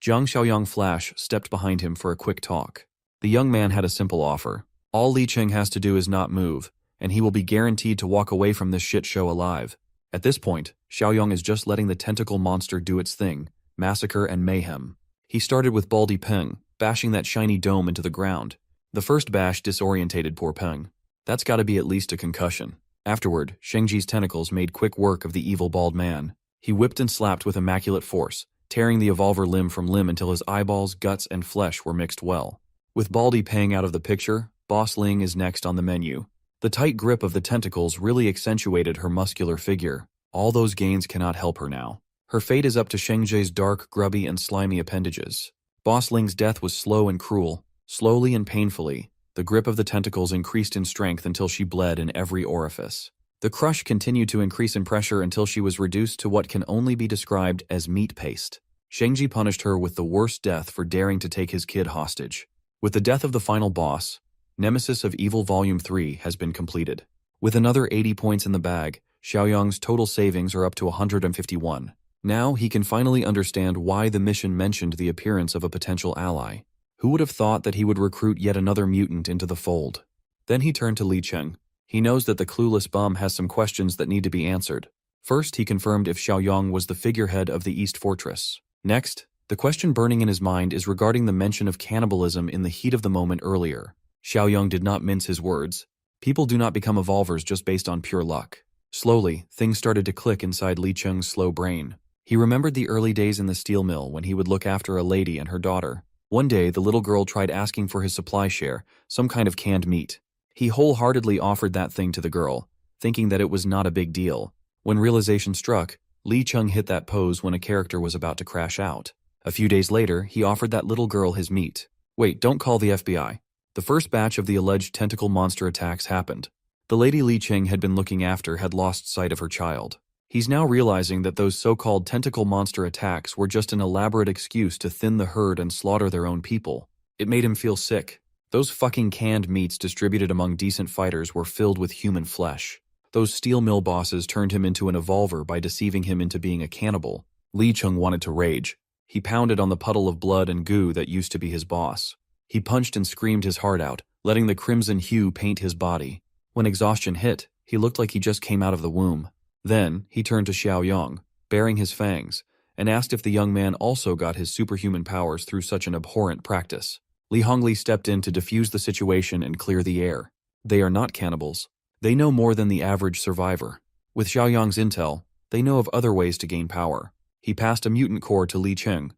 Jiang Xiaoyang Flash stepped behind him for a quick talk. The young man had a simple offer. All Li Cheng has to do is not move, and he will be guaranteed to walk away from this shit show alive. At this point, Xiaoyang is just letting the tentacle monster do its thing, massacre and mayhem. He started with Baldy Peng, bashing that shiny dome into the ground. The first bash disorientated poor Peng. That's gotta be at least a concussion. Afterward, Shengji's tentacles made quick work of the evil bald man. He whipped and slapped with immaculate force, tearing the evolver limb from limb until his eyeballs, guts, and flesh were mixed well. With Baldy Peng out of the picture, Boss Ling is next on the menu. The tight grip of the tentacles really accentuated her muscular figure. All those gains cannot help her now. Her fate is up to Shengji's dark, grubby, and slimy appendages. Boss Ling's death was slow and cruel. Slowly and painfully, the grip of the tentacles increased in strength until she bled in every orifice. The crush continued to increase in pressure until she was reduced to what can only be described as meat paste. Shengji punished her with the worst death for daring to take his kid hostage. With the death of the final boss, Nemesis of Evil Volume 3 has been completed. With another 80 points in the bag, Xiaoyang's total savings are up to 151. Now he can finally understand why the mission mentioned the appearance of a potential ally. Who would have thought that he would recruit yet another mutant into the fold? Then he turned to Li Cheng. He knows that the clueless bum has some questions that need to be answered. First, he confirmed if Xiaoyang was the figurehead of the East Fortress. Next, the question burning in his mind is regarding the mention of cannibalism in the heat of the moment earlier. Xiaoyang did not mince his words. People do not become evolvers just based on pure luck. Slowly, things started to click inside Li Cheng's slow brain. He remembered the early days in the steel mill when he would look after a lady and her daughter. One day, the little girl tried asking for his supply share, some kind of canned meat. He wholeheartedly offered that thing to the girl, thinking that it was not a big deal. When realization struck, Li Cheng hit that pose when a character was about to crash out. A few days later, he offered that little girl his meat. Wait, don't call the FBI. The first batch of the alleged tentacle monster attacks happened. The lady Li Cheng had been looking after had lost sight of her child. He's now realizing that those so-called tentacle monster attacks were just an elaborate excuse to thin the herd and slaughter their own people. It made him feel sick. Those fucking canned meats distributed among decent fighters were filled with human flesh. Those steel mill bosses turned him into an evolver by deceiving him into being a cannibal. Li Cheng wanted to rage. He pounded on the puddle of blood and goo that used to be his boss. He punched and screamed his heart out, letting the crimson hue paint his body. When exhaustion hit, he looked like he just came out of the womb. Then, he turned to Xiaoyang, baring his fangs, and asked if the young man also got his superhuman powers through such an abhorrent practice. Li Hongli stepped in to defuse the situation and clear the air. They are not cannibals. They know more than the average survivor. With Xiaoyang's intel, they know of other ways to gain power. He passed a mutant core to Li Cheng.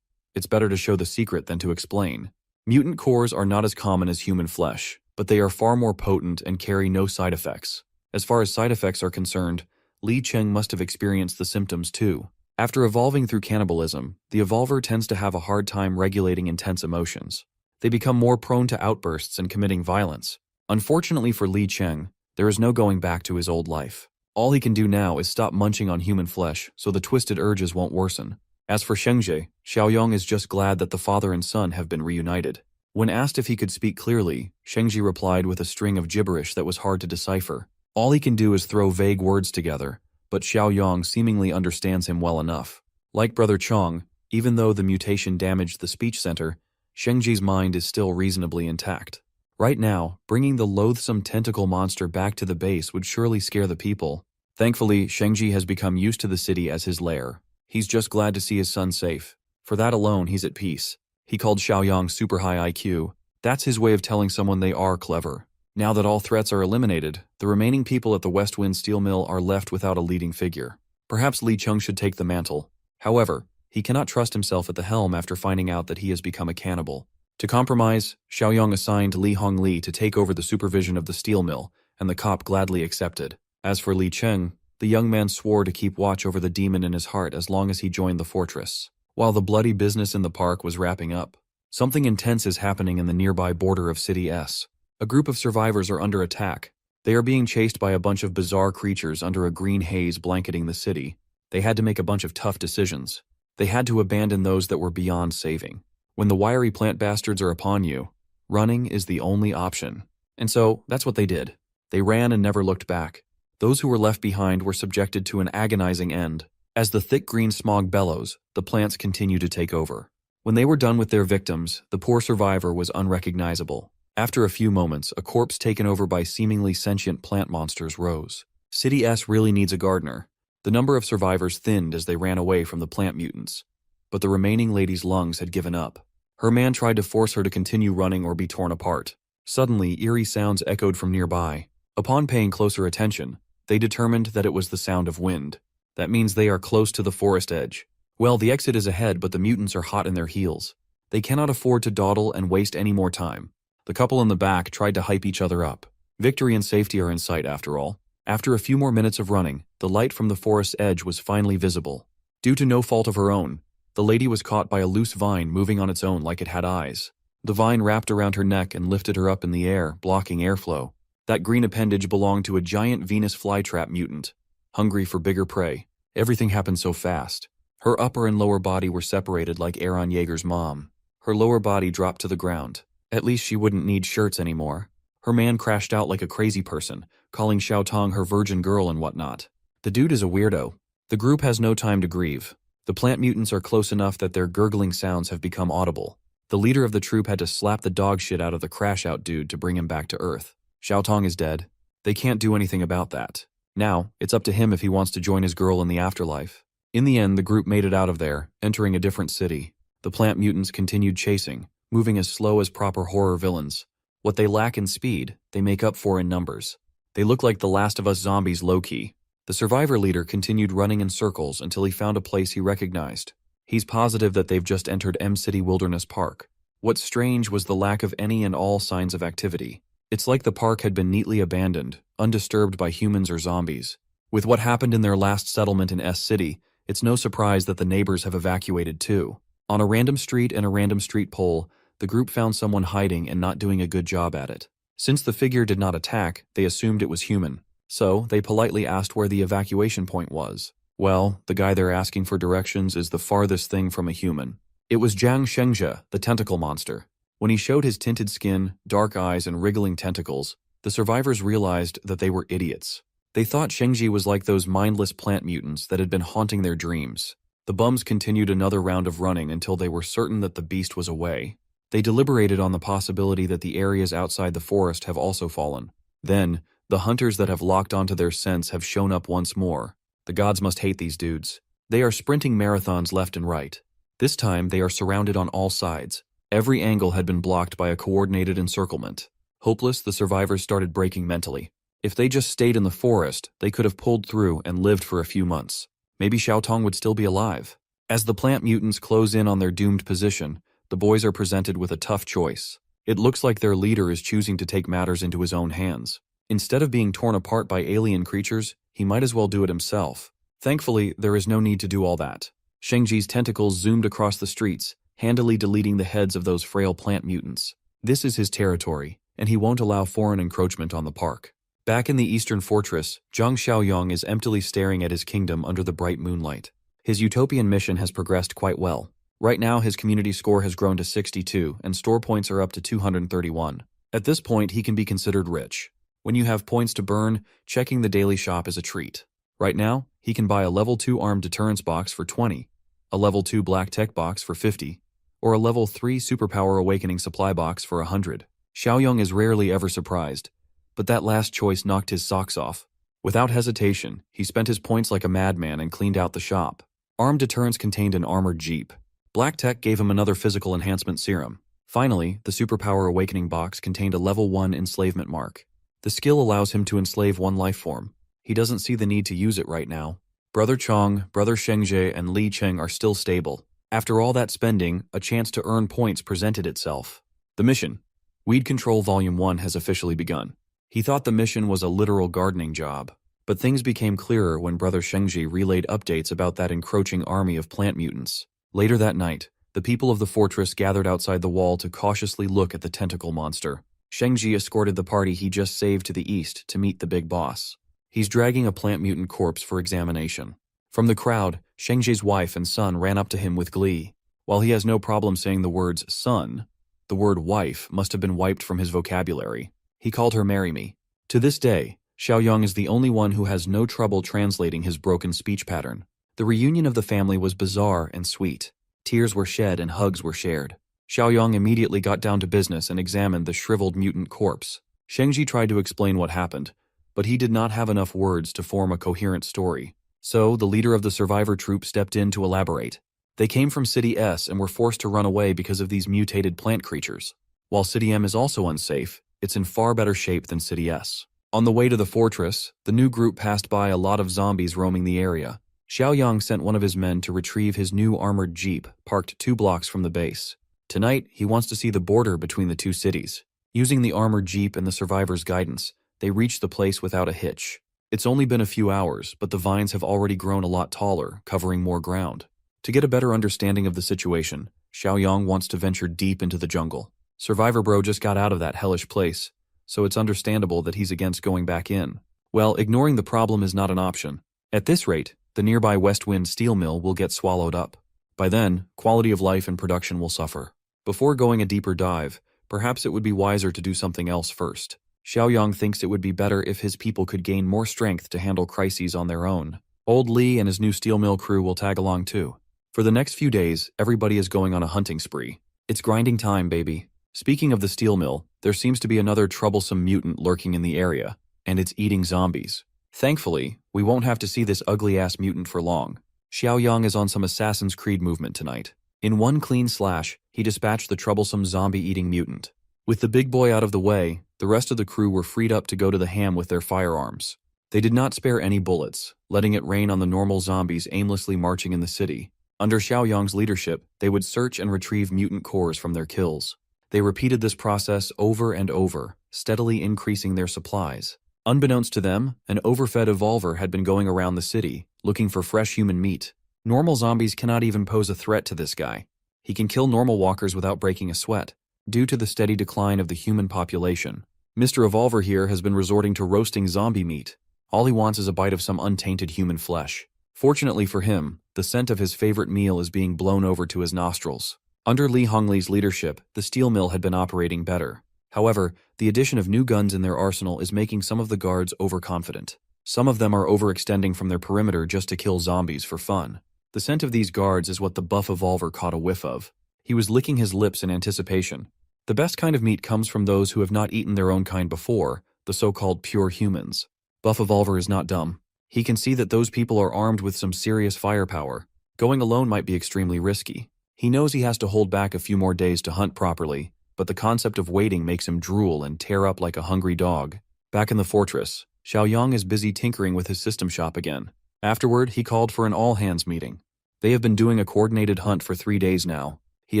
It's better to show the secret than to explain. Mutant cores are not as common as human flesh, but they are far more potent and carry no side effects. As far as side effects are concerned, Li Cheng must have experienced the symptoms too. After evolving through cannibalism, the evolver tends to have a hard time regulating intense emotions. They become more prone to outbursts and committing violence. Unfortunately for Li Cheng, there is no going back to his old life. All he can do now is stop munching on human flesh so the twisted urges won't worsen. As for Shengji, Xiaoyang is just glad that the father and son have been reunited. When asked if he could speak clearly, Shengji replied with a string of gibberish that was hard to decipher. All he can do is throw vague words together, but Xiaoyang seemingly understands him well enough. Like Brother Chong, even though the mutation damaged the speech center, Shengji's mind is still reasonably intact. Right now, bringing the loathsome tentacle monster back to the base would surely scare the people. Thankfully, Shengji has become used to the city as his lair. He's just glad to see his son safe. For that alone, he's at peace. He called Xiaoyang super high IQ. That's his way of telling someone they are clever. Now that all threats are eliminated, the remaining people at the West Wind Steel Mill are left without a leading figure. Perhaps Li Cheng should take the mantle. However, he cannot trust himself at the helm after finding out that he has become a cannibal. To compromise, Xiaoyang assigned Li Hongli to take over the supervision of the steel mill, and the cop gladly accepted. As for Li Cheng, the young man swore to keep watch over the demon in his heart as long as he joined the fortress. While the bloody business in the park was wrapping up, something intense is happening in the nearby border of City S. A group of survivors are under attack. They are being chased by a bunch of bizarre creatures under a green haze blanketing the city. They had to make a bunch of tough decisions. They had to abandon those that were beyond saving. When the wiry plant bastards are upon you, running is the only option. And so, that's what they did. They ran and never looked back. Those who were left behind were subjected to an agonizing end. As the thick green smog bellows, the plants continued to take over. When they were done with their victims, the poor survivor was unrecognizable. After a few moments, a corpse taken over by seemingly sentient plant monsters rose. City S really needs a gardener. The number of survivors thinned as they ran away from the plant mutants. But the remaining lady's lungs had given up. Her man tried to force her to continue running or be torn apart. Suddenly, eerie sounds echoed from nearby. Upon paying closer attention, they determined that it was the sound of wind. That means they are close to the forest edge. Well, the exit is ahead, but the mutants are hot in their heels. They cannot afford to dawdle and waste any more time. The couple in the back tried to hype each other up. Victory and safety are in sight after all. After a few more minutes of running, the light from the forest's edge was finally visible. Due to no fault of her own, the lady was caught by a loose vine moving on its own like it had eyes. The vine wrapped around her neck and lifted her up in the air, blocking airflow. That green appendage belonged to a giant Venus flytrap mutant, hungry for bigger prey. Everything happened so fast. Her upper and lower body were separated like Aaron Yeager's mom. Her lower body dropped to the ground. At least she wouldn't need shirts anymore. Her man crashed out like a crazy person, calling Xiaotong her virgin girl and whatnot. The dude is a weirdo. The group has no time to grieve. The plant mutants are close enough that their gurgling sounds have become audible. The leader of the troop had to slap the dog shit out of the crash-out dude to bring him back to Earth. Xiaotong is dead. They can't do anything about that. Now, it's up to him if he wants to join his girl in the afterlife. In the end, the group made it out of there, entering a different city. The plant mutants continued chasing, moving as slow as proper horror villains. What they lack in speed, they make up for in numbers. They look like the Last of Us zombies low-key. The survivor leader continued running in circles until he found a place he recognized. He's positive that they've just entered M City Wilderness Park. What's strange was the lack of any and all signs of activity. It's like the park had been neatly abandoned, undisturbed by humans or zombies. With what happened in their last settlement in S City, it's no surprise that the neighbors have evacuated too. On a random street and a random street pole, the group found someone hiding and not doing a good job at it. Since the figure did not attack, they assumed it was human. So, they politely asked where the evacuation point was. Well, the guy they're asking for directions is the farthest thing from a human. It was Jiang Shengzhe, the tentacle monster. When he showed his tinted skin, dark eyes, and wriggling tentacles, the survivors realized that they were idiots. They thought Shengzhe was like those mindless plant mutants that had been haunting their dreams. The bums continued another round of running until they were certain that the beast was away. They deliberated on the possibility that the areas outside the forest have also fallen. Then, the hunters that have locked onto their scents have shown up once more. The gods must hate these dudes. They are sprinting marathons left and right. This time, they are surrounded on all sides. Every angle had been blocked by a coordinated encirclement. Hopeless, the survivors started breaking mentally. If they just stayed in the forest, they could have pulled through and lived for a few months. Maybe Xiaotong would still be alive. As the plant mutants close in on their doomed position, the boys are presented with a tough choice. It looks like their leader is choosing to take matters into his own hands. Instead of being torn apart by alien creatures, he might as well do it himself. Thankfully, there is no need to do all that. Shengji's tentacles zoomed across the streets, handily deleting the heads of those frail plant mutants. This is his territory, and he won't allow foreign encroachment on the park. Back in the eastern fortress, Zhang Xiaoyong is emptily staring at his kingdom under the bright moonlight. His utopian mission has progressed quite well. Right now, his community score has grown to 62, and store points are up to 231. At this point, he can be considered rich. When you have points to burn, checking the daily shop is a treat. Right now, he can buy a level 2 armed deterrence box for 20, a level 2 black tech box for 50, or a level 3 superpower awakening supply box for 100. Xiaoyong is rarely ever surprised, but that last choice knocked his socks off. Without hesitation, he spent his points like a madman and cleaned out the shop. Armed deterrence contained an armored jeep. Black tech gave him another physical enhancement serum. Finally, the superpower awakening box contained a level 1 enslavement mark. The skill allows him to enslave one life form. He doesn't see the need to use it right now. Brother Chong, Brother Shengzhe, and Li Cheng are still stable. After all that spending, a chance to earn points presented itself. The mission. Weed Control Volume 1 has officially begun. He thought the mission was a literal gardening job, but things became clearer when Brother Shengzhe relayed updates about that encroaching army of plant mutants. Later that night, the people of the fortress gathered outside the wall to cautiously look at the tentacle monster. Shengji escorted the party he just saved to the east to meet the big boss. He's dragging a plant mutant corpse for examination. From the crowd, Shengji's wife and son ran up to him with glee. While he has no problem saying the words son, the word wife must have been wiped from his vocabulary. He called her marry me. To this day, Xiaoyang is the only one who has no trouble translating his broken speech pattern. The reunion of the family was bizarre and sweet. Tears were shed and hugs were shared. Xiaoyang immediately got down to business and examined the shriveled mutant corpse. Shengji tried to explain what happened, but he did not have enough words to form a coherent story. So, the leader of the survivor troop stepped in to elaborate. They came from City S and were forced to run away because of these mutated plant creatures. While City M is also unsafe, it's in far better shape than City S. On the way to the fortress, the new group passed by a lot of zombies roaming the area. Xiaoyang sent one of his men to retrieve his new armored jeep, parked 2 blocks from the base. Tonight, he wants to see the border between the 2 cities. Using the armored jeep and the survivors' guidance, they reached the place without a hitch. It's only been a few hours, but the vines have already grown a lot taller, covering more ground. To get a better understanding of the situation, Xiaoyang wants to venture deep into the jungle. Survivor Bro just got out of that hellish place, so it's understandable that he's against going back in. Well, ignoring the problem is not an option. At this rate, the nearby West Wind steel mill will get swallowed up. By then, quality of life and production will suffer. Before going a deeper dive, perhaps it would be wiser to do something else first. Xiaoyang thinks it would be better if his people could gain more strength to handle crises on their own. Old Li and his new steel mill crew will tag along too. For the next few days, everybody is going on a hunting spree. It's grinding time, baby. Speaking of the steel mill, there seems to be another troublesome mutant lurking in the area, and it's eating zombies. Thankfully, we won't have to see this ugly-ass mutant for long. Xiaoyang is on some Assassin's Creed movement tonight. In one clean slash, he dispatched the troublesome zombie-eating mutant. With the big boy out of the way, the rest of the crew were freed up to go to the ham with their firearms. They did not spare any bullets, letting it rain on the normal zombies aimlessly marching in the city. Under Xiaoyang's leadership, they would search and retrieve mutant cores from their kills. They repeated this process over and over, steadily increasing their supplies. Unbeknownst to them, an overfed evolver had been going around the city, looking for fresh human meat. Normal zombies cannot even pose a threat to this guy. He can kill normal walkers without breaking a sweat. Due to the steady decline of the human population, Mr. Evolver here has been resorting to roasting zombie meat. All he wants is a bite of some untainted human flesh. Fortunately for him, the scent of his favorite meal is being blown over to his nostrils. Under Li Hongli's leadership, the steel mill had been operating better. However, the addition of new guns in their arsenal is making some of the guards overconfident. Some of them are overextending from their perimeter just to kill zombies for fun. The scent of these guards is what the buff Evolver caught a whiff of. He was licking his lips in anticipation. The best kind of meat comes from those who have not eaten their own kind before, the so-called pure humans. Buff Evolver is not dumb. He can see that those people are armed with some serious firepower. Going alone might be extremely risky. He knows he has to hold back a few more days to hunt properly, but the concept of waiting makes him drool and tear up like a hungry dog. Back in the fortress, Xiaoyang is busy tinkering with his system shop again. Afterward, he called for an all-hands meeting. They have been doing a coordinated hunt for 3 days now. He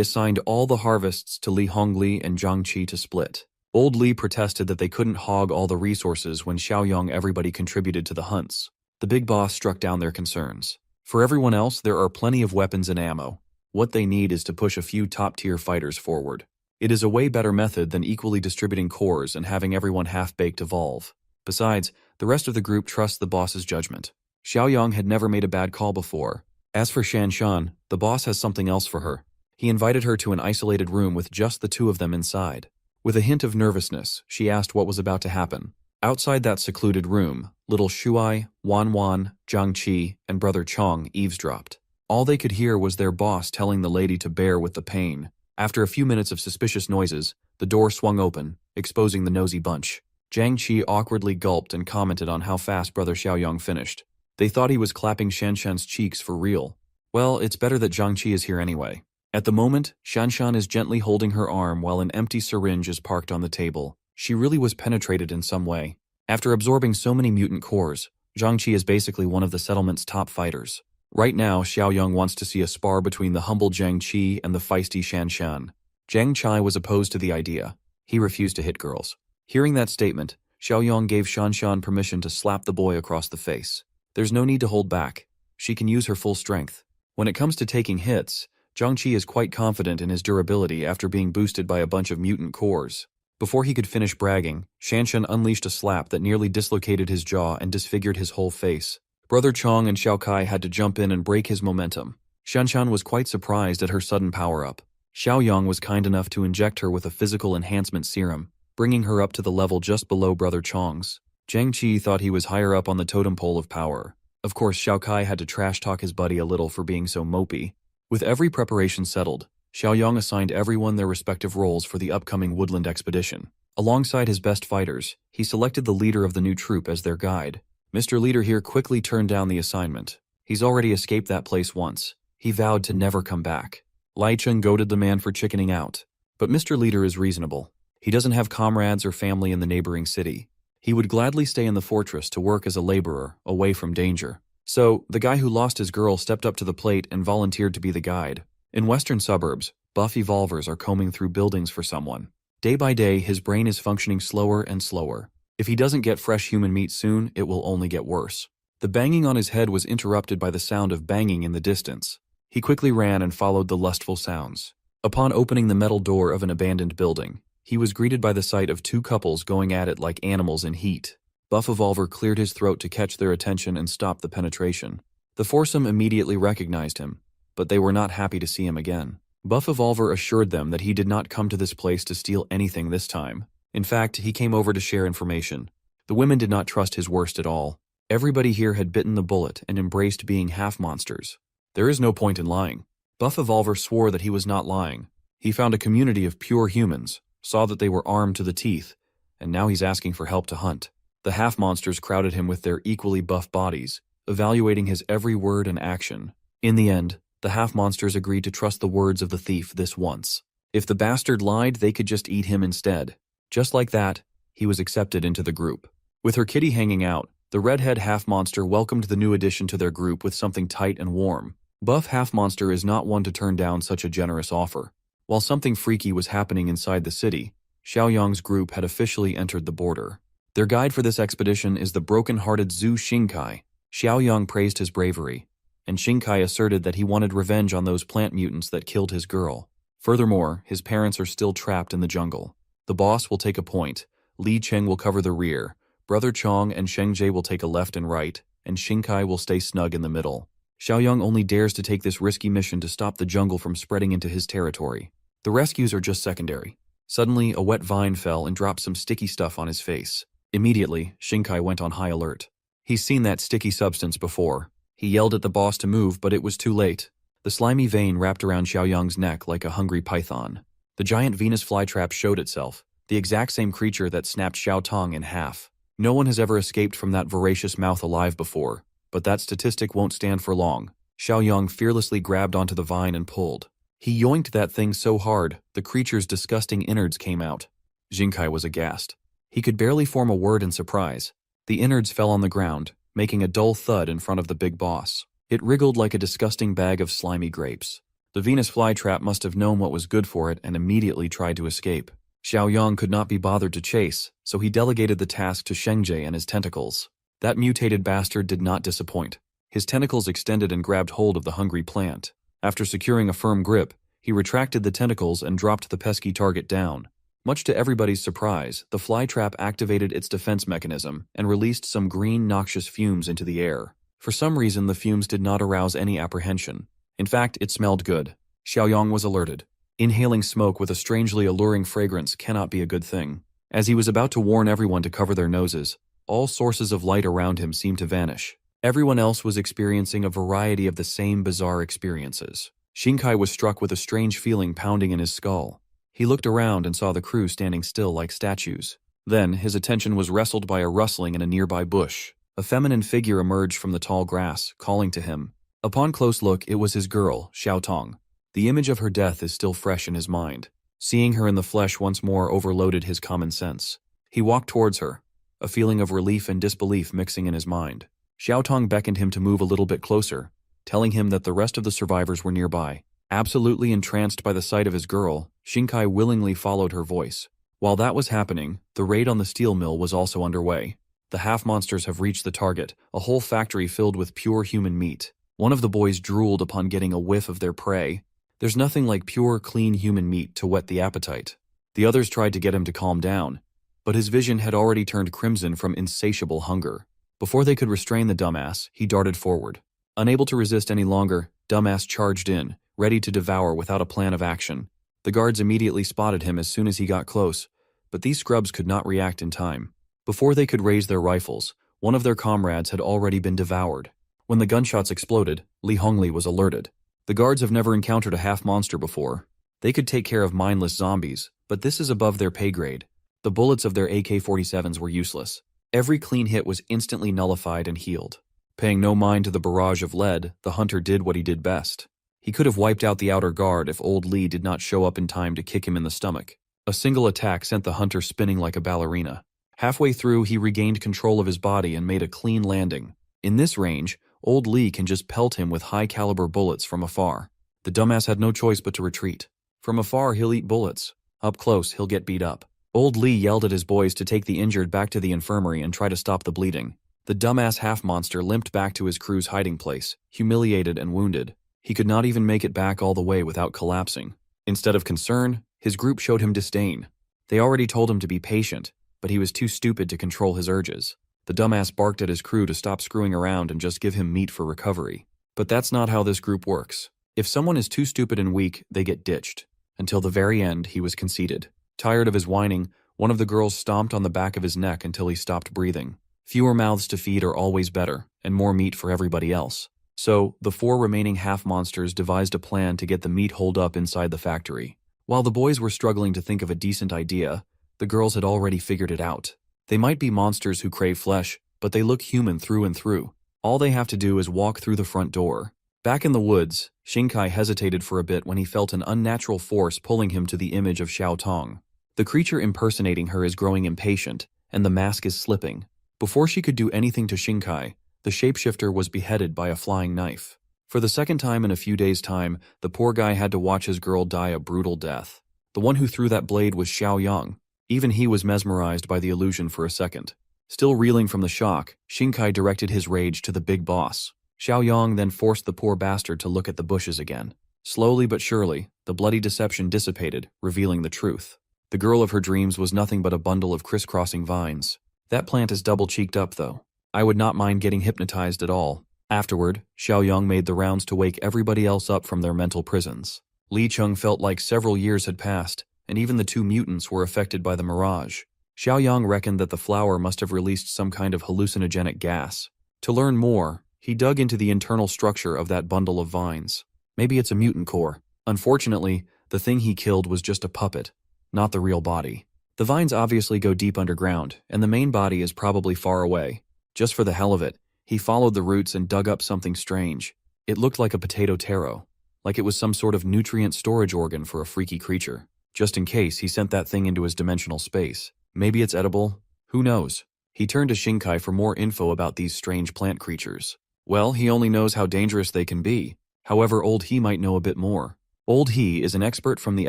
assigned all the harvests to Li Hongli and Zhang Qi to split. Old Li protested that they couldn't hog all the resources when Xiaoyang everybody contributed to the hunts. The big boss struck down their concerns. For everyone else, there are plenty of weapons and ammo. What they need is to push a few top-tier fighters forward. It is a way better method than equally distributing cores and having everyone half-baked evolve. Besides, the rest of the group trusts the boss's judgment. Xiaoyang had never made a bad call before. As for Shanshan, the boss has something else for her. He invited her to an isolated room with just the 2 of them inside. With a hint of nervousness, she asked what was about to happen. Outside that secluded room, little Shuai, Wan, Zhang Qi, and brother Chong eavesdropped. All they could hear was their boss telling the lady to bear with the pain. After a few minutes of suspicious noises, the door swung open, exposing the nosy bunch. Zhang Qi awkwardly gulped and commented on how fast brother Xiaoyang finished. They thought he was clapping Shanshan's cheeks for real. Well, it's better that Zhang Qi is here anyway. At the moment, Shanshan is gently holding her arm while an empty syringe is parked on the table. She really was penetrated in some way. After absorbing so many mutant cores, Zhang Qi is basically one of the settlement's top fighters. Right now, Xiaoyang wants to see a spar between the humble Zhang Qi and the feisty Shanshan. Zhang Chai was opposed to the idea. He refused to hit girls. Hearing that statement, Xiaoyang gave Shanshan permission to slap the boy across the face. There's no need to hold back. She can use her full strength. When it comes to taking hits, Zhang is quite confident in his durability after being boosted by a bunch of mutant cores. Before he could finish bragging, Shanshan unleashed a slap that nearly dislocated his jaw and disfigured his whole face. Brother Chong and Xiao Kai had to jump in and break his momentum. Shanshan was quite surprised at her sudden power-up. Xiaoyang was kind enough to inject her with a physical enhancement serum, bringing her up to the level just below Brother Chong's. Zhang Qi thought he was higher up on the totem pole of power. Of course, Xiao Kai had to trash-talk his buddy a little for being so mopey. With every preparation settled, Xiaoyang assigned everyone their respective roles for the upcoming woodland expedition. Alongside his best fighters, he selected the leader of the new troop as their guide. Mr. Leader here quickly turned down the assignment. He's already escaped that place once. He vowed to never come back. Lai Cheng goaded the man for chickening out. But Mr. Leader is reasonable. He doesn't have comrades or family in the neighboring city. He would gladly stay in the fortress to work as a laborer, away from danger. So, the guy who lost his girl stepped up to the plate and volunteered to be the guide. In western suburbs, buff evolvers are combing through buildings for someone. Day by day, his brain is functioning slower and slower. If he doesn't get fresh human meat soon, it will only get worse. The banging on his head was interrupted by the sound of banging in the distance. He quickly ran and followed the lustful sounds. Upon opening the metal door of an abandoned building, he was greeted by the sight of two couples going at it like animals in heat. Buff Evolver cleared his throat to catch their attention and stop the penetration. The foursome immediately recognized him, but they were not happy to see him again. Buff Evolver assured them that he did not come to this place to steal anything this time. In fact, he came over to share information. The women did not trust his worst at all. Everybody here had bitten the bullet and embraced being half-monsters. There is no point in lying. Buff Evolver swore that he was not lying. He found a community of pure humans, saw that they were armed to the teeth, and now he's asking for help to hunt. The half-monsters crowded him with their equally buff bodies, evaluating his every word and action. In the end, the half-monsters agreed to trust the words of the thief this once. If the bastard lied, they could just eat him instead. Just like that, he was accepted into the group. With her kitty hanging out, the redhead half-monster welcomed the new addition to their group with something tight and warm. Buff half-monster is not one to turn down such a generous offer. While something freaky was happening inside the city, Xiaoyang's group had officially entered the border. Their guide for this expedition is the broken-hearted Zhu Xingkai. Xiaoyang praised his bravery, and Xingkai asserted that he wanted revenge on those plant mutants that killed his girl. Furthermore, his parents are still trapped in the jungle. The boss will take a point, Li Cheng will cover the rear, Brother Chong and Sheng-Jie will take a left and right, and Xingkai will stay snug in the middle. Xiaoyang only dares to take this risky mission to stop the jungle from spreading into his territory. The rescues are just secondary. Suddenly, a wet vine fell and dropped some sticky stuff on his face. Immediately, Xingkai went on high alert. He's seen that sticky substance before. He yelled at the boss to move, but it was too late. The slimy vein wrapped around Xiaoyang's neck like a hungry python. The giant Venus flytrap showed itself, the exact same creature that snapped Xiao Tong in half. No one has ever escaped from that voracious mouth alive before, but that statistic won't stand for long. Xiaoyang fearlessly grabbed onto the vine and pulled. He yoinked that thing so hard, the creature's disgusting innards came out. Xingkai was aghast. He could barely form a word in surprise. The innards fell on the ground, making a dull thud in front of the big boss. It wriggled like a disgusting bag of slimy grapes. The Venus flytrap must have known what was good for it and immediately tried to escape. Xiaoyang could not be bothered to chase, so he delegated the task to Sheng-Jie and his tentacles. That mutated bastard did not disappoint. His tentacles extended and grabbed hold of the hungry plant. After securing a firm grip, he retracted the tentacles and dropped the pesky target down. Much to everybody's surprise, the flytrap activated its defense mechanism and released some green, noxious fumes into the air. For some reason, the fumes did not arouse any apprehension. In fact, it smelled good. Xiaoyang was alerted. Inhaling smoke with a strangely alluring fragrance cannot be a good thing. As he was about to warn everyone to cover their noses, all sources of light around him seemed to vanish. Everyone else was experiencing a variety of the same bizarre experiences. Xingkai was struck with a strange feeling pounding in his skull. He looked around and saw the crew standing still like statues. Then, his attention was wrestled by a rustling in a nearby bush. A feminine figure emerged from the tall grass, calling to him. Upon close look, it was his girl, Xiao Tong. The image of her death is still fresh in his mind. Seeing her in the flesh once more overloaded his common sense. He walked towards her, a feeling of relief and disbelief mixing in his mind. Xiao Tong beckoned him to move a little bit closer, telling him that the rest of the survivors were nearby. Absolutely entranced by the sight of his girl, Xingkai willingly followed her voice. While that was happening, the raid on the steel mill was also underway. The half-monsters have reached the target, a whole factory filled with pure human meat. One of the boys drooled upon getting a whiff of their prey. There's nothing like pure, clean human meat to whet the appetite. The others tried to get him to calm down, but his vision had already turned crimson from insatiable hunger. Before they could restrain the dumbass, he darted forward. Unable to resist any longer, dumbass charged in, ready to devour without a plan of action. The guards immediately spotted him as soon as he got close, but these scrubs could not react in time. Before they could raise their rifles, one of their comrades had already been devoured. When the gunshots exploded, Li Hongli was alerted. The guards have never encountered a half-monster before. They could take care of mindless zombies, but this is above their pay grade. The bullets of their AK-47s were useless. Every clean hit was instantly nullified and healed. Paying no mind to the barrage of lead, the hunter did what he did best. He could have wiped out the outer guard if old Li did not show up in time to kick him in the stomach. A single attack sent the hunter spinning like a ballerina. Halfway through, he regained control of his body and made a clean landing. In this range, old Li can just pelt him with high-caliber bullets from afar. The dumbass had no choice but to retreat. From afar, he'll eat bullets. Up close, he'll get beat up. Old Li yelled at his boys to take the injured back to the infirmary and try to stop the bleeding. The dumbass half-monster limped back to his crew's hiding place, humiliated and wounded. He could not even make it back all the way without collapsing. Instead of concern, his group showed him disdain. They already told him to be patient, but he was too stupid to control his urges. The dumbass barked at his crew to stop screwing around and just give him meat for recovery. But that's not how this group works. If someone is too stupid and weak, they get ditched. Until the very end, he was conceited. Tired of his whining, one of the girls stomped on the back of his neck until he stopped breathing. Fewer mouths to feed are always better, and more meat for everybody else. So, the 4 remaining half-monsters devised a plan to get the meat holed up inside the factory. While the boys were struggling to think of a decent idea, the girls had already figured it out. They might be monsters who crave flesh, but they look human through and through. All they have to do is walk through the front door. Back in the woods, Xingkai hesitated for a bit when he felt an unnatural force pulling him to the image of Xiao Tong. The creature impersonating her is growing impatient, and the mask is slipping. Before she could do anything to Xingkai, the shapeshifter was beheaded by a flying knife. For the second time in a few days' time, the poor guy had to watch his girl die a brutal death. The one who threw that blade was Xiao Yang. Even he was mesmerized by the illusion for a second. Still reeling from the shock, Xingkai directed his rage to the big boss. Xiao Yang then forced the poor bastard to look at the bushes again. Slowly but surely, the bloody deception dissipated, revealing the truth. The girl of her dreams was nothing but a bundle of crisscrossing vines. That plant is double-cheeked up, though. I would not mind getting hypnotized at all. Afterward, Xiao Yang made the rounds to wake everybody else up from their mental prisons. Li Cheng felt like several years had passed, and even the 2 mutants were affected by the mirage. Xiao Yang reckoned that the flower must have released some kind of hallucinogenic gas. To learn more, he dug into the internal structure of that bundle of vines. Maybe it's a mutant core. Unfortunately, the thing he killed was just a puppet, not the real body. The vines obviously go deep underground, and the main body is probably far away. Just for the hell of it, he followed the roots and dug up something strange. It looked like a potato taro, like it was some sort of nutrient storage organ for a freaky creature. Just in case, he sent that thing into his dimensional space. Maybe it's edible? Who knows? He turned to Xingkai for more info about these strange plant creatures. Well, he only knows how dangerous they can be. However, Old He might know a bit more. Old He is an expert from the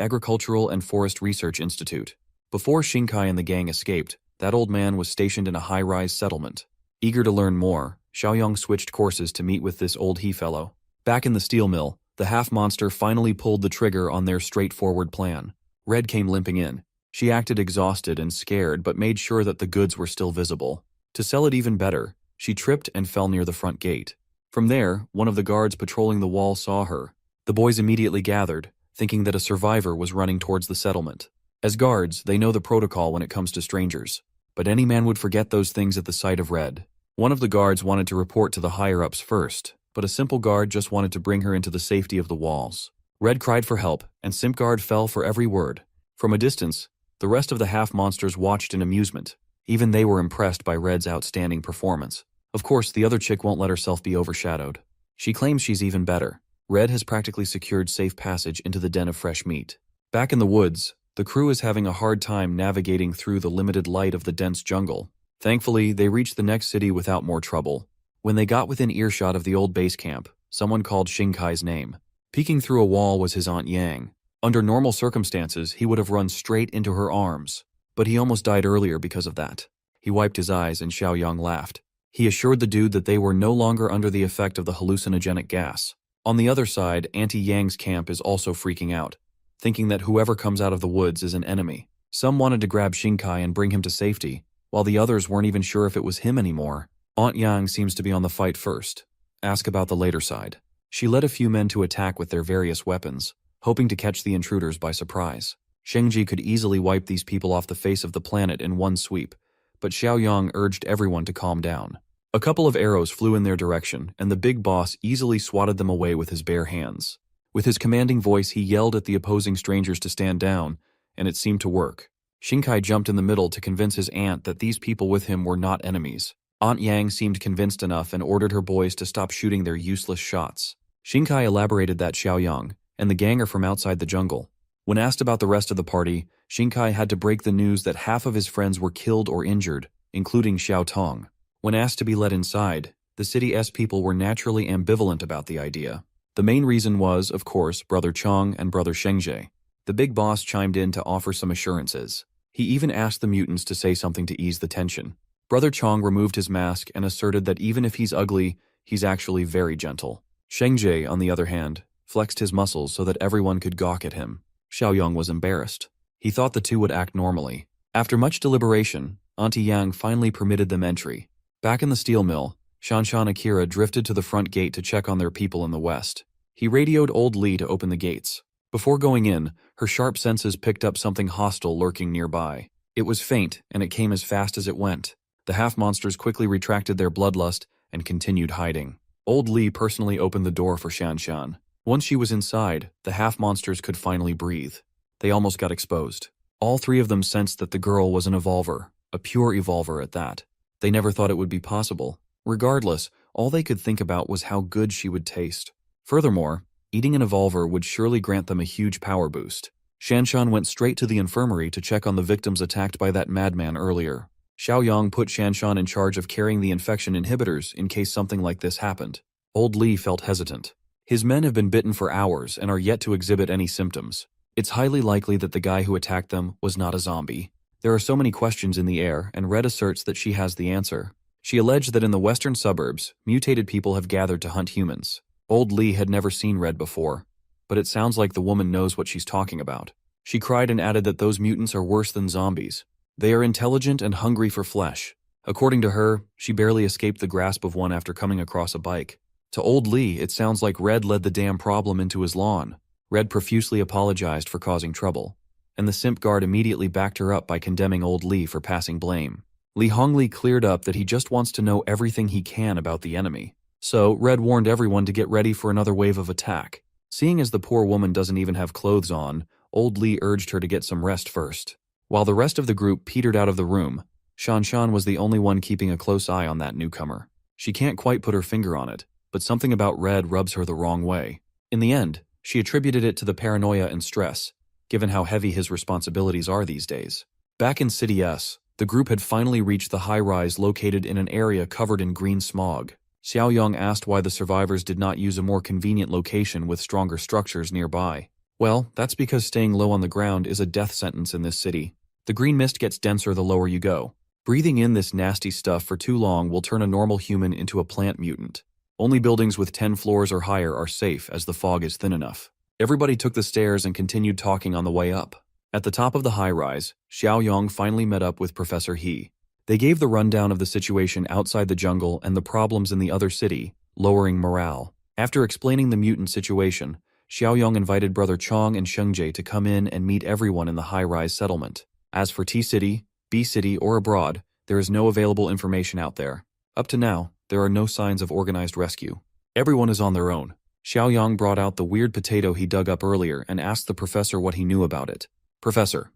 Agricultural and Forest Research Institute. Before Xingkai and the gang escaped, that old man was stationed in a high-rise settlement. Eager to learn more, Xiaoyang switched courses to meet with this Old He fellow. Back in the steel mill, the half-monster finally pulled the trigger on their straightforward plan. Red came limping in. She acted exhausted and scared but made sure that the goods were still visible. To sell it even better, she tripped and fell near the front gate. From there, one of the guards patrolling the wall saw her. The boys immediately gathered, thinking that a survivor was running towards the settlement. As guards, they know the protocol when it comes to strangers. But any man would forget those things at the sight of Red. One of the guards wanted to report to the higher-ups first, but a simple guard just wanted to bring her into the safety of the walls. Red cried for help, and Simpguard fell for every word. From a distance, the rest of the half-monsters watched in amusement. Even they were impressed by Red's outstanding performance. Of course, the other chick won't let herself be overshadowed. She claims she's even better. Red has practically secured safe passage into the den of fresh meat. Back in the woods, the crew is having a hard time navigating through the limited light of the dense jungle. Thankfully, they reached the next city without more trouble. When they got within earshot of the old base camp, someone called Xingkai's name. Peeking through a wall was his Aunt Yang. Under normal circumstances, he would have run straight into her arms, but he almost died earlier because of that. He wiped his eyes and Xiaoyang laughed. He assured the dude that they were no longer under the effect of the hallucinogenic gas. On the other side, Auntie Yang's camp is also freaking out, thinking that whoever comes out of the woods is an enemy. Some wanted to grab Xingkai and bring him to safety, while the others weren't even sure if it was him anymore. Aunt Yang seems to be on the fight first. Ask about the later side. She led a few men to attack with their various weapons, hoping to catch the intruders by surprise. Shengji could easily wipe these people off the face of the planet in one sweep, but Xiaoyang urged everyone to calm down. A couple of arrows flew in their direction, and the big boss easily swatted them away with his bare hands. With his commanding voice, he yelled at the opposing strangers to stand down, and it seemed to work. Xingkai jumped in the middle to convince his aunt that these people with him were not enemies. Aunt Yang seemed convinced enough and ordered her boys to stop shooting their useless shots. Xingkai elaborated that Xiaoyang and the gang are from outside the jungle. When asked about the rest of the party, Xingkai had to break the news that half of his friends were killed or injured, including Xiao Tong. When asked to be let inside, the city's people were naturally ambivalent about the idea. The main reason was, of course, Brother Chong and Brother Shengji. The big boss chimed in to offer some assurances. He even asked the mutants to say something to ease the tension. Brother Chong removed his mask and asserted that even if he's ugly, he's actually very gentle. Shengji, on the other hand, flexed his muscles so that everyone could gawk at him. Xiaoyang was embarrassed. He thought the two would act normally. After much deliberation, Auntie Yang finally permitted them entry. Back in the steel mill, Shanshan Akira drifted to the front gate to check on their people in the west. He radioed Old Li to open the gates. Before going in, her sharp senses picked up something hostile lurking nearby. It was faint, and it came as fast as it went. The half-monsters quickly retracted their bloodlust and continued hiding. Old Li personally opened the door for Shanshan. Once she was inside, the half-monsters could finally breathe. They almost got exposed. All three of them sensed that the girl was an evolver, a pure evolver at that. They never thought it would be possible. Regardless, all they could think about was how good she would taste. Furthermore, eating an evolver would surely grant them a huge power boost. Shanshan went straight to the infirmary to check on the victims attacked by that madman earlier. Xiaoyang put Shanshan in charge of carrying the infection inhibitors in case something like this happened. Old Li felt hesitant. His men have been bitten for hours and are yet to exhibit any symptoms. It's highly likely that the guy who attacked them was not a zombie. There are so many questions in the air, and Red asserts that she has the answer. She alleged that in the western suburbs, mutated people have gathered to hunt humans. Old Li had never seen Red before, but it sounds like the woman knows what she's talking about. She cried and added that those mutants are worse than zombies. They are intelligent and hungry for flesh. According to her, she barely escaped the grasp of one after coming across a bike. To Old Li, it sounds like Red led the damn problem into his lawn. Red profusely apologized for causing trouble, and the simp guard immediately backed her up by condemning Old Li for passing blame. Li Hongli cleared up that he just wants to know everything he can about the enemy. So, Red warned everyone to get ready for another wave of attack. Seeing as the poor woman doesn't even have clothes on, Old Li urged her to get some rest first. While the rest of the group petered out of the room, Shanshan was the only one keeping a close eye on that newcomer. She can't quite put her finger on it, but something about Red rubs her the wrong way. In the end, she attributed it to the paranoia and stress, given how heavy his responsibilities are these days. Back in City S, the group had finally reached the high-rise located in an area covered in green smog. Xiaoyang asked why the survivors did not use a more convenient location with stronger structures nearby. Well, that's because staying low on the ground is a death sentence in this city. The green mist gets denser the lower you go. Breathing in this nasty stuff for too long will turn a normal human into a plant mutant. Only buildings with 10 floors or higher are safe as the fog is thin enough. Everybody took the stairs and continued talking on the way up. At the top of the high-rise, Xiaoyang finally met up with Professor He. They gave the rundown of the situation outside the jungle and the problems in the other city, lowering morale. After explaining the mutant situation, Xiaoyang invited Brother Chong and Shengji to come in and meet everyone in the high-rise settlement. As for T-City, B-City, or abroad, there is no available information out there. Up to now, there are no signs of organized rescue. Everyone is on their own. Xiaoyang brought out the weird potato he dug up earlier and asked the professor what he knew about it. Professor.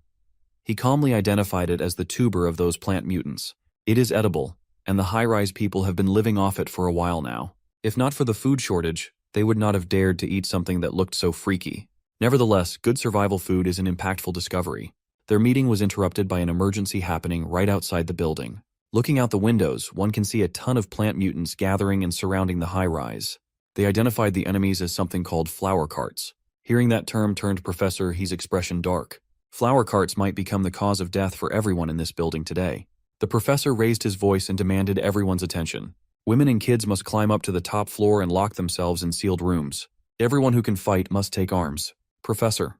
He calmly identified it as the tuber of those plant mutants. It is edible, and the high-rise people have been living off it for a while now. If not for the food shortage, they would not have dared to eat something that looked so freaky. Nevertheless, good survival food is an impactful discovery. Their meeting was interrupted by an emergency happening right outside the building. Looking out the windows, one can see a ton of plant mutants gathering and surrounding the high-rise. They identified the enemies as something called flower carts. Hearing that term turned Professor He's expression dark. Flower carts might become the cause of death for everyone in this building today. The professor raised his voice and demanded everyone's attention. Women and kids must climb up to the top floor and lock themselves in sealed rooms. Everyone who can fight must take arms. Professor.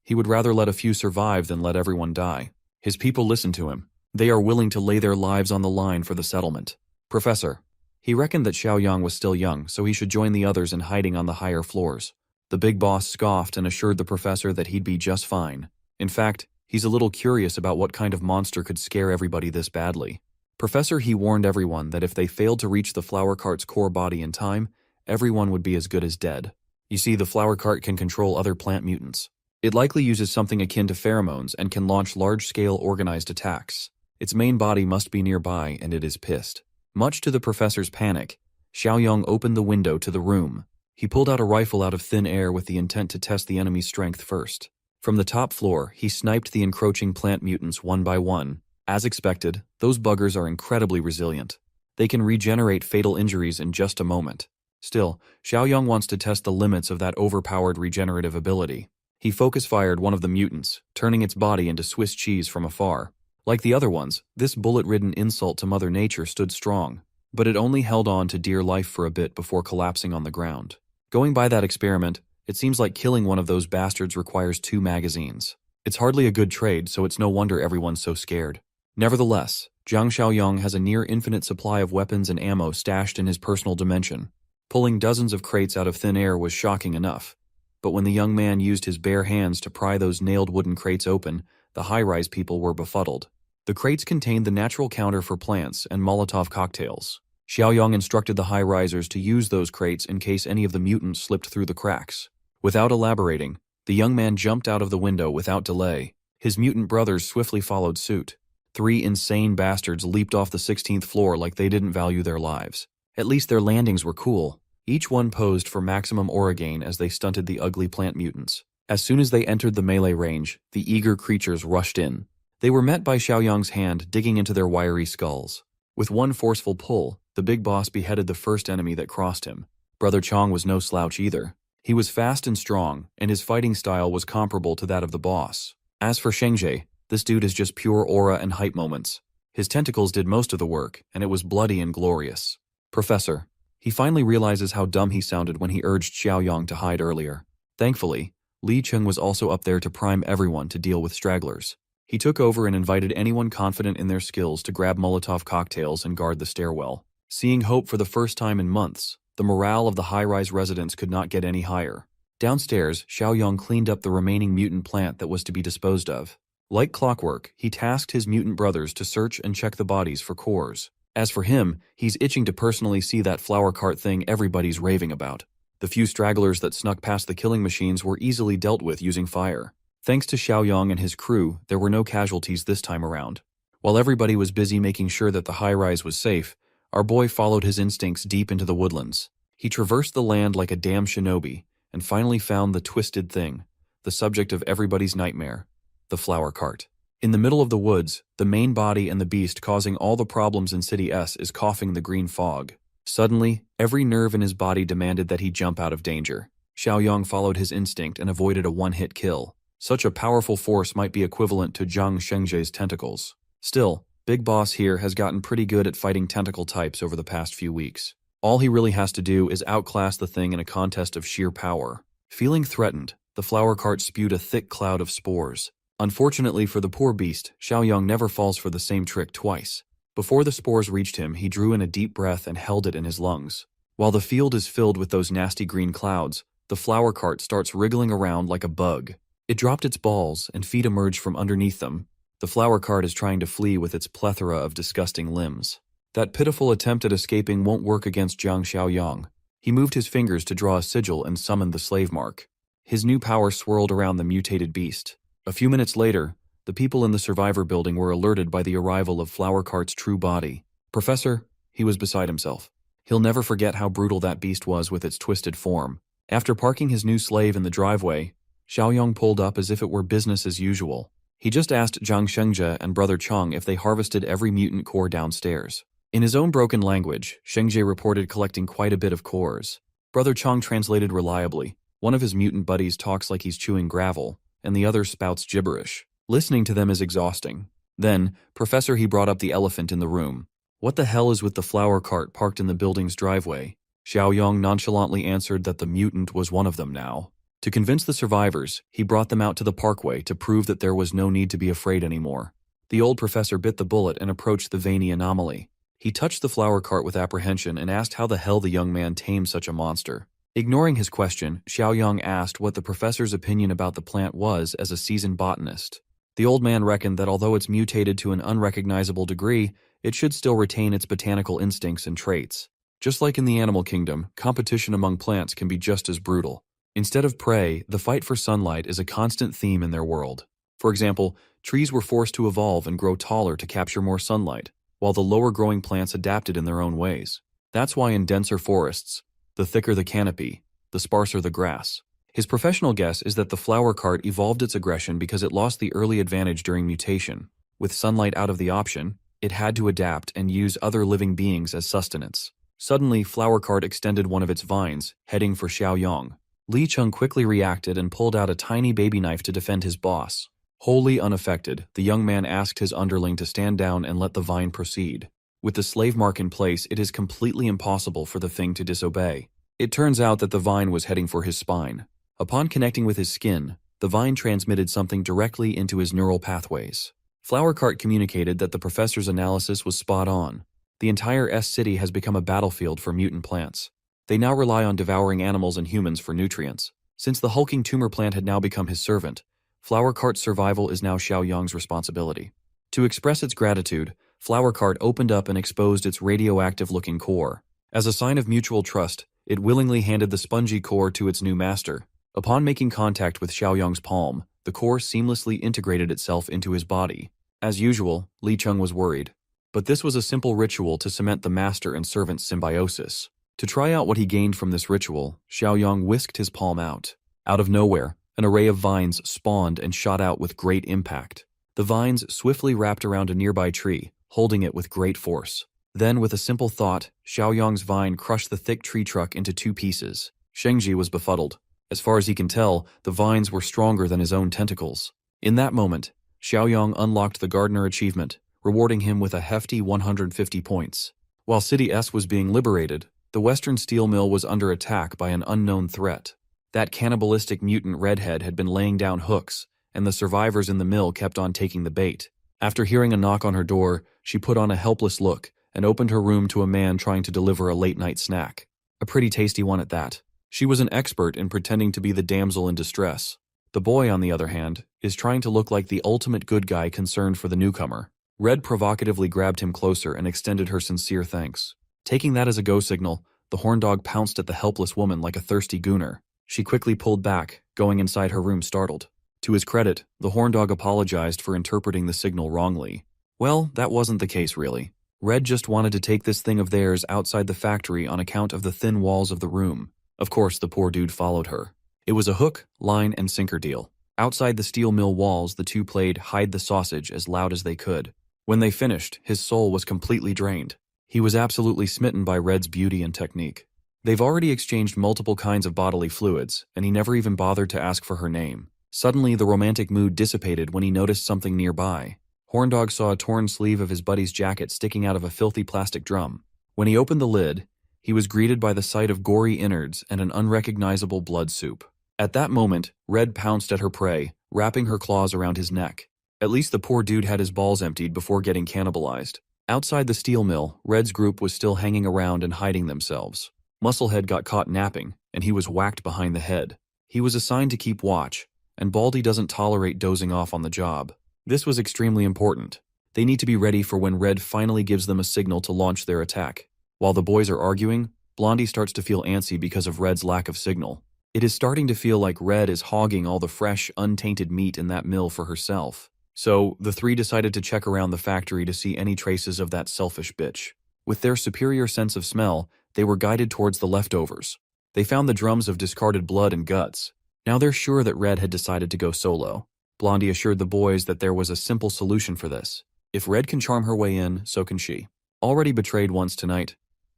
He would rather let a few survive than let everyone die. His people listen to him. They are willing to lay their lives on the line for the settlement. Professor. He reckoned that Xiaoyang was still young, so he should join the others in hiding on the higher floors. The big boss scoffed and assured the professor that he'd be just fine. In fact, he's a little curious about what kind of monster could scare everybody this badly. Professor He warned everyone that if they failed to reach the flower cart's core body in time, everyone would be as good as dead. You see, the flower cart can control other plant mutants. It likely uses something akin to pheromones and can launch large-scale organized attacks. Its main body must be nearby, and it is pissed. Much to the professor's panic, Xiaoyang opened the window to the room. He pulled out a rifle out of thin air with the intent to test the enemy's strength first. From the top floor, he sniped the encroaching plant mutants one by one. As expected, those buggers are incredibly resilient. They can regenerate fatal injuries in just a moment. Still, Xiaoyang wants to test the limits of that overpowered regenerative ability. He focus-fired one of the mutants, turning its body into Swiss cheese from afar. Like the other ones, this bullet-ridden insult to Mother Nature stood strong, but it only held on to dear life for a bit before collapsing on the ground. Going by that experiment, it seems like killing one of those bastards requires 2 magazines. It's hardly a good trade, so it's no wonder everyone's so scared. Nevertheless, Zhang Xiaoyang has a near-infinite supply of weapons and ammo stashed in his personal dimension. Pulling dozens of crates out of thin air was shocking enough. But when the young man used his bare hands to pry those nailed wooden crates open, the high-rise people were befuddled. The crates contained the natural counter for plants and Molotov cocktails. Xiaoyang instructed the high-risers to use those crates in case any of the mutants slipped through the cracks. Without elaborating, the young man jumped out of the window without delay. His mutant brothers swiftly followed suit. 3 insane bastards leaped off the 16th floor like they didn't value their lives. At least their landings were cool. Each one posed for maximum aura gain as they stunted the ugly plant mutants. As soon as they entered the melee range, the eager creatures rushed in. They were met by Xiaoyang's hand digging into their wiry skulls. With one forceful pull, the big boss beheaded the first enemy that crossed him. Brother Chong was no slouch either. He was fast and strong, and his fighting style was comparable to that of the boss. As for Shengji, this dude is just pure aura and hype moments. His tentacles did most of the work, and it was bloody and glorious. Professor. He finally realizes how dumb he sounded when he urged Xiaoyang to hide earlier. Thankfully, Li Cheng was also up there to prime everyone to deal with stragglers. He took over and invited anyone confident in their skills to grab Molotov cocktails and guard the stairwell. Seeing hope for the first time in months, the morale of the high-rise residents could not get any higher. Downstairs, Xiaoyang cleaned up the remaining mutant plant that was to be disposed of. Like clockwork, he tasked his mutant brothers to search and check the bodies for cores. As for him, he's itching to personally see that flower cart thing everybody's raving about. The few stragglers that snuck past the killing machines were easily dealt with using fire. Thanks to Xiaoyang and his crew, there were no casualties this time around. While everybody was busy making sure that the high-rise was safe, our boy followed his instincts deep into the woodlands. He traversed the land like a damn shinobi, and finally found the twisted thing, the subject of everybody's nightmare, the flower cart. In the middle of the woods, the main body and the beast causing all the problems in City S is coughing the green fog. Suddenly, every nerve in his body demanded that he jump out of danger. Xiaoyang followed his instinct and avoided a one-hit kill. Such a powerful force might be equivalent to Zhang Shengji's tentacles. Still, Big Boss here has gotten pretty good at fighting tentacle types over the past few weeks. All he really has to do is outclass the thing in a contest of sheer power. Feeling threatened, the flower cart spewed a thick cloud of spores. Unfortunately for the poor beast, Xiaoyang never falls for the same trick twice. Before the spores reached him, he drew in a deep breath and held it in his lungs. While the field is filled with those nasty green clouds, the flower cart starts wriggling around like a bug. It dropped its balls, and feet emerged from underneath them. The flower cart is trying to flee with its plethora of disgusting limbs. That pitiful attempt at escaping won't work against Zhang Xiaoyang. He moved his fingers to draw a sigil and summoned the slave mark. His new power swirled around the mutated beast. A few minutes later, the people in the survivor building were alerted by the arrival of Flower Cart's true body. Professor, he was beside himself. He'll never forget how brutal that beast was with its twisted form. After parking his new slave in the driveway, Xiaoyang pulled up as if it were business as usual. He just asked Zhang Shengji and Brother Chong if they harvested every mutant core downstairs. In his own broken language, Shengji reported collecting quite a bit of cores. Brother Chong translated reliably. One of his mutant buddies talks like he's chewing gravel, and the other spouts gibberish. Listening to them is exhausting. Then, Professor he brought up the elephant in the room. What the hell is with the flower cart parked in the building's driveway? Xiaoyong nonchalantly answered that the mutant was one of them now. To convince the survivors, he brought them out to the parkway to prove that there was no need to be afraid anymore. The old professor bit the bullet and approached the veiny anomaly. He touched the flower cart with apprehension and asked how the hell the young man tamed such a monster. Ignoring his question, Xiaoyong asked what the professor's opinion about the plant was as a seasoned botanist. The old man reckoned that although it's mutated to an unrecognizable degree, it should still retain its botanical instincts and traits. Just like in the animal kingdom, competition among plants can be just as brutal. Instead of prey, the fight for sunlight is a constant theme in their world. For example, trees were forced to evolve and grow taller to capture more sunlight, while the lower-growing plants adapted in their own ways. That's why in denser forests, the thicker the canopy, the sparser the grass. His professional guess is that the flower cart evolved its aggression because it lost the early advantage during mutation. With sunlight out of the option, it had to adapt and use other living beings as sustenance. Suddenly, flower cart extended one of its vines, heading for Xiaoyong. Li Cheng quickly reacted and pulled out a tiny baby knife to defend his boss. Wholly unaffected, the young man asked his underling to stand down and let the vine proceed. With the slave mark in place, it is completely impossible for the thing to disobey. It turns out that the vine was heading for his spine. Upon connecting with his skin, the vine transmitted something directly into his neural pathways. Flower Cart communicated that the professor's analysis was spot on. The entire S-City has become a battlefield for mutant plants. They now rely on devouring animals and humans for nutrients. Since the hulking tumor plant had now become his servant, Flower Cart's survival is now Xiaoyong's responsibility. To express its gratitude, Flower Cart opened up and exposed its radioactive-looking core. As a sign of mutual trust, it willingly handed the spongy core to its new master. Upon making contact with Xiaoyong's palm, the core seamlessly integrated itself into his body. As usual, Li Cheng was worried. But this was a simple ritual to cement the master and servant symbiosis. To try out what he gained from this ritual, Xiaoyong whisked his palm out. Out of nowhere, an array of vines spawned and shot out with great impact. The vines swiftly wrapped around a nearby tree, holding it with great force. Then, with a simple thought, Xiaoyong's vine crushed the thick tree trunk into 2 pieces. Shengji was befuddled. As far as he can tell, the vines were stronger than his own tentacles. In that moment, Xiaoyong unlocked the Gardener achievement, rewarding him with a hefty 150 points. While City S was being liberated, the Western Steel Mill was under attack by an unknown threat. That cannibalistic mutant redhead had been laying down hooks, and the survivors in the mill kept on taking the bait. After hearing a knock on her door, she put on a helpless look and opened her room to a man trying to deliver a late-night snack. A pretty tasty one at that. She was an expert in pretending to be the damsel in distress. The boy, on the other hand, is trying to look like the ultimate good guy concerned for the newcomer. Red provocatively grabbed him closer and extended her sincere thanks. Taking that as a go signal, the horn dog pounced at the helpless woman like a thirsty gooner. She quickly pulled back, going inside her room startled. To his credit, the horn dog apologized for interpreting the signal wrongly. Well, that wasn't the case really. Red just wanted to take this thing of theirs outside the factory on account of the thin walls of the room. Of course, the poor dude followed her. It was a hook, line, and sinker deal. Outside the steel mill walls, the two played hide the sausage as loud as they could. When they finished, his soul was completely drained. He was absolutely smitten by Red's beauty and technique. They've already exchanged multiple kinds of bodily fluids, and he never even bothered to ask for her name. Suddenly, the romantic mood dissipated when he noticed something nearby. Horndog saw a torn sleeve of his buddy's jacket sticking out of a filthy plastic drum. When he opened the lid, he was greeted by the sight of gory innards and an unrecognizable blood soup. At that moment, Red pounced at her prey, wrapping her claws around his neck. At least the poor dude had his balls emptied before getting cannibalized. Outside the steel mill, Red's group was still hanging around and hiding themselves. Musclehead got caught napping, and he was whacked behind the head. He was assigned to keep watch, and Baldy doesn't tolerate dozing off on the job. This was extremely important. They need to be ready for when Red finally gives them a signal to launch their attack. While the boys are arguing, Blondie starts to feel antsy because of Red's lack of signal. It is starting to feel like Red is hogging all the fresh, untainted meat in that mill for herself. So, the three decided to check around the factory to see any traces of that selfish bitch. With their superior sense of smell, they were guided towards the leftovers. They found the drums of discarded blood and guts. Now they're sure that Red had decided to go solo. Blondie assured the boys that there was a simple solution for this. If Red can charm her way in, so can she. Already betrayed once tonight,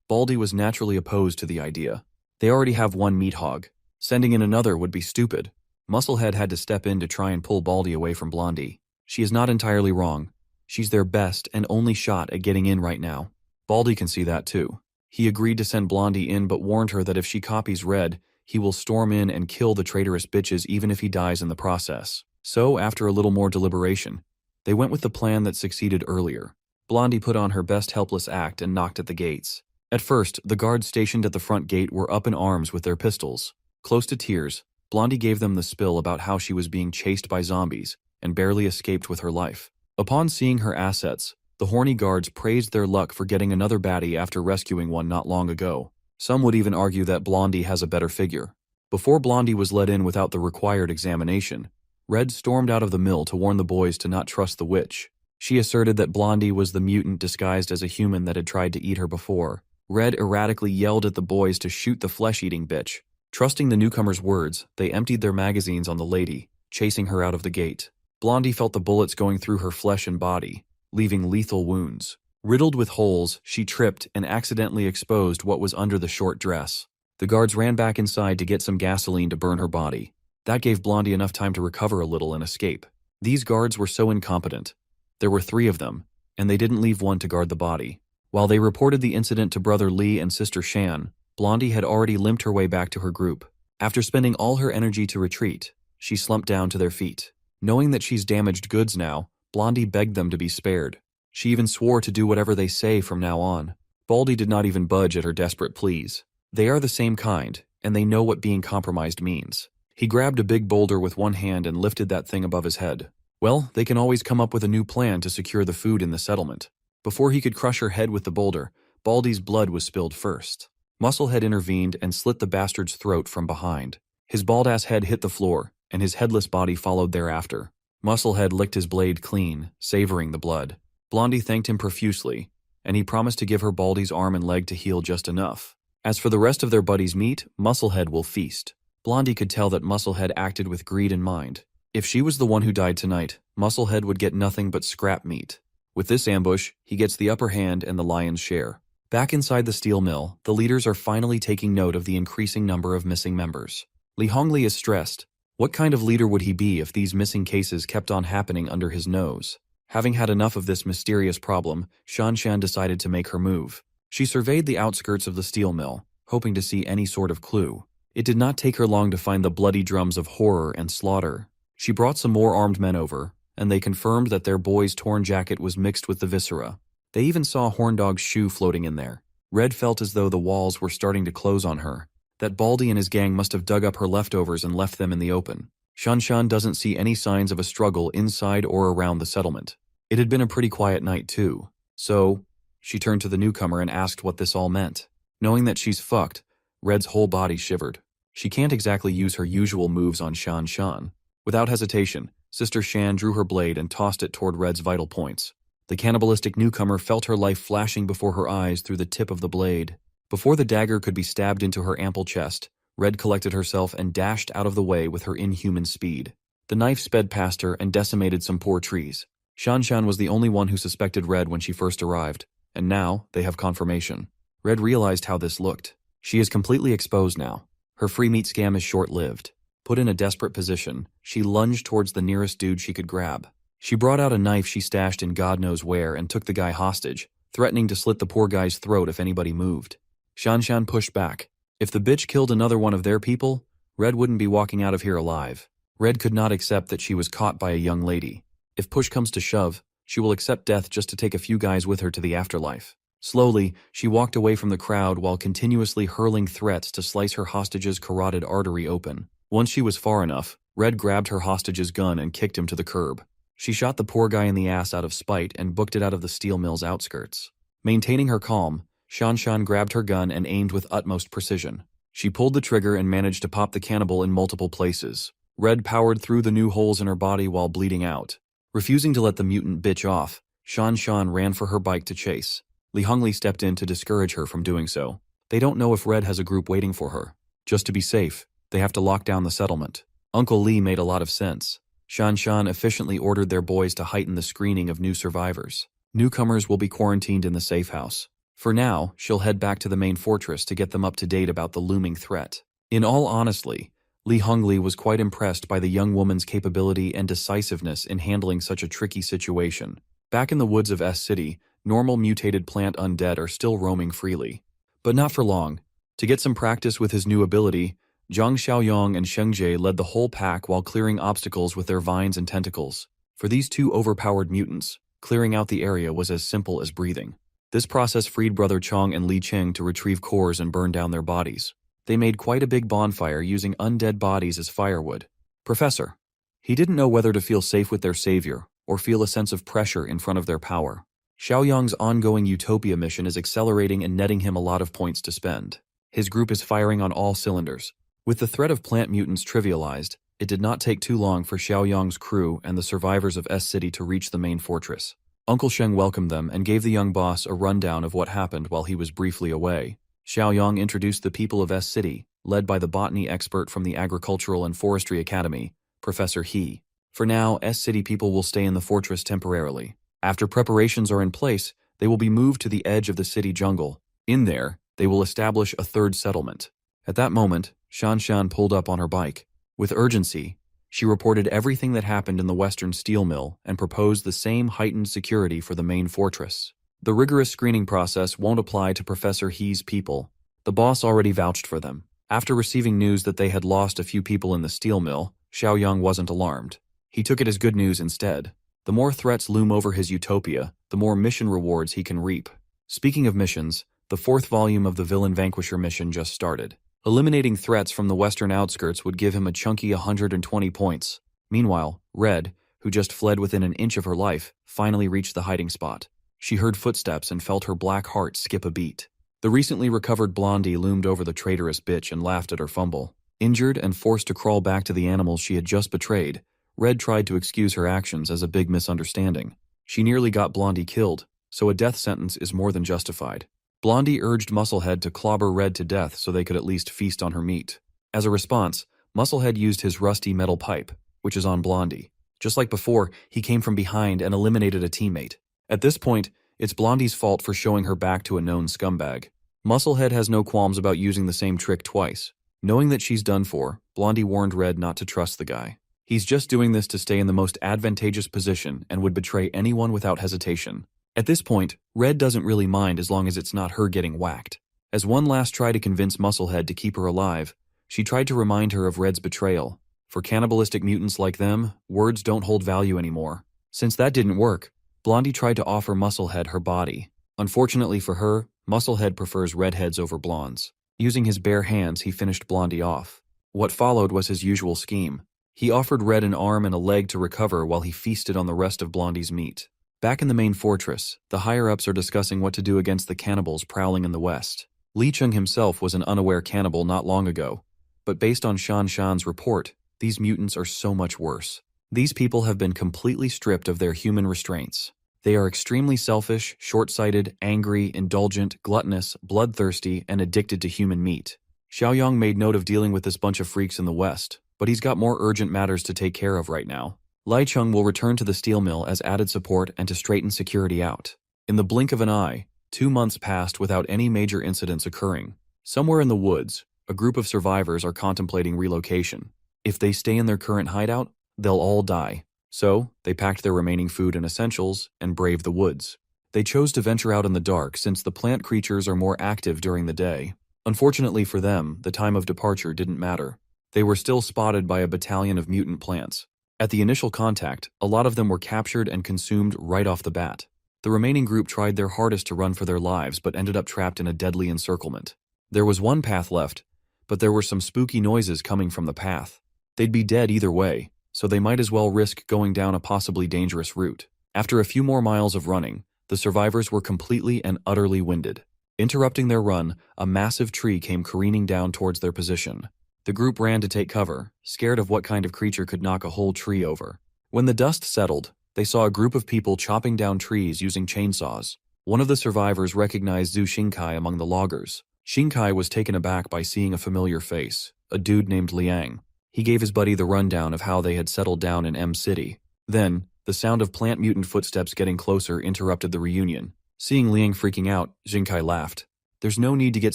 Baldy was naturally opposed to the idea. They already have one meat hog. Sending in another would be stupid. Musclehead had to step in to try and pull Baldy away from Blondie. She is not entirely wrong. She's their best and only shot at getting in right now. Baldy can see that too. He agreed to send Blondie in but warned her that if she copies Red, he will storm in and kill the traitorous bitches even if he dies in the process. So, after a little more deliberation, they went with the plan that succeeded earlier. Blondie put on her best helpless act and knocked at the gates. At first, the guards stationed at the front gate were up in arms with their pistols. Close to tears, Blondie gave them the spill about how she was being chased by zombies and barely escaped with her life. Upon seeing her assets, the horny guards praised their luck for getting another baddie after rescuing one not long ago. Some would even argue that Blondie has a better figure. Before Blondie was let in without the required examination, Red stormed out of the mill to warn the boys to not trust the witch. She asserted that Blondie was the mutant disguised as a human that had tried to eat her before. Red erratically yelled at the boys to shoot the flesh-eating bitch. Trusting the newcomer's words, they emptied their magazines on the lady, chasing her out of the gate. Blondie felt the bullets going through her flesh and body, leaving lethal wounds. Riddled with holes, she tripped and accidentally exposed what was under the short dress. The guards ran back inside to get some gasoline to burn her body. That gave Blondie enough time to recover a little and escape. These guards were so incompetent. There were 3 of them, and they didn't leave one to guard the body. While they reported the incident to Brother Lee and Sister Shan, Blondie had already limped her way back to her group. After spending all her energy to retreat, she slumped down to their feet. Knowing that she's damaged goods now, Blondie begged them to be spared. She even swore to do whatever they say from now on. Baldy did not even budge at her desperate pleas. They are the same kind, and they know what being compromised means. He grabbed a big boulder with one hand and lifted that thing above his head. Well, they can always come up with a new plan to secure the food in the settlement. Before he could crush her head with the boulder, Baldy's blood was spilled first. Musclehead intervened and slit the bastard's throat from behind. His bald-ass head hit the floor, and his headless body followed thereafter. Musclehead licked his blade clean, savoring the blood. Blondie thanked him profusely, and he promised to give her Baldy's arm and leg to heal just enough. As for the rest of their buddy's meat, Musclehead will feast. Blondie could tell that Musclehead acted with greed in mind. If she was the one who died tonight, Musclehead would get nothing but scrap meat. With this ambush, he gets the upper hand and the lion's share. Back inside the steel mill, the leaders are finally taking note of the increasing number of missing members. Li Hongli is stressed. What kind of leader would he be if these missing cases kept on happening under his nose? Having had enough of this mysterious problem, Shan Shan decided to make her move. She surveyed the outskirts of the steel mill, hoping to see any sort of clue. It did not take her long to find the bloody drums of horror and slaughter. She brought some more armed men over, and they confirmed that their boy's torn jacket was mixed with the viscera. They even saw Horndog's shoe floating in there. Red felt as though the walls were starting to close on her. That Baldy and his gang must have dug up her leftovers and left them in the open. Shan Shan doesn't see any signs of a struggle inside or around the settlement. It had been a pretty quiet night too. So, she turned to the newcomer and asked what this all meant. Knowing that she's fucked, Red's whole body shivered. She can't exactly use her usual moves on Shan Shan. Without hesitation, Sister Shan drew her blade and tossed it toward Red's vital points. The cannibalistic newcomer felt her life flashing before her eyes through the tip of the blade. Before the dagger could be stabbed into her ample chest, Red collected herself and dashed out of the way with her inhuman speed. The knife sped past her and decimated some poor trees. Shan Shan was the only one who suspected Red when she first arrived, and now they have confirmation. Red realized how this looked. She is completely exposed now. Her free meat scam is short-lived. Put in a desperate position, she lunged towards the nearest dude she could grab. She brought out a knife she stashed in God knows where and took the guy hostage, threatening to slit the poor guy's throat if anybody moved. Shan Shan pushed back. If the bitch killed another one of their people, Red wouldn't be walking out of here alive. Red could not accept that she was caught by a young lady. If push comes to shove, she will accept death just to take a few guys with her to the afterlife. Slowly, she walked away from the crowd while continuously hurling threats to slice her hostage's carotid artery open. Once she was far enough, Red grabbed her hostage's gun and kicked him to the curb. She shot the poor guy in the ass out of spite and booked it out of the steel mill's outskirts. Maintaining her calm, Shan Shan grabbed her gun and aimed with utmost precision. She pulled the trigger and managed to pop the cannibal in multiple places. Red powered through the new holes in her body while bleeding out. Refusing to let the mutant bitch off, Shan Shan ran for her bike to chase. Li Hongli stepped in to discourage her from doing so. They don't know if Red has a group waiting for her. Just to be safe, they have to lock down the settlement. Uncle Lee made a lot of sense. Shan Shan efficiently ordered their boys to heighten the screening of new survivors. Newcomers will be quarantined in the safe house. For now, she'll head back to the main fortress to get them up to date about the looming threat. In all honesty, Li Hongli was quite impressed by the young woman's capability and decisiveness in handling such a tricky situation. Back in the woods of S City, normal mutated plant undead are still roaming freely. But not for long. To get some practice with his new ability, Zhang Xiaoyong and Sheng Jie led the whole pack while clearing obstacles with their vines and tentacles. For these two overpowered mutants, clearing out the area was as simple as breathing. This process freed Brother Chong and Li Qing to retrieve cores and burn down their bodies. They made quite a big bonfire using undead bodies as firewood. Professor. He didn't know whether to feel safe with their savior or feel a sense of pressure in front of their power. Xiaoyong's ongoing Utopia mission is accelerating and netting him a lot of points to spend. His group is firing on all cylinders. With the threat of plant mutants trivialized, it did not take too long for Xiaoyong's crew and the survivors of S-City to reach the main fortress. Uncle Sheng welcomed them and gave the young boss a rundown of what happened while he was briefly away. Xiaoyong introduced the people of S-City, led by the botany expert from the Agricultural and Forestry Academy, Professor He. For now, S-City people will stay in the fortress temporarily. After preparations are in place, they will be moved to the edge of the city jungle. In there, they will establish a third settlement. At that moment, Shanshan pulled up on her bike. With urgency, she reported everything that happened in the western steel mill and proposed the same heightened security for the main fortress. The rigorous screening process won't apply to Professor He's people. The boss already vouched for them. After receiving news that they had lost a few people in the steel mill, Xiaoyong wasn't alarmed. He took it as good news instead. The more threats loom over his utopia, the more mission rewards he can reap. Speaking of missions, the 4th volume of the Villain Vanquisher mission just started. Eliminating threats from the western outskirts would give him a chunky 120 points. Meanwhile, Red, who just fled within an inch of her life, finally reached the hiding spot. She heard footsteps and felt her black heart skip a beat. The recently recovered Blondie loomed over the traitorous bitch and laughed at her fumble. Injured and forced to crawl back to the animals she had just betrayed, Red tried to excuse her actions as a big misunderstanding. She nearly got Blondie killed, so a death sentence is more than justified. Blondie urged Musclehead to clobber Red to death so they could at least feast on her meat. As a response, Musclehead used his rusty metal pipe, which is on Blondie. Just like before, he came from behind and eliminated a teammate. At this point, it's Blondie's fault for showing her back to a known scumbag. Musclehead has no qualms about using the same trick twice. Knowing that she's done for, Blondie warned Red not to trust the guy. He's just doing this to stay in the most advantageous position and would betray anyone without hesitation. At this point, Red doesn't really mind as long as it's not her getting whacked. As one last try to convince Musclehead to keep her alive, she tried to remind her of Red's betrayal. For cannibalistic mutants like them, words don't hold value anymore. Since that didn't work, Blondie tried to offer Musclehead her body. Unfortunately for her, Musclehead prefers redheads over blondes. Using his bare hands, he finished Blondie off. What followed was his usual scheme. He offered Red an arm and a leg to recover while he feasted on the rest of Blondie's meat. Back in the main fortress, the higher-ups are discussing what to do against the cannibals prowling in the west. Li Cheng himself was an unaware cannibal not long ago, but based on Shan Shan's report, these mutants are so much worse. These people have been completely stripped of their human restraints. They are extremely selfish, short-sighted, angry, indulgent, gluttonous, bloodthirsty, and addicted to human meat. Xiaoyong made note of dealing with this bunch of freaks in the west, but he's got more urgent matters to take care of right now. Lai Chung will return to the steel mill as added support and to straighten security out. In the blink of an eye, 2 months passed without any major incidents occurring. Somewhere in the woods, a group of survivors are contemplating relocation. If they stay in their current hideout, they'll all die. So, they packed their remaining food and essentials and braved the woods. They chose to venture out in the dark since the plant creatures are more active during the day. Unfortunately for them, the time of departure didn't matter. They were still spotted by a battalion of mutant plants. At the initial contact, a lot of them were captured and consumed right off the bat. The remaining group tried their hardest to run for their lives but ended up trapped in a deadly encirclement. There was one path left, but there were some spooky noises coming from the path. They'd be dead either way, so they might as well risk going down a possibly dangerous route. After a few more miles of running, the survivors were completely and utterly winded. Interrupting their run, a massive tree came careening down towards their position. The group ran to take cover, scared of what kind of creature could knock a whole tree over. When the dust settled, they saw a group of people chopping down trees using chainsaws. One of the survivors recognized Zhu Xingkai among the loggers. Xingkai was taken aback by seeing a familiar face, a dude named Liang. He gave his buddy the rundown of how they had settled down in M City. Then, the sound of plant mutant footsteps getting closer interrupted the reunion. Seeing Liang freaking out, Xingkai laughed. There's no need to get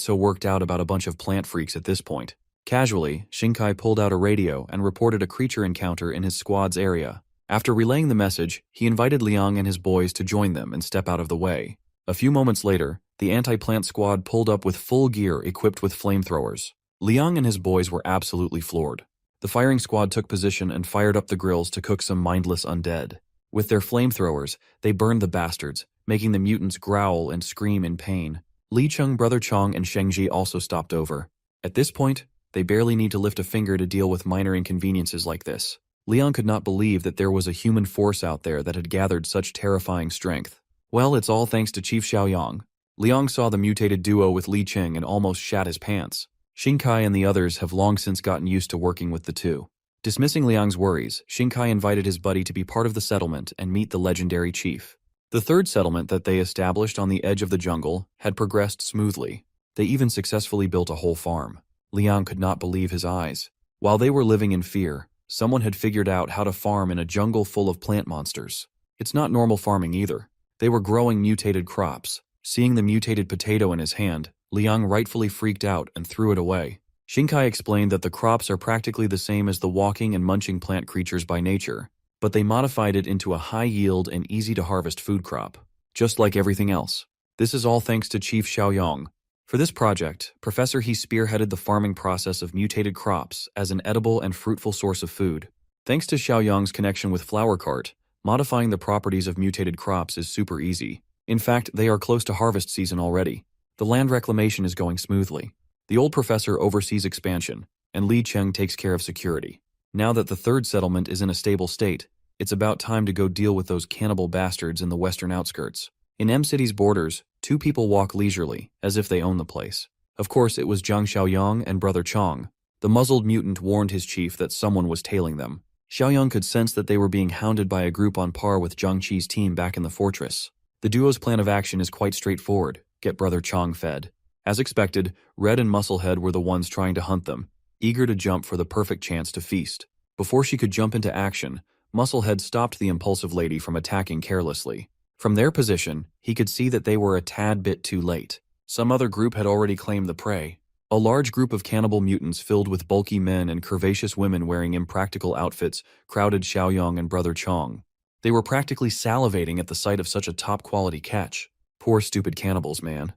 so worked out about a bunch of plant freaks at this point. Casually, Xingkai pulled out a radio and reported a creature encounter in his squad's area. After relaying the message, he invited Liang and his boys to join them and step out of the way. A few moments later, The anti-plant squad pulled up with full gear equipped with flamethrowers. Liang and his boys were absolutely floored. The firing squad took position and fired up the grills to cook some mindless undead. With their flamethrowers, they burned the bastards, making the mutants growl and scream in pain. Li Cheng, Brother Chong, and Shengji also stopped over. At this point, they barely need to lift a finger to deal with minor inconveniences like this. Liang could not believe that there was a human force out there that had gathered such terrifying strength. Well, it's all thanks to Chief Xiaoyang. Liang saw the mutated duo with Li Cheng and almost shat his pants. Xingkai and the others have long since gotten used to working with the two. Dismissing Liang's worries, Xingkai invited his buddy to be part of the settlement and meet the legendary chief. The third settlement that they established on the edge of the jungle had progressed smoothly. They even successfully built a whole farm. Liang could not believe his eyes. While they were living in fear, someone had figured out how to farm in a jungle full of plant monsters. It's not normal farming either. They were growing mutated crops. Seeing the mutated potato in his hand, Liang rightfully freaked out and threw it away. Xingkai explained that the crops are practically the same as the walking and munching plant creatures by nature, but they modified it into a high-yield and easy-to-harvest food crop, just like everything else. This is all thanks to Chief Xiaoyang. For this project, Professor He spearheaded the farming process of mutated crops as an edible and fruitful source of food. Thanks to Xiaoyang's connection with Flower Cart, modifying the properties of mutated crops is super easy. In fact, they are close to harvest season already. The land reclamation is going smoothly. The old professor oversees expansion, and Li Cheng takes care of security. Now that the third settlement is in a stable state, it's about time to go deal with those cannibal bastards in the western outskirts. In M-City's borders, two people walk leisurely, as if they own the place. Of course, it was Zhang Xiaoyang and Brother Chong. The muzzled mutant warned his chief that someone was tailing them. Xiaoyang could sense that they were being hounded by a group on par with Zhang Qi's team back in the fortress. The duo's plan of action is quite straightforward: get Brother Chong fed. As expected, Red and Musclehead were the ones trying to hunt them, eager to jump for the perfect chance to feast. Before she could jump into action, Musclehead stopped the impulsive lady from attacking carelessly. From their position, he could see that they were a tad bit too late. Some other group had already claimed the prey. A large group of cannibal mutants filled with bulky men and curvaceous women wearing impractical outfits crowded Xiaoyang and Brother Chong. They were practically salivating at the sight of such a top-quality catch. Poor stupid cannibals, man.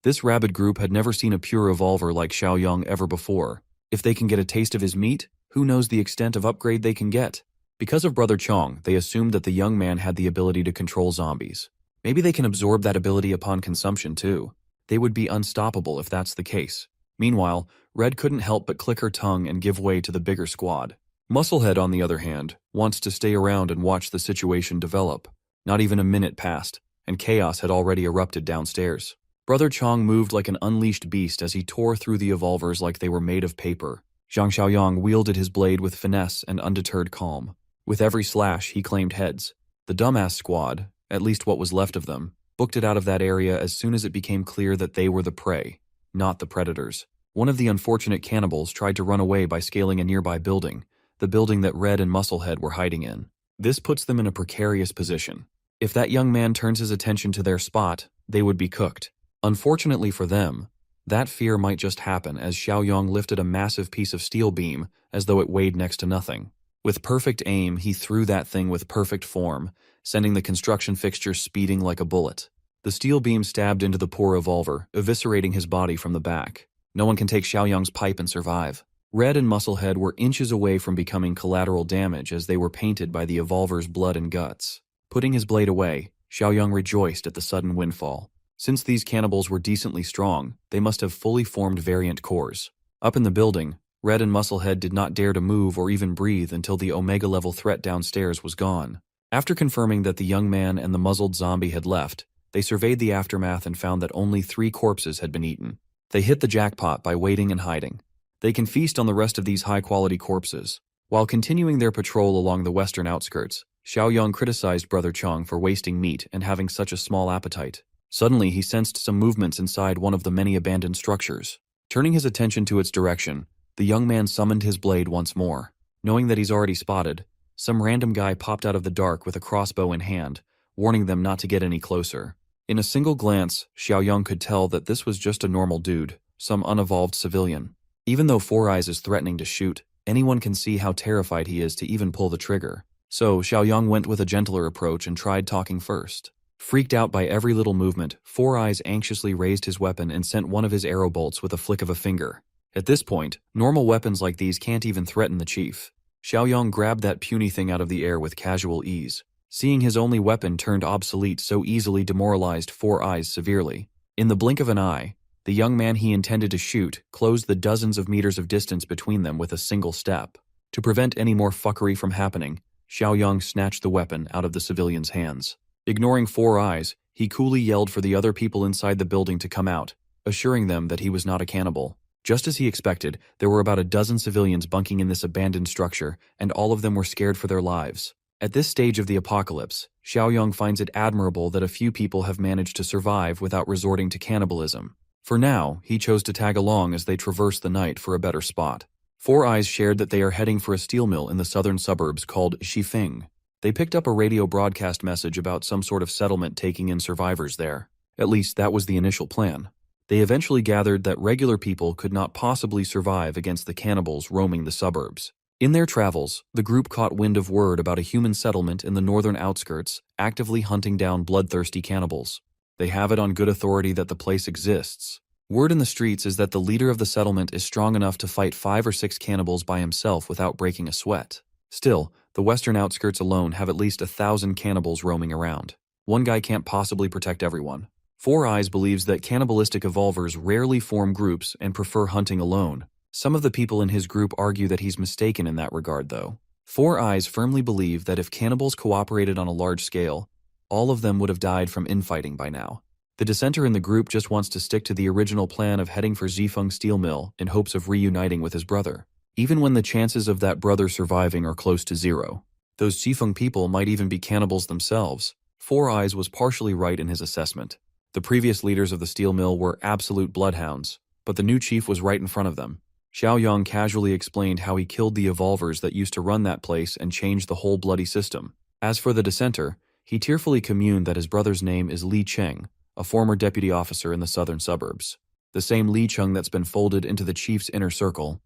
This rabid group had never seen a pure evolver like Xiaoyang ever before. If they can get a taste of his meat, who knows the extent of upgrade they can get? Because of Brother Chong, they assumed that the young man had the ability to control zombies. Maybe they can absorb that ability upon consumption too. They would be unstoppable if that's the case. Meanwhile, Red couldn't help but click her tongue and give way to the bigger squad. Musclehead, on the other hand, wants to stay around and watch the situation develop. Not even a minute passed, and chaos had already erupted downstairs. Brother Chong moved like an unleashed beast as he tore through the evolvers like they were made of paper. Zhang Xiaoyang wielded his blade with finesse and undeterred calm. With every slash, he claimed heads. The dumbass squad, at least what was left of them, booked it out of that area as soon as it became clear that they were the prey, not the predators. One of the unfortunate cannibals tried to run away by scaling a nearby building, the building that Red and Musclehead were hiding in. This puts them in a precarious position. If that young man turns his attention to their spot, they would be cooked. Unfortunately for them, that fear might just happen as Xiaoyang lifted a massive piece of steel beam as though it weighed next to nothing. With perfect aim, he threw that thing with perfect form, sending the construction fixture speeding like a bullet. The steel beam stabbed into the poor evolver, eviscerating his body from the back. No one can take Xiaoyang's pipe and survive. Red and Musclehead were inches away from becoming collateral damage as they were painted by the evolver's blood and guts. Putting his blade away, Xiaoyang rejoiced at the sudden windfall. Since these cannibals were decently strong, they must have fully formed variant cores. Up in the building, Red and Musclehead did not dare to move or even breathe until the Omega-level threat downstairs was gone. After confirming that the young man and the muzzled zombie had left, they surveyed the aftermath and found that only 3 corpses had been eaten. They hit the jackpot by waiting and hiding. They can feast on the rest of these high-quality corpses. While continuing their patrol along the western outskirts, Xiaoyang criticized Brother Chong for wasting meat and having such a small appetite. Suddenly, he sensed some movements inside one of the many abandoned structures. Turning his attention to its direction, the young man summoned his blade once more. Knowing that he's already spotted, some random guy popped out of the dark with a crossbow in hand, warning them not to get any closer. In a single glance, Xiaoyang could tell that this was just a normal dude, some unevolved civilian. Even though Four Eyes is threatening to shoot, anyone can see how terrified he is to even pull the trigger. So, Xiaoyang went with a gentler approach and tried talking first. Freaked out by every little movement, Four Eyes anxiously raised his weapon and sent one of his arrow bolts with a flick of a finger. At this point, normal weapons like these can't even threaten the chief. Xiaoyong grabbed that puny thing out of the air with casual ease. Seeing his only weapon turned obsolete so easily demoralized Four Eyes severely. In the blink of an eye, the young man he intended to shoot closed the dozens of meters of distance between them with a single step. To prevent any more fuckery from happening, Xiaoyong snatched the weapon out of the civilian's hands. Ignoring Four Eyes, he coolly yelled for the other people inside the building to come out, assuring them that he was not a cannibal. Just as he expected, there were about a dozen civilians bunking in this abandoned structure, and all of them were scared for their lives. At this stage of the apocalypse, Xiaoyong finds it admirable that a few people have managed to survive without resorting to cannibalism. For now, he chose to tag along as they traverse the night for a better spot. Four Eyes shared that they are heading for a steel mill in the southern suburbs called Shifeng. They picked up a radio broadcast message about some sort of settlement taking in survivors there. At least that was the initial plan. They eventually gathered that regular people could not possibly survive against the cannibals roaming the suburbs. In their travels, the group caught wind of word about a human settlement in the northern outskirts, actively hunting down bloodthirsty cannibals. They have it on good authority that the place exists. Word in the streets is that the leader of the settlement is strong enough to fight 5 or 6 cannibals by himself without breaking a sweat. Still, the western outskirts alone have at least 1,000 cannibals roaming around. One guy can't possibly protect everyone. Four Eyes believes that cannibalistic evolvers rarely form groups and prefer hunting alone. Some of the people in his group argue that he's mistaken in that regard, though. Four Eyes firmly believe that if cannibals cooperated on a large scale, all of them would have died from infighting by now. The dissenter in the group just wants to stick to the original plan of heading for Zifeng Steel Mill in hopes of reuniting with his brother, even when the chances of that brother surviving are close to zero. Those Zifeng people might even be cannibals themselves. Four Eyes was partially right in his assessment. The previous leaders of the steel mill were absolute bloodhounds, but the new chief was right in front of them. Xiaoyong casually explained how he killed the evolvers that used to run that place and changed the whole bloody system. As for the dissenter, he tearfully communed that his brother's name is Li Cheng, a former deputy officer in the southern suburbs. The same Li Cheng that's been folded into the chief's inner circle.